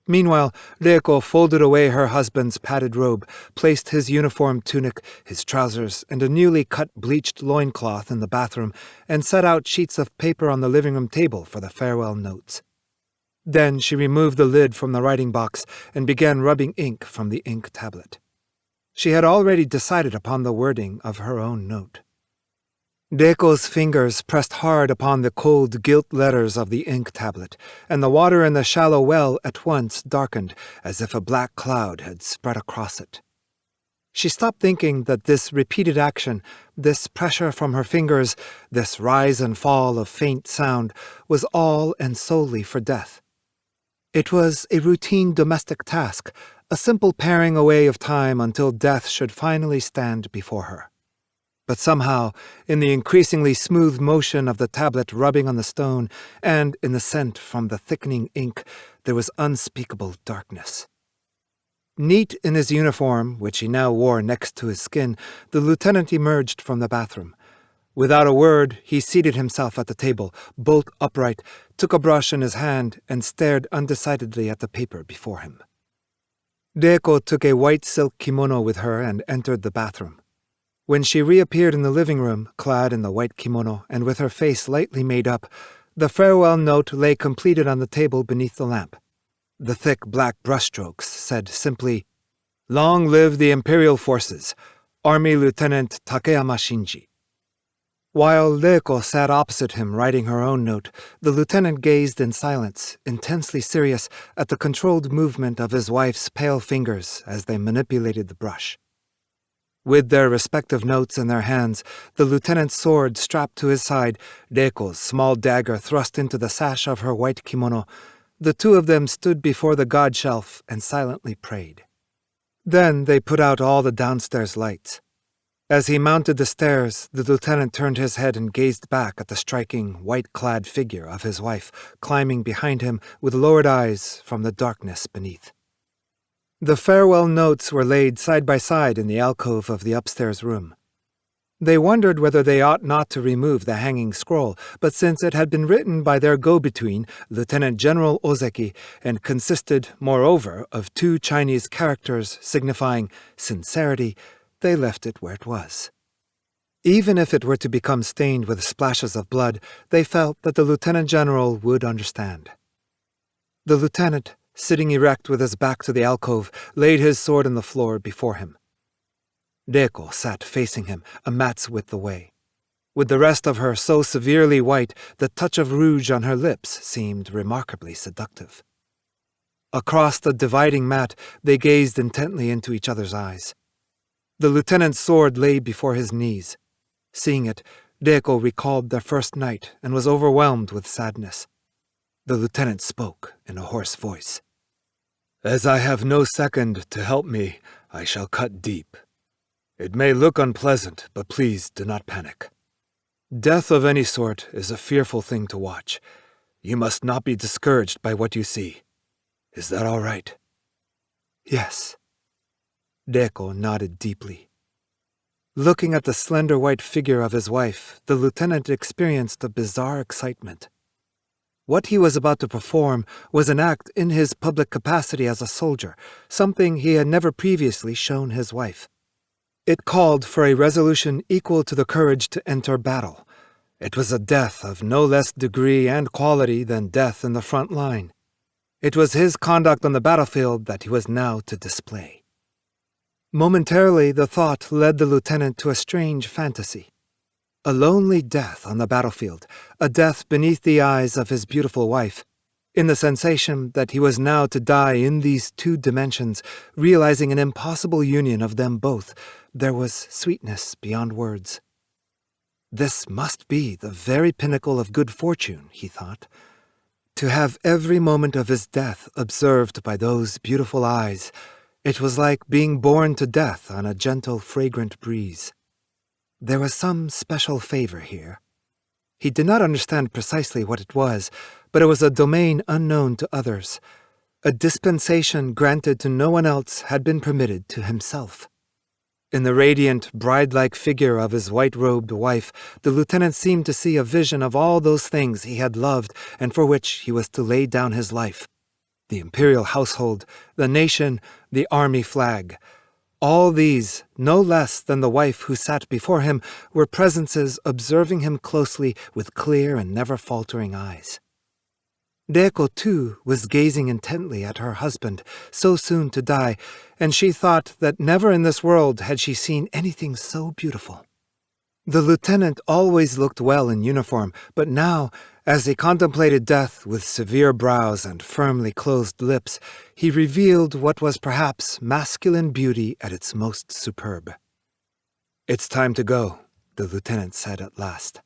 Meanwhile, Reiko folded away her husband's padded robe, placed his uniform tunic, his trousers, and a newly cut bleached loincloth in the bathroom, and set out sheets of paper on the living room table for the farewell notes. Then she removed the lid from the writing box and began rubbing ink from the ink tablet. She had already decided upon the wording of her own note. Reiko's fingers pressed hard upon the cold gilt letters of the ink tablet, and the water in the shallow well at once darkened, as if a black cloud had spread across it. She stopped thinking that this repeated action, this pressure from her fingers, this rise and fall of faint sound, was all and solely for death. It was a routine domestic task, a simple paring away of time until death should finally stand before her. But somehow, in the increasingly smooth motion of the tablet rubbing on the stone, and in the scent from the thickening ink, there was unspeakable darkness. Neat in his uniform, which he now wore next to his skin, the lieutenant emerged from the bathroom. Without a word, he seated himself at the table, bolt upright, took a brush in his hand, and stared undecidedly at the paper before him. Reiko took a white silk kimono with her and entered the bathroom. When she reappeared in the living room, clad in the white kimono and with her face lightly made up, the farewell note lay completed on the table beneath the lamp. The thick black brushstrokes said simply, "Long live the Imperial Forces, Army Lieutenant Takeyama Shinji." While Reiko sat opposite him writing her own note, the lieutenant gazed in silence, intensely serious, at the controlled movement of his wife's pale fingers as they manipulated the brush. With their respective notes in their hands, the lieutenant's sword strapped to his side, Reiko's small dagger thrust into the sash of her white kimono, the two of them stood before the god shelf and silently prayed. Then they put out all the downstairs lights. As he mounted the stairs, the lieutenant turned his head and gazed back at the striking, white-clad figure of his wife, climbing behind him with lowered eyes from the darkness beneath. The farewell notes were laid side by side in the alcove of the upstairs room. They wondered whether they ought not to remove the hanging scroll, but since it had been written by their go-between, Lieutenant General Ozeki, and consisted, moreover, of 2 Chinese characters signifying sincerity, they left it where it was. Even if it were to become stained with splashes of blood, they felt that the Lieutenant General would understand. The lieutenant, sitting erect with his back to the alcove, laid his sword on the floor before him. Reiko sat facing him, a mat's width away. With the rest of her so severely white, the touch of rouge on her lips seemed remarkably seductive. Across the dividing mat, they gazed intently into each other's eyes. The lieutenant's sword lay before his knees. Seeing it, Reiko recalled their first night and was overwhelmed with sadness. The lieutenant spoke in a hoarse voice. "As I have no second to help me, I shall cut deep. It may look unpleasant, but please do not panic. Death of any sort is a fearful thing to watch. You must not be discouraged by what you see. Is that all right?" "Yes." Reiko nodded deeply. Looking at the slender white figure of his wife, the lieutenant experienced a bizarre excitement. What he was about to perform was an act in his public capacity as a soldier, something he had never previously shown his wife. It called for a resolution equal to the courage to enter battle. It was a death of no less degree and quality than death in the front line. It was his conduct on the battlefield that he was now to display. Momentarily, the thought led the lieutenant to a strange fantasy. A lonely death on the battlefield, a death beneath the eyes of his beautiful wife, in the sensation that he was now to die in these 2 dimensions, realizing an impossible union of them both, there was sweetness beyond words. This must be the very pinnacle of good fortune, he thought. To have every moment of his death observed by those beautiful eyes, it was like being born to death on a gentle, fragrant breeze. There was some special favor here. He did not understand precisely what it was, but it was a domain unknown to others. A dispensation granted to no one else had been permitted to himself. In the radiant, bride-like figure of his white-robed wife, the lieutenant seemed to see a vision of all those things he had loved and for which he was to lay down his life. The imperial household, the nation, the army flag. All these, no less than the wife who sat before him, were presences observing him closely with clear and never-faltering eyes. Reiko, too, was gazing intently at her husband, so soon to die, and she thought that never in this world had she seen anything so beautiful. The lieutenant always looked well in uniform, but now, as he contemplated death with severe brows and firmly closed lips, he revealed what was perhaps masculine beauty at its most superb. "It's time to go," the lieutenant said at last.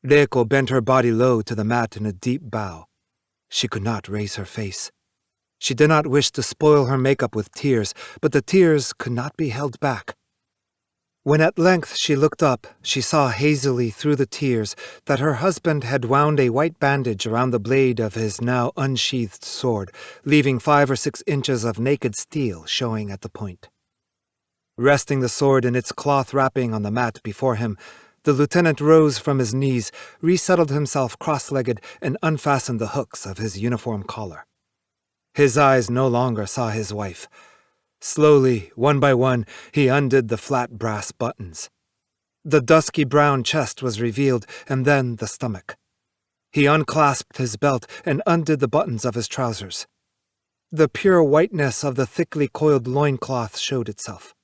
Reiko bent her body low to the mat in a deep bow. She could not raise her face. She did not wish to spoil her makeup with tears, but the tears could not be held back. When at length she looked up, she saw hazily through the tears that her husband had wound a white bandage around the blade of his now unsheathed sword, leaving 5 or 6 inches of naked steel showing at the point. Resting the sword in its cloth wrapping on the mat before him, the lieutenant rose from his knees, resettled himself cross-legged, and unfastened the hooks of his uniform collar. His eyes no longer saw his wife. Slowly, one by one, he undid the flat brass buttons. The dusky brown chest was revealed, and then the stomach. He unclasped his belt and undid the buttons of his trousers. The pure whiteness of the thickly coiled loincloth showed itself.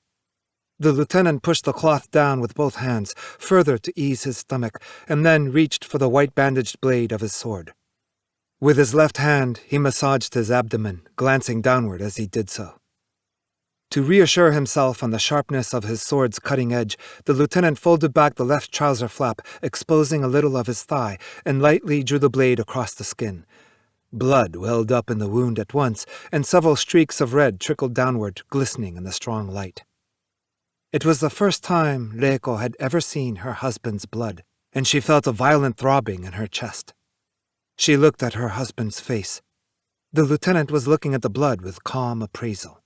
The lieutenant pushed the cloth down with both hands, further to ease his stomach, and then reached for the white bandaged blade of his sword. With his left hand, he massaged his abdomen, glancing downward as he did so. To reassure himself on the sharpness of his sword's cutting edge, the lieutenant folded back the left trouser flap, exposing a little of his thigh, and lightly drew the blade across the skin. Blood welled up in the wound at once, and several streaks of red trickled downward, glistening in the strong light. It was the first time Reiko had ever seen her husband's blood, and she felt a violent throbbing in her chest. She looked at her husband's face. The lieutenant was looking at the blood with calm appraisal.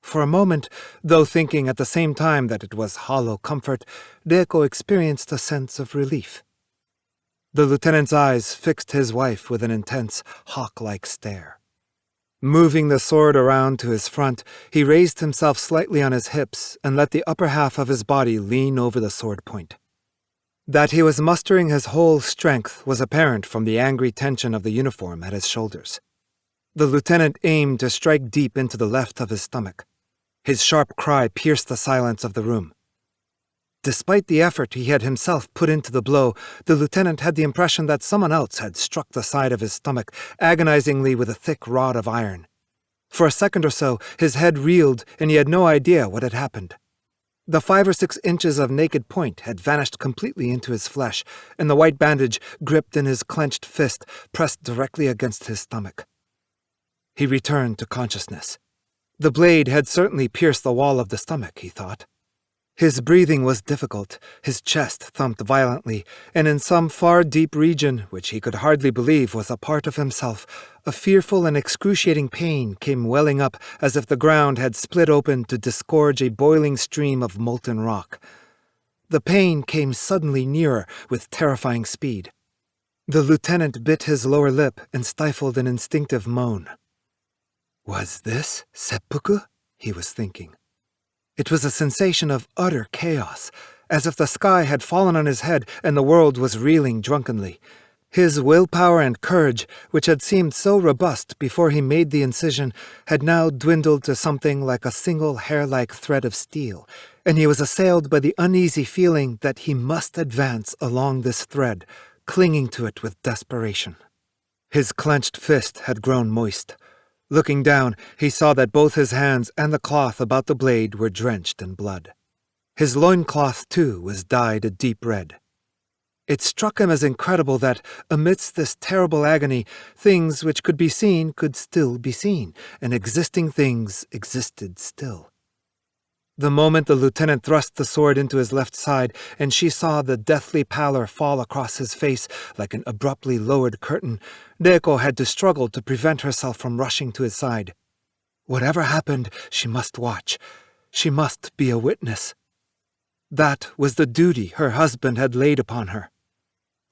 For a moment, though thinking at the same time that it was hollow comfort, Reiko experienced a sense of relief. The lieutenant's eyes fixed his wife with an intense, hawk-like stare. Moving the sword around to his front, he raised himself slightly on his hips and let the upper half of his body lean over the sword point. That he was mustering his whole strength was apparent from the angry tension of the uniform at his shoulders. The lieutenant aimed to strike deep into the left of his stomach. His sharp cry pierced the silence of the room. Despite the effort he had himself put into the blow, the lieutenant had the impression that someone else had struck the side of his stomach, agonizingly with a thick rod of iron. For a second or so, his head reeled, and he had no idea what had happened. The 5 or 6 inches of naked point had vanished completely into his flesh, and the white bandage, gripped in his clenched fist, pressed directly against his stomach. He returned to consciousness. The blade had certainly pierced the wall of the stomach, he thought. His breathing was difficult, his chest thumped violently, and in some far deep region, which he could hardly believe was a part of himself, a fearful and excruciating pain came welling up as if the ground had split open to disgorge a boiling stream of molten rock. The pain came suddenly nearer with terrifying speed. The lieutenant bit his lower lip and stifled an instinctive moan. Was this seppuku? He was thinking. It was a sensation of utter chaos, as if the sky had fallen on his head and the world was reeling drunkenly. His willpower and courage, which had seemed so robust before he made the incision, had now dwindled to something like a single hair-like thread of steel, and he was assailed by the uneasy feeling that he must advance along this thread, clinging to it with desperation. His clenched fist had grown moist. Looking down, he saw that both his hands and the cloth about the blade were drenched in blood. His loincloth, too, was dyed a deep red. It struck him as incredible that, amidst this terrible agony, things which could be seen could still be seen, and existing things existed still. The moment the lieutenant thrust the sword into his left side, and she saw the deathly pallor fall across his face like an abruptly lowered curtain, Reiko had to struggle to prevent herself from rushing to his side. Whatever happened, she must watch. She must be a witness. That was the duty her husband had laid upon her.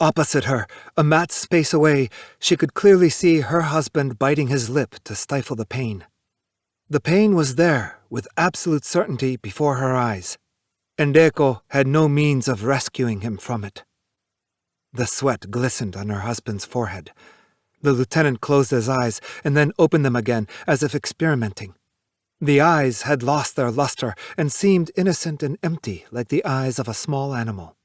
Opposite her, a mat's space away, she could clearly see her husband biting his lip to stifle the pain. The pain was there, with absolute certainty, before her eyes, and Reiko had no means of rescuing him from it. The sweat glistened on her husband's forehead. The lieutenant closed his eyes and then opened them again, as if experimenting. The eyes had lost their luster and seemed innocent and empty, like the eyes of a small animal.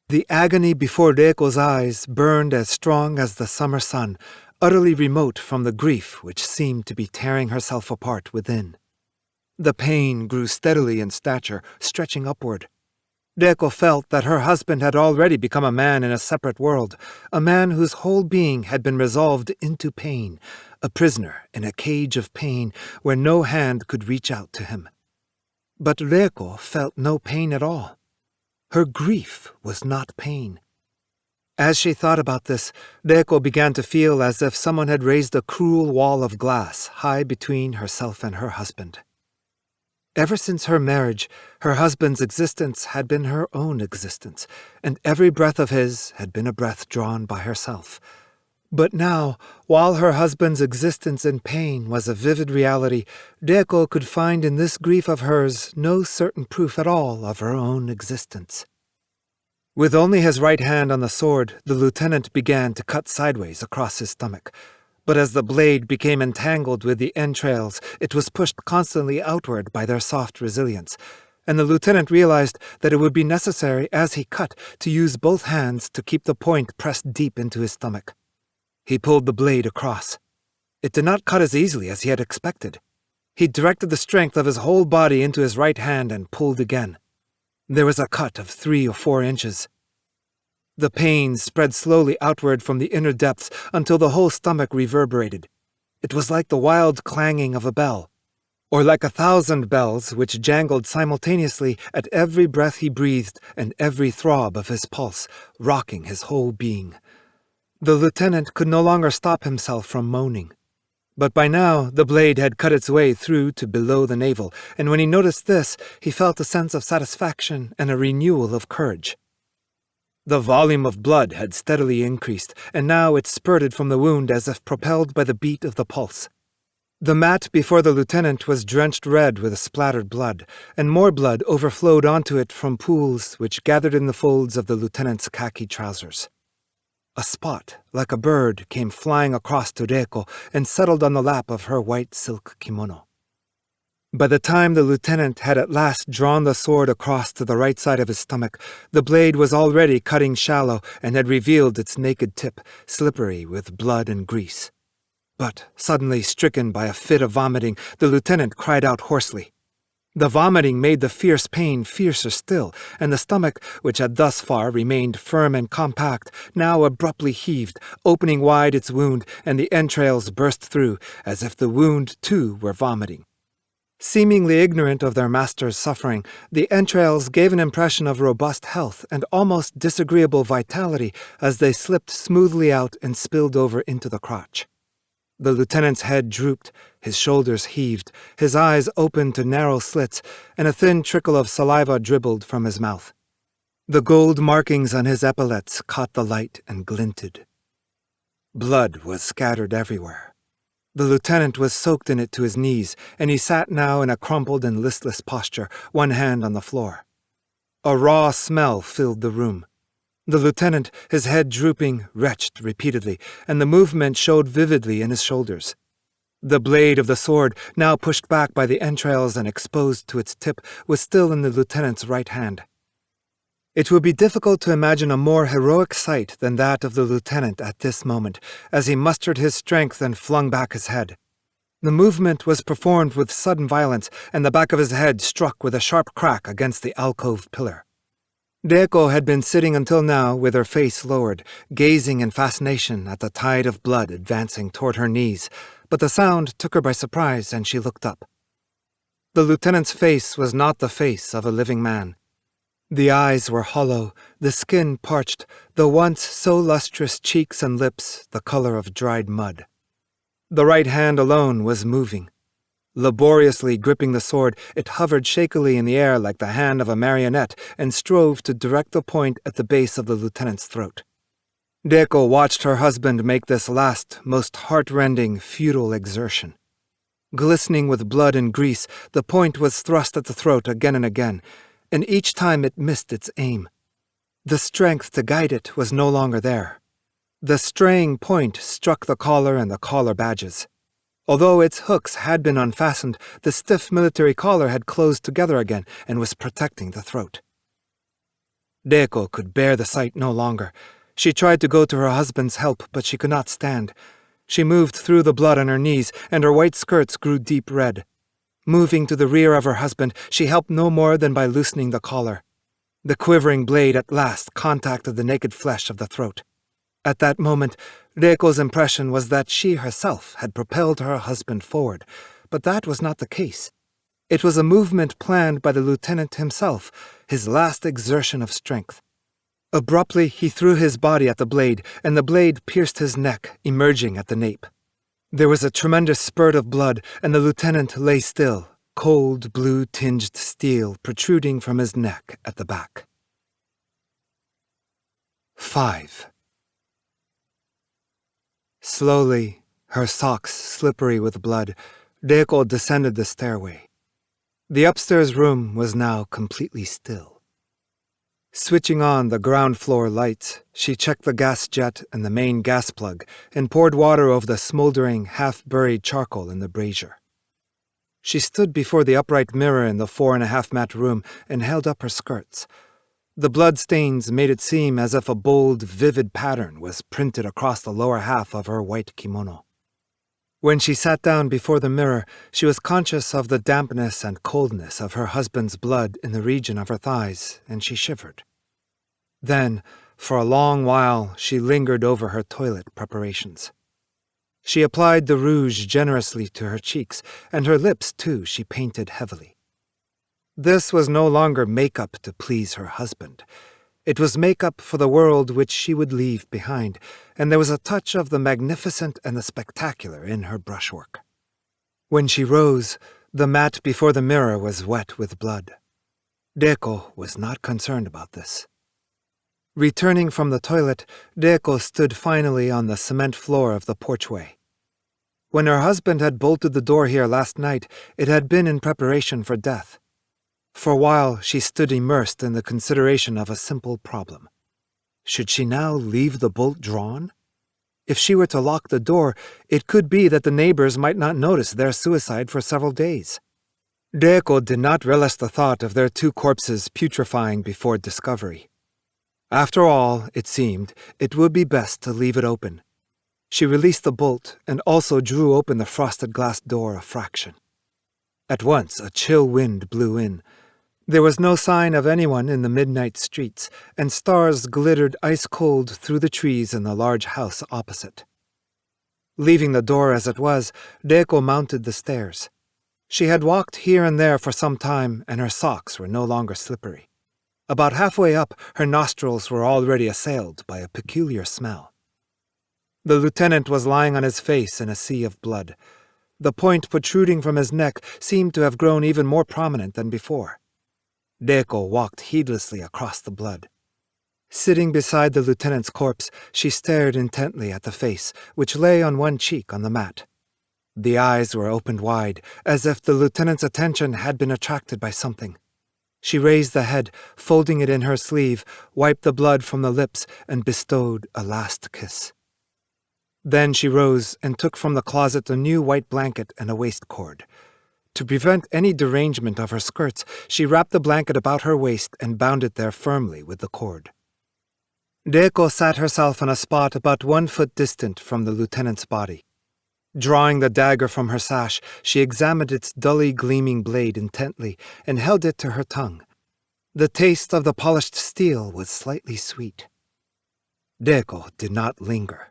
The agony before Reiko's eyes burned as strong as the summer sun, utterly remote from the grief which seemed to be tearing herself apart within. The pain grew steadily in stature, stretching upward. Reiko felt that her husband had already become a man in a separate world, a man whose whole being had been resolved into pain, a prisoner in a cage of pain where no hand could reach out to him. But Reiko felt no pain at all. Her grief was not pain. As she thought about this, Reiko began to feel as if someone had raised a cruel wall of glass high between herself and her husband. Ever since her marriage, her husband's existence had been her own existence, and every breath of his had been a breath drawn by herself. But now, while her husband's existence in pain was a vivid reality, Reiko could find in this grief of hers no certain proof at all of her own existence. With only his right hand on the sword, the lieutenant began to cut sideways across his stomach. But as the blade became entangled with the entrails, it was pushed constantly outward by their soft resilience, and the lieutenant realized that it would be necessary, as he cut, to use both hands to keep the point pressed deep into his stomach. He pulled the blade across. It did not cut as easily as he had expected. He directed the strength of his whole body into his right hand and pulled again. There was a cut of 3 or 4 inches. The pain spread slowly outward from the inner depths until the whole stomach reverberated. It was like the wild clanging of a bell, or like 1,000 bells which jangled simultaneously at every breath he breathed and every throb of his pulse, rocking his whole being. The lieutenant could no longer stop himself from moaning. But by now the blade had cut its way through to below the navel, and when he noticed this, he felt a sense of satisfaction and a renewal of courage. The volume of blood had steadily increased, and now it spurted from the wound as if propelled by the beat of the pulse. The mat before the lieutenant was drenched red with splattered blood, and more blood overflowed onto it from pools which gathered in the folds of the lieutenant's khaki trousers. A spot, like a bird, came flying across to Reiko and settled on the lap of her white silk kimono. By the time the lieutenant had at last drawn the sword across to the right side of his stomach, the blade was already cutting shallow and had revealed its naked tip, slippery with blood and grease. But, suddenly stricken by a fit of vomiting, the lieutenant cried out hoarsely. The vomiting made the fierce pain fiercer still, and the stomach, which had thus far remained firm and compact, now abruptly heaved, opening wide its wound, and the entrails burst through, as if the wound, too, were vomiting. Seemingly ignorant of their master's suffering, the entrails gave an impression of robust health and almost disagreeable vitality as they slipped smoothly out and spilled over into the crotch. The lieutenant's head drooped, his shoulders heaved, his eyes opened to narrow slits, and a thin trickle of saliva dribbled from his mouth. The gold markings on his epaulets caught the light and glinted. Blood was scattered everywhere. The lieutenant was soaked in it to his knees, and he sat now in a crumpled and listless posture, one hand on the floor. A raw smell filled the room. The lieutenant, his head drooping, retched repeatedly, and the movement showed vividly in his shoulders. The blade of the sword, now pushed back by the entrails and exposed to its tip, was still in the lieutenant's right hand. It would be difficult to imagine a more heroic sight than that of the lieutenant at this moment, as he mustered his strength and flung back his head. The movement was performed with sudden violence, and the back of his head struck with a sharp crack against the alcove pillar. Reiko had been sitting until now with her face lowered, gazing in fascination at the tide of blood advancing toward her knees, but the sound took her by surprise, and she looked up. The lieutenant's face was not the face of a living man. The eyes were hollow, the skin parched, the once so lustrous cheeks and lips the color of dried mud. The right hand alone was moving. Laboriously gripping the sword, it hovered shakily in the air like the hand of a marionette and strove to direct the point at the base of the lieutenant's throat. Reiko watched her husband make this last, most heart-rending, futile exertion. Glistening with blood and grease, the point was thrust at the throat again and again, and each time it missed its aim. The strength to guide it was no longer there. The straying point struck the collar and the collar badges. Although its hooks had been unfastened, the stiff military collar had closed together again and was protecting the throat. Reiko could bear the sight no longer. She tried to go to her husband's help, but she could not stand. She moved through the blood on her knees, and her white skirts grew deep red. Moving to the rear of her husband, she helped no more than by loosening the collar. The quivering blade at last contacted the naked flesh of the throat. At that moment, Reiko's impression was that she herself had propelled her husband forward, but that was not the case. It was a movement planned by the lieutenant himself, his last exertion of strength. Abruptly, he threw his body at the blade, and the blade pierced his neck, emerging at the nape. There was a tremendous spurt of blood, and the lieutenant lay still, cold blue-tinged steel protruding from his neck at the back. 5. Slowly, her socks slippery with blood, Reiko descended the stairway. The upstairs room was now completely still. Switching on the ground floor lights, she checked the gas jet and the main gas plug and poured water over the smoldering, half-buried charcoal in the brazier. She stood before the upright mirror in the 4.5-mat room and held up her skirts. The blood stains made it seem as if a bold, vivid pattern was printed across the lower half of her white kimono. When she sat down before the mirror, she was conscious of the dampness and coldness of her husband's blood in the region of her thighs, and she shivered. Then, for a long while, she lingered over her toilet preparations. She applied the rouge generously to her cheeks, and her lips, too, she painted heavily. This was no longer makeup to please her husband. It was makeup for the world which she would leave behind, and there was a touch of the magnificent and the spectacular in her brushwork. When she rose, the mat before the mirror was wet with blood. Reiko was not concerned about this. Returning from the toilet, Reiko stood finally on the cement floor of the porchway. When her husband had bolted the door here last night, it had been in preparation for death. For a while, she stood immersed in the consideration of a simple problem. Should she now leave the bolt drawn? If she were to lock the door, it could be that the neighbors might not notice their suicide for several days. Reiko did not relish the thought of their 2 corpses putrefying before discovery. After all, it seemed, it would be best to leave it open. She released the bolt and also drew open the frosted glass door a fraction. At once, a chill wind blew in. There was no sign of anyone in the midnight streets, and stars glittered ice-cold through the trees in the large house opposite. Leaving the door as it was, Reiko mounted the stairs. She had walked here and there for some time, and her socks were no longer slippery. About halfway up, her nostrils were already assailed by a peculiar smell. The lieutenant was lying on his face in a sea of blood. The point protruding from his neck seemed to have grown even more prominent than before. Reiko walked heedlessly across the blood. Sitting beside the lieutenant's corpse, she stared intently at the face, which lay on one cheek on the mat. The eyes were opened wide, as if the lieutenant's attention had been attracted by something. She raised the head, folding it in her sleeve, wiped the blood from the lips, and bestowed a last kiss. Then she rose and took from the closet a new white blanket and a waistcord. To prevent any derangement of her skirts, she wrapped the blanket about her waist and bound it there firmly with the cord. Reiko sat herself on a spot about 1 foot distant from the lieutenant's body. Drawing the dagger from her sash, she examined its dully gleaming blade intently and held it to her tongue. The taste of the polished steel was slightly sweet. Reiko did not linger.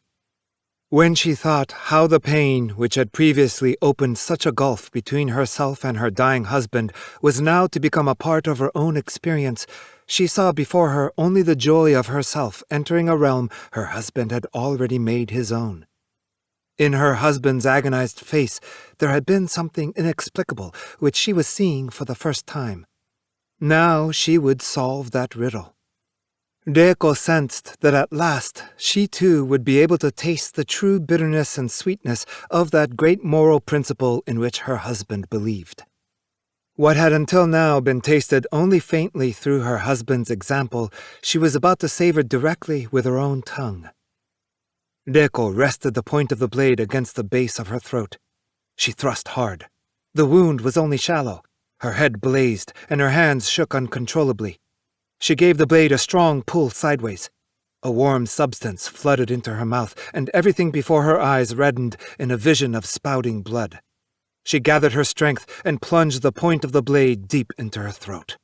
When she thought how the pain, which had previously opened such a gulf between herself and her dying husband, was now to become a part of her own experience, she saw before her only the joy of herself entering a realm her husband had already made his own. In her husband's agonized face, there had been something inexplicable which she was seeing for the first time. Now she would solve that riddle. Reiko sensed that at last she too would be able to taste the true bitterness and sweetness of that great moral principle in which her husband believed. What had until now been tasted only faintly through her husband's example, she was about to savor directly with her own tongue. Reiko rested the point of the blade against the base of her throat. She thrust hard. The wound was only shallow. Her head blazed, and her hands shook uncontrollably. She gave the blade a strong pull sideways. A warm substance flooded into her mouth, and everything before her eyes reddened in a vision of spouting blood. She gathered her strength and plunged the point of the blade deep into her throat.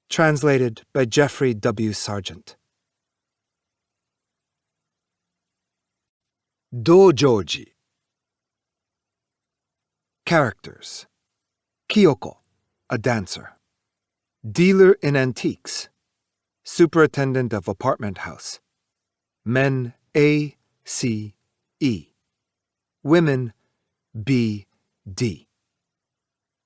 Translated by Jeffrey W. Sargent. Dojoji. Characters: Kyoko, a dancer. Dealer in antiques. Superintendent of apartment house. Men A, C, E. Women B, D.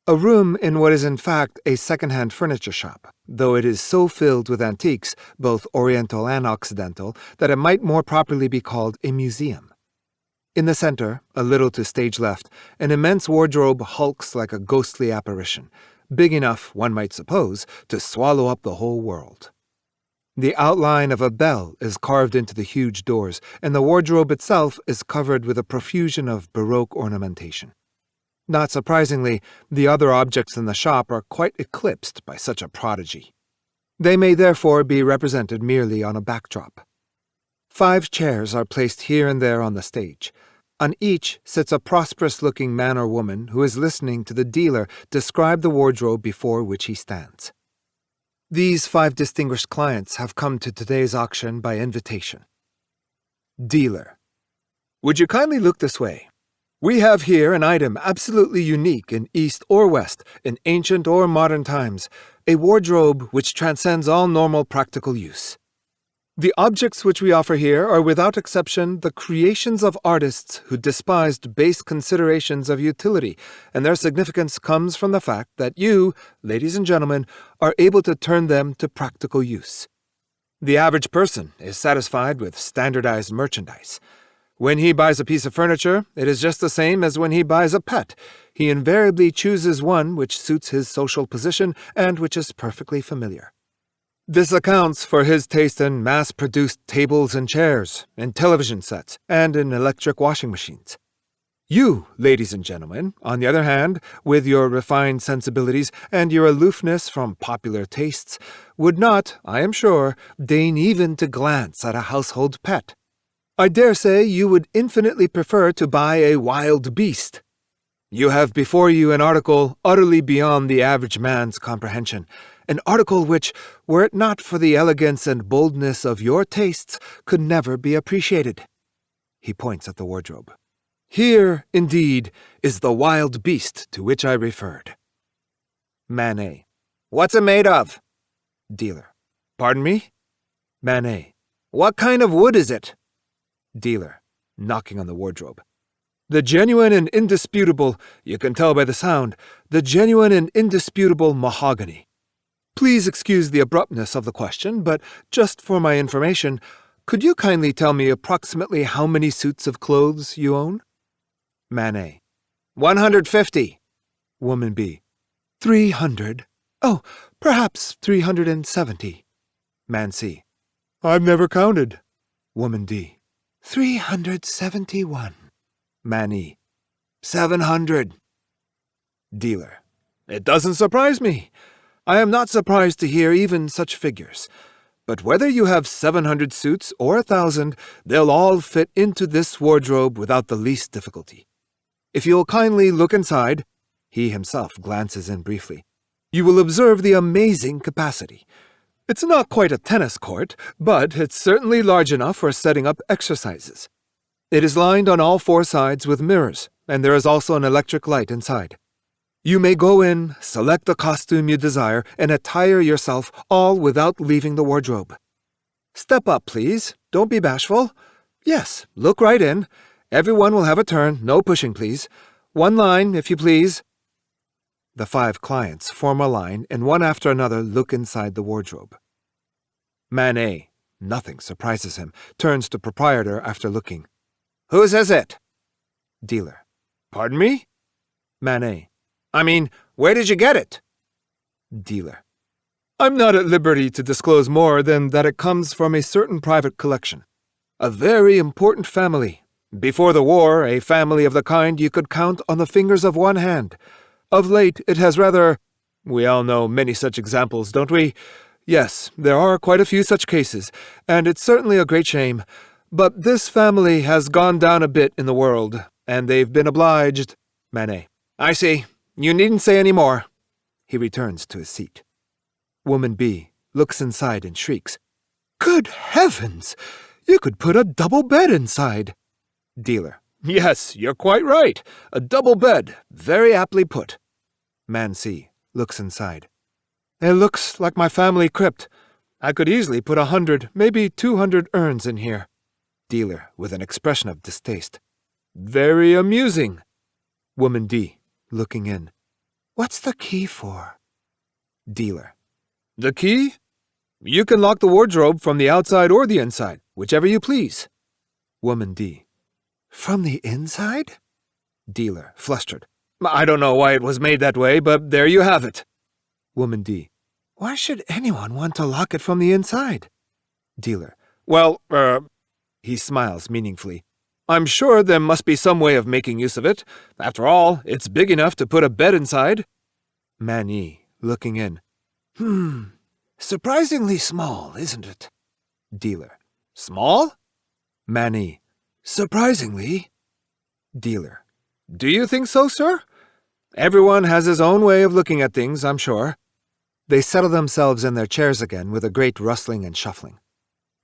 A room in what is in fact a second-hand furniture shop, though it is so filled with antiques, both Oriental and Occidental, that it might more properly be called a museum. In the center, a little to stage left, an immense wardrobe hulks like a ghostly apparition, big enough, one might suppose, to swallow up the whole world. The outline of a bell is carved into the huge doors, and the wardrobe itself is covered with a profusion of Baroque ornamentation. Not surprisingly, the other objects in the shop are quite eclipsed by such a prodigy. They may therefore be represented merely on a backdrop. 5 chairs are placed here and there on the stage. On each sits a prosperous-looking man or woman who is listening to the dealer describe the wardrobe before which he stands. These 5 distinguished clients have come to today's auction by invitation. Dealer: Would you kindly look this way? We have here an item absolutely unique in East or West, in ancient or modern times, a wardrobe which transcends all normal practical use. The objects which we offer here are without exception the creations of artists who despised base considerations of utility, and their significance comes from the fact that you, ladies and gentlemen, are able to turn them to practical use. The average person is satisfied with standardized merchandise. When he buys a piece of furniture, it is just the same as when he buys a pet. He invariably chooses one which suits his social position and which is perfectly familiar. This accounts for his taste in mass-produced tables and chairs, in television sets, and in electric washing machines. You, ladies and gentlemen, on the other hand, with your refined sensibilities and your aloofness from popular tastes, would not, I am sure, deign even to glance at a household pet. I dare say you would infinitely prefer to buy a wild beast. You have before you an article utterly beyond the average man's comprehension, an article which, were it not for the elegance and boldness of your tastes, could never be appreciated. He points at the wardrobe. Here, indeed, is the wild beast to which I referred. Man A: What's it made of? Dealer: Pardon me? Man A: What kind of wood is it? Dealer, knocking on the wardrobe: The genuine and indisputable, you can tell by the sound, the genuine and indisputable mahogany. Please excuse the abruptness of the question, but just for my information, could you kindly tell me approximately how many suits of clothes you own? Man A: 150. Woman B: 300. Oh, perhaps 370. Man C: I've never counted. Woman D: 371. Man E: 700. Dealer: It doesn't surprise me. I am not surprised to hear even such figures. But whether you have 700 suits or 1,000, they'll all fit into this wardrobe without the least difficulty. If you'll kindly look inside, he himself glances in briefly, you will observe the amazing capacity. It's not quite a tennis court, but it's certainly large enough for setting up exercises. It is lined on all 4 sides with mirrors, and there is also an electric light inside. You may go in, select the costume you desire, and attire yourself all without leaving the wardrobe. Step up, please. Don't be bashful. Yes, look right in. Everyone will have a turn. No pushing, please. One line, if you please. The 5 clients form a line, and one after another look inside the wardrobe. Man A, nothing surprises him, turns to proprietor after looking. Whose is it? Dealer. Pardon me? Man A. I mean, where did you get it? Dealer. I'm not at liberty to disclose more than that it comes from a certain private collection. A very important family. Before the war, a family of the kind you could count on the fingers of one hand. Of late, it has rather... We all know many such examples, don't we? Yes, there are quite a few such cases, and it's certainly a great shame. But this family has gone down a bit in the world, and they've been obliged... Manet. I see. You needn't say any more. He returns to his seat. Woman B looks inside and shrieks. Good heavens! You could put a double bed inside. Dealer. Yes, you're quite right. A double bed. Very aptly put. Man C looks inside. It looks like my family crypt. I could easily put 100, maybe 200 urns in here. Dealer with an expression of distaste. Very amusing. Woman D looking in. What's the key for? Dealer. The key? You can lock the wardrobe from the outside or the inside, whichever you please. Woman D. From the inside? Dealer, flustered. I don't know why it was made that way, but there you have it. Woman D. Why should anyone want to lock it from the inside? Dealer. Well, he smiles meaningfully. I'm sure there must be some way of making use of it. After all, it's big enough to put a bed inside. Man E, looking in. Surprisingly small, isn't it? Dealer. Small? Man E. Surprisingly. Dealer. Do you think so, sir? Everyone has his own way of looking at things, I'm sure. They settle themselves in their chairs again with a great rustling and shuffling.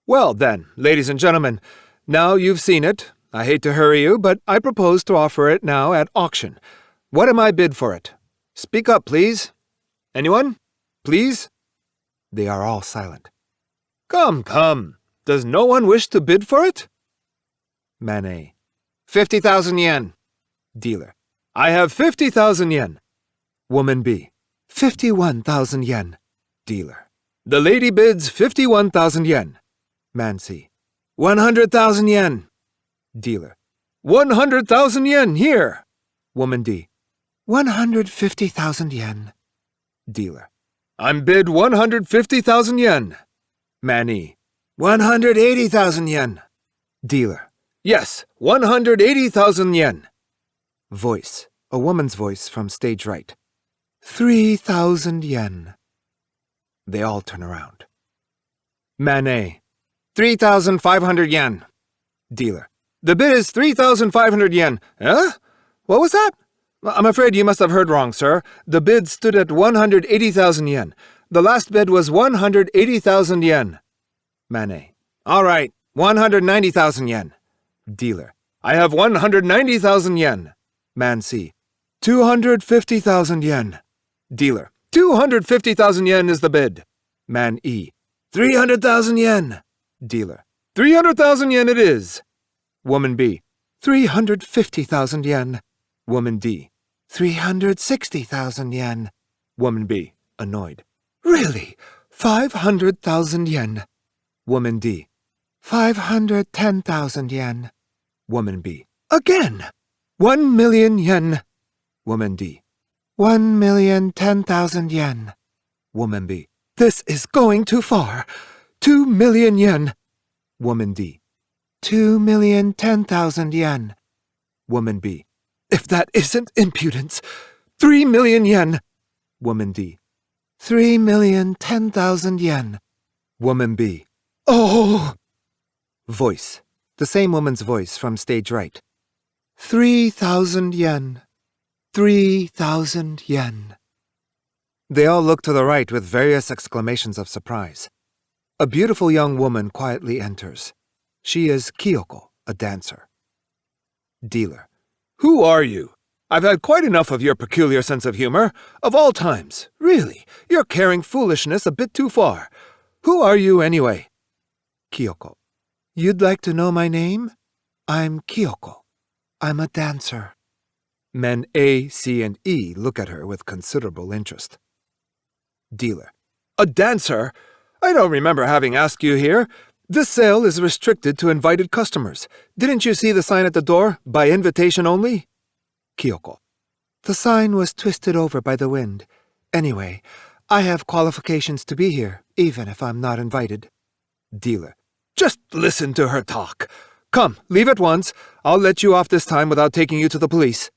Well, then, ladies and gentlemen, now you've seen it. I hate to hurry you, but I propose to offer it now at auction. What am I bid for it? Speak up, please. Anyone? Please? They are all silent. Come, come. Does no one wish to bid for it? Man A. 50,000 yen. Dealer. I have 50,000 yen. Woman B. 51,000 yen. Dealer. The lady bids 51,000 yen. Man C. 100,000 yen. Dealer. 100,000 yen here. Woman D. 150,000 yen. Dealer. I'm bid 150,000 yen. Man E. 180,000 yen. Dealer. Yes, 180,000 yen. Voice. A woman's voice from stage right. 3,000 yen. They all turn around. Man A. 3,500 yen. Dealer. The bid is 3,500 yen. Huh? What was that? I'm afraid you must have heard wrong, sir. The bid stood at 180,000 yen. The last bid was 180,000 yen. Man A. All right, 190,000 yen. Dealer. I have 190,000 yen. Man C. 250,000 yen. Dealer. 250,000 yen is the bid. Man E. 300,000 yen. Dealer. 300,000 yen it is. Woman B. 350,000 yen. Woman D. 360,000 yen. Woman B. Annoyed. Really? 500,000 yen. Woman D. 510,000 yen. Woman B. Again! 1,000,000 yen. Woman D. 1,010,000 yen. Woman B. This is going too far. 2,000,000 yen. Woman D. 2,010,000 yen. Woman B. If that isn't impudence. 3,000,000 yen. Woman D. 3,010,000 yen. Woman B. Oh! Voice. The same woman's voice from stage right. 3,000 yen. 3,000 yen. They all look to the right with various exclamations of surprise. A beautiful young woman quietly enters. She is Kyoko, a dancer. Dealer. Who are you? I've had quite enough of your peculiar sense of humor. Of all times. Really, you're carrying foolishness a bit too far. Who are you anyway? Kyoko. You'd like to know my name? I'm Kyoko. I'm a dancer. Men A, C, and E look at her with considerable interest. Dealer. A dancer? I don't remember having asked you here. This sale is restricted to invited customers. Didn't you see the sign at the door, by invitation only? Kyoko. The sign was twisted over by the wind. Anyway, I have qualifications to be here, even if I'm not invited. Dealer. Just listen to her talk. Come, leave at once. I'll let you off this time without taking you to the police.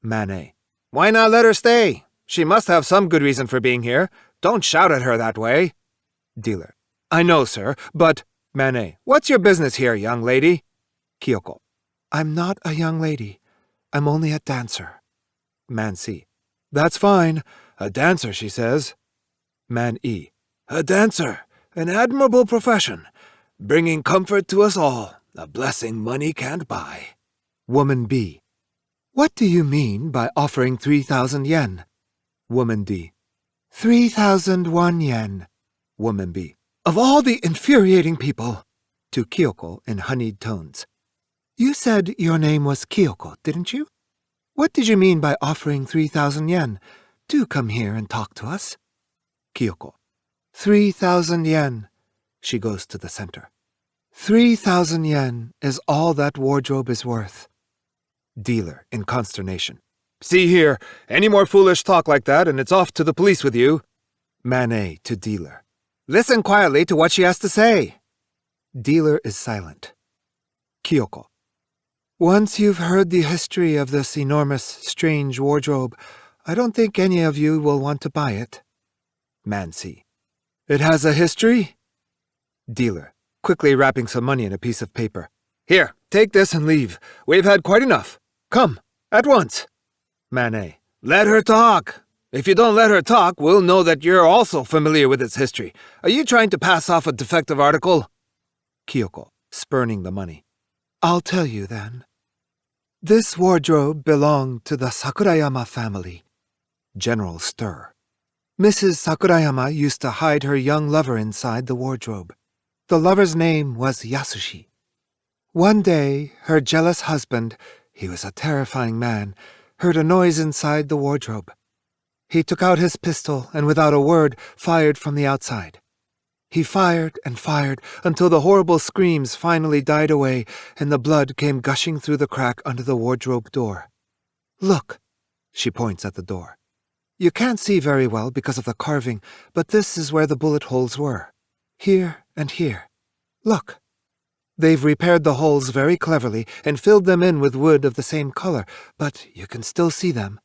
Man A. Why not let her stay? She must have some good reason for being here. Don't shout at her that way. Dealer. I know, sir, but... Man A. What's your business here, young lady? Kyoko. I'm not a young lady. I'm only a dancer. Man C. That's fine. A dancer, she says. Man E. A dancer. An admirable profession. Bringing comfort to us all. A blessing money can't buy. Woman B. What do you mean by offering 3,000 yen? Woman D. 3,001 yen. Woman B. Of all the infuriating people! To Kyoko in honeyed tones. You said your name was Kyoko, didn't you? What did you mean by offering 3,000 yen? Do come here and talk to us. Kyoko. 3,000 yen. She goes to the center. 3,000 yen is all that wardrobe is worth. Dealer in consternation. See here, any more foolish talk like that and it's off to the police with you. Man A to dealer. Listen quietly to what she has to say. Dealer is silent. Kyoko. Once you've heard the history of this enormous, strange wardrobe, I don't think any of you will want to buy it. Man C. It has a history? Dealer, quickly wrapping some money in a piece of paper. Here, take this and leave. We've had quite enough. Come, at once. Man A. Let her talk. If you don't let her talk, we'll know that you're also familiar with its history. Are you trying to pass off a defective article? Kyoko, spurning the money. I'll tell you then. This wardrobe belonged to the Sakurayama family. General stir. Mrs. Sakurayama used to hide her young lover inside the wardrobe. The lover's name was Yasushi. One day, her jealous husband, he was a terrifying man, heard a noise inside the wardrobe. He took out his pistol and without a word fired from the outside. He fired and fired until the horrible screams finally died away and the blood came gushing through the crack under the wardrobe door. Look, she points at the door. You can't see very well because of the carving, but this is where the bullet holes were. Here and here. Look. They've repaired the holes very cleverly and filled them in with wood of the same color, but you can still see them.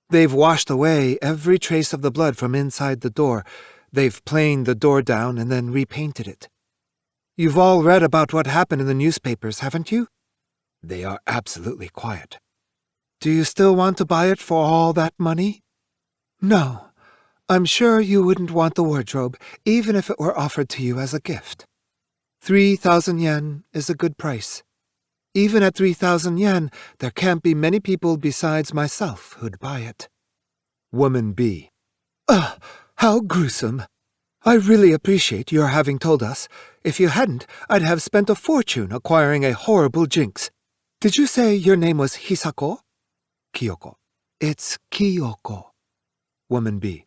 They've washed away every trace of the blood from inside the door. They've planed the door down and then repainted it. You've all read about what happened in the newspapers, haven't you? They are absolutely quiet. Do you still want to buy it for all that money? No. I'm sure you wouldn't want the wardrobe, even if it were offered to you as a gift. 3,000 yen is a good price. Even at 3,000 yen, there can't be many people besides myself who'd buy it. Woman B. Ugh, how gruesome. I really appreciate your having told us. If you hadn't, I'd have spent a fortune acquiring a horrible jinx. Did you say your name was Hisako? Kyoko. It's Kyoko. Woman B.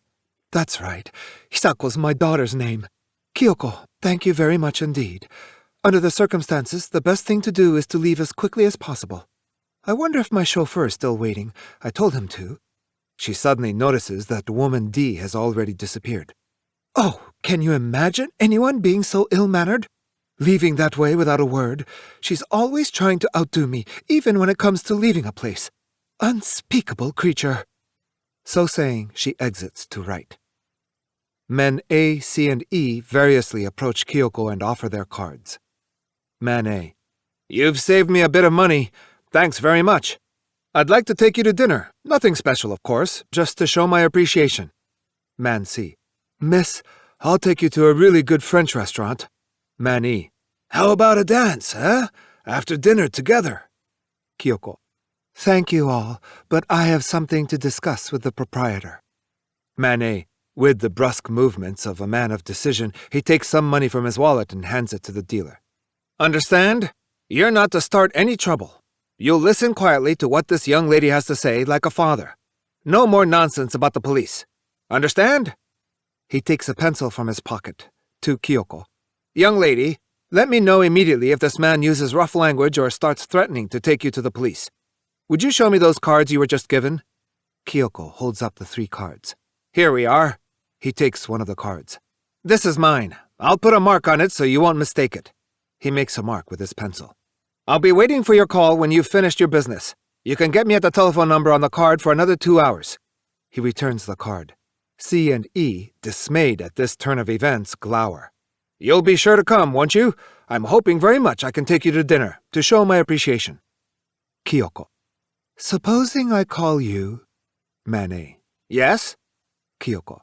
That's right. Hisako's my daughter's name. Kyoko, thank you very much indeed. Under the circumstances, the best thing to do is to leave as quickly as possible. I wonder if my chauffeur is still waiting. I told him to. She suddenly notices that woman D has already disappeared. Oh, can you imagine anyone being so ill-mannered? Leaving that way without a word. She's always trying to outdo me, even when it comes to leaving a place. Unspeakable creature. So saying, she exits to write. Men A, C, and E variously approach Kyoko and offer their cards. Man A. You've saved me a bit of money. Thanks very much. I'd like to take you to dinner. Nothing special, of course, just to show my appreciation. Man C. Miss, I'll take you to a really good French restaurant. Man E. How about a dance, eh? After dinner together. Kyoko. Thank you all, but I have something to discuss with the proprietor. Man A. With the brusque movements of a man of decision, he takes some money from his wallet and hands it to the dealer. Understand? You're not to start any trouble. You'll listen quietly to what this young lady has to say like a father. No more nonsense about the police. Understand? He takes a pencil from his pocket. To Kyoko. Young lady, let me know immediately if this man uses rough language or starts threatening to take you to the police. Would you show me those cards you were just given? Kyoko holds up the 3 cards. Here we are. He takes one of the cards. This is mine. I'll put a mark on it so you won't mistake it. He makes a mark with his pencil. I'll be waiting for your call when you've finished your business. You can get me at the telephone number on the card for another 2 hours. He returns the card. C and E, dismayed at this turn of events, glower. You'll be sure to come, won't you? I'm hoping very much I can take you to dinner, to show my appreciation. Kyoko. Supposing I call you... Manet. Yes? Kyoko.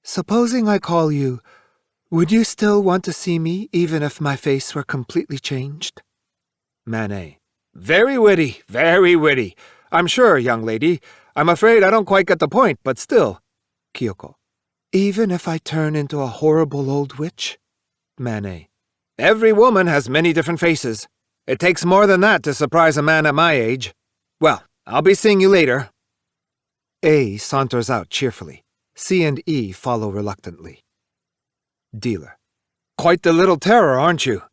Supposing I call you... Would you still want to see me, even if my face were completely changed? Manet. Very witty, very witty. I'm sure, young lady. I'm afraid I don't quite get the point, but still. Kyoko. Even if I turn into a horrible old witch? Manet. Every woman has many different faces. It takes more than that to surprise a man at my age. Well, I'll be seeing you later. A saunters out cheerfully. C and E follow reluctantly. Dealer. Quite the little terror, aren't you?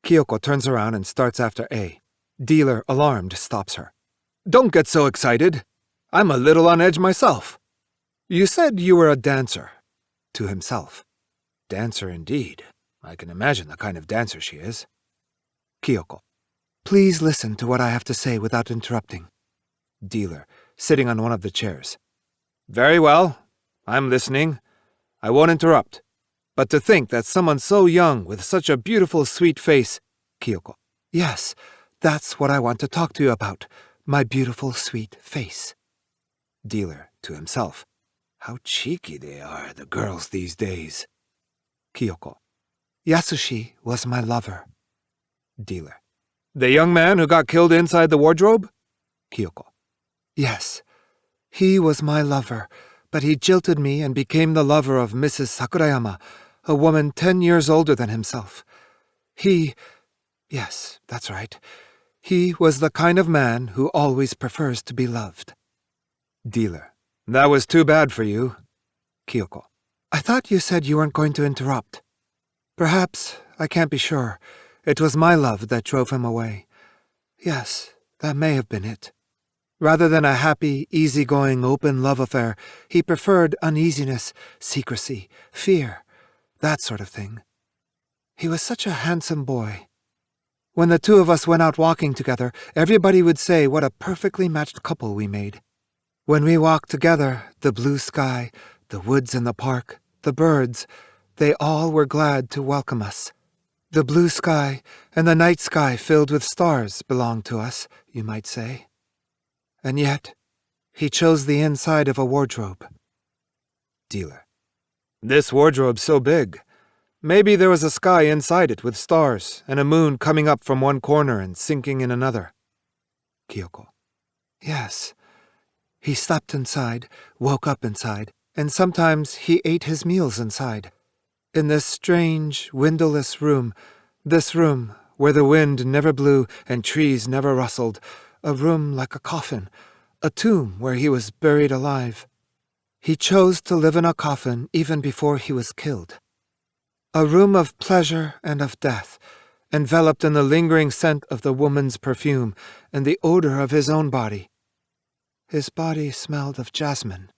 Kyoko turns around and starts after A. Dealer, alarmed, stops her. Don't get so excited. I'm a little on edge myself. You said you were a dancer. To himself. Dancer indeed. I can imagine the kind of dancer she is. Kyoko. Please listen to what I have to say without interrupting. Dealer, sitting on one of the chairs. Very well. I'm listening. I won't interrupt. But to think that someone so young with such a beautiful, sweet face... Kyoko. Yes, that's what I want to talk to you about. My beautiful, sweet face. Dealer, to himself. How cheeky they are, the girls these days. Kyoko. Yasushi was my lover. Dealer. The young man who got killed inside the wardrobe? Kyoko. Yes, he was my lover, but he jilted me and became the lover of Mrs. Sakurayama, a woman 10 years older than himself. Yes, that's right. He was the kind of man who always prefers to be loved. Dealer. That was too bad for you. Kyoko. I thought you said you weren't going to interrupt. Perhaps, I can't be sure. It was my love that drove him away. Yes, that may have been it. Rather than a happy, easygoing, open love affair, he preferred uneasiness, secrecy, fear, that sort of thing. He was such a handsome boy. When the 2 of us went out walking together, everybody would say what a perfectly matched couple we made. When we walked together, the blue sky, the woods in the park, the birds, they all were glad to welcome us. The blue sky and the night sky filled with stars belonged to us, you might say. And yet, he chose the inside of a wardrobe. Dealer. This wardrobe's so big. Maybe there was a sky inside it with stars and a moon coming up from one corner and sinking in another. Kyoko. Yes. He slept inside, woke up inside, and sometimes he ate his meals inside. In this strange, windowless room, this room where the wind never blew and trees never rustled, a room like a coffin, a tomb where he was buried alive. He chose to live in a coffin even before he was killed. A room of pleasure and of death, enveloped in the lingering scent of the woman's perfume and the odor of his own body. His body smelled of jasmine.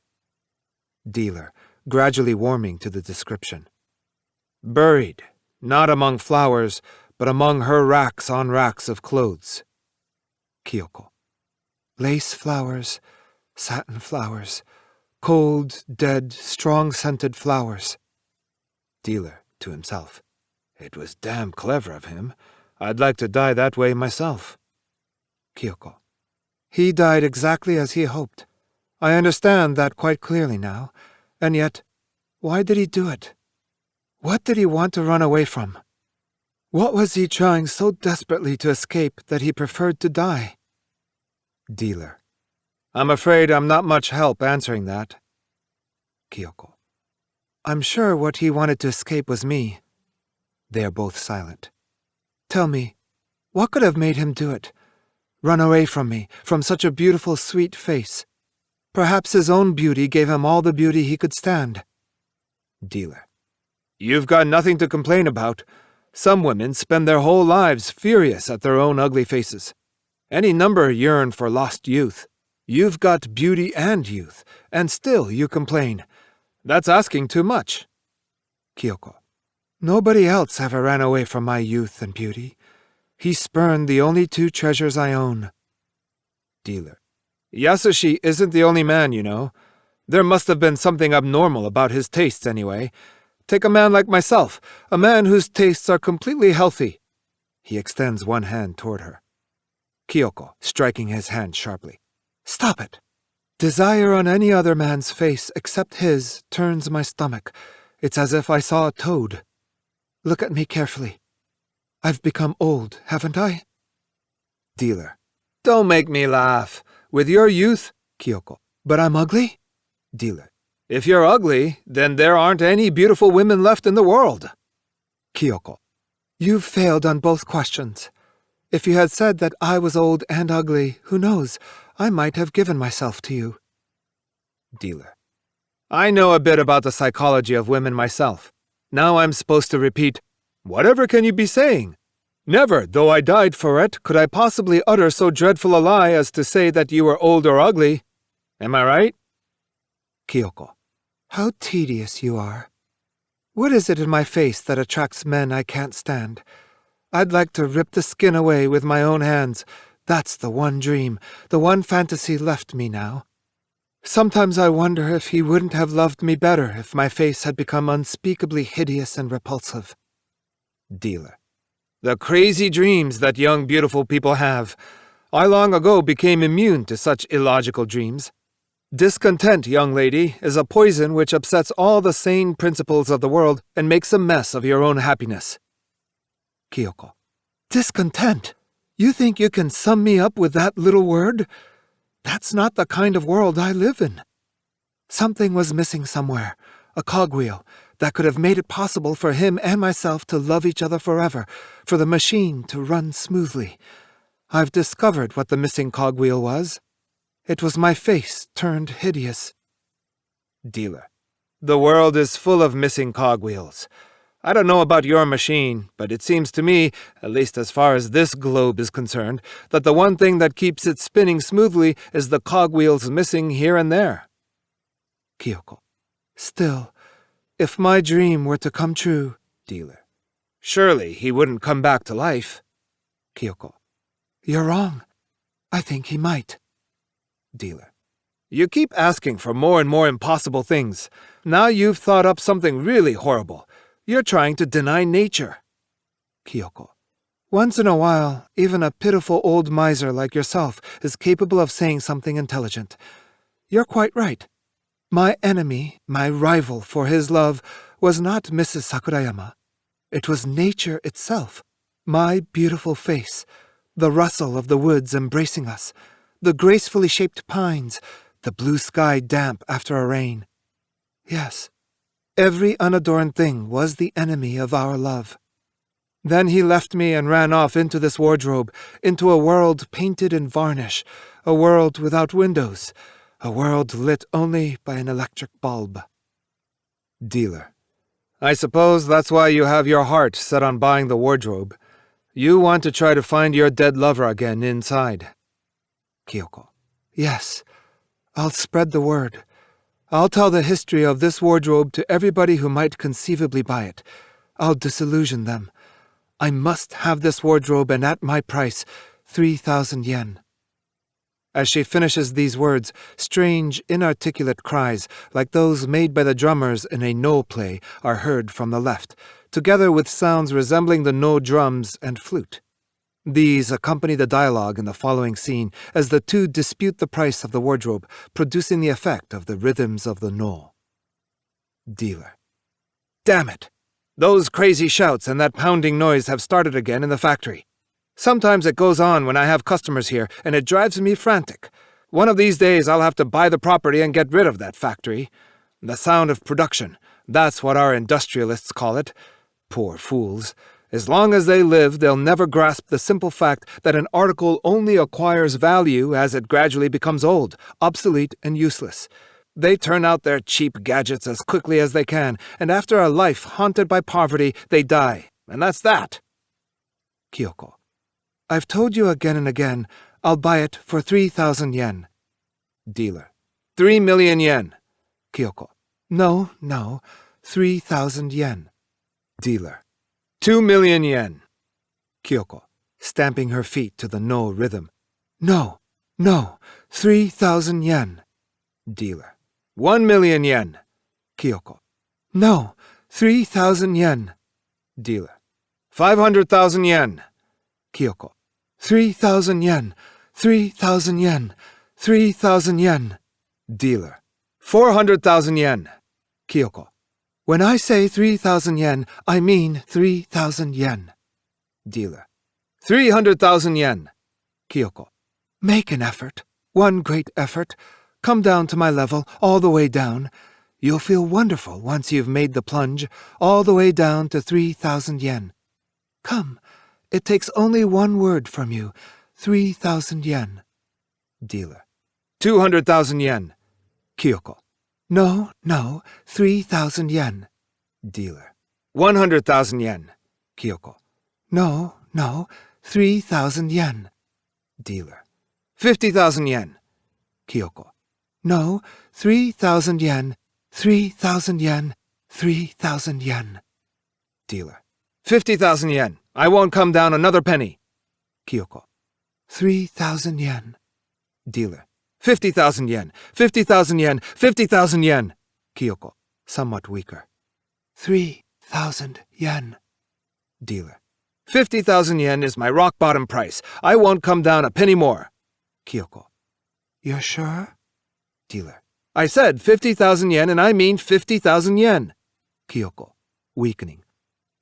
Dealer, gradually warming to the description. Buried, not among flowers, but among her racks on racks of clothes. Kyoko. Lace flowers, satin flowers, cold, dead, strong-scented flowers. Dealer, to himself. It was damn clever of him. I'd like to die that way myself. Kyoko. He died exactly as he hoped. I understand that quite clearly now. And yet, why did he do it? What did he want to run away from? What was he trying so desperately to escape that he preferred to die? Dealer. I'm afraid I'm not much help answering that. Kyoko. I'm sure what he wanted to escape was me. They are both silent. Tell me, What could have made him do it? Run away from me, from such a beautiful, sweet face. Perhaps his own beauty gave him all the beauty he could stand. Dealer. You've got nothing to complain about. Some women spend their whole lives furious at their own ugly faces. Any number yearn for lost youth. You've got beauty and youth, and still you complain. That's asking too much. Kyoko. Nobody else ever ran away from my youth and beauty. He spurned the only two treasures I own. Dealer. Yasushi isn't the only man, you know. There must have been something abnormal about his tastes anyway. Take a man like myself, a man whose tastes are completely healthy. He extends one hand toward her. Kyoko, striking his hand sharply. Stop it. Desire on any other man's face except his turns my stomach. It's as if I saw a toad. Look at me carefully. I've become old, haven't I? Dealer. Don't make me laugh. With your youth, Kyoko. But I'm ugly? Dealer. If you're ugly, then there aren't any beautiful women left in the world. Kyoko. You've failed on both questions. If you had said that I was old and ugly, who knows, I might have given myself to you. Dealer. I know a bit about the psychology of women myself. Now I'm supposed to repeat, whatever can you be saying? Never, though I died for it, could I possibly utter so dreadful a lie as to say that you were old or ugly. Am I right? Kyoko. How tedious you are. What is it in my face that attracts men I can't stand? I'd like to rip the skin away with my own hands. That's the one dream, the one fantasy left me now. Sometimes I wonder if he wouldn't have loved me better if my face had become unspeakably hideous and repulsive. Dealer. The crazy dreams that young beautiful people have. I long ago became immune to such illogical dreams. Discontent, young lady, is a poison which upsets all the sane principles of the world and makes a mess of your own happiness. Kyoko. Discontent? You think you can sum me up with that little word? That's not the kind of world I live in. Something was missing somewhere, a cogwheel, that could have made it possible for him and myself to love each other forever, for the machine to run smoothly. I've discovered what the missing cogwheel was. It was my face turned hideous. Dealer. The world is full of missing cogwheels. I don't know about your machine, but it seems to me, at least as far as this globe is concerned, that the one thing that keeps it spinning smoothly is the cogwheels missing here and there. Kyoko. Still, if my dream were to come true, Dealer. Surely he wouldn't come back to life. Kyoko. You're wrong. I think he might. Dealer. You keep asking for more and more impossible things. Now you've thought up something really horrible. You're trying to deny nature. Kyoko. Once in a while, even a pitiful old miser like yourself is capable of saying something intelligent. You're quite right. My enemy, my rival for his love, was not Mrs. Sakurayama. It was nature itself. My beautiful face, the rustle of the woods embracing us, the gracefully shaped pines, the blue sky damp after a rain. Yes, every unadorned thing was the enemy of our love. Then he left me and ran off into this wardrobe, into a world painted in varnish, a world without windows, a world lit only by an electric bulb. Dealer. I suppose that's why you have your heart set on buying the wardrobe. You want to try to find your dead lover again inside. Kyoko. Yes, I'll spread the word. I'll tell the history of this wardrobe to everybody who might conceivably buy it. I'll disillusion them. I must have this wardrobe, and at my price, 3,000 yen. As she finishes these words, strange, inarticulate cries, like those made by the drummers in a no play, are heard from the left, together with sounds resembling the no drums and flute. These accompany the dialogue in the following scene as the two dispute the price of the wardrobe, producing the effect of the rhythms of the no. Dealer. Damn it! Those crazy shouts and that pounding noise have started again in the factory. Sometimes it goes on when I have customers here, and it drives me frantic. One of these days I'll have to buy the property and get rid of that factory. The sound of production, that's what our industrialists call it. Poor fools. As long as they live, they'll never grasp the simple fact that an article only acquires value as it gradually becomes old, obsolete, and useless. They turn out their cheap gadgets as quickly as they can, and after a life haunted by poverty, they die. And that's that. Kyoko. I've told you again and again, I'll buy it for 3,000 yen. Dealer. 3 million yen. Kyoko. No, 3,000 yen. Dealer. 2 million yen. Kyoko, stamping her feet to the no rhythm. No, 3,000 yen. Dealer. 1 million yen. Kyoko. No, 3,000 yen. Dealer. 500,000 yen. Kyoko. 3,000 yen. 3,000 yen. 3,000 yen. Dealer. 400,000 yen. Kyoko. When I say 3,000 yen, I mean 3,000 yen. Dealer. 300,000 yen. Kyoko. Make an effort. One great effort. Come down to my level, all the way down. You'll feel wonderful once you've made the plunge, all the way down to 3,000 yen. Come. It takes only one word from you. 3,000 yen. Dealer. 200,000 yen. Kyoko. No, 3,000 yen. Dealer. 100,000 yen. Kyoko. No, 3,000 yen. Dealer. 50,000 yen. Kyoko. No, 3,000 yen. 3,000 yen. 3,000 yen. Dealer. 50,000 yen. I won't come down another penny. Kyoko. 3,000 yen. Dealer. 50,000 yen. 50,000 yen. 50,000 yen. Kyoko, somewhat weaker. 3,000 yen. Dealer. 50,000 yen is my rock-bottom price. I won't come down a penny more. Kyoko. You're sure? Dealer. I said 50,000 yen and I mean 50,000 yen. Kyoko, weakening.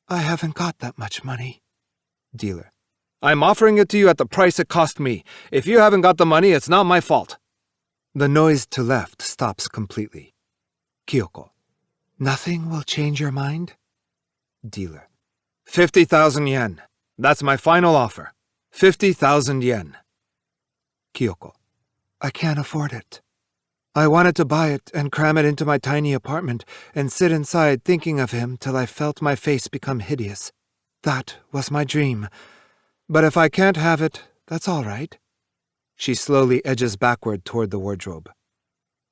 I haven't got that much money. Dealer. I'm offering it to you at the price it cost me. If you haven't got the money, it's not my fault. The noise to left stops completely. Kyoko. Nothing will change your mind? Dealer. 50,000 yen. That's my final offer. 50,000 yen. Kyoko. I can't afford it. I wanted to buy it and cram it into my tiny apartment and sit inside thinking of him till I felt my face become hideous. That was my dream. But if I can't have it, that's all right. She slowly edges backward toward the wardrobe.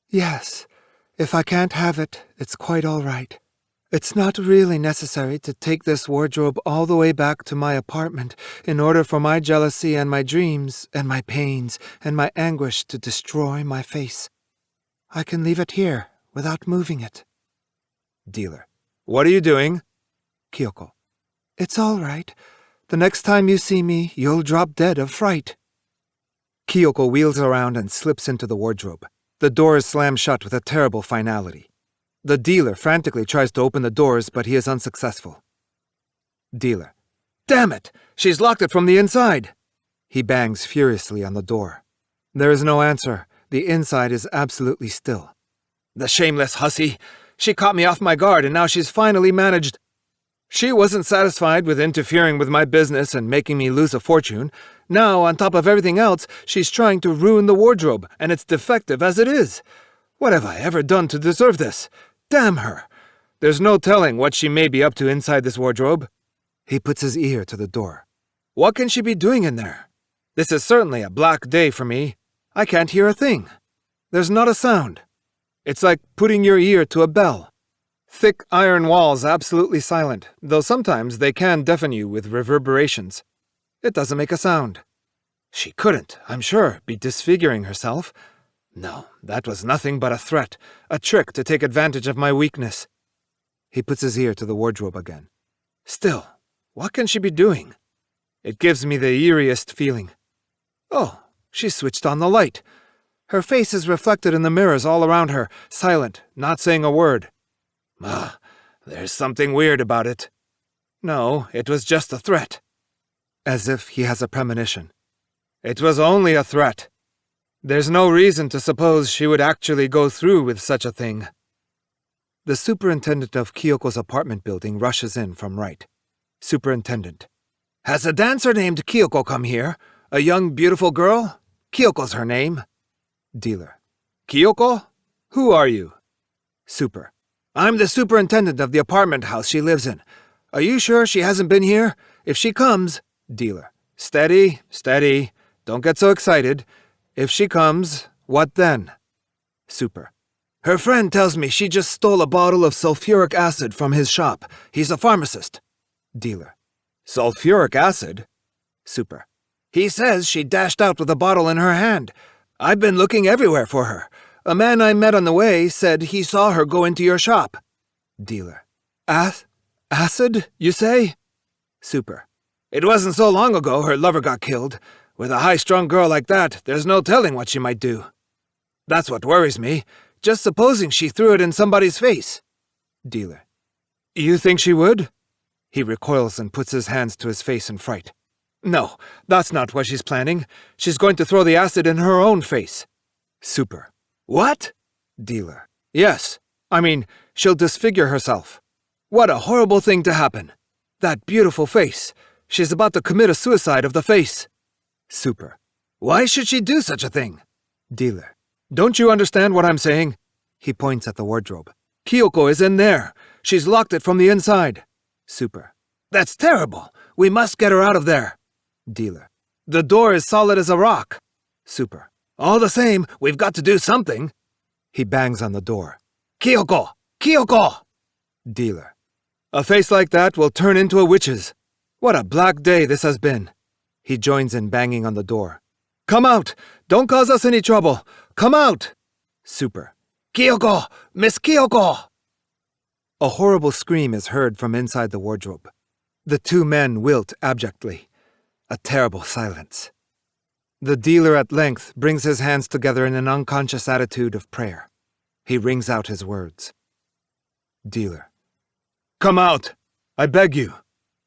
Yes, if I can't have it, it's quite all right. It's not really necessary to take this wardrobe all the way back to my apartment in order for my jealousy and my dreams and my pains and my anguish to destroy my face. I can leave it here without moving it. Dealer. What are you doing? Kyoko. It's all right. The next time you see me, you'll drop dead of fright. Kyoko wheels around and slips into the wardrobe. The doors slam shut with a terrible finality. The dealer frantically tries to open the doors, but he is unsuccessful. Dealer. Damn it! She's locked it from the inside! He bangs furiously on the door. There is no answer. The inside is absolutely still. The shameless hussy! She caught me off my guard, and now she's finally managed. She wasn't satisfied with interfering with my business and making me lose a fortune. Now, on top of everything else, she's trying to ruin the wardrobe, and it's defective as it is. What have I ever done to deserve this? Damn her! There's no telling what she may be up to inside this wardrobe. He puts his ear to the door. What can she be doing in there? This is certainly a black day for me. I can't hear a thing. There's not a sound. It's like putting your ear to a bell. Thick iron walls absolutely silent, though sometimes they can deafen you with reverberations. It doesn't make a sound. She couldn't, I'm sure, be disfiguring herself. No, that was nothing but a threat, a trick to take advantage of my weakness. He puts his ear to the wardrobe again. Still, what can she be doing? It gives me the eeriest feeling. Oh, she switched on the light. Her face is reflected in the mirrors all around her, silent, not saying a word. Ah, there's something weird about it. No, it was just a threat. As if he has a premonition. It was only a threat. There's no reason to suppose she would actually go through with such a thing. The superintendent of Kyoko's apartment building rushes in from right. Superintendent. Has a dancer named Kyoko come here? A young, beautiful girl? Kyoko's her name. Dealer. Kyoko? Who are you? Super. I'm the superintendent of the apartment house she lives in. Are you sure she hasn't been here? If she comes... Dealer. Steady, steady. Don't get so excited. If she comes, what then? Super. Her friend tells me she just stole a bottle of sulfuric acid from his shop. He's a pharmacist. Dealer. Sulfuric acid? Super. He says she dashed out with a bottle in her hand. I've been looking everywhere for her. A man I met on the way said he saw her go into your shop. Dealer. Acid, you say? Super. It wasn't so long ago her lover got killed. With a high-strung girl like that, there's no telling what she might do. That's what worries me. Just supposing she threw it in somebody's face. Dealer. You think she would? He recoils and puts his hands to his face in fright. No, that's not what she's planning. She's going to throw the acid in her own face. Super. What? Dealer. Yes. I mean, she'll disfigure herself. What a horrible thing to happen. That beautiful face. She's about to commit a suicide of the face. Super. Why should she do such a thing? Dealer. Don't you understand what I'm saying? He points at the wardrobe. Kyoko is in there. She's locked it from the inside. Super. That's terrible. We must get her out of there. Dealer. The door is solid as a rock. Super. All the same, we've got to do something. He bangs on the door. Kyoko! Kyoko! Dealer. A face like that will turn into a witch's. What a black day this has been. He joins in banging on the door. Come out! Don't cause us any trouble! Come out! Super. Kyoko! Miss Kyoko! A horrible scream is heard from inside the wardrobe. The two men wilt abjectly. A terrible silence. The dealer at length brings his hands together in an unconscious attitude of prayer. He rings out his words. Dealer. Come out! I beg you.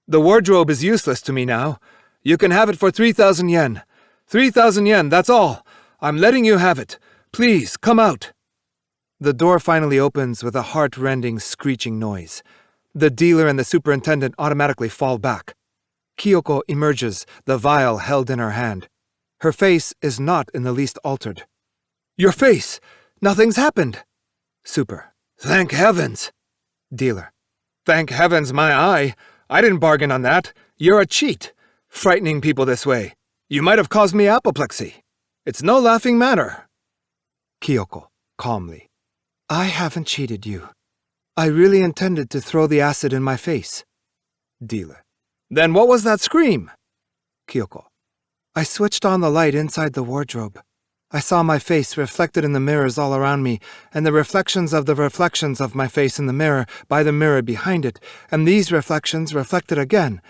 The wardrobe is useless to me now. You can have it for 3,000 yen. 3,000 yen, that's all. I'm letting you have it. Please, come out. The door finally opens with a heart-rending, screeching noise. The dealer and the superintendent automatically fall back. Kyoko emerges, the vial held in her hand. Her face is not in the least altered. Your face! Nothing's happened! Super. Thank heavens! Dealer. Thank heavens my eye! I didn't bargain on that. You're a cheat. Frightening people this way. You might have caused me apoplexy. It's no laughing matter. Kyoko, calmly. I haven't cheated you. I really intended to throw the acid in my face. Dealer. Then what was that scream? Kyoko. I switched on the light inside the wardrobe. I saw my face reflected in the mirrors all around me, and the reflections of my face in the mirror by the mirror behind it, and these reflections reflected again.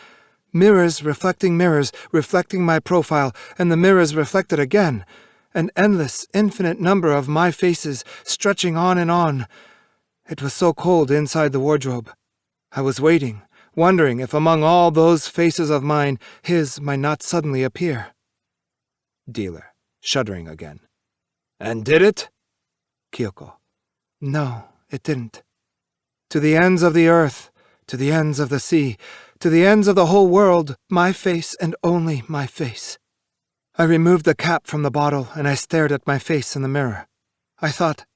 Mirrors, reflecting my profile, and the mirrors reflected again. An endless, infinite number of my faces stretching on and on. It was so cold inside the wardrobe. I was waiting, wondering if among all those faces of mine, his might not suddenly appear. Dealer, shuddering again. And did it? Kyoko. No, it didn't. To the ends of the earth, to the ends of the sea, to the ends of the whole world, my face and only my face. I removed the cap from the bottle and I stared at my face in the mirror. I thought,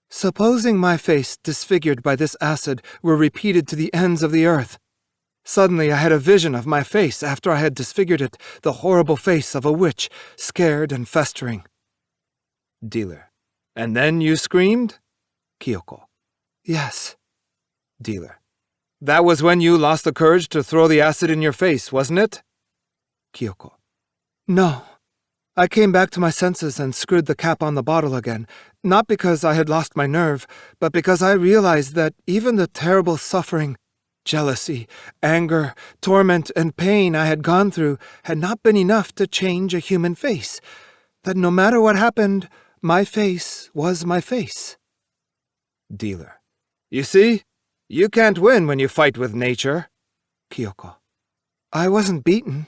supposing my face, disfigured by this acid, were repeated to the ends of the earth. Suddenly I had a vision of my face after I had disfigured it, the horrible face of a witch, scared and festering. Dealer. And then you screamed? Kyoko. Yes. Dealer. That was when you lost the courage to throw the acid in your face, wasn't it? Kyoko. No. I came back to my senses and screwed the cap on the bottle again, not because I had lost my nerve, but because I realized that even the terrible suffering, jealousy, anger, torment, and pain I had gone through had not been enough to change a human face, that no matter what happened, my face was my face. Dealer. You see? You can't win when you fight with nature. Kyoko. I wasn't beaten.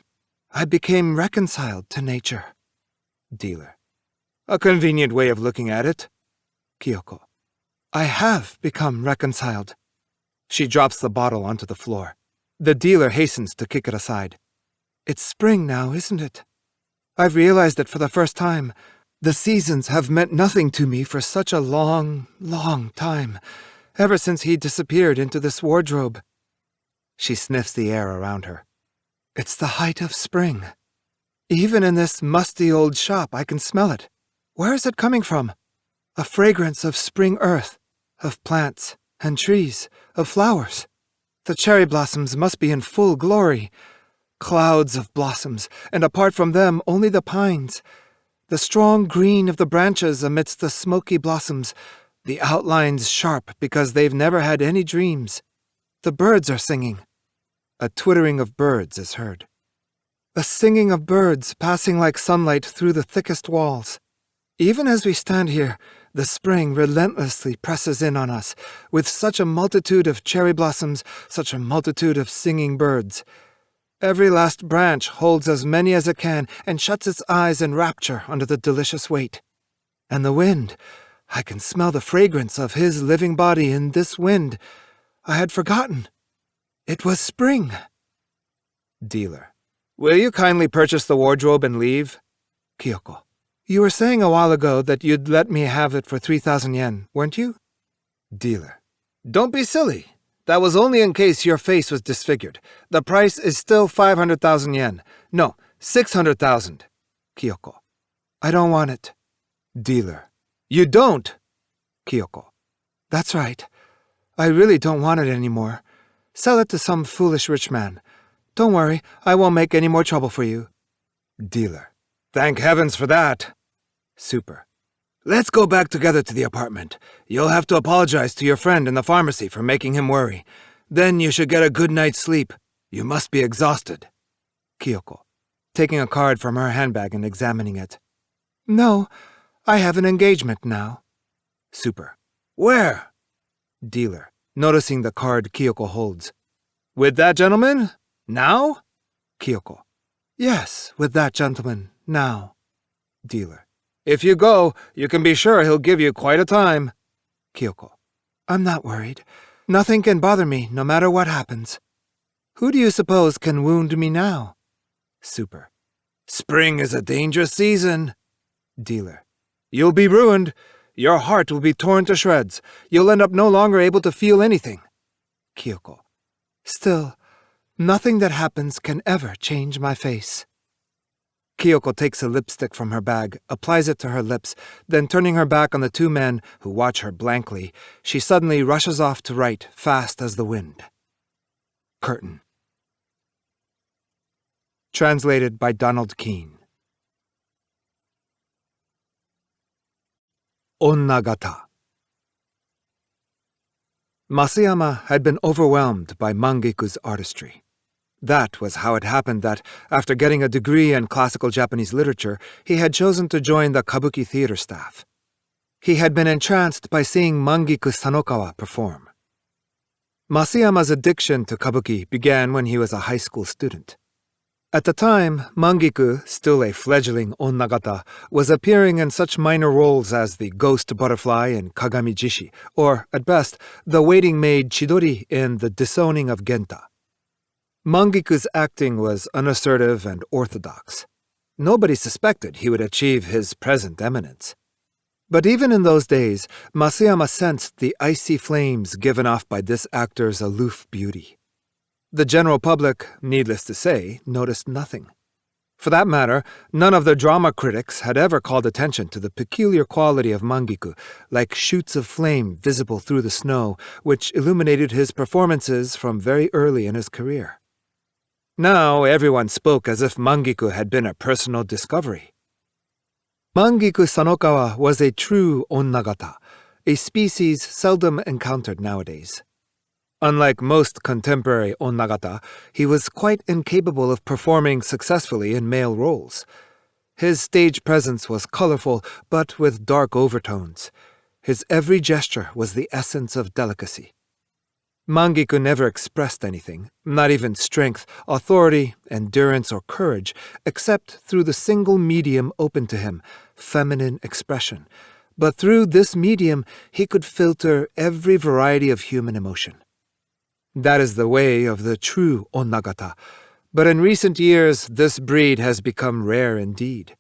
I became reconciled to nature. Dealer. A convenient way of looking at it. Kyoko. I have become reconciled. She drops the bottle onto the floor. The dealer hastens to kick it aside. It's spring now, isn't it? I've realized it for the first time. The seasons have meant nothing to me for such a long, long time, ever since he disappeared into this wardrobe. She sniffs the air around her. It's the height of spring. Even in this musty old shop, I can smell it. Where is it coming from? A fragrance of spring earth, of plants and trees, of flowers. The cherry blossoms must be in full glory. Clouds of blossoms, and apart from them only the pines. The strong green of the branches amidst the smoky blossoms, the outlines sharp because they've never had any dreams. The birds are singing. A twittering of birds is heard. A singing of birds passing like sunlight through the thickest walls. Even as we stand here, the spring relentlessly presses in on us, with such a multitude of cherry blossoms, such a multitude of singing birds. Every last branch holds as many as it can and shuts its eyes in rapture under the delicious weight. And the wind, I can smell the fragrance of his living body in this wind. I had forgotten. It was spring. Dealer. Will you kindly purchase the wardrobe and leave? Kyoko. You were saying a while ago that you'd let me have it for 3,000 yen, weren't you? Dealer. Don't be silly. That was only in case your face was disfigured. The price is still 500,000 yen. No, 600,000. Kyoko. I don't want it. Dealer. You don't? Kyoko. That's right. I really don't want it anymore. Sell it to some foolish rich man. Don't worry, I won't make any more trouble for you. Dealer. Thank heavens for that. Super. Let's go back together to the apartment. You'll have to apologize to your friend in the pharmacy for making him worry. Then you should get a good night's sleep. You must be exhausted. Kyoko, taking a card from her handbag and examining it. No, I have an engagement now. Super. Where? Dealer, noticing the card Kyoko holds. With that gentleman? Now? Kyoko. Yes, with that gentleman, now. Dealer. If you go, you can be sure he'll give you quite a time. Kyoko. I'm not worried. Nothing can bother me, no matter what happens. Who do you suppose can wound me now? Super. Spring is a dangerous season. Dealer. You'll be ruined. Your heart will be torn to shreds. You'll end up no longer able to feel anything. Kyoko. Still, nothing that happens can ever change my face. Kyoko takes a lipstick from her bag, applies it to her lips, then turning her back on the two men, who watch her blankly, she suddenly rushes off to write, fast as the wind. Curtain. Translated by Donald Keene. Onnagata. Masayama had been overwhelmed by Mangeku's artistry. That was how it happened that, after getting a degree in classical Japanese literature, he had chosen to join the kabuki theater staff. He had been entranced by seeing Mangeku Sanokawa perform. Masayama's addiction to kabuki began when he was a high school student. At the time, Mangeku, still a fledgling onnagata, was appearing in such minor roles as the ghost butterfly in Kagami Jishi, or, at best, the waiting maid Chidori in The Disowning of Genta. Mangeku's acting was unassertive and orthodox. Nobody suspected he would achieve his present eminence. But even in those days, Masayama sensed the icy flames given off by this actor's aloof beauty. The general public, needless to say, noticed nothing. For that matter, none of the drama critics had ever called attention to the peculiar quality of Mangeku, like shoots of flame visible through the snow, which illuminated his performances from very early in his career. Now everyone spoke as if Mangeku had been a personal discovery. Mangeku Sanokawa was a true onnagata, a species seldom encountered nowadays. Unlike most contemporary onnagata, he was quite incapable of performing successfully in male roles. His stage presence was colorful, but with dark overtones. His every gesture was the essence of delicacy. Mangeku never expressed anything, not even strength, authority, endurance, or courage, except through the single medium open to him, feminine expression. But through this medium, he could filter every variety of human emotion. That is the way of the true onnagata, but in recent years this breed has become rare indeed.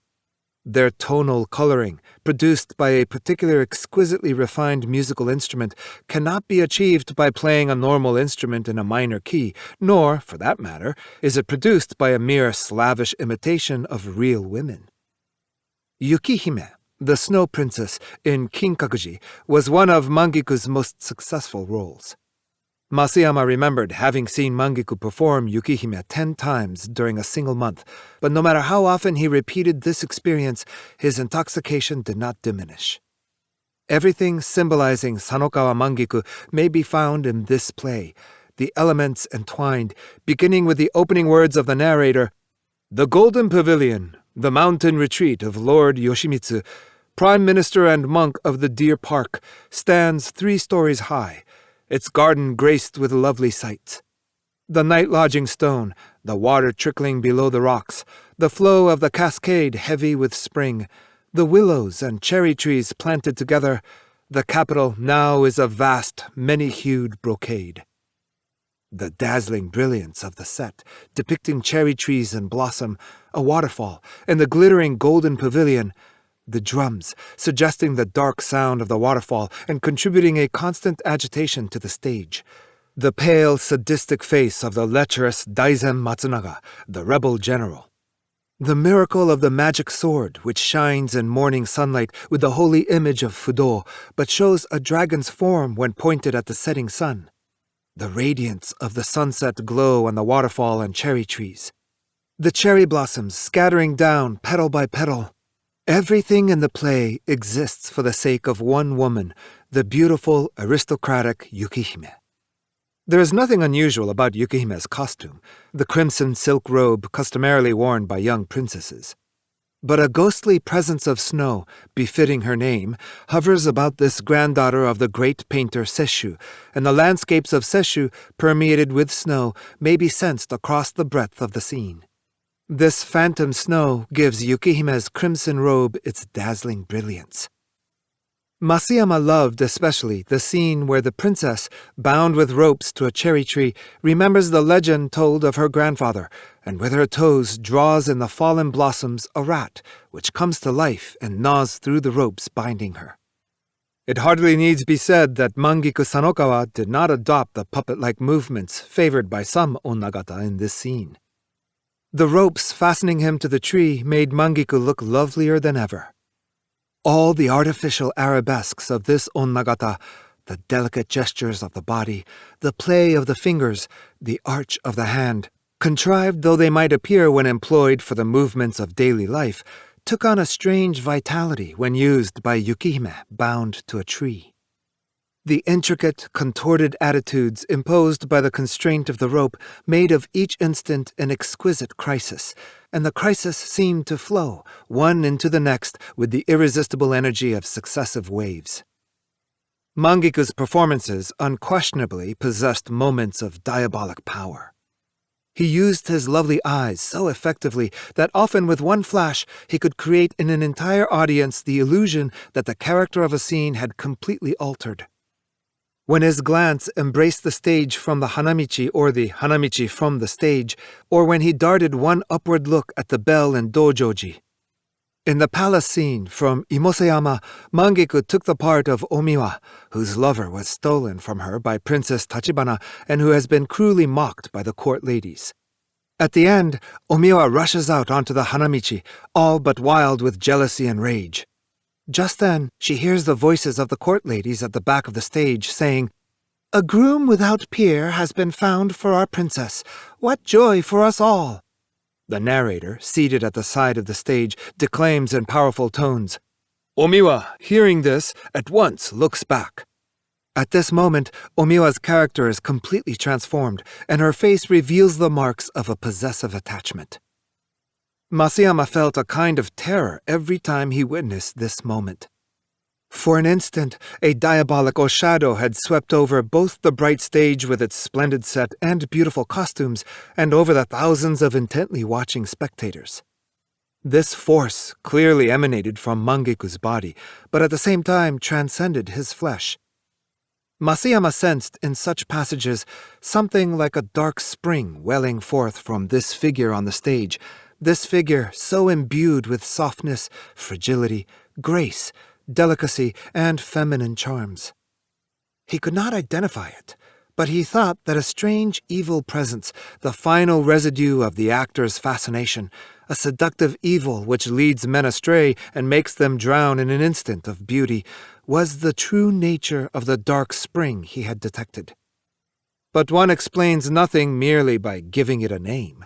Their tonal coloring, produced by a particular exquisitely refined musical instrument, cannot be achieved by playing a normal instrument in a minor key, nor, for that matter, is it produced by a mere slavish imitation of real women. Yukihime, the Snow Princess in Kinkakuji, was one of Mangiku's most successful roles. Masayama remembered having seen Mangiku perform Yukihime 10 times during a single month, but no matter how often he repeated this experience, his intoxication did not diminish. Everything symbolizing Sanokawa Mangiku may be found in this play, the elements entwined, beginning with the opening words of the narrator, "The Golden Pavilion, the mountain retreat of Lord Yoshimitsu, Prime Minister and monk of the Deer Park, stands 3 stories high, its garden graced with lovely sights. The night lodging stone, the water trickling below the rocks, the flow of the cascade heavy with spring, the willows and cherry trees planted together, the capital now is a vast, many-hued brocade." The dazzling brilliance of the set, depicting cherry trees in blossom, a waterfall, and the glittering golden pavilion, the drums, suggesting the dark sound of the waterfall and contributing a constant agitation to the stage. The pale, sadistic face of the lecherous Daizen Matsunaga, the rebel general. The miracle of the magic sword, which shines in morning sunlight with the holy image of Fudo, but shows a dragon's form when pointed at the setting sun. The radiance of the sunset glow on the waterfall and cherry trees. The cherry blossoms scattering down petal by petal. Everything in the play exists for the sake of one woman, the beautiful, aristocratic Yukihime. There is nothing unusual about Yukihime's costume, the crimson silk robe customarily worn by young princesses. But a ghostly presence of snow, befitting her name, hovers about this granddaughter of the great painter Sesshu, and the landscapes of Sesshu, permeated with snow, may be sensed across the breadth of the scene. This phantom snow gives Yukihime's crimson robe its dazzling brilliance. Masayama loved especially the scene where the princess, bound with ropes to a cherry tree, remembers the legend told of her grandfather, and with her toes draws in the fallen blossoms a rat, which comes to life and gnaws through the ropes binding her. It hardly needs be said that Mangiku Sanokawa did not adopt the puppet-like movements favored by some onnagata in this scene. The ropes fastening him to the tree made Mangiku look lovelier than ever. All the artificial arabesques of this onnagata, the delicate gestures of the body, the play of the fingers, the arch of the hand, contrived though they might appear when employed for the movements of daily life, took on a strange vitality when used by Yukihime bound to a tree. The intricate, contorted attitudes imposed by the constraint of the rope made of each instant an exquisite crisis, and the crisis seemed to flow, one into the next, with the irresistible energy of successive waves. Mangiku's performances unquestionably possessed moments of diabolic power. He used his lovely eyes so effectively that often with one flash he could create in an entire audience the illusion that the character of a scene had completely altered. When his glance embraced the stage from the hanamichi or the hanamichi from the stage, or when he darted one upward look at the bell in Dojoji. In the palace scene from Imoseyama, Mangiku took the part of Omiwa, whose lover was stolen from her by Princess Tachibana and who has been cruelly mocked by the court ladies. At the end, Omiwa rushes out onto the hanamichi, all but wild with jealousy and rage. Just then, she hears the voices of the court ladies at the back of the stage saying, "A groom without peer has been found for our princess. What joy for us all!" The narrator, seated at the side of the stage, declaims in powerful tones. Omiwa, hearing this, at once looks back. At this moment, Omiwa's character is completely transformed, and her face reveals the marks of a possessive attachment. Masayama felt a kind of terror every time he witnessed this moment. For an instant, a diabolical shadow had swept over both the bright stage with its splendid set and beautiful costumes, and over the thousands of intently watching spectators. This force clearly emanated from Mangiku's body, but at the same time transcended his flesh. Masayama sensed in such passages something like a dark spring welling forth from this figure on the stage, this figure so imbued with softness, fragility, grace, delicacy, and feminine charms. He could not identify it, but he thought that a strange evil presence, the final residue of the actor's fascination, a seductive evil which leads men astray and makes them drown in an instant of beauty, was the true nature of the dark spring he had detected. But one explains nothing merely by giving it a name.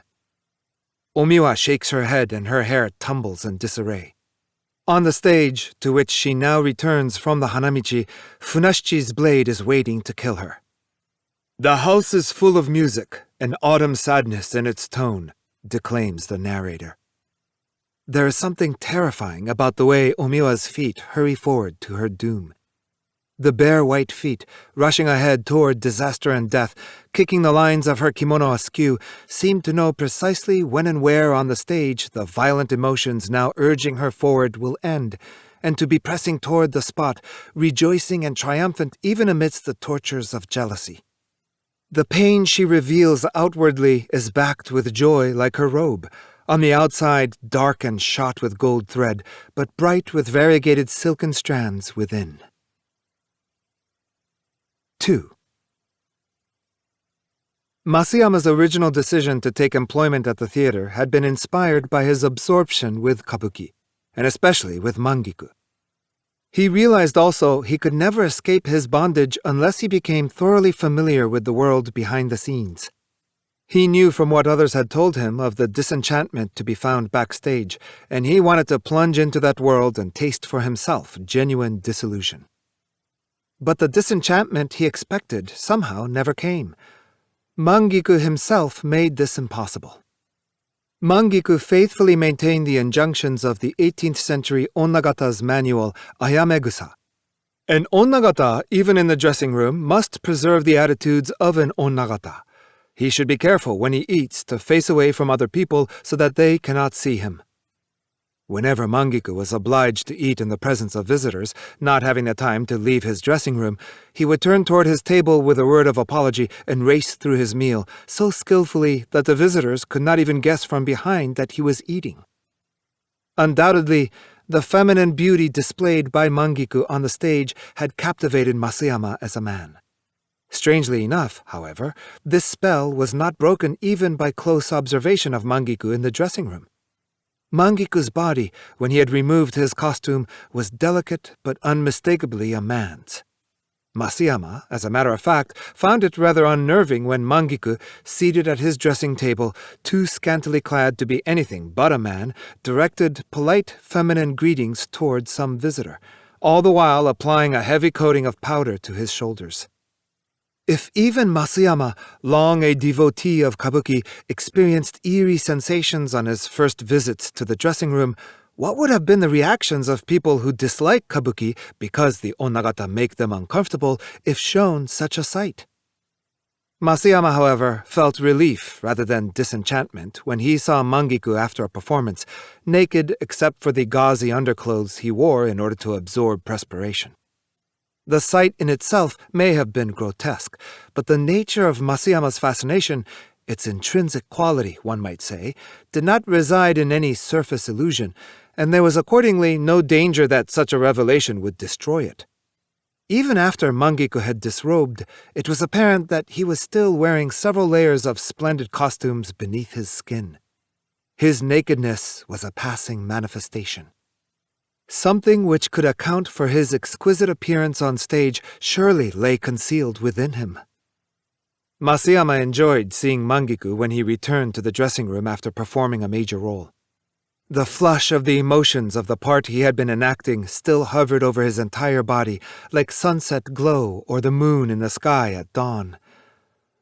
Omiwa shakes her head and her hair tumbles in disarray. On the stage, to which she now returns from the Hanamichi, Funashichi's blade is waiting to kill her. "The house is full of music, an autumn sadness in its tone," declaims the narrator. There is something terrifying about the way Omiwa's feet hurry forward to her doom. The bare white feet, rushing ahead toward disaster and death, kicking the lines of her kimono askew, seem to know precisely when and where on the stage the violent emotions now urging her forward will end, and to be pressing toward the spot, rejoicing and triumphant even amidst the tortures of jealousy. The pain she reveals outwardly is backed with joy like her robe, on the outside dark and shot with gold thread, but bright with variegated silken strands within. 2. Masayama's original decision to take employment at the theater had been inspired by his absorption with kabuki, and especially with mangiku. He realized also he could never escape his bondage unless he became thoroughly familiar with the world behind the scenes. He knew from what others had told him of the disenchantment to be found backstage, and he wanted to plunge into that world and taste for himself genuine disillusion. But the disenchantment he expected somehow never came. Mangiku himself made this impossible. Mangiku faithfully maintained the injunctions of the 18th century onnagata's manual, Ayamegusa. An onnagata, even in the dressing room, must preserve the attitudes of an onnagata. He should be careful when he eats to face away from other people so that they cannot see him. Whenever Mangiku was obliged to eat in the presence of visitors, not having the time to leave his dressing room, he would turn toward his table with a word of apology and race through his meal so skillfully that the visitors could not even guess from behind that he was eating. Undoubtedly, the feminine beauty displayed by Mangiku on the stage had captivated Masayama as a man. Strangely enough, however, this spell was not broken even by close observation of Mangiku in the dressing room. Mangiku's body, when he had removed his costume, was delicate but unmistakably a man's. Masayama, as a matter of fact, found it rather unnerving when Mangiku, seated at his dressing table, too scantily clad to be anything but a man, directed polite feminine greetings toward some visitor, all the while applying a heavy coating of powder to his shoulders. If even Masayama, long a devotee of kabuki, experienced eerie sensations on his first visits to the dressing room, what would have been the reactions of people who dislike kabuki because the onnagata make them uncomfortable if shown such a sight? Masayama, however, felt relief rather than disenchantment when he saw Mangiku after a performance, naked except for the gauzy underclothes he wore in order to absorb perspiration. The sight in itself may have been grotesque, but the nature of Masayama's fascination, its intrinsic quality, one might say, did not reside in any surface illusion, and there was accordingly no danger that such a revelation would destroy it. Even after Mangiku had disrobed, it was apparent that he was still wearing several layers of splendid costumes beneath his skin. His nakedness was a passing manifestation. Something which could account for his exquisite appearance on stage surely lay concealed within him. Masayama enjoyed seeing Mangiku when he returned to the dressing room after performing a major role. The flush of the emotions of the part he had been enacting still hovered over his entire body, like sunset glow or the moon in the sky at dawn.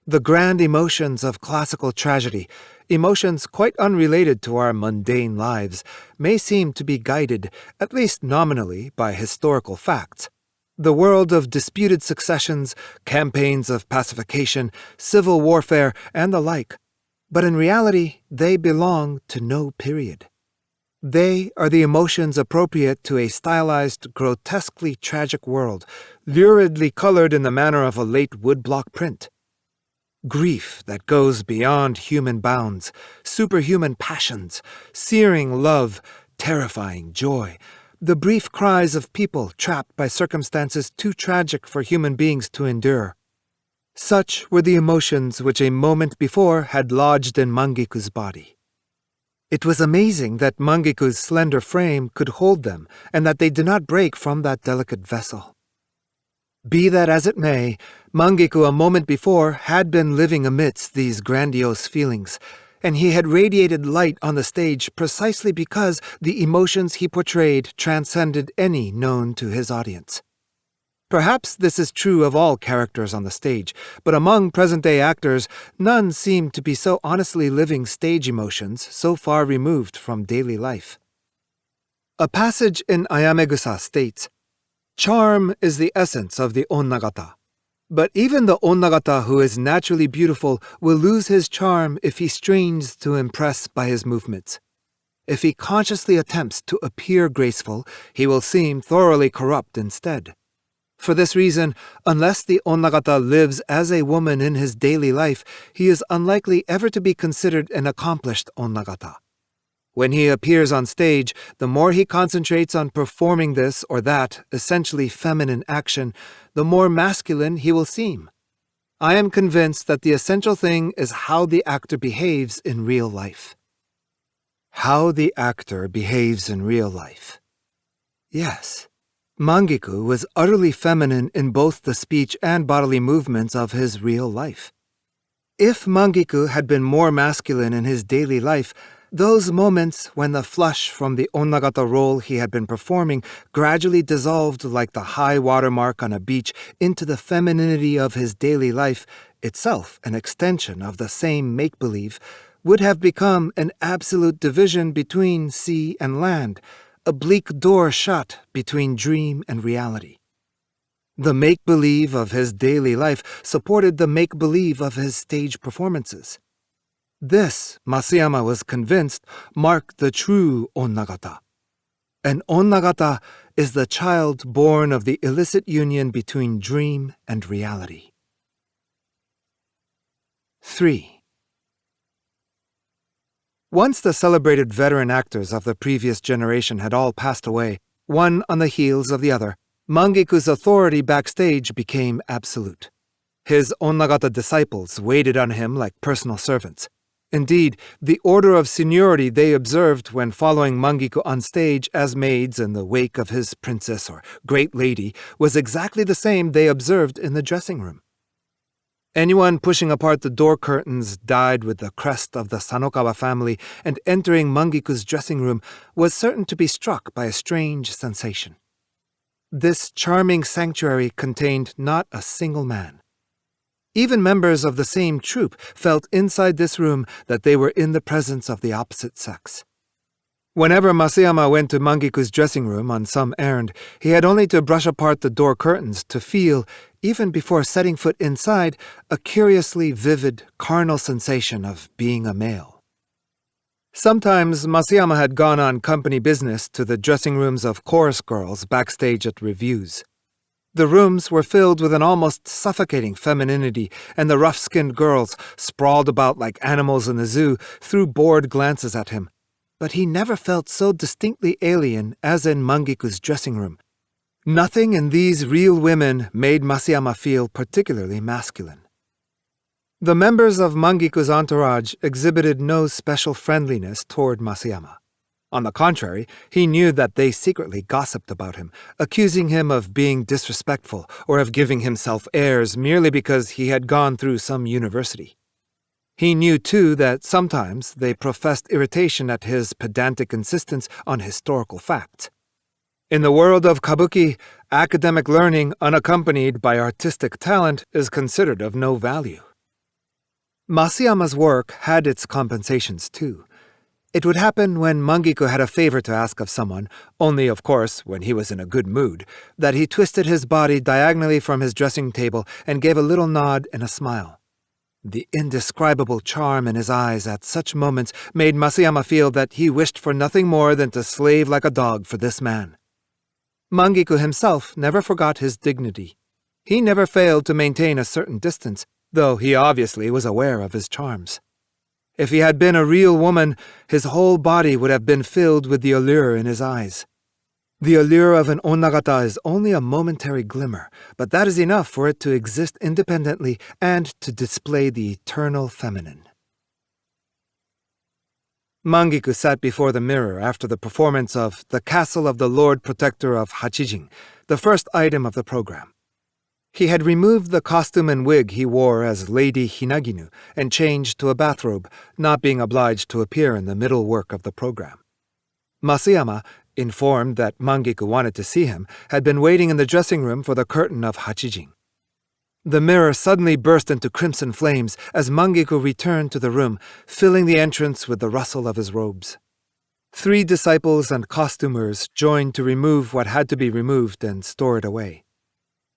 The grand emotions of classical tragedy, emotions quite unrelated to our mundane lives, may seem to be guided, at least nominally, by historical facts. The world of disputed successions, campaigns of pacification, civil warfare, and the like. But in reality, they belong to no period. They are the emotions appropriate to a stylized, grotesquely tragic world, luridly colored in the manner of a late woodblock print. Grief that goes beyond human bounds, superhuman passions, searing love, terrifying joy, the brief cries of people trapped by circumstances too tragic for human beings to endure. Such were the emotions which a moment before had lodged in Mangeku's body. It was amazing that Mangeku's slender frame could hold them, and that they did not break from that delicate vessel. Be that as it may, Mangeku a moment before had been living amidst these grandiose feelings, and he had radiated light on the stage precisely because the emotions he portrayed transcended any known to his audience. Perhaps this is true of all characters on the stage, but among present-day actors, none seem to be so honestly living stage emotions so far removed from daily life. A passage in Ayamegusa states, "Charm is the essence of the onnagata. But even the onnagata who is naturally beautiful will lose his charm if he strains to impress by his movements. If he consciously attempts to appear graceful, he will seem thoroughly corrupt instead. For this reason, unless the onnagata lives as a woman in his daily life, he is unlikely ever to be considered an accomplished onnagata. When he appears on stage, the more he concentrates on performing this or that essentially feminine action, the more masculine he will seem. I am convinced that the essential thing is how the actor behaves in real life." How the actor behaves in real life. Yes. Mangeku was utterly feminine in both the speech and bodily movements of his real life. If Mangeku had been more masculine in his daily life, those moments when the flush from the onnagata role he had been performing gradually dissolved like the high water mark on a beach into the femininity of his daily life, itself an extension of the same make-believe, would have become an absolute division between sea and land, a bleak door shut between dream and reality. The make-believe of his daily life supported the make-believe of his stage performances. This, Masayama was convinced, marked the true onnagata. An onnagata is the child born of the illicit union between dream and reality. 3. Once the celebrated veteran actors of the previous generation had all passed away, one on the heels of the other, Mangeku's authority backstage became absolute. His onnagata disciples waited on him like personal servants. Indeed, the order of seniority they observed when following Mangeku on stage as maids in the wake of his princess or great lady was exactly the same they observed in the dressing room. Anyone pushing apart the door curtains dyed with the crest of the Sanokawa family and entering Mangeku's dressing room was certain to be struck by a strange sensation. This charming sanctuary contained not a single man. Even members of the same troupe felt inside this room that they were in the presence of the opposite sex. Whenever Masayama went to Mangeku's dressing room on some errand, he had only to brush apart the door curtains to feel, even before setting foot inside, a curiously vivid, carnal sensation of being a male. Sometimes Masayama had gone on company business to the dressing rooms of chorus girls backstage at reviews. The rooms were filled with an almost suffocating femininity, and the rough-skinned girls, sprawled about like animals in the zoo, threw bored glances at him. But he never felt so distinctly alien as in Mangeku's dressing room. Nothing in these real women made Masayama feel particularly masculine. The members of Mangeku's entourage exhibited no special friendliness toward Masayama. On the contrary, he knew that they secretly gossiped about him, accusing him of being disrespectful or of giving himself airs merely because he had gone through some university. He knew, too, that sometimes they professed irritation at his pedantic insistence on historical facts. In the world of kabuki, academic learning unaccompanied by artistic talent is considered of no value. Masayama's work had its compensations, too. It would happen when Mangeku had a favor to ask of someone, only, of course, when he was in a good mood, that he twisted his body diagonally from his dressing table and gave a little nod and a smile. The indescribable charm in his eyes at such moments made Masayama feel that he wished for nothing more than to slave like a dog for this man. Mangiku himself never forgot his dignity. He never failed to maintain a certain distance, though he obviously was aware of his charms. If he had been a real woman, his whole body would have been filled with the allure in his eyes. The allure of an onnagata is only a momentary glimmer, but that is enough for it to exist independently and to display the eternal feminine. Mangiku sat before the mirror after the performance of The Castle of the Lord Protector of Hachijin, the first item of the program. He had removed the costume and wig he wore as Lady Hinaginu and changed to a bathrobe, not being obliged to appear in the middle work of the program. Masayama, informed that Mangiku wanted to see him, had been waiting in the dressing room for the curtain of Hachijin. The mirror suddenly burst into crimson flames as Mangiku returned to the room, filling the entrance with the rustle of his robes. 3 disciples and costumers joined to remove what had to be removed and store it away.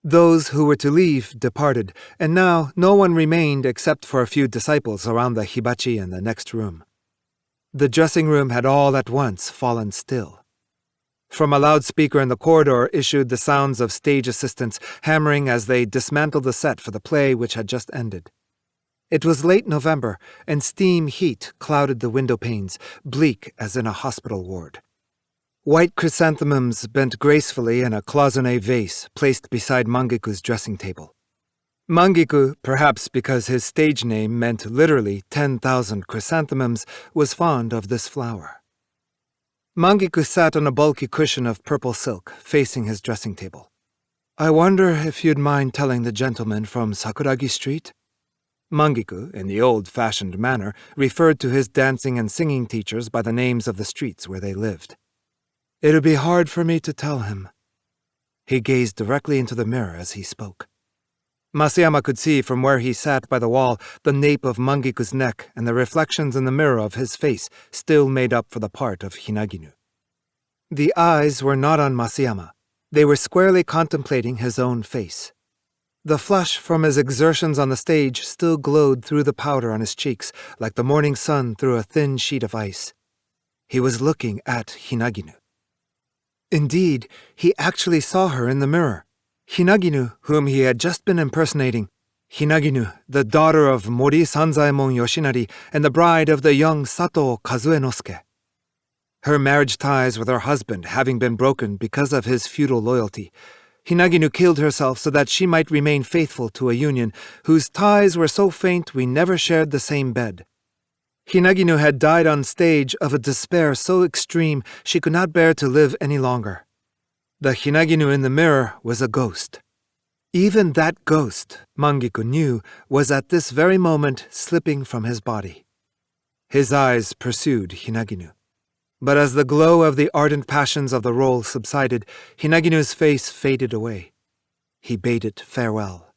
Those who were to leave departed, and now no one remained except for a few disciples around the hibachi in the next room. The dressing room had all at once fallen still. From a loudspeaker in the corridor issued the sounds of stage assistants hammering as they dismantled the set for the play which had just ended. It was late November, and steam heat clouded the window panes, bleak as in a hospital ward. White chrysanthemums bent gracefully in a cloisonné vase placed beside Mangiku's dressing table. Mangiku, perhaps because his stage name meant literally 10,000 chrysanthemums, was fond of this flower. Mangiku sat on a bulky cushion of purple silk, facing his dressing table. "I wonder if you'd mind telling the gentleman from Sakuragi Street?" Mangiku, in the old-fashioned manner, referred to his dancing and singing teachers by the names of the streets where they lived. "It'll be hard for me to tell him." He gazed directly into the mirror as he spoke. Masayama could see from where he sat by the wall the nape of Mangiku's neck and the reflections in the mirror of his face still made up for the part of Hinaginu. The eyes were not on Masayama. They were squarely contemplating his own face. The flush from his exertions on the stage still glowed through the powder on his cheeks like the morning sun through a thin sheet of ice. He was looking at Hinaginu. Indeed, he actually saw her in the mirror. Hinaginu, whom he had just been impersonating. Hinaginu, the daughter of Mori Sanzaemon Yoshinari and the bride of the young Sato Kazuenosuke. Her marriage ties with her husband having been broken because of his feudal loyalty, Hinaginu killed herself so that she might remain faithful to a union whose ties were so faint we never shared the same bed. Hinaginu had died on stage of a despair so extreme she could not bear to live any longer. The Hinaginu in the mirror was a ghost. Even that ghost, Mangiku knew, was at this very moment slipping from his body. His eyes pursued Hinaginu. But as the glow of the ardent passions of the role subsided, Hinaginu's face faded away. He bade it farewell.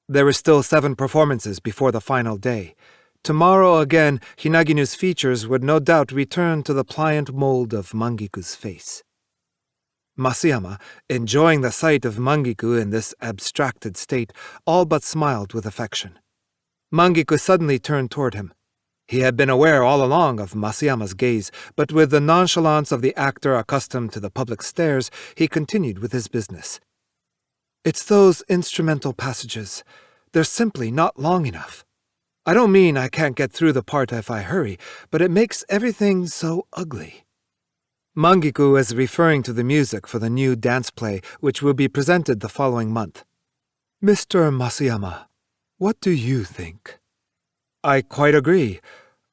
There were still 7 performances before the final day. Tomorrow again, Hinaginu's features would no doubt return to the pliant mold of Mangiku's face. Masayama, enjoying the sight of Mangiku in this abstracted state, all but smiled with affection. Mangiku suddenly turned toward him. He had been aware all along of Masayama's gaze, but with the nonchalance of the actor accustomed to the public stares, he continued with his business. "It's those instrumental passages. They're simply not long enough. I don't mean I can't get through the part if I hurry, but it makes everything so ugly." Mangiku was referring to the music for the new dance play, which will be presented the following month. "Mr. Masayama, what do you think?" "I quite agree.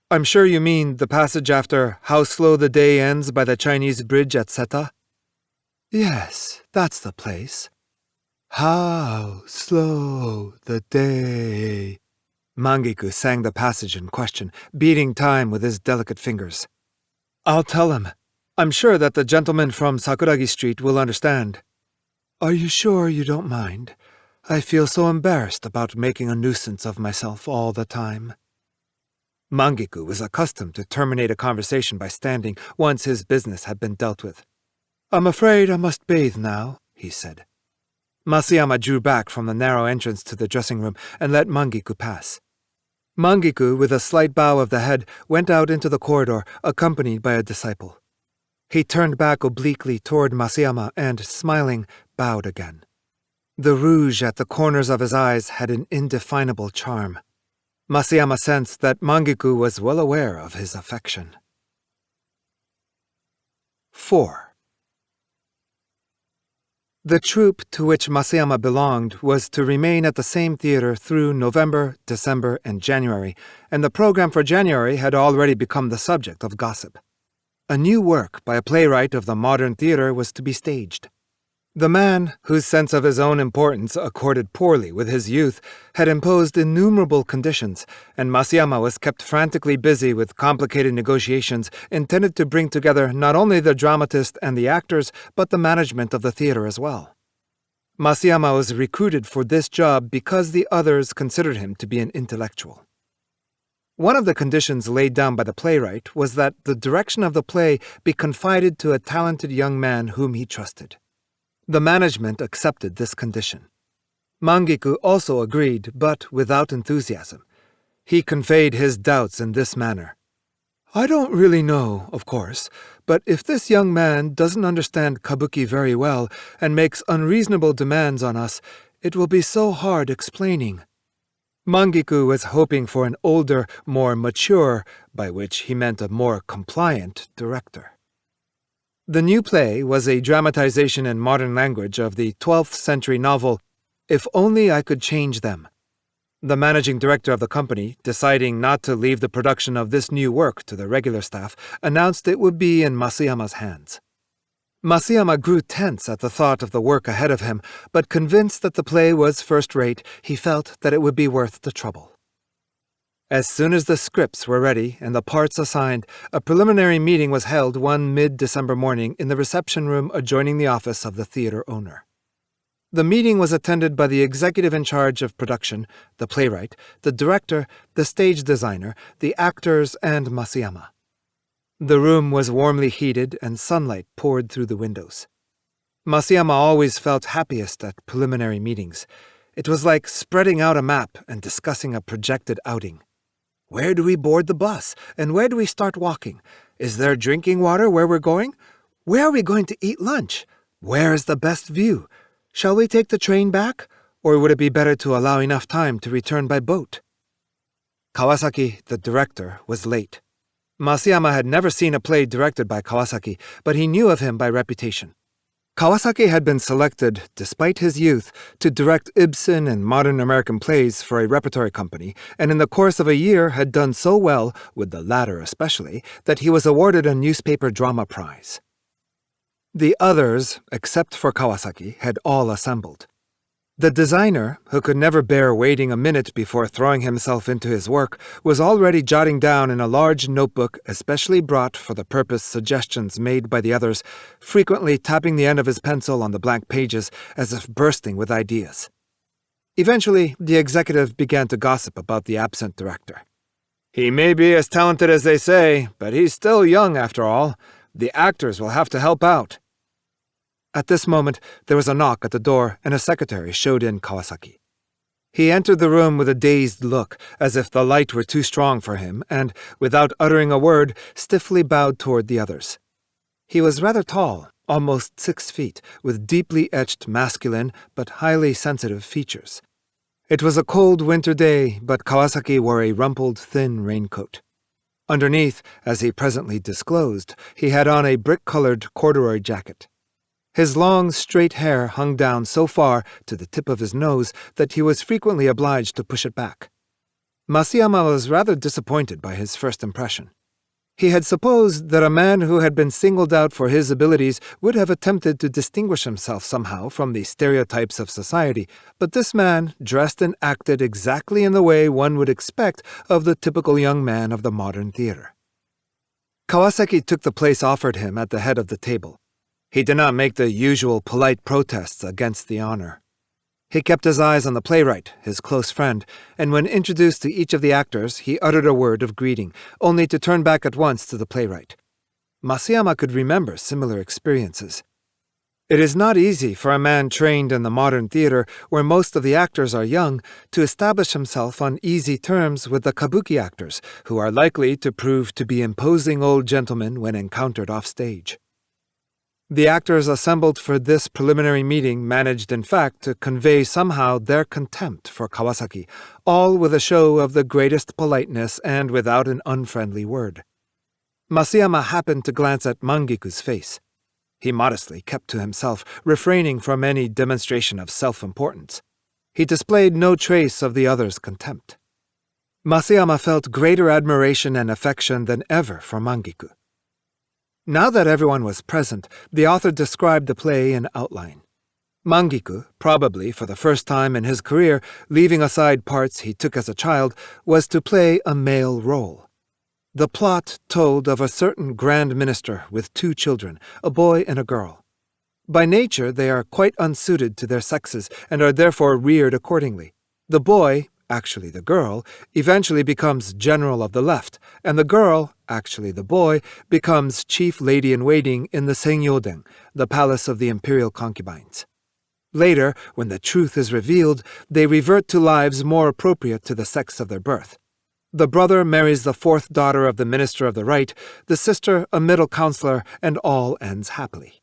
I'm sure you mean the passage after 'How slow the day ends' by the Chinese bridge at Seta?" "Yes, that's the place. How slow the day." Mangiku sang the passage in question, beating time with his delicate fingers. "I'll tell him. I'm sure that the gentleman from Sakuragi Street will understand." "Are you sure you don't mind? I feel so embarrassed about making a nuisance of myself all the time." Mangiku was accustomed to terminate a conversation by standing once his business had been dealt with. "I'm afraid I must bathe now," he said. Masayama drew back from the narrow entrance to the dressing room and let Mangiku pass. Mangiku, with a slight bow of the head, went out into the corridor, accompanied by a disciple. He turned back obliquely toward Masayama and, smiling, bowed again. The rouge at the corners of his eyes had an indefinable charm. Masayama sensed that Mangiku was well aware of his affection. 4. The troupe to which Masayama belonged was to remain at the same theater through November, December, and January, and the program for January had already become the subject of gossip. A new work by a playwright of the modern theater was to be staged. The man, whose sense of his own importance accorded poorly with his youth, had imposed innumerable conditions, and Masayama was kept frantically busy with complicated negotiations intended to bring together not only the dramatist and the actors, but the management of the theater as well. Masayama was recruited for this job because the others considered him to be an intellectual. One of the conditions laid down by the playwright was that the direction of the play be confided to a talented young man whom he trusted. The management accepted this condition. Mangiku also agreed, but without enthusiasm. He conveyed his doubts in this manner. "I don't really know, of course, but if this young man doesn't understand kabuki very well and makes unreasonable demands on us, it will be so hard explaining." Mangiku was hoping for an older, more mature, by which he meant a more compliant, director. The new play was a dramatization in modern language of the 12th century novel, If Only I Could Change Them. The managing director of the company, deciding not to leave the production of this new work to the regular staff, announced it would be in Masayama's hands. Masayama grew tense at the thought of the work ahead of him, but convinced that the play was first-rate, he felt that it would be worth the trouble. As soon as the scripts were ready and the parts assigned, a preliminary meeting was held one mid-December morning in the reception room adjoining the office of the theater owner. The meeting was attended by the executive in charge of production, the playwright, the director, the stage designer, the actors, and Masayama. The room was warmly heated and sunlight poured through the windows. Masayama always felt happiest at preliminary meetings. It was like spreading out a map and discussing a projected outing. Where do we board the bus, and where do we start walking? Is there drinking water where we're going? Where are we going to eat lunch? Where is the best view? Shall we take the train back, or would it be better to allow enough time to return by boat? Kawasaki, the director, was late. Masayama had never seen a play directed by Kawasaki, but he knew of him by reputation. Kawasaki had been selected, despite his youth, to direct Ibsen and modern American plays for a repertory company, and in the course of a year had done so well, with the latter especially, that he was awarded a newspaper drama prize. The others, except for Kawasaki, had all assembled. The designer, who could never bear waiting a minute before throwing himself into his work, was already jotting down in a large notebook especially brought for the purpose suggestions made by the others, frequently tapping the end of his pencil on the blank pages as if bursting with ideas. Eventually, the executive began to gossip about the absent director. "He may be as talented as they say, but he's still young after all. The actors will have to help out." At this moment, there was a knock at the door, and a secretary showed in Kawasaki. He entered the room with a dazed look, as if the light were too strong for him, and, without uttering a word, stiffly bowed toward the others. He was rather tall, almost 6 feet, with deeply etched masculine but highly sensitive features. It was a cold winter day, but Kawasaki wore a rumpled, thin raincoat. Underneath, as he presently disclosed, he had on a brick-colored corduroy jacket. His long, straight hair hung down so far to the tip of his nose that he was frequently obliged to push it back. Masayama was rather disappointed by his first impression. He had supposed that a man who had been singled out for his abilities would have attempted to distinguish himself somehow from the stereotypes of society, but this man dressed and acted exactly in the way one would expect of the typical young man of the modern theater. Kawasaki took the place offered him at the head of the table. He did not make the usual polite protests against the honor. He kept his eyes on the playwright, his close friend, and when introduced to each of the actors, he uttered a word of greeting, only to turn back at once to the playwright. Masayama could remember similar experiences. It is not easy for a man trained in the modern theater, where most of the actors are young, to establish himself on easy terms with the kabuki actors, who are likely to prove to be imposing old gentlemen when encountered offstage. The actors assembled for this preliminary meeting managed, in fact, to convey somehow their contempt for Kawasaki, all with a show of the greatest politeness and without an unfriendly word. Masayama happened to glance at Mangiku's face. He modestly kept to himself, refraining from any demonstration of self-importance. He displayed no trace of the other's contempt. Masayama felt greater admiration and affection than ever for Mangiku. Now that everyone was present, the author described the play in outline. Mangiku, probably for the first time in his career, leaving aside parts he took as a child, was to play a male role. The plot told of a certain grand minister with 2 children, a boy and a girl. By nature, they are quite unsuited to their sexes and are therefore reared accordingly. The boy, actually the girl, eventually becomes general of the left, and the girl, actually the boy, becomes chief lady-in-waiting in the Sengyoden, the palace of the imperial concubines. Later, when the truth is revealed, they revert to lives more appropriate to the sex of their birth. The brother marries the 4th daughter of the minister of the right, the sister a middle counselor, and all ends happily.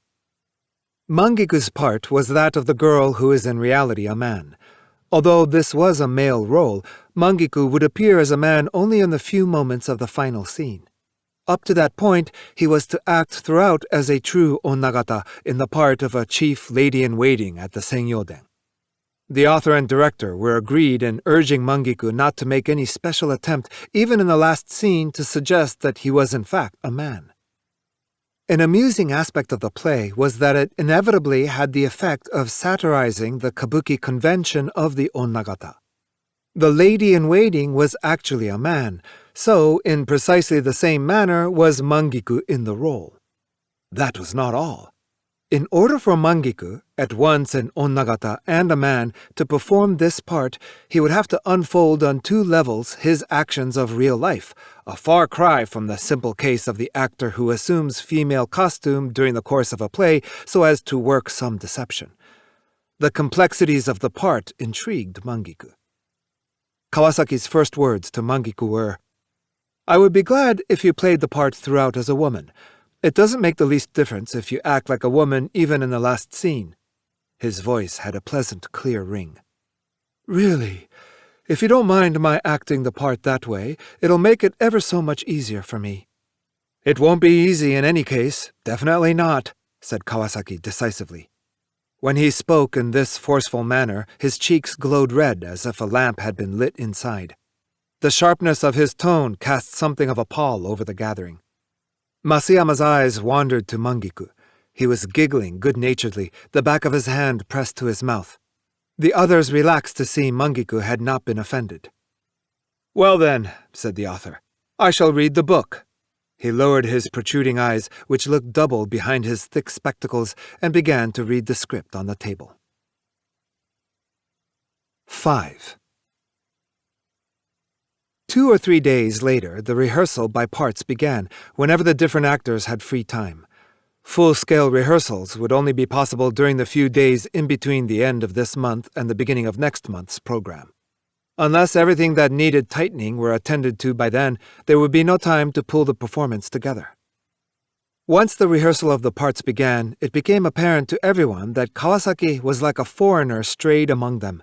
Mangiku's part was that of the girl who is in reality a man. Although this was a male role, Mangiku would appear as a man only in the few moments of the final scene. Up to that point, he was to act throughout as a true onnagata in the part of a chief lady-in-waiting at the Sengyoden. The author and director were agreed in urging Mangiku not to make any special attempt, even in the last scene, to suggest that he was in fact a man. An amusing aspect of the play was that it inevitably had the effect of satirizing the kabuki convention of the onnagata. The lady-in-waiting was actually a man, so in precisely the same manner was Mangiku in the role. That was not all. In order for Mangiku, at once an onnagata and a man, to perform this part, he would have to unfold on 2 levels his actions of real life, a far cry from the simple case of the actor who assumes female costume during the course of a play so as to work some deception. The complexities of the part intrigued Mangiku. Kawasaki's first words to Mangiku were, "I would be glad if you played the part throughout as a woman. It doesn't make the least difference if you act like a woman even in the last scene." His voice had a pleasant, clear ring. "Really? If you don't mind my acting the part that way, it'll make it ever so much easier for me." "It won't be easy in any case. Definitely not," said Kawasaki decisively. When he spoke in this forceful manner, his cheeks glowed red as if a lamp had been lit inside. The sharpness of his tone cast something of a pall over the gathering. Masayama's eyes wandered to Mangiku. He was giggling good-naturedly, the back of his hand pressed to his mouth. The others relaxed to see Mangiku had not been offended. "Well then," said the author, "I shall read the book." He lowered his protruding eyes, which looked double behind his thick spectacles, and began to read the script on the table. 5. 2 or 3 days later, the rehearsal by parts began, whenever the different actors had free time. Full-scale rehearsals would only be possible during the few days in between the end of this month and the beginning of next month's program. Unless everything that needed tightening were attended to by then, there would be no time to pull the performance together. Once the rehearsal of the parts began, it became apparent to everyone that Kawasaki was like a foreigner strayed among them.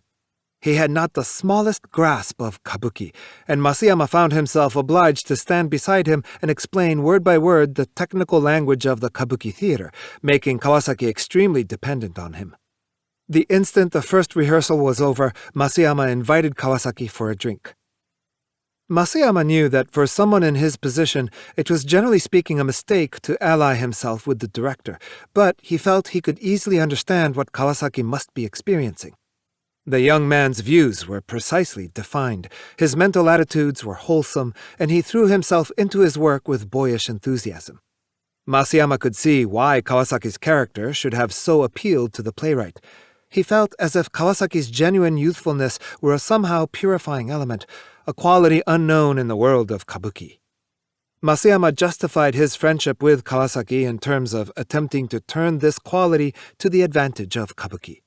He had not the smallest grasp of kabuki, and Masayama found himself obliged to stand beside him and explain word by word the technical language of the kabuki theater, making Kawasaki extremely dependent on him. The instant the first rehearsal was over, Masayama invited Kawasaki for a drink. Masayama knew that for someone in his position, it was generally speaking a mistake to ally himself with the director, but he felt he could easily understand what Kawasaki must be experiencing. The young man's views were precisely defined, his mental attitudes were wholesome, and he threw himself into his work with boyish enthusiasm. Masayama could see why Kawasaki's character should have so appealed to the playwright. He felt as if Kawasaki's genuine youthfulness were a somehow purifying element, a quality unknown in the world of kabuki. Masayama justified his friendship with Kawasaki in terms of attempting to turn this quality to the advantage of kabuki.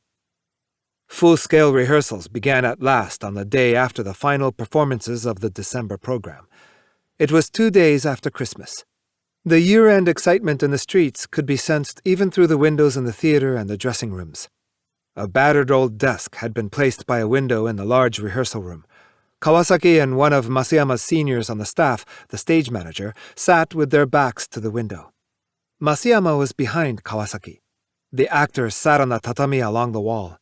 Full-scale rehearsals began at last on the day after the final performances of the December program. It was 2 days after Christmas. The year-end excitement in the streets could be sensed even through the windows in the theater and the dressing rooms. A battered old desk had been placed by a window in the large rehearsal room. Kawasaki and one of Masayama's seniors on the staff, the stage manager, sat with their backs to the window. Masayama was behind Kawasaki. The actors sat on the tatami along the wall.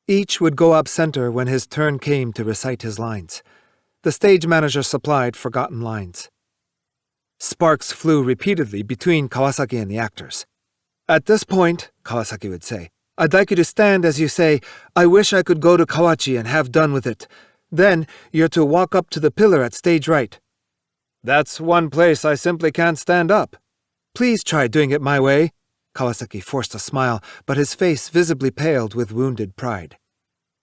Each would go up center when his turn came to recite his lines. The stage manager supplied forgotten lines. Sparks flew repeatedly between Kawasaki and the actors. "At this point," Kawasaki would say, "I'd like you to stand as you say, 'I wish I could go to Kawachi and have done with it.' Then you're to walk up to the pillar at stage right." "That's one place I simply can't stand up." "Please try doing it my way." Kawasaki forced a smile, but his face visibly paled with wounded pride.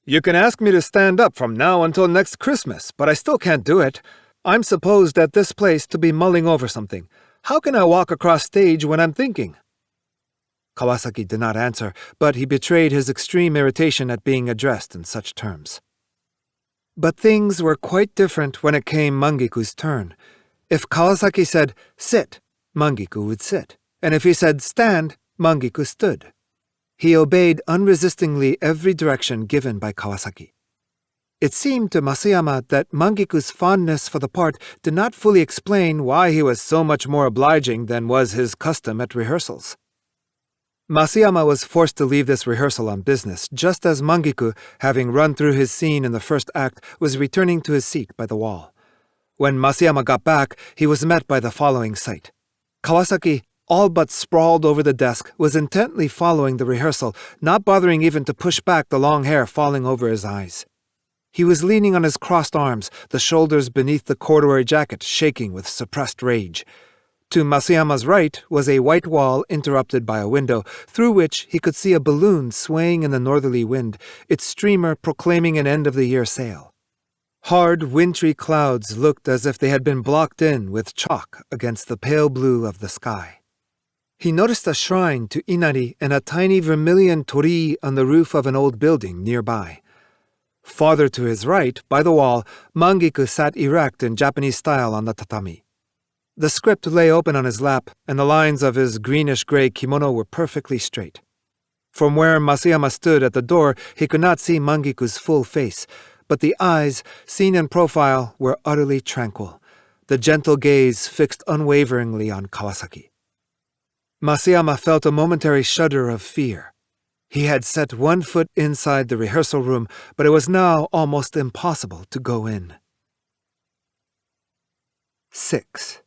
"You can ask me to stand up from now until next Christmas, but I still can't do it. I'm supposed at this place to be mulling over something. How can I walk across stage when I'm thinking?" Kawasaki did not answer, but he betrayed his extreme irritation at being addressed in such terms. But things were quite different when it came Mangiku's turn. If Kawasaki said, "Sit," Mangiku would sit, and if he said, "Stand," Mangiku stood. He obeyed unresistingly every direction given by Kawasaki. It seemed to Masayama that Mangiku's fondness for the part did not fully explain why he was so much more obliging than was his custom at rehearsals. Masayama was forced to leave this rehearsal on business, just as Mangiku, having run through his scene in the first act, was returning to his seat by the wall. When Masayama got back, he was met by the following sight. Kawasaki, all but sprawled over the desk, was intently following the rehearsal, not bothering even to push back the long hair falling over his eyes. He was leaning on his crossed arms, the shoulders beneath the corduroy jacket shaking with suppressed rage. To Masayama's right was a white wall interrupted by a window, through which he could see a balloon swaying in the northerly wind, its streamer proclaiming an end-of-the-year sale. Hard, wintry clouds looked as if they had been blocked in with chalk against the pale blue of the sky. He noticed a shrine to Inari and a tiny vermilion torii on the roof of an old building nearby. Farther to his right, by the wall, Mangiku sat erect in Japanese style on the tatami. The script lay open on his lap, and the lines of his greenish-gray kimono were perfectly straight. From where Masayama stood at the door, he could not see Mangiku's full face, but the eyes, seen in profile, were utterly tranquil, the gentle gaze fixed unwaveringly on Kawasaki. Masayama felt a momentary shudder of fear. He had set one foot inside the rehearsal room, but it was now almost impossible to go in. 6.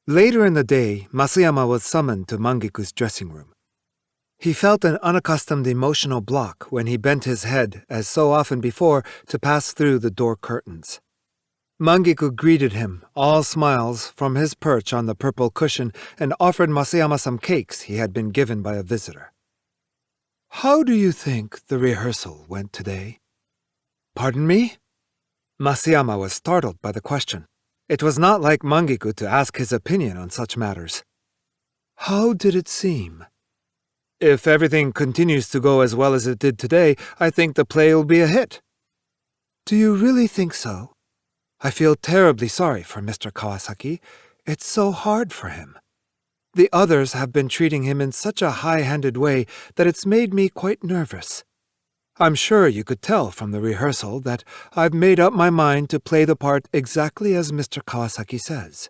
Later in the day, Masayama was summoned to Mangiku's dressing room. He felt an unaccustomed emotional block when he bent his head, as so often before, to pass through the door curtains. Mangiku greeted him, all smiles, from his perch on the purple cushion and offered Masayama some cakes he had been given by a visitor. "How do you think the rehearsal went today?" "Pardon me?" Masayama was startled by the question. It was not like Mangiku to ask his opinion on such matters. "How did it seem?" "If everything continues to go as well as it did today, I think the play will be a hit." "Do you really think so? I feel terribly sorry for Mr. Kawasaki. It's so hard for him. The others have been treating him in such a high-handed way that it's made me quite nervous. I'm sure you could tell from the rehearsal that I've made up my mind to play the part exactly as Mr. Kawasaki says.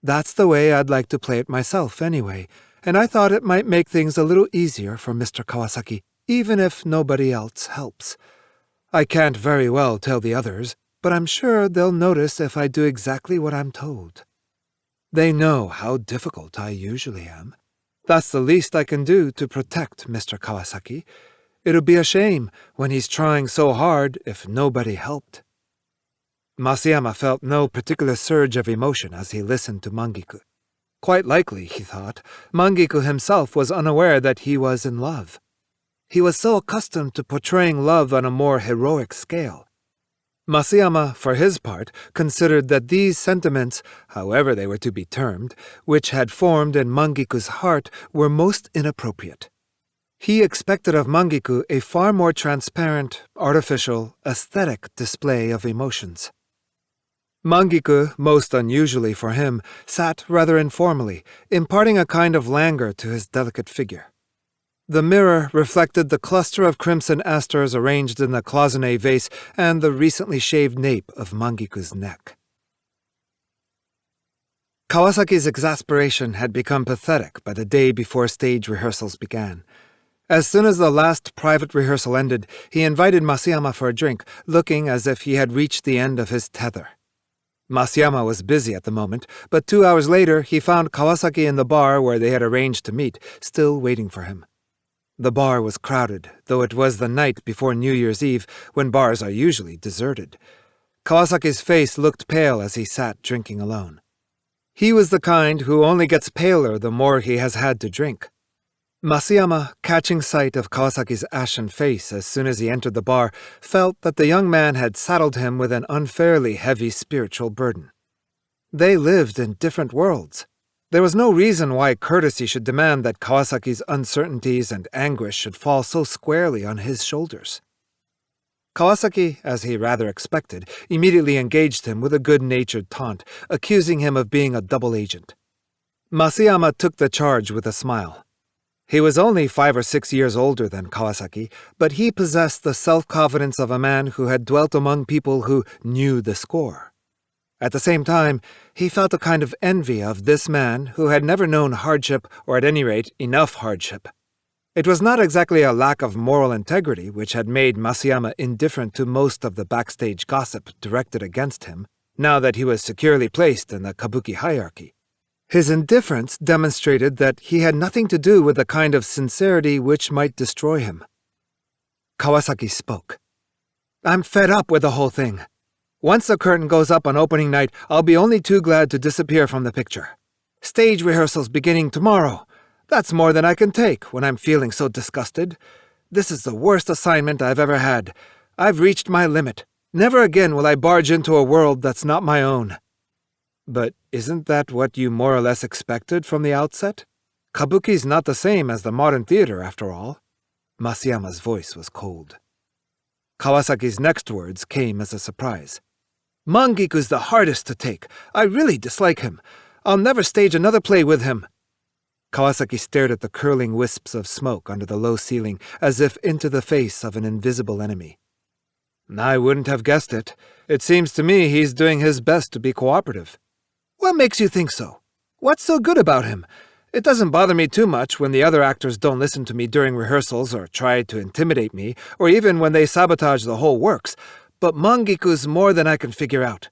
That's the way I'd like to play it myself anyway, and I thought it might make things a little easier for Mr. Kawasaki, even if nobody else helps. I can't very well tell the others, but I'm sure they'll notice if I do exactly what I'm told. They know how difficult I usually am. That's the least I can do to protect Mr. Kawasaki. It'll be a shame when he's trying so hard if nobody helped." Masayama felt no particular surge of emotion as he listened to Mangiku. Quite likely, he thought, Mangiku himself was unaware that he was in love. He was so accustomed to portraying love on a more heroic scale. Masayama, for his part, considered that these sentiments, however they were to be termed, which had formed in Mangiku's heart, were most inappropriate. He expected of Mangiku a far more transparent, artificial, aesthetic display of emotions. Mangiku, most unusually for him, sat rather informally, imparting a kind of languor to his delicate figure. The mirror reflected the cluster of crimson asters arranged in the cloisonné vase and the recently shaved nape of Mangiku's neck. Kawasaki's exasperation had become pathetic by the day before stage rehearsals began. As soon as the last private rehearsal ended, he invited Masayama for a drink, looking as if he had reached the end of his tether. Masayama was busy at the moment, but 2 hours later he found Kawasaki in the bar where they had arranged to meet, still waiting for him. The bar was crowded, though it was the night before New Year's Eve, when bars are usually deserted. Kawasaki's face looked pale as he sat drinking alone. He was the kind who only gets paler the more he has had to drink. Masayama, catching sight of Kawasaki's ashen face as soon as he entered the bar, felt that the young man had saddled him with an unfairly heavy spiritual burden. They lived in different worlds. There was no reason why courtesy should demand that Kawasaki's uncertainties and anguish should fall so squarely on his shoulders. Kawasaki, as he rather expected, immediately engaged him with a good-natured taunt, accusing him of being a double agent. Masayama took the charge with a smile. He was only 5 or 6 years older than Kawasaki, but he possessed the self-confidence of a man who had dwelt among people who knew the score. At the same time, he felt a kind of envy of this man who had never known hardship, or at any rate, enough hardship. It was not exactly a lack of moral integrity which had made Masayama indifferent to most of the backstage gossip directed against him, now that he was securely placed in the kabuki hierarchy. His indifference demonstrated that he had nothing to do with the kind of sincerity which might destroy him. Kawasaki spoke. "I'm fed up with the whole thing. Once the curtain goes up on opening night, I'll be only too glad to disappear from the picture. Stage rehearsals beginning tomorrow. That's more than I can take when I'm feeling so disgusted. This is the worst assignment I've ever had. I've reached my limit. Never again will I barge into a world that's not my own." "But isn't that what you more or less expected from the outset? Kabuki's not the same as the modern theater, after all." Masayama's voice was cold. Kawasaki's next words came as a surprise. "Mangiku's the hardest to take. I really dislike him. I'll never stage another play with him." Kawasaki stared at the curling wisps of smoke under the low ceiling, as if into the face of an invisible enemy. "I wouldn't have guessed it. It seems to me he's doing his best to be cooperative." "What makes you think so? What's so good about him? It doesn't bother me too much when the other actors don't listen to me during rehearsals or try to intimidate me, or even when they sabotage the whole works, but Mangiku's more than I can figure out.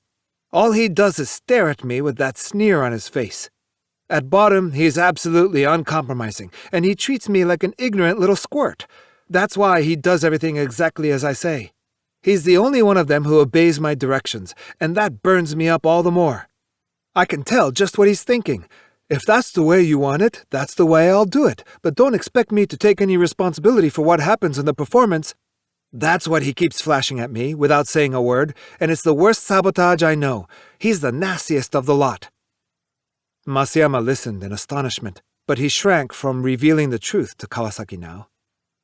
All he does is stare at me with that sneer on his face. At bottom, he's absolutely uncompromising, and he treats me like an ignorant little squirt. That's why he does everything exactly as I say. He's the only one of them who obeys my directions, and that burns me up all the more. I can tell just what he's thinking. If that's the way you want it, that's the way I'll do it, but don't expect me to take any responsibility for what happens in the performance. That's what he keeps flashing at me, without saying a word, and it's the worst sabotage I know. He's the nastiest of the lot." Masayama listened in astonishment, but he shrank from revealing the truth to Kawasaki now.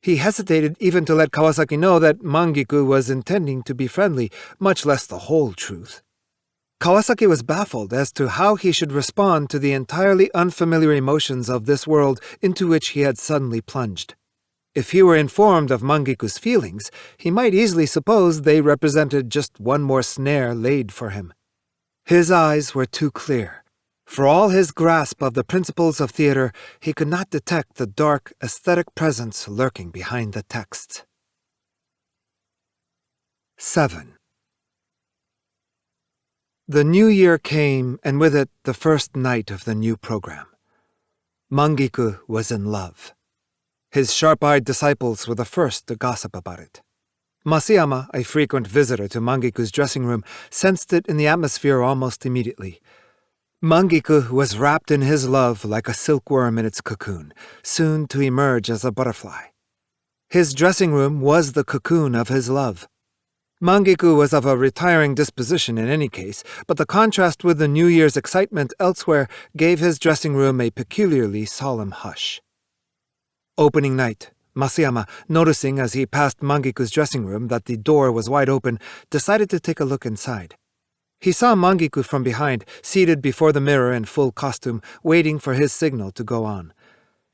He hesitated even to let Kawasaki know that Mangiku was intending to be friendly, much less the whole truth. Kawasaki was baffled as to how he should respond to the entirely unfamiliar emotions of this world into which he had suddenly plunged. If he were informed of Mangiku's feelings, he might easily suppose they represented just one more snare laid for him. His eyes were too clear. For all his grasp of the principles of theater, he could not detect the dark, aesthetic presence lurking behind the texts. 7. The new year came, and with it the first night of the new program. Mangiku was in love. His sharp-eyed disciples were the first to gossip about it. Masayama, a frequent visitor to Mangiku's dressing room, sensed it in the atmosphere almost immediately. Mangiku was wrapped in his love like a silkworm in its cocoon, soon to emerge as a butterfly. His dressing room was the cocoon of his love. Mangiku was of a retiring disposition in any case, but the contrast with the New Year's excitement elsewhere gave his dressing room a peculiarly solemn hush. Opening night, Masayama, noticing as he passed Mangiku's dressing room that the door was wide open, decided to take a look inside. He saw Mangiku from behind, seated before the mirror in full costume, waiting for his signal to go on.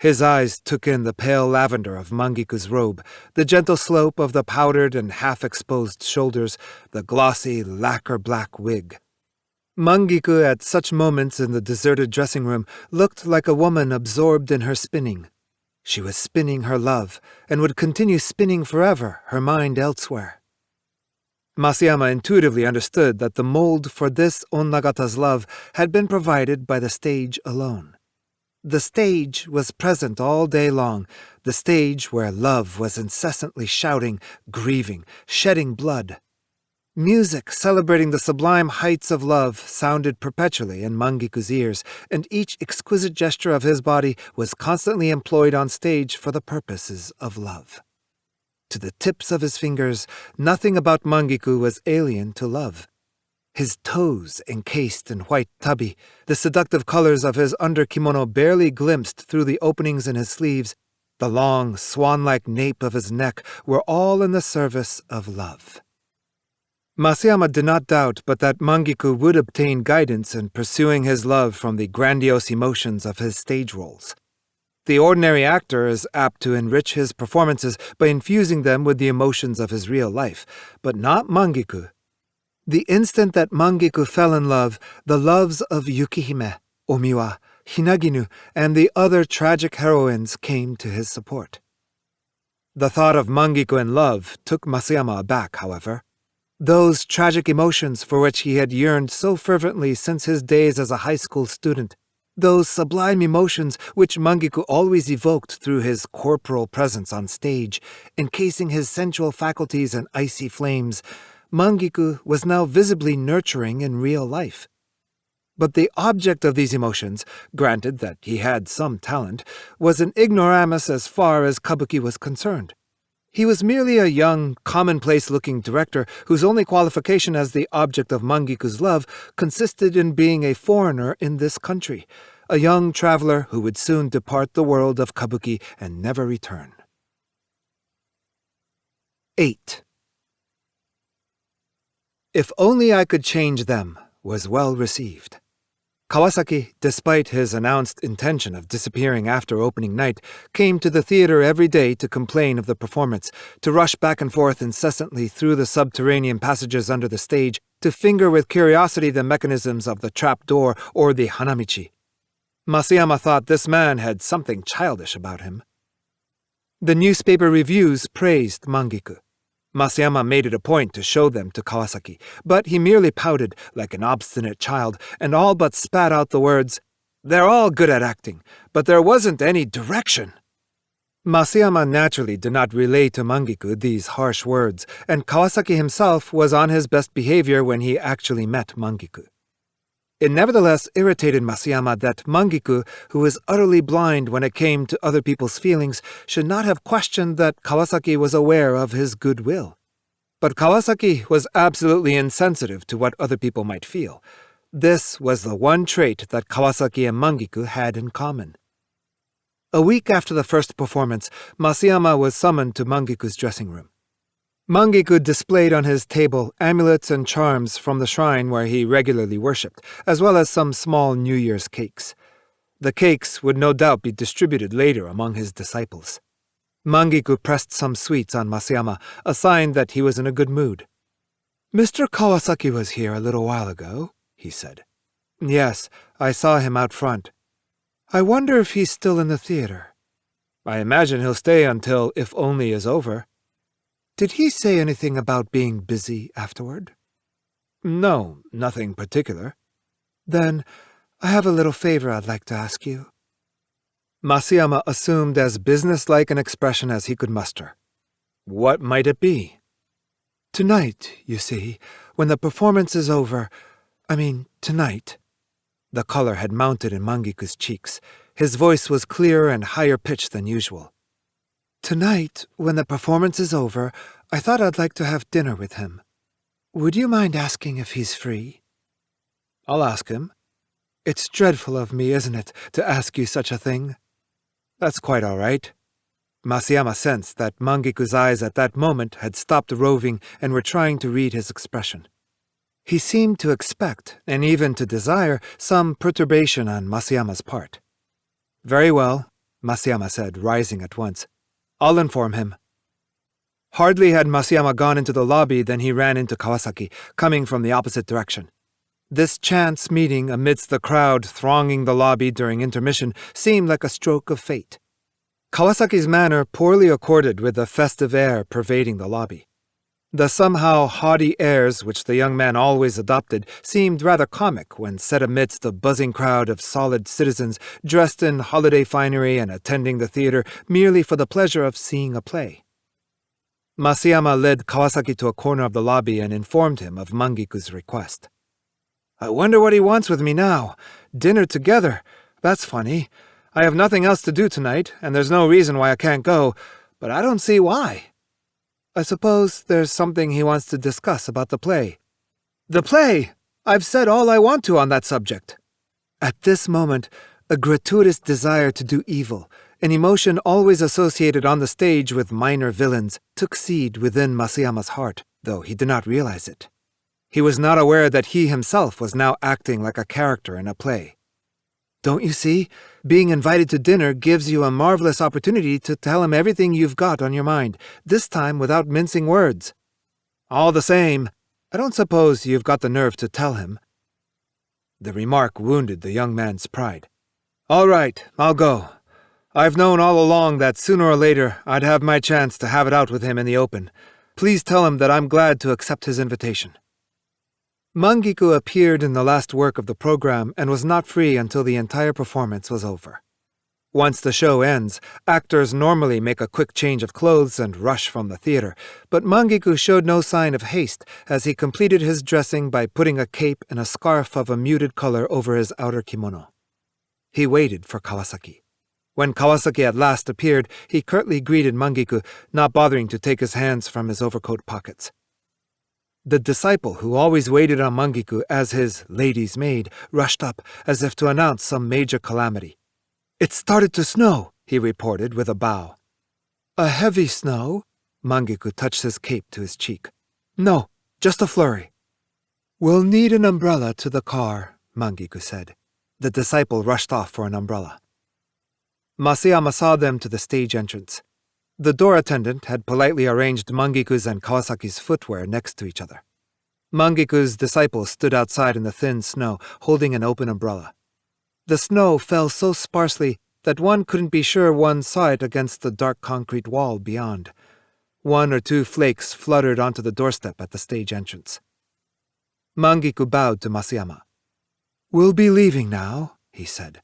His eyes took in the pale lavender of Mangiku's robe, the gentle slope of the powdered and half-exposed shoulders, the glossy lacquer-black wig. Mangiku at such moments in the deserted dressing room looked like a woman absorbed in her spinning. She was spinning her love, and would continue spinning forever, her mind elsewhere. Masayama intuitively understood that the mold for this Onnagata's love had been provided by the stage alone. The stage was present all day long, the stage where love was incessantly shouting, grieving, shedding blood. Music celebrating the sublime heights of love sounded perpetually in Mangiku's ears, and each exquisite gesture of his body was constantly employed on stage for the purposes of love. To the tips of his fingers, nothing about Mangiku was alien to love. His toes encased in white tabi, the seductive colors of his under-kimono barely glimpsed through the openings in his sleeves, the long, swan-like nape of his neck were all in the service of love. Masayama did not doubt but that Mangiku would obtain guidance in pursuing his love from the grandiose emotions of his stage roles. The ordinary actor is apt to enrich his performances by infusing them with the emotions of his real life, but not Mangiku. The instant that Mangiku fell in love, the loves of Yukihime, Omiwa, Hinaginu, and the other tragic heroines came to his support. The thought of Mangiku in love took Masayama aback, however. Those tragic emotions for which he had yearned so fervently since his days as a high school student, those sublime emotions which Mangiku always evoked through his corporal presence on stage, encasing his sensual faculties in icy flames, Mangiku was now visibly nurturing in real life. But the object of these emotions, granted that he had some talent, was an ignoramus as far as kabuki was concerned. He was merely a young, commonplace-looking director whose only qualification as the object of Mangiku's love consisted in being a foreigner in this country, a young traveler who would soon depart the world of kabuki and never return. 8. If Only I Could Change Them was well received. Kawasaki, despite his announced intention of disappearing after opening night, came to the theater every day to complain of the performance, to rush back and forth incessantly through the subterranean passages under the stage, to finger with curiosity the mechanisms of the trap door or the hanamichi. Masayama thought this man had something childish about him. The newspaper reviews praised Mangiku. Masayama made it a point to show them to Kawasaki, but he merely pouted like an obstinate child and all but spat out the words, "They're all good at acting, but there wasn't any direction." Masayama naturally did not relay to Mangiku these harsh words, and Kawasaki himself was on his best behavior when he actually met Mangiku. It nevertheless irritated Masayama that Mangiku, who was utterly blind when it came to other people's feelings, should not have questioned that Kawasaki was aware of his goodwill. But Kawasaki was absolutely insensitive to what other people might feel. This was the one trait that Kawasaki and Mangiku had in common. A week after the first performance, Masayama was summoned to Mangiku's dressing room. Mangiku displayed on his table amulets and charms from the shrine where he regularly worshipped, as well as some small New Year's cakes. The cakes would no doubt be distributed later among his disciples. Mangiku pressed some sweets on Masayama, a sign that he was in a good mood. "Mr. Kawasaki was here a little while ago," he said. "Yes, I saw him out front. I wonder if he's still in the theater. I imagine he'll stay until If Only is over. Did he say anything about being busy afterward?" "No, nothing particular." "Then I have a little favor I'd like to ask you." Masayama assumed as businesslike an expression as he could muster. "What might it be?" "Tonight, you see, when the performance is over, tonight." The color had mounted in Mangiku's cheeks. His voice was clearer and higher pitched than usual. "Tonight, when the performance is over, I thought I'd like to have dinner with him. Would you mind asking if he's free? I'll ask him. It's dreadful of me, isn't it, to ask you such a thing? That's quite all right. Masayama sensed that Mangiku's eyes at that moment had stopped roving and were trying to read his expression. He seemed to expect, and even to desire, some perturbation on Masayama's part. Very well, Masayama said, rising at once. I'll inform him. Hardly had Masayama gone into the lobby than he ran into Kawasaki, coming from the opposite direction. This chance meeting amidst the crowd thronging the lobby during intermission seemed like a stroke of fate. Kawasaki's manner poorly accorded with the festive air pervading the lobby. The somehow haughty airs which the young man always adopted seemed rather comic when set amidst a buzzing crowd of solid citizens dressed in holiday finery and attending the theater merely for the pleasure of seeing a play. Masayama led Kawasaki to a corner of the lobby and informed him of Mangiku's request. I wonder what he wants with me now. Dinner together. That's funny. I have nothing else to do tonight, and there's no reason why I can't go, but I don't see why. I suppose there's something he wants to discuss about the play. The play! I've said all I want to on that subject. At this moment, a gratuitous desire to do evil, an emotion always associated on the stage with minor villains, took seed within Masayama's heart, though he did not realize it. He was not aware that he himself was now acting like a character in a play. Don't you see? Being invited to dinner gives you a marvelous opportunity to tell him everything you've got on your mind, this time without mincing words. All the same, I don't suppose you've got the nerve to tell him. The remark wounded the young man's pride. All right, I'll go. I've known all along that sooner or later I'd have my chance to have it out with him in the open. Please tell him that I'm glad to accept his invitation. Mangiku appeared in the last work of the program and was not free until the entire performance was over. Once the show ends, actors normally make a quick change of clothes and rush from the theater, but Mangiku showed no sign of haste as he completed his dressing by putting a cape and a scarf of a muted color over his outer kimono. He waited for Kawasaki. When Kawasaki at last appeared, he curtly greeted Mangiku, not bothering to take his hands from his overcoat pockets. The disciple who always waited on Mangiku as his lady's maid rushed up as if to announce some major calamity. It started to snow, he reported with a bow. A heavy snow? Mangiku touched his cape to his cheek. No, just a flurry. We'll need an umbrella to the car, Mangiku said. The disciple rushed off for an umbrella. Masayama saw them to the stage entrance. The door attendant had politely arranged Mangiku's and Kawasaki's footwear next to each other. Mangiku's disciple stood outside in the thin snow, holding an open umbrella. The snow fell so sparsely that one couldn't be sure one saw it against the dark concrete wall beyond. 1 or 2 flakes fluttered onto the doorstep at the stage entrance. Mangiku bowed to Masayama. We'll be leaving now, he said.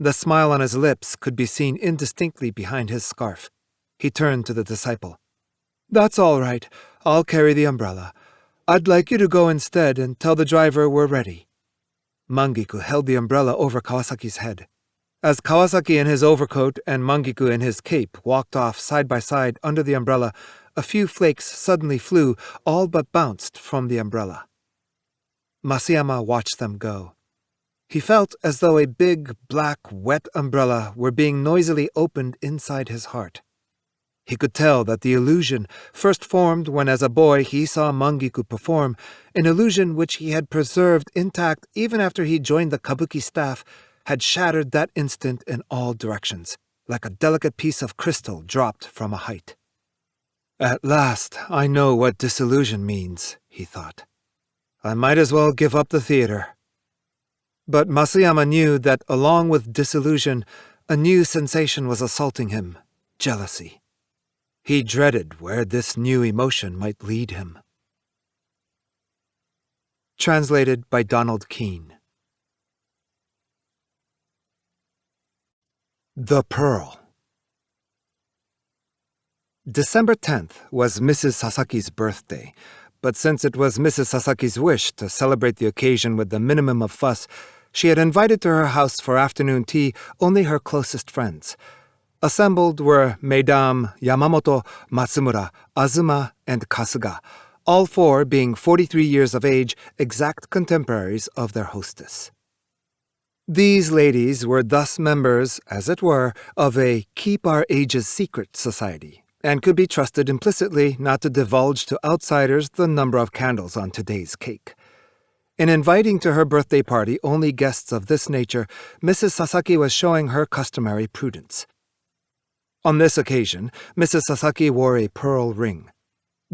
The smile on his lips could be seen indistinctly behind his scarf. He turned to the disciple. That's all right. I'll carry the umbrella. I'd like you to go instead and tell the driver we're ready. Mangiku held the umbrella over Kawasaki's head. As Kawasaki in his overcoat and Mangiku in his cape walked off side by side under the umbrella, a few flakes suddenly flew, all but bounced from the umbrella. Masayama watched them go. He felt as though a big, black, wet umbrella were being noisily opened inside his heart. He could tell that the illusion, first formed when as a boy he saw Mangiku perform, an illusion which he had preserved intact even after he joined the kabuki staff, had shattered that instant in all directions, like a delicate piece of crystal dropped from a height. At last I know what disillusion means, he thought. I might as well give up the theater. But Masayama knew that along with disillusion, a new sensation was assaulting him, jealousy. He dreaded where this new emotion might lead him. Translated by Donald Keene. The Pearl. December 10th was Mrs. Sasaki's birthday, but since it was Mrs. Sasaki's wish to celebrate the occasion with the minimum of fuss, she had invited to her house for afternoon tea only her closest friends. Assembled were Mesdames Yamamoto, Matsumura, Azuma, and Kasuga, all four being 43 years of age, exact contemporaries of their hostess. These ladies were thus members, as it were, of a Keep Our Ages Secret society, and could be trusted implicitly not to divulge to outsiders the number of candles on today's cake. In inviting to her birthday party only guests of this nature, Mrs. Sasaki was showing her customary prudence. On this occasion, Mrs. Sasaki wore a pearl ring.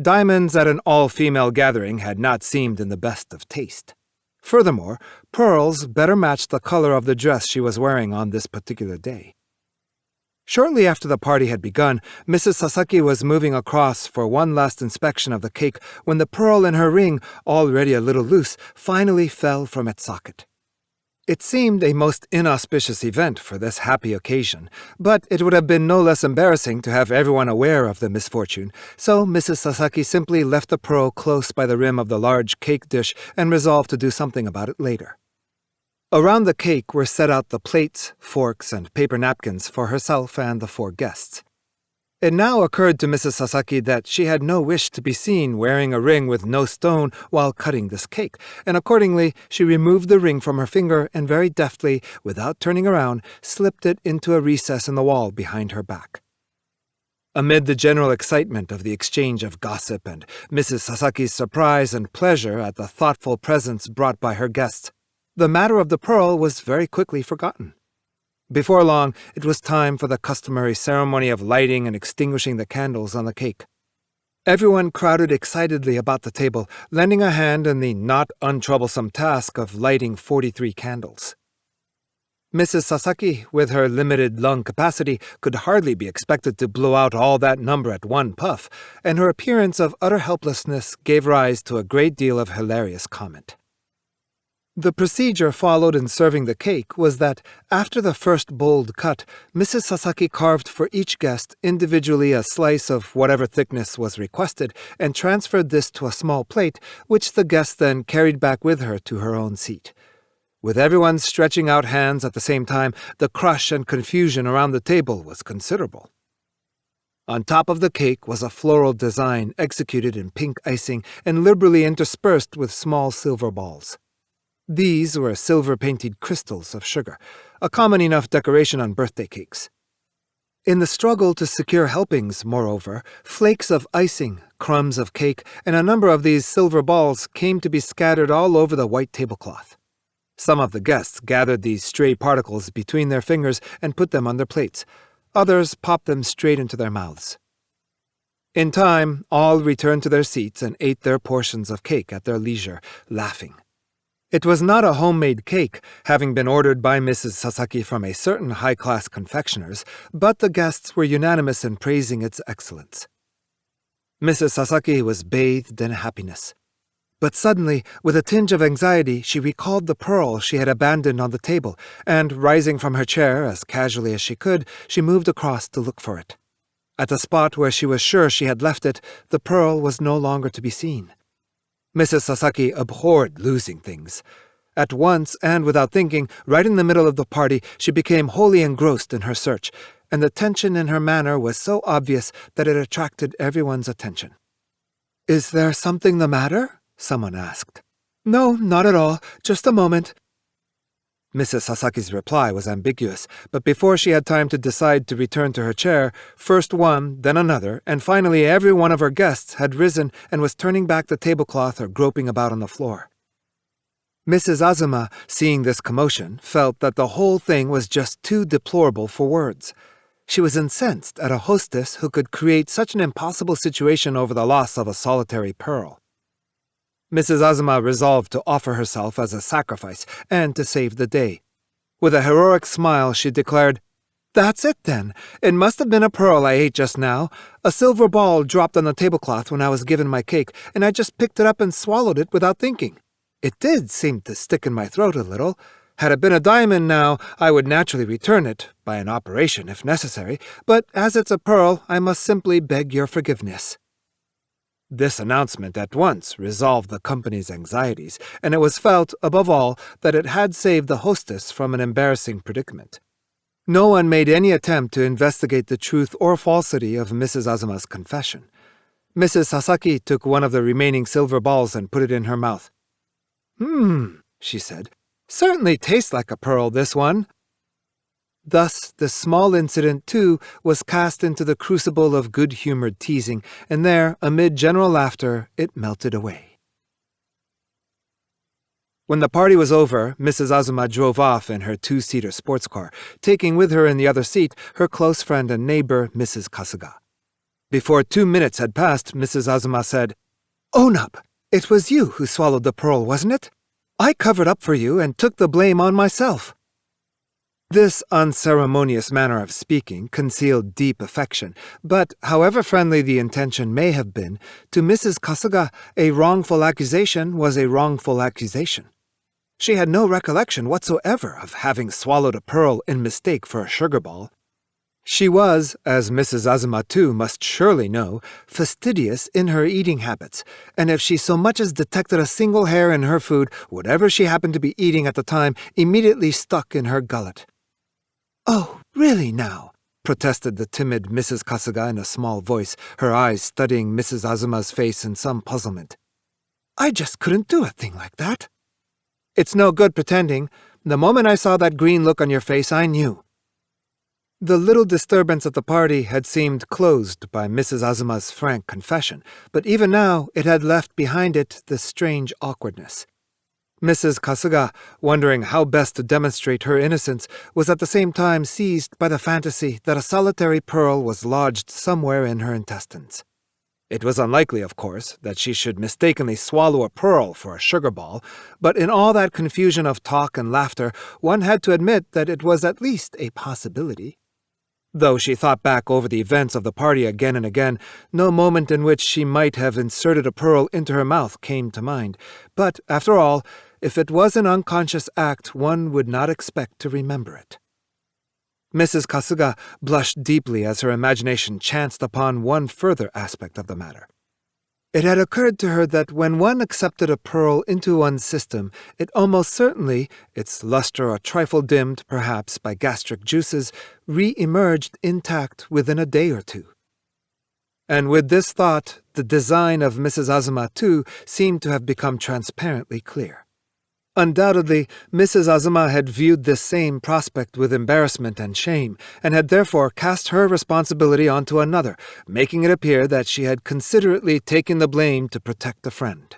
Diamonds at an all-female gathering had not seemed in the best of taste. Furthermore, pearls better matched the color of the dress she was wearing on this particular day. Shortly after the party had begun, Mrs. Sasaki was moving across for one last inspection of the cake when the pearl in her ring, already a little loose, finally fell from its socket. It seemed a most inauspicious event for this happy occasion, but it would have been no less embarrassing to have everyone aware of the misfortune, so Mrs. Sasaki simply left the pearl close by the rim of the large cake dish and resolved to do something about it later. Around the cake were set out the plates, forks, and paper napkins for herself and the four guests. It now occurred to Mrs. Sasaki that she had no wish to be seen wearing a ring with no stone while cutting this cake, and accordingly she removed the ring from her finger and very deftly, without turning around, slipped it into a recess in the wall behind her back. Amid the general excitement of the exchange of gossip and Mrs. Sasaki's surprise and pleasure at the thoughtful presents brought by her guests, the matter of the pearl was very quickly forgotten. Before long, it was time for the customary ceremony of lighting and extinguishing the candles on the cake. Everyone crowded excitedly about the table, lending a hand in the not untroublesome task of lighting 43 candles. Mrs. Sasaki, with her limited lung capacity, could hardly be expected to blow out all that number at one puff, and her appearance of utter helplessness gave rise to a great deal of hilarious comment. The procedure followed in serving the cake was that, after the first bold cut, Mrs. Sasaki carved for each guest individually a slice of whatever thickness was requested and transferred this to a small plate, which the guest then carried back with her to her own seat. With everyone stretching out hands at the same time, the crush and confusion around the table was considerable. On top of the cake was a floral design executed in pink icing and liberally interspersed with small silver balls. These were silver-painted crystals of sugar, a common enough decoration on birthday cakes. In the struggle to secure helpings, moreover, flakes of icing, crumbs of cake, and a number of these silver balls came to be scattered all over the white tablecloth. Some of the guests gathered these stray particles between their fingers and put them on their plates. Others popped them straight into their mouths. In time, all returned to their seats and ate their portions of cake at their leisure, laughing. It was not a homemade cake, having been ordered by Mrs. Sasaki from a certain high-class confectioner's, but the guests were unanimous in praising its excellence. Mrs. Sasaki was bathed in happiness. But suddenly, with a tinge of anxiety, she recalled the pearl she had abandoned on the table, and, rising from her chair as casually as she could, she moved across to look for it. At the spot where she was sure she had left it, the pearl was no longer to be seen. Mrs. Sasaki abhorred losing things. At once, and without thinking, right in the middle of the party, she became wholly engrossed in her search, and the tension in her manner was so obvious that it attracted everyone's attention. "Is there something the matter?" someone asked. "No, not at all. Just a moment." Mrs. Sasaki's reply was ambiguous, but before she had time to decide to return to her chair, first one, then another, and finally every one of her guests had risen and was turning back the tablecloth or groping about on the floor. Mrs. Azuma, seeing this commotion, felt that the whole thing was just too deplorable for words. She was incensed at a hostess who could create such an impossible situation over the loss of a solitary pearl. Mrs. Azuma resolved to offer herself as a sacrifice and to save the day. With a heroic smile, she declared, "That's it, then. It must have been a pearl I ate just now. A silver ball dropped on the tablecloth when I was given my cake, and I just picked it up and swallowed it without thinking. It did seem to stick in my throat a little. Had it been a diamond now, I would naturally return it, by an operation if necessary, but as it's a pearl, I must simply beg your forgiveness." This announcement at once resolved the company's anxieties, and it was felt, above all, that it had saved the hostess from an embarrassing predicament. No one made any attempt to investigate the truth or falsity of Mrs. Azuma's confession. Mrs. Sasaki took one of the remaining silver balls and put it in her mouth. She said. Certainly tastes like a pearl, this one. Thus, the small incident, too, was cast into the crucible of good-humored teasing, and there, amid general laughter, it melted away. When the party was over, Mrs. Azuma drove off in her two-seater sports car, taking with her in the other seat her close friend and neighbor, Mrs. Kasuga. Before 2 minutes had passed, Mrs. Azuma said, "Own up! It was you who swallowed the pearl, wasn't it? I covered up for you and took the blame on myself." This unceremonious manner of speaking concealed deep affection, but however friendly the intention may have been, to Mrs. Kasuga a wrongful accusation was a wrongful accusation. She had no recollection whatsoever of having swallowed a pearl in mistake for a sugar ball. She was, as Mrs. Azuma too must surely know, fastidious in her eating habits, and if she so much as detected a single hair in her food, whatever she happened to be eating at the time immediately stuck in her gullet. "Oh, really now?" protested the timid Mrs. Kasuga in a small voice, her eyes studying Mrs. Azuma's face in some puzzlement. "I just couldn't do a thing like that." "It's no good pretending. The moment I saw that green look on your face, I knew." The little disturbance at the party had seemed closed by Mrs. Azuma's frank confession, but even now it had left behind it the strange awkwardness. Mrs. Kasuga, wondering how best to demonstrate her innocence, was at the same time seized by the fantasy that a solitary pearl was lodged somewhere in her intestines. It was unlikely, of course, that she should mistakenly swallow a pearl for a sugar ball, but in all that confusion of talk and laughter, one had to admit that it was at least a possibility. Though she thought back over the events of the party again and again, no moment in which she might have inserted a pearl into her mouth came to mind. But, after all, if it was an unconscious act, one would not expect to remember it. Mrs. Kasuga blushed deeply as her imagination chanced upon one further aspect of the matter. It had occurred to her that when one accepted a pearl into one's system, it almost certainly, its luster a trifle dimmed perhaps by gastric juices, re-emerged intact within a day or two. And with this thought, the design of Mrs. Azuma, too, seemed to have become transparently clear. Undoubtedly, Mrs. Azuma had viewed this same prospect with embarrassment and shame, and had therefore cast her responsibility onto another, making it appear that she had considerately taken the blame to protect a friend.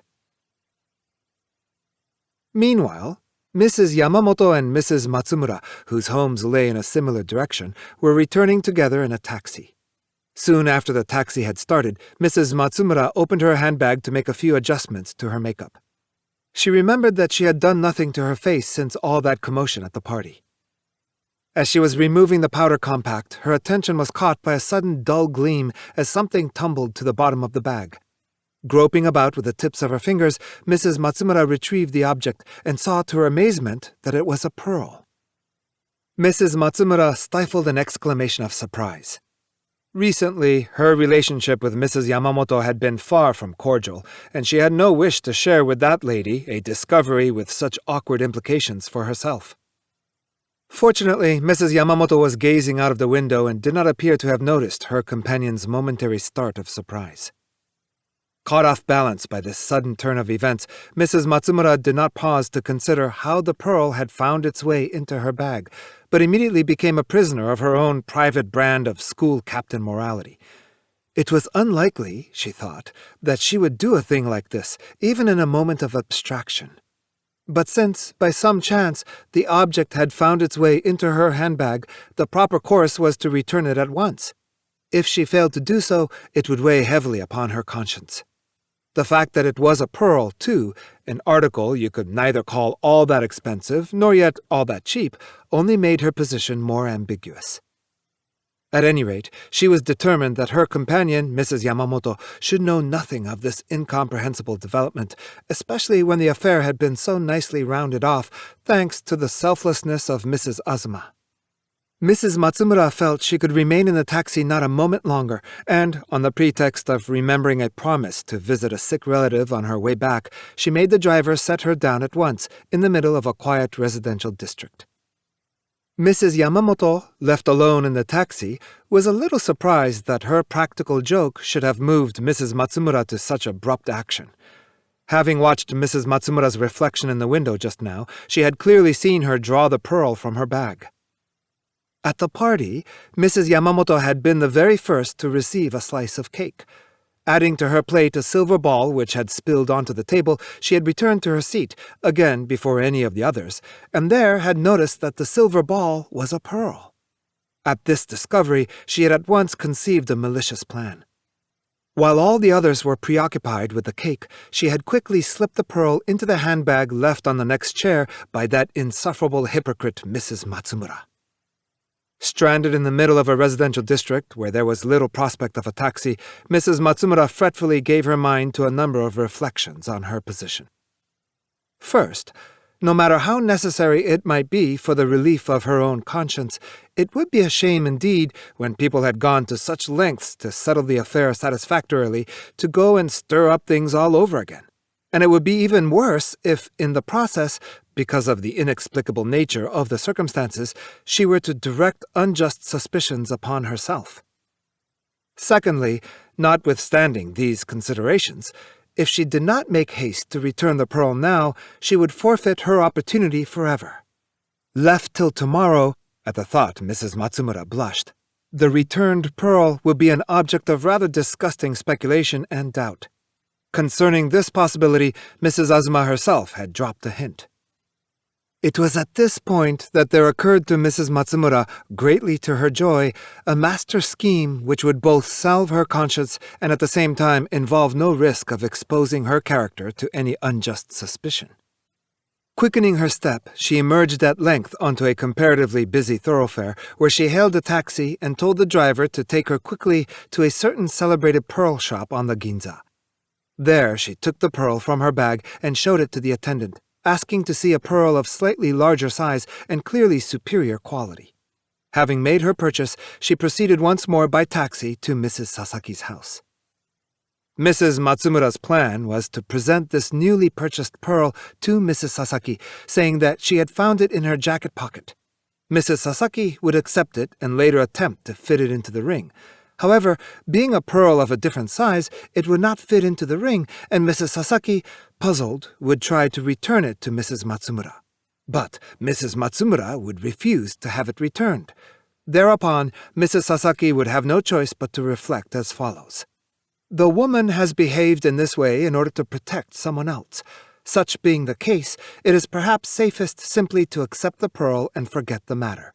Meanwhile, Mrs. Yamamoto and Mrs. Matsumura, whose homes lay in a similar direction, were returning together in a taxi. Soon after the taxi had started, Mrs. Matsumura opened her handbag to make a few adjustments to her makeup. She remembered that she had done nothing to her face since all that commotion at the party. As she was removing the powder compact, her attention was caught by a sudden dull gleam as something tumbled to the bottom of the bag. Groping about with the tips of her fingers, Mrs. Matsumura retrieved the object and saw to her amazement that it was a pearl. Mrs. Matsumura stifled an exclamation of surprise. Recently, her relationship with Mrs. Yamamoto had been far from cordial, and she had no wish to share with that lady a discovery with such awkward implications for herself. Fortunately, Mrs. Yamamoto was gazing out of the window and did not appear to have noticed her companion's momentary start of surprise. Caught off balance by this sudden turn of events, Mrs. Matsumura did not pause to consider how the pearl had found its way into her bag, but immediately became a prisoner of her own private brand of school captain morality. It was unlikely, she thought, that she would do a thing like this, even in a moment of abstraction. But since, by some chance, the object had found its way into her handbag, the proper course was to return it at once. If she failed to do so, it would weigh heavily upon her conscience. The fact that it was a pearl, too, an article you could neither call all that expensive nor yet all that cheap, only made her position more ambiguous. At any rate, she was determined that her companion, Mrs. Yamamoto, should know nothing of this incomprehensible development, especially when the affair had been so nicely rounded off, thanks to the selflessness of Mrs. Azuma. Mrs. Matsumura felt she could remain in the taxi not a moment longer, and, on the pretext of remembering a promise to visit a sick relative on her way back, she made the driver set her down at once, in the middle of a quiet residential district. Mrs. Yamamoto, left alone in the taxi, was a little surprised that her practical joke should have moved Mrs. Matsumura to such abrupt action. Having watched Mrs. Matsumura's reflection in the window just now, she had clearly seen her draw the pearl from her bag. At the party, Mrs. Yamamoto had been the very first to receive a slice of cake. Adding to her plate a silver ball which had spilled onto the table, she had returned to her seat, again before any of the others, and there had noticed that the silver ball was a pearl. At this discovery, she had at once conceived a malicious plan. While all the others were preoccupied with the cake, she had quickly slipped the pearl into the handbag left on the next chair by that insufferable hypocrite Mrs. Matsumura. Stranded in the middle of a residential district where there was little prospect of a taxi, Mrs. Matsumura fretfully gave her mind to a number of reflections on her position. First, no matter how necessary it might be for the relief of her own conscience, it would be a shame indeed, when people had gone to such lengths to settle the affair satisfactorily, to go and stir up things all over again. And it would be even worse if, in the process, because of the inexplicable nature of the circumstances, she were to direct unjust suspicions upon herself. Secondly, notwithstanding these considerations, if she did not make haste to return the pearl now, she would forfeit her opportunity forever. Left till tomorrow, at the thought Mrs. Matsumura blushed, the returned pearl would be an object of rather disgusting speculation and doubt. Concerning this possibility, Mrs. Azuma herself had dropped a hint. It was at this point that there occurred to Mrs. Matsumura, greatly to her joy, a master scheme which would both salve her conscience and at the same time involve no risk of exposing her character to any unjust suspicion. Quickening her step, she emerged at length onto a comparatively busy thoroughfare, where she hailed a taxi and told the driver to take her quickly to a certain celebrated pearl shop on the Ginza. There she took the pearl from her bag and showed it to the attendant, asking to see a pearl of slightly larger size and clearly superior quality. Having made her purchase, she proceeded once more by taxi to Mrs. Sasaki's house. Mrs. Matsumura's plan was to present this newly purchased pearl to Mrs. Sasaki, saying that she had found it in her jacket pocket. Mrs. Sasaki would accept it and later attempt to fit it into the ring. However, being a pearl of a different size, it would not fit into the ring, and Mrs. Sasaki, puzzled, would try to return it to Mrs. Matsumura. But Mrs. Matsumura would refuse to have it returned. Thereupon, Mrs. Sasaki would have no choice but to reflect as follows. The woman has behaved in this way in order to protect someone else. Such being the case, it is perhaps safest simply to accept the pearl and forget the matter.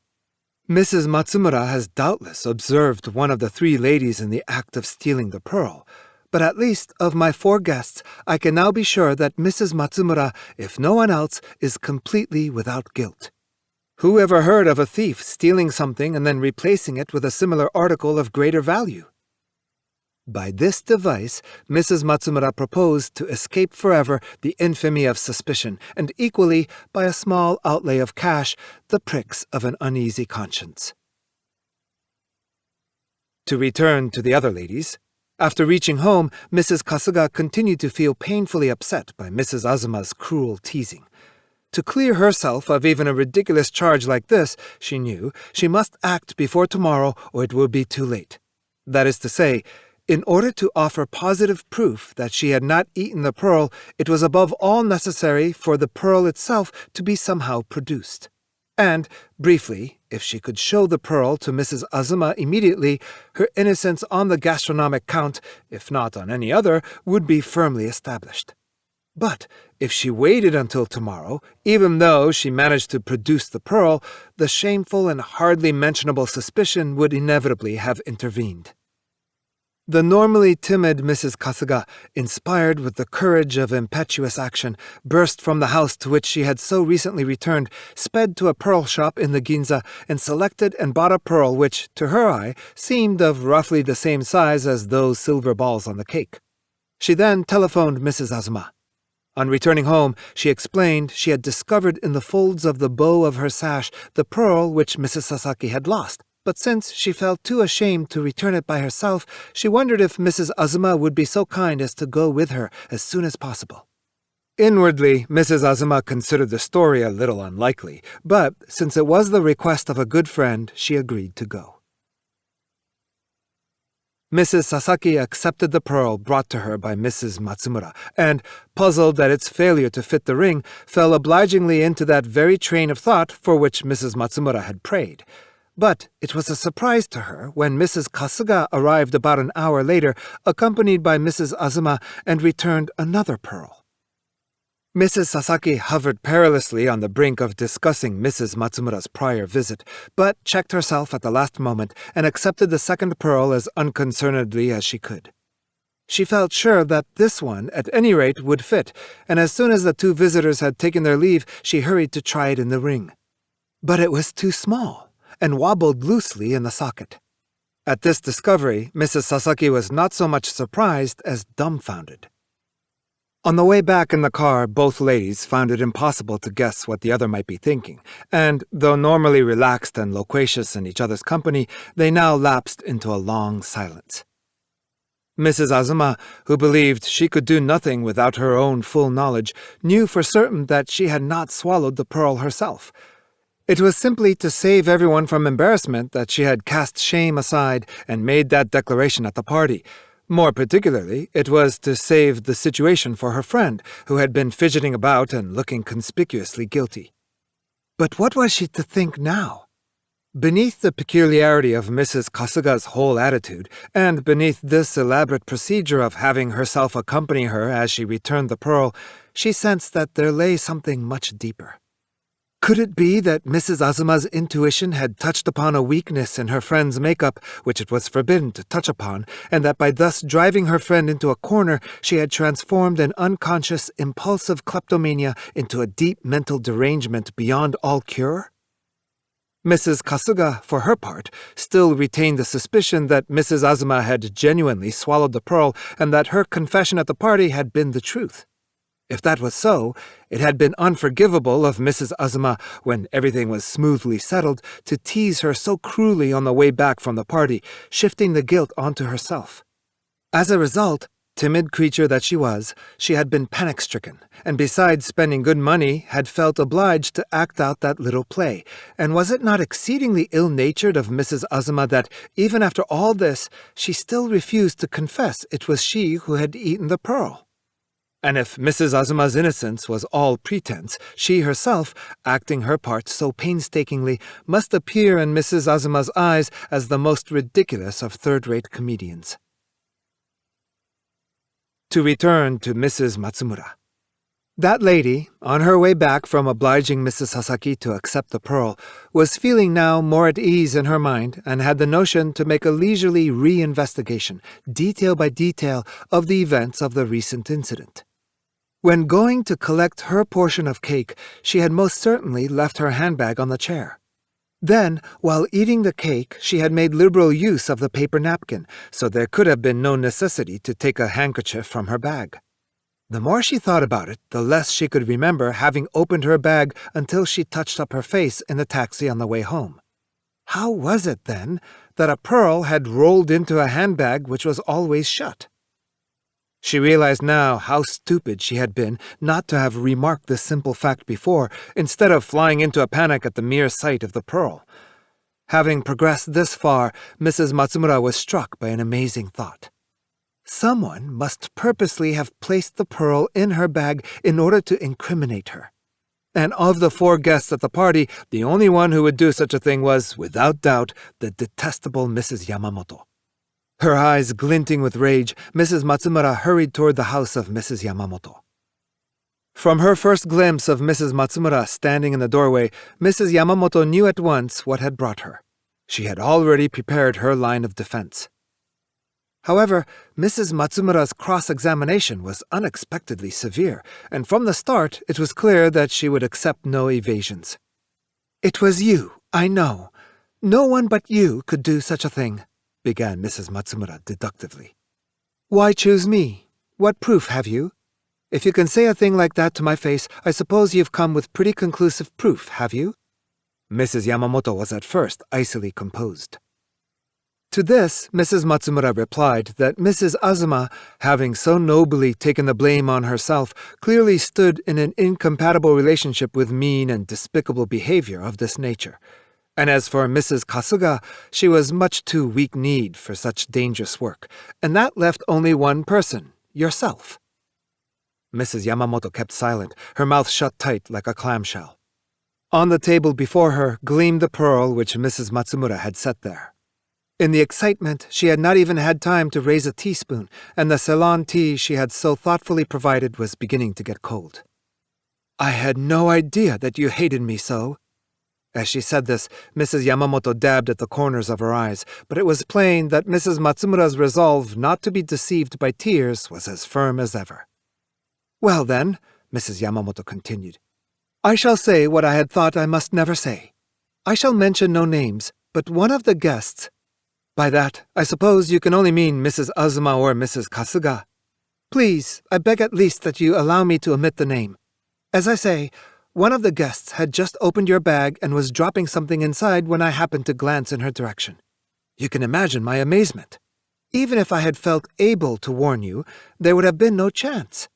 Mrs. Matsumura has doubtless observed one of the three ladies in the act of stealing the pearl, but at least of my four guests, I can now be sure that Mrs. Matsumura, if no one else, is completely without guilt. Who ever heard of a thief stealing something and then replacing it with a similar article of greater value? By this device, Mrs. Matsumura proposed to escape forever the infamy of suspicion, and equally, by a small outlay of cash, the pricks of an uneasy conscience. To return to the other ladies, after reaching home, Mrs. Kasuga continued to feel painfully upset by Mrs. Azuma's cruel teasing. To clear herself of even a ridiculous charge like this, she knew, she must act before tomorrow or it would be too late. That is to say, in order to offer positive proof that she had not eaten the pearl, it was above all necessary for the pearl itself to be somehow produced. And, briefly, if she could show the pearl to Mrs. Azuma immediately, her innocence on the gastronomic count, if not on any other, would be firmly established. But if she waited until tomorrow, even though she managed to produce the pearl, the shameful and hardly mentionable suspicion would inevitably have intervened. The normally timid Mrs. Kasuga, inspired with the courage of impetuous action, burst from the house to which she had so recently returned, sped to a pearl shop in the Ginza, and selected and bought a pearl which, to her eye, seemed of roughly the same size as those silver balls on the cake. She then telephoned Mrs. Azuma. On returning home, she explained she had discovered in the folds of the bow of her sash the pearl which Mrs. Sasaki had lost. But since she felt too ashamed to return it by herself, she wondered if Mrs. Azuma would be so kind as to go with her as soon as possible. Inwardly, Mrs. Azuma considered the story a little unlikely, but since it was the request of a good friend, she agreed to go. Mrs. Sasaki accepted the pearl brought to her by Mrs. Matsumura, and, puzzled at its failure to fit the ring, fell obligingly into that very train of thought for which Mrs. Matsumura had prayed. But it was a surprise to her when Mrs. Kasuga arrived about an hour later, accompanied by Mrs. Azuma, and returned another pearl. Mrs. Sasaki hovered perilously on the brink of discussing Mrs. Matsumura's prior visit, but checked herself at the last moment and accepted the second pearl as unconcernedly as she could. She felt sure that this one, at any rate, would fit, and as soon as the two visitors had taken their leave, she hurried to try it in the ring. But it was too small, and wobbled loosely in the socket. At this discovery, Mrs. Sasaki was not so much surprised as dumbfounded. On the way back in the car, both ladies found it impossible to guess what the other might be thinking, and, though normally relaxed and loquacious in each other's company, they now lapsed into a long silence. Mrs. Azuma, who believed she could do nothing without her own full knowledge, knew for certain that she had not swallowed the pearl herself. It was simply to save everyone from embarrassment that she had cast shame aside and made that declaration at the party. More particularly, it was to save the situation for her friend, who had been fidgeting about and looking conspicuously guilty. But what was she to think now? Beneath the peculiarity of Mrs. Kasuga's whole attitude, and beneath this elaborate procedure of having herself accompany her as she returned the pearl, she sensed that there lay something much deeper. Could it be that Mrs. Azuma's intuition had touched upon a weakness in her friend's makeup which it was forbidden to touch upon, and that by thus driving her friend into a corner she had transformed an unconscious, impulsive kleptomania into a deep mental derangement beyond all cure? Mrs. Kasuga, for her part, still retained the suspicion that Mrs. Azuma had genuinely swallowed the pearl and that her confession at the party had been the truth. If that was so, it had been unforgivable of Mrs. Azuma, when everything was smoothly settled, to tease her so cruelly on the way back from the party, shifting the guilt onto herself. As a result, timid creature that she was, she had been panic-stricken, and besides spending good money, had felt obliged to act out that little play. And was it not exceedingly ill-natured of Mrs. Azuma that, even after all this, she still refused to confess it was she who had eaten the pearl? And if Mrs. Azuma's innocence was all pretense, she herself, acting her part so painstakingly, must appear in Mrs. Azuma's eyes as the most ridiculous of third-rate comedians. To return to Mrs. Matsumura. That lady, on her way back from obliging Mrs. Sasaki to accept the pearl, was feeling now more at ease in her mind and had the notion to make a leisurely re-investigation, detail by detail, of the events of the recent incident. When going to collect her portion of cake, she had most certainly left her handbag on the chair. Then, while eating the cake, she had made liberal use of the paper napkin, so there could have been no necessity to take a handkerchief from her bag. The more she thought about it, the less she could remember having opened her bag until she touched up her face in the taxi on the way home. How was it, then, that a pearl had rolled into a handbag which was always shut? She realized now how stupid she had been not to have remarked this simple fact before, instead of flying into a panic at the mere sight of the pearl. Having progressed this far, Mrs. Matsumura was struck by an amazing thought. Someone must purposely have placed the pearl in her bag in order to incriminate her. And of the 4 guests at the party, the only one who would do such a thing was, without doubt, the detestable Mrs. Yamamoto. Her eyes glinting with rage, Mrs. Matsumura hurried toward the house of Mrs. Yamamoto. From her first glimpse of Mrs. Matsumura standing in the doorway, Mrs. Yamamoto knew at once what had brought her. She had already prepared her line of defense. However, Mrs. Matsumura's cross-examination was unexpectedly severe, and from the start it was clear that she would accept no evasions. "It was you, I know. No one but you could do such a thing," began Mrs. Matsumura deductively. "Why choose me? What proof have you? If you can say a thing like that to my face, I suppose you've come with pretty conclusive proof, have you?" Mrs. Yamamoto was at first icily composed. To this, Mrs. Matsumura replied that Mrs. Azuma, having so nobly taken the blame on herself, clearly stood in an incompatible relationship with mean and despicable behavior of this nature. And as for Mrs. Kasuga, she was much too weak-kneed for such dangerous work, and that left only one person, yourself. Mrs. Yamamoto kept silent, her mouth shut tight like a clamshell. On the table before her gleamed the pearl which Mrs. Matsumura had set there. In the excitement, she had not even had time to raise a teaspoon, and the Ceylon tea she had so thoughtfully provided was beginning to get cold. "I had no idea that you hated me so." As she said this, Mrs. Yamamoto dabbed at the corners of her eyes, but it was plain that Mrs. Matsumura's resolve not to be deceived by tears was as firm as ever. "Well then," Mrs. Yamamoto continued, "I shall say what I had thought I must never say. I shall mention no names, but one of the guests— by that, I suppose you can only mean Mrs. Azuma or Mrs. Kasuga. Please, I beg at least that you allow me to omit the name. As I say, one of the guests had just opened your bag and was dropping something inside when I happened to glance in her direction. You can imagine my amazement. Even if I had felt able to warn you, there would have been no chance.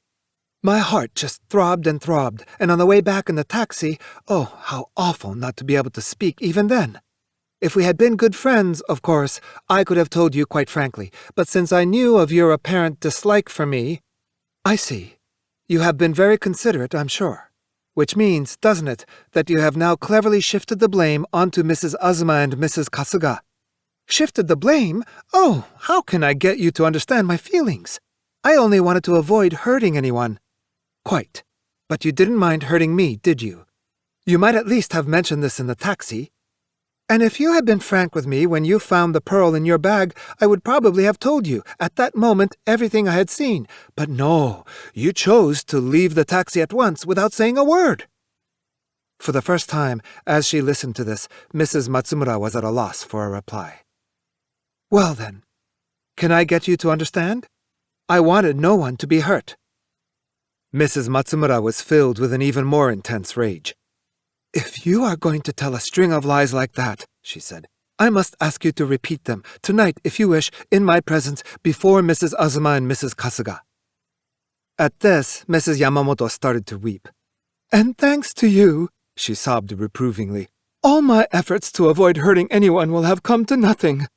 My heart just throbbed, and on the way back in the taxi, oh, how awful not to be able to speak even then. If we had been good friends, of course, I could have told you quite frankly, but since I knew of your apparent dislike for me— I see. You have been very considerate, I'm sure. Which means, doesn't it, that you have now cleverly shifted the blame onto Mrs. Azuma and Mrs. Kasuga. Shifted the blame? Oh, how can I get you to understand my feelings? I only wanted to avoid hurting anyone. Quite. But you didn't mind hurting me, did you? You might at least have mentioned this in the taxi. And if you had been frank with me when you found the pearl in your bag, I would probably have told you, at that moment, everything I had seen. But no, you chose to leave the taxi at once without saying a word. For the first time, as she listened to this, Mrs. Matsumura was at a loss for a reply. Well then, can I get you to understand? I wanted no one to be hurt. Mrs. Matsumura was filled with an even more intense rage. If you are going to tell a string of lies like that, she said, I must ask you to repeat them, tonight, if you wish, in my presence, before Mrs. Azuma and Mrs. Kasuga. At this, Mrs. Yamamoto started to weep. And thanks to you, she sobbed reprovingly, all my efforts to avoid hurting anyone will have come to nothing.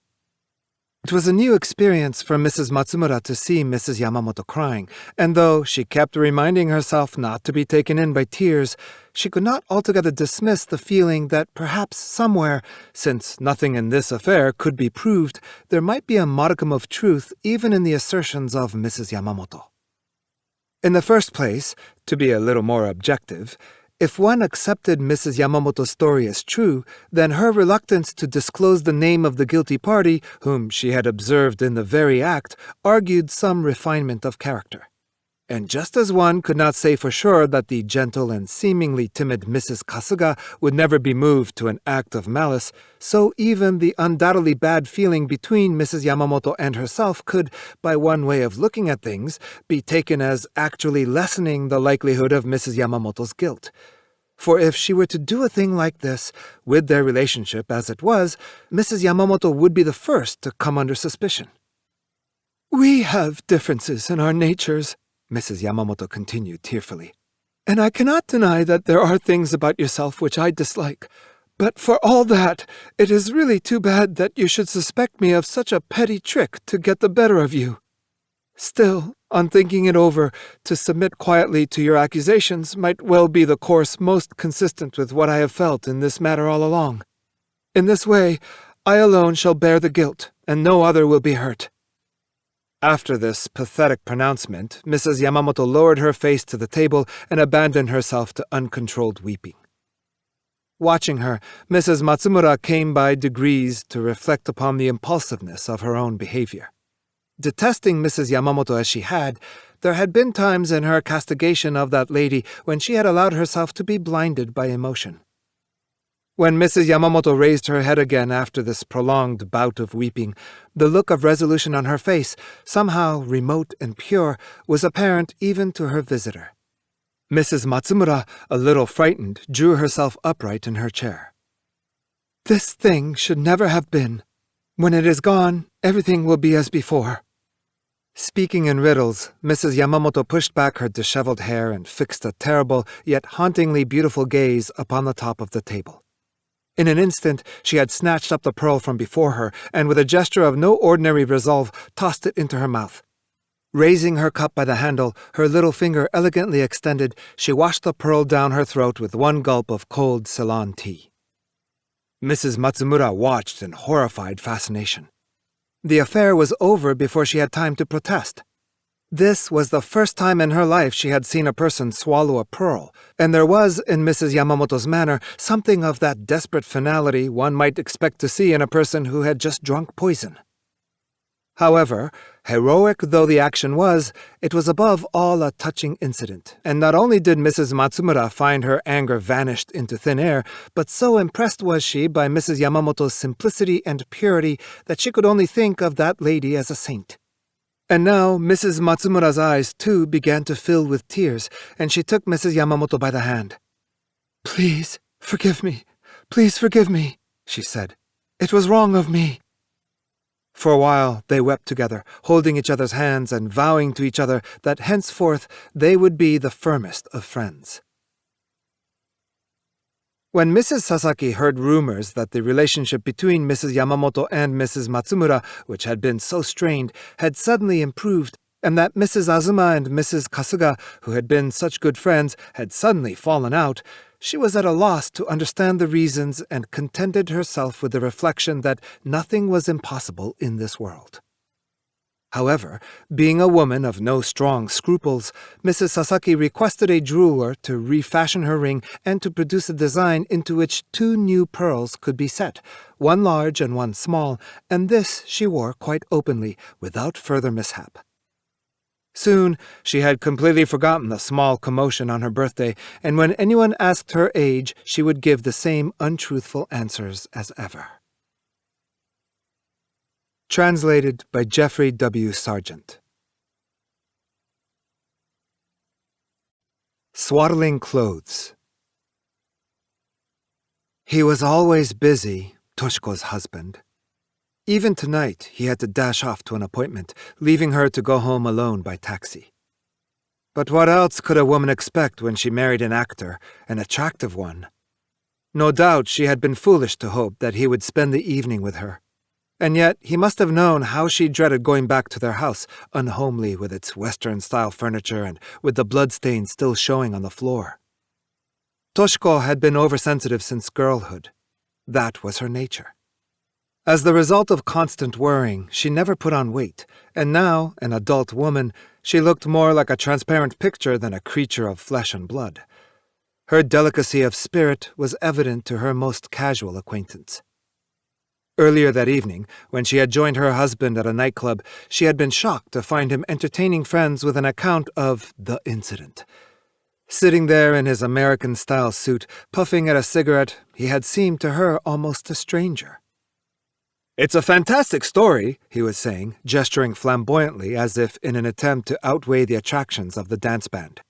It was a new experience for Mrs. Matsumura to see Mrs. Yamamoto crying, and though she kept reminding herself not to be taken in by tears, she could not altogether dismiss the feeling that perhaps somewhere, since nothing in this affair could be proved, there might be a modicum of truth even in the assertions of Mrs. Yamamoto. In the first place, to be a little more objective, if one accepted Mrs. Yamamoto's story as true, then her reluctance to disclose the name of the guilty party, whom she had observed in the very act, argued some refinement of character. And just as one could not say for sure that the gentle and seemingly timid Mrs. Kasuga would never be moved to an act of malice, so even the undoubtedly bad feeling between Mrs. Yamamoto and herself could, by one way of looking at things, be taken as actually lessening the likelihood of Mrs. Yamamoto's guilt. For if she were to do a thing like this, with their relationship as it was, Mrs. Yamamoto would be the first to come under suspicion. We have differences in our natures, Mrs. Yamamoto continued tearfully, and I cannot deny that there are things about yourself which I dislike. But for all that, it is really too bad that you should suspect me of such a petty trick to get the better of you. Still, on thinking it over, to submit quietly to your accusations might well be the course most consistent with what I have felt in this matter all along. In this way, I alone shall bear the guilt, and no other will be hurt. After this pathetic pronouncement, Mrs. Yamamoto lowered her face to the table and abandoned herself to uncontrolled weeping. Watching her, Mrs. Matsumura came by degrees to reflect upon the impulsiveness of her own behavior. Detesting Mrs. Yamamoto as she had, there had been times in her castigation of that lady when she had allowed herself to be blinded by emotion. When Mrs. Yamamoto raised her head again after this prolonged bout of weeping, the look of resolution on her face, somehow remote and pure, was apparent even to her visitor. Mrs. Matsumura, a little frightened, drew herself upright in her chair. This thing should never have been. When it is gone, everything will be as before." Speaking in riddles, Mrs. Yamamoto pushed back her disheveled hair and fixed a terrible yet hauntingly beautiful gaze upon the top of the table. In an instant, she had snatched up the pearl from before her and, with a gesture of no ordinary resolve, tossed it into her mouth. Raising her cup by the handle, her little finger elegantly extended, she washed the pearl down her throat with one gulp of cold Ceylon tea. Mrs. Matsumura watched in horrified fascination. The affair was over before she had time to protest. This was the first time in her life she had seen a person swallow a pearl, and there was in Mrs. Yamamoto's manner something of that desperate finality one might expect to see in a person who had just drunk poison. However, heroic though the action was, it was above all a touching incident, and not only did Mrs. Matsumura find her anger vanished into thin air, but so impressed was she by Mrs. Yamamoto's simplicity and purity that she could only think of that lady as a saint. And now Mrs. Matsumura's eyes, too, began to fill with tears, and she took Mrs. Yamamoto by the hand. "Please, forgive me. Please forgive me," she said. "It was wrong of me." For a while they wept together, holding each other's hands and vowing to each other that henceforth they would be the firmest of friends. When Mrs. Sasaki heard rumors that the relationship between Mrs. Yamamoto and Mrs. Matsumura, which had been so strained, had suddenly improved, and that Mrs. Azuma and Mrs. Kasuga, who had been such good friends, had suddenly fallen out, she was at a loss to understand the reasons and contented herself with the reflection that nothing was impossible in this world. However, being a woman of no strong scruples, Mrs. Sasaki requested a jeweler to refashion her ring and to produce a design into which 2 new pearls could be set, one large and one small, and this she wore quite openly, without further mishap. Soon she had completely forgotten the small commotion on her birthday, and when anyone asked her age, she would give the same untruthful answers as ever. Translated by Jeffrey W. Sargent. Swaddling clothes. He was always busy, Toshiko's husband. Even tonight, he had to dash off to an appointment, leaving her to go home alone by taxi. But what else could a woman expect when she married an actor, an attractive one? No doubt she had been foolish to hope that he would spend the evening with her. And yet he must have known how she dreaded going back to their house, unhomely with its Western-style furniture and with the bloodstains still showing on the floor. Toshiko had been oversensitive since girlhood. That was her nature. As the result of constant worrying, she never put on weight, and now, an adult woman, she looked more like a transparent picture than a creature of flesh and blood. Her delicacy of spirit was evident to her most casual acquaintance. Earlier that evening, when she had joined her husband at a nightclub, she had been shocked to find him entertaining friends with an account of the incident. Sitting there in his American-style suit, puffing at a cigarette, he had seemed to her almost a stranger. "It's a fantastic story," he was saying, gesturing flamboyantly as if in an attempt to outweigh the attractions of the dance band.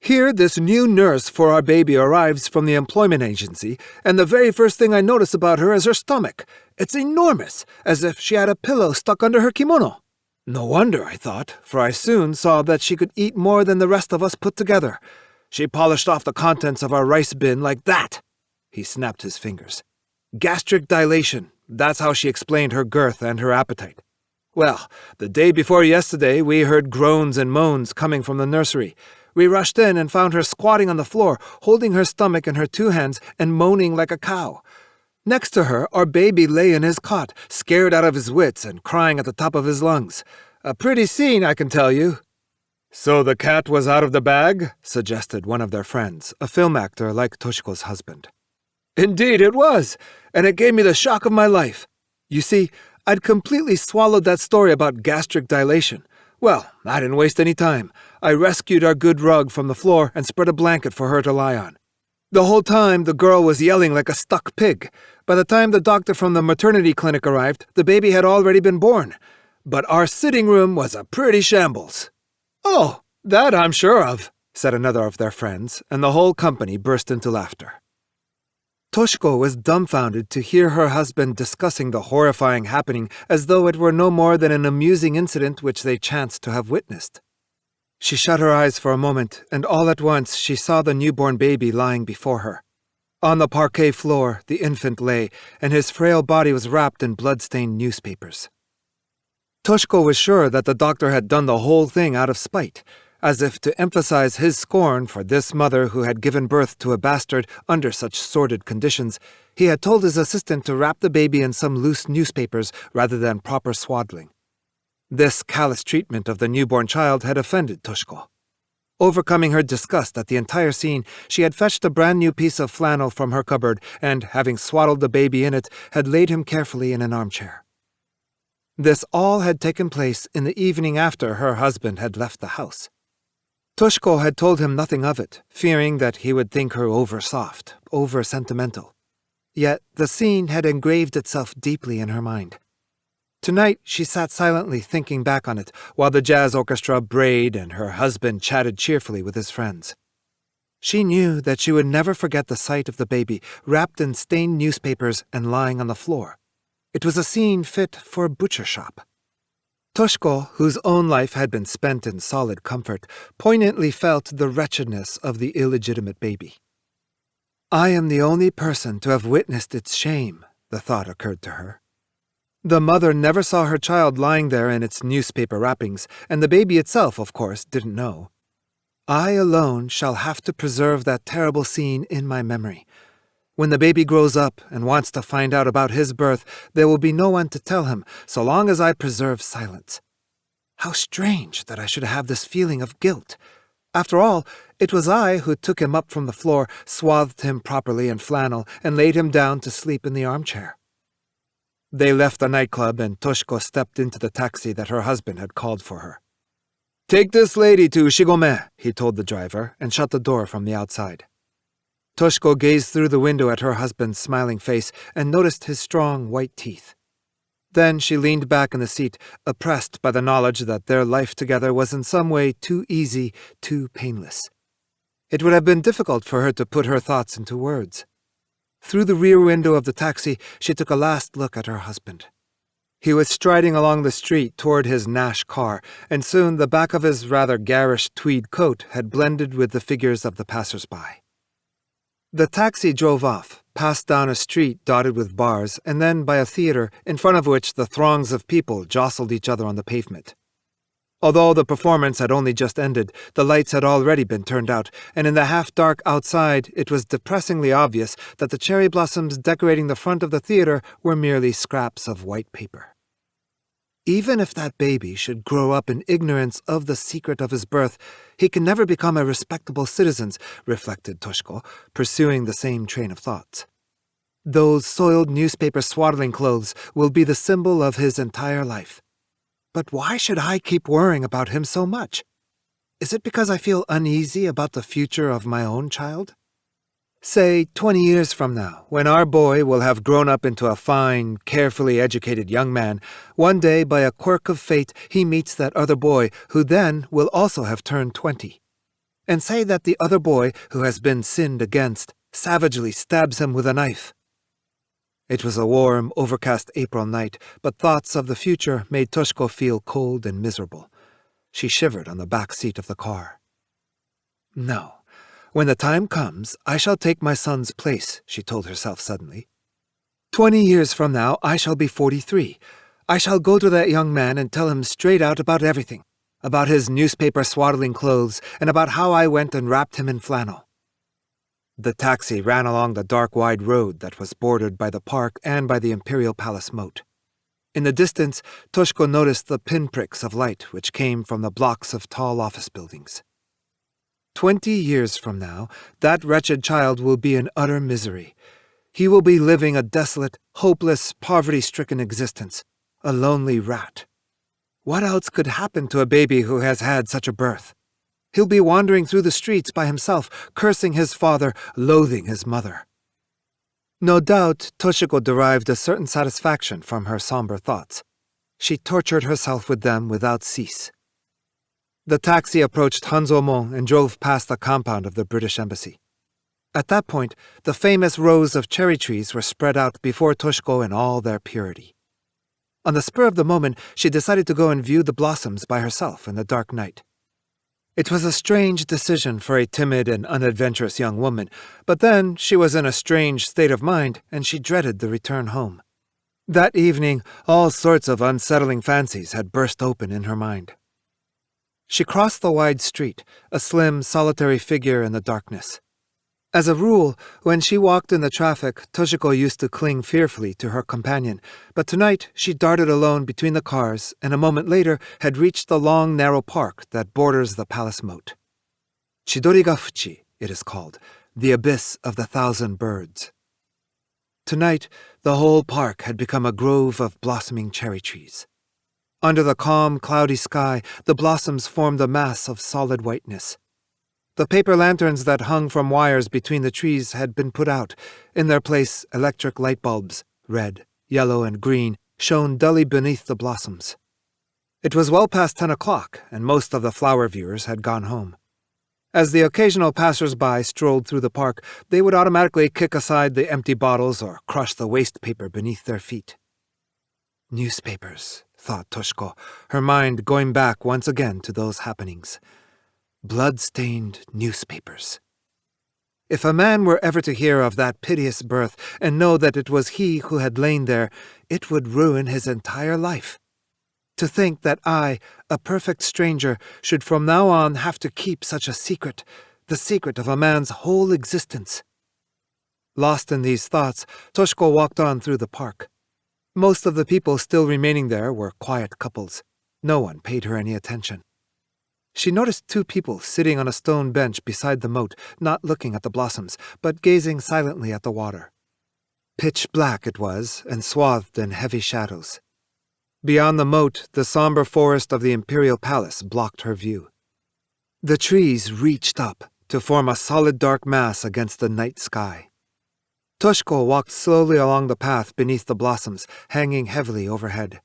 "Here this new nurse for our baby arrives from the employment agency, and the very first thing I notice about her is her stomach. It's enormous, as if she had a pillow stuck under her kimono. No wonder, I thought, for I soon saw that she could eat more than the rest of us put together. She polished off the contents of our rice bin like that." He snapped his fingers. "Gastric dilation. That's how she explained her girth and her appetite. Well, the day before yesterday, we heard groans and moans coming from the nursery. We rushed in and found her squatting on the floor, holding her stomach in her 2 hands and moaning like a cow. Next to her, our baby lay in his cot, scared out of his wits and crying at the top of his lungs. A pretty scene, I can tell you." "So the cat was out of the bag?" suggested one of their friends, a film actor like Toshiko's husband. "Indeed it was, and it gave me the shock of my life. You see, I'd completely swallowed that story about gastric dilation. Well, I didn't waste any time. I rescued our good rug from the floor and spread a blanket for her to lie on. The whole time, the girl was yelling like a stuck pig. By the time the doctor from the maternity clinic arrived, the baby had already been born. But our sitting room was a pretty shambles." "Oh, that I'm sure of," said another of their friends, and the whole company burst into laughter. Toshiko was dumbfounded to hear her husband discussing the horrifying happening as though it were no more than an amusing incident which they chanced to have witnessed. She shut her eyes for a moment, and all at once she saw the newborn baby lying before her. On the parquet floor, the infant lay, and his frail body was wrapped in blood-stained newspapers. Toshiko was sure that the doctor had done the whole thing out of spite, as if to emphasize his scorn for this mother who had given birth to a bastard under such sordid conditions. He had told his assistant to wrap the baby in some loose newspapers rather than proper swaddling. This callous treatment of the newborn child had offended Toshiko. Overcoming her disgust at the entire scene, she had fetched a brand-new piece of flannel from her cupboard and, having swaddled the baby in it, had laid him carefully in an armchair. This all had taken place in the evening after her husband had left the house. Toshiko had told him nothing of it, fearing that he would think her over-soft, over-sentimental. Yet the scene had engraved itself deeply in her mind. Tonight she sat silently thinking back on it, while the jazz orchestra brayed and her husband chatted cheerfully with his friends. She knew that she would never forget the sight of the baby, wrapped in stained newspapers and lying on the floor. It was a scene fit for a butcher shop. Toshiko, whose own life had been spent in solid comfort, poignantly felt the wretchedness of the illegitimate baby. I am the only person to have witnessed its shame, the thought occurred to her. The mother never saw her child lying there in its newspaper wrappings, and the baby itself, of course, didn't know. I alone shall have to preserve that terrible scene in my memory. When the baby grows up and wants to find out about his birth, there will be no one to tell him, so long as I preserve silence. How strange that I should have this feeling of guilt. After all, it was I who took him up from the floor, swathed him properly in flannel, and laid him down to sleep in the armchair. They left the nightclub, and Toshiko stepped into the taxi that her husband had called for her. "Take this lady to Shigome," he told the driver, and shut the door from the outside. Toshiko gazed through the window at her husband's smiling face and noticed his strong white teeth. Then she leaned back in the seat, oppressed by the knowledge that their life together was in some way too easy, too painless. It would have been difficult for her to put her thoughts into words. Through the rear window of the taxi, she took a last look at her husband. He was striding along the street toward his Nash car, and soon the back of his rather garish tweed coat had blended with the figures of the passers-by. The taxi drove off, passed down a street dotted with bars, and then by a theater, in front of which the throngs of people jostled each other on the pavement. Although the performance had only just ended, the lights had already been turned out, and in the half-dark outside it was depressingly obvious that the cherry blossoms decorating the front of the theater were merely scraps of white paper. Even if that baby should grow up in ignorance of the secret of his birth, he can never become a respectable citizen, reflected Toshiko, pursuing the same train of thoughts. Those soiled newspaper swaddling clothes will be the symbol of his entire life. But why should I keep worrying about him so much? Is it because I feel uneasy about the future of my own child? Say 20 years from now, when our boy will have grown up into a fine, carefully educated young man, one day by a quirk of fate he meets that other boy who then will also have turned 20. And say that the other boy, who has been sinned against, savagely stabs him with a knife. It was a warm, overcast April night, but thoughts of the future made Toshiko feel cold and miserable. She shivered on the back seat of the car. No. When the time comes, I shall take my son's place, she told herself suddenly. 20 years from now, I shall be 43. I shall go to that young man and tell him straight out about everything, about his newspaper swaddling clothes, and about how I went and wrapped him in flannel. The taxi ran along the dark wide road that was bordered by the park and by the Imperial Palace moat. In the distance, Toshiko noticed the pinpricks of light which came from the blocks of tall office buildings. 20 years from now, that wretched child will be in utter misery. He will be living a desolate, hopeless, poverty-stricken existence, a lonely rat. What else could happen to a baby who has had such a birth? He'll be wandering through the streets by himself, cursing his father, loathing his mother. No doubt, Toshiko derived a certain satisfaction from her somber thoughts. She tortured herself with them without cease. The taxi approached Hanzomon and drove past the compound of the British Embassy. At that point, the famous rows of cherry trees were spread out before Toshiko in all their purity. On the spur of the moment, she decided to go and view the blossoms by herself in the dark night. It was a strange decision for a timid and unadventurous young woman, but then she was in a strange state of mind, and she dreaded the return home. That evening, all sorts of unsettling fancies had burst open in her mind. She crossed the wide street, a slim, solitary figure in the darkness. As a rule, when she walked in the traffic, Toshiko used to cling fearfully to her companion, but tonight she darted alone between the cars and a moment later had reached the long, narrow park that borders the palace moat. Chidorigafuchi, it is called, the abyss of the 1,000 birds. Tonight, the whole park had become a grove of blossoming cherry trees. Under the calm, cloudy sky, the blossoms formed a mass of solid whiteness. The paper lanterns that hung from wires between the trees had been put out. In their place, electric light bulbs, red, yellow, and green, shone dully beneath the blossoms. It was well past 10 o'clock, and most of the flower viewers had gone home. As the occasional passers-by strolled through the park, they would automatically kick aside the empty bottles or crush the waste paper beneath their feet. Newspapers, thought Toshiko, her mind going back once again to those happenings. Blood-stained newspapers. If a man were ever to hear of that piteous birth and know that it was he who had lain there, it would ruin his entire life. To think that I, a perfect stranger, should from now on have to keep such a secret, the secret of a man's whole existence. Lost in these thoughts, Toshiko walked on through the park. Most of the people still remaining there were quiet couples. No one paid her any attention. She noticed 2 people sitting on a stone bench beside the moat, not looking at the blossoms, but gazing silently at the water. Pitch black it was, and swathed in heavy shadows. Beyond the moat, the somber forest of the imperial palace blocked her view. The trees reached up to form a solid dark mass against the night sky. Toshiko walked slowly along the path beneath the blossoms, hanging heavily overhead.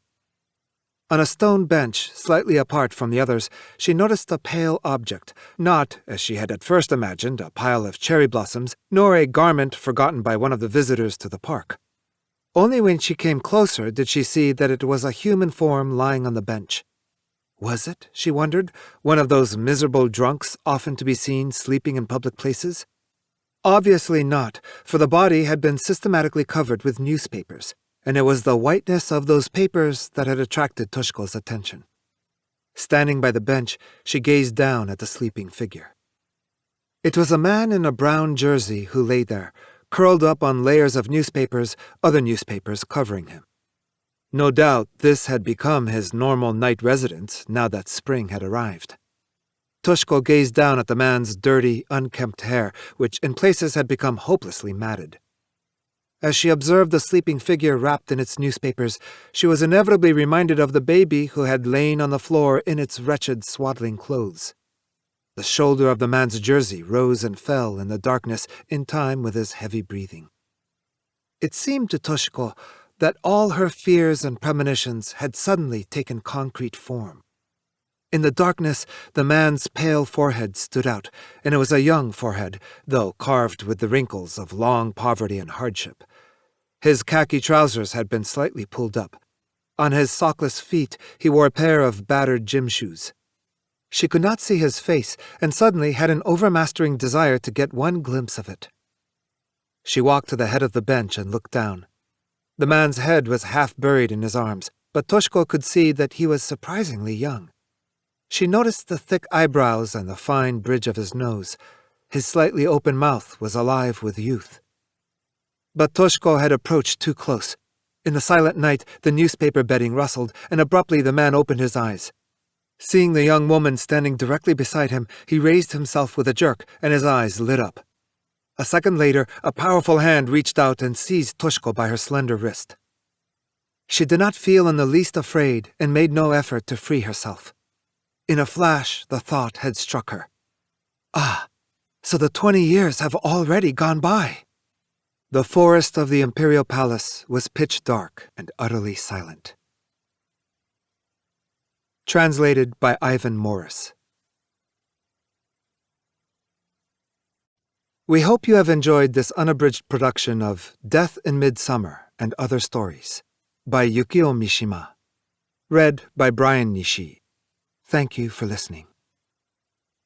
On a stone bench, slightly apart from the others, she noticed a pale object, not, as she had at first imagined, a pile of cherry blossoms, nor a garment forgotten by one of the visitors to the park. Only when she came closer did she see that it was a human form lying on the bench. Was it, she wondered, one of those miserable drunks often to be seen sleeping in public places? Obviously not, for the body had been systematically covered with newspapers, and it was the whiteness of those papers that had attracted Toshiko's attention. Standing by the bench, she gazed down at the sleeping figure. It was a man in a brown jersey who lay there, curled up on layers of newspapers, other newspapers covering him. No doubt this had become his normal night residence now that spring had arrived. Toshiko gazed down at the man's dirty, unkempt hair, which in places had become hopelessly matted. As she observed the sleeping figure wrapped in its newspapers, she was inevitably reminded of the baby who had lain on the floor in its wretched swaddling clothes. The shoulder of the man's jersey rose and fell in the darkness in time with his heavy breathing. It seemed to Toshiko that all her fears and premonitions had suddenly taken concrete form. In the darkness, the man's pale forehead stood out, and it was a young forehead, though carved with the wrinkles of long poverty and hardship. His khaki trousers had been slightly pulled up. On his sockless feet, he wore a pair of battered gym shoes. She could not see his face, and suddenly had an overmastering desire to get one glimpse of it. She walked to the head of the bench and looked down. The man's head was half buried in his arms, but Toshiko could see that he was surprisingly young. She noticed the thick eyebrows and the fine bridge of his nose. His slightly open mouth was alive with youth. But Toshiko had approached too close. In the silent night, the newspaper bedding rustled, and abruptly the man opened his eyes. Seeing the young woman standing directly beside him, he raised himself with a jerk, and his eyes lit up. A second later, a powerful hand reached out and seized Toshiko by her slender wrist. She did not feel in the least afraid and made no effort to free herself. In a flash, the thought had struck her. Ah, so the 20 years have already gone by. The forest of the imperial palace was pitch dark and utterly silent. Translated by Ivan Morris. We hope you have enjoyed this unabridged production of Death in Midsummer and Other Stories by Yukio Mishima. Read by Brian Nishi. Thank you for listening.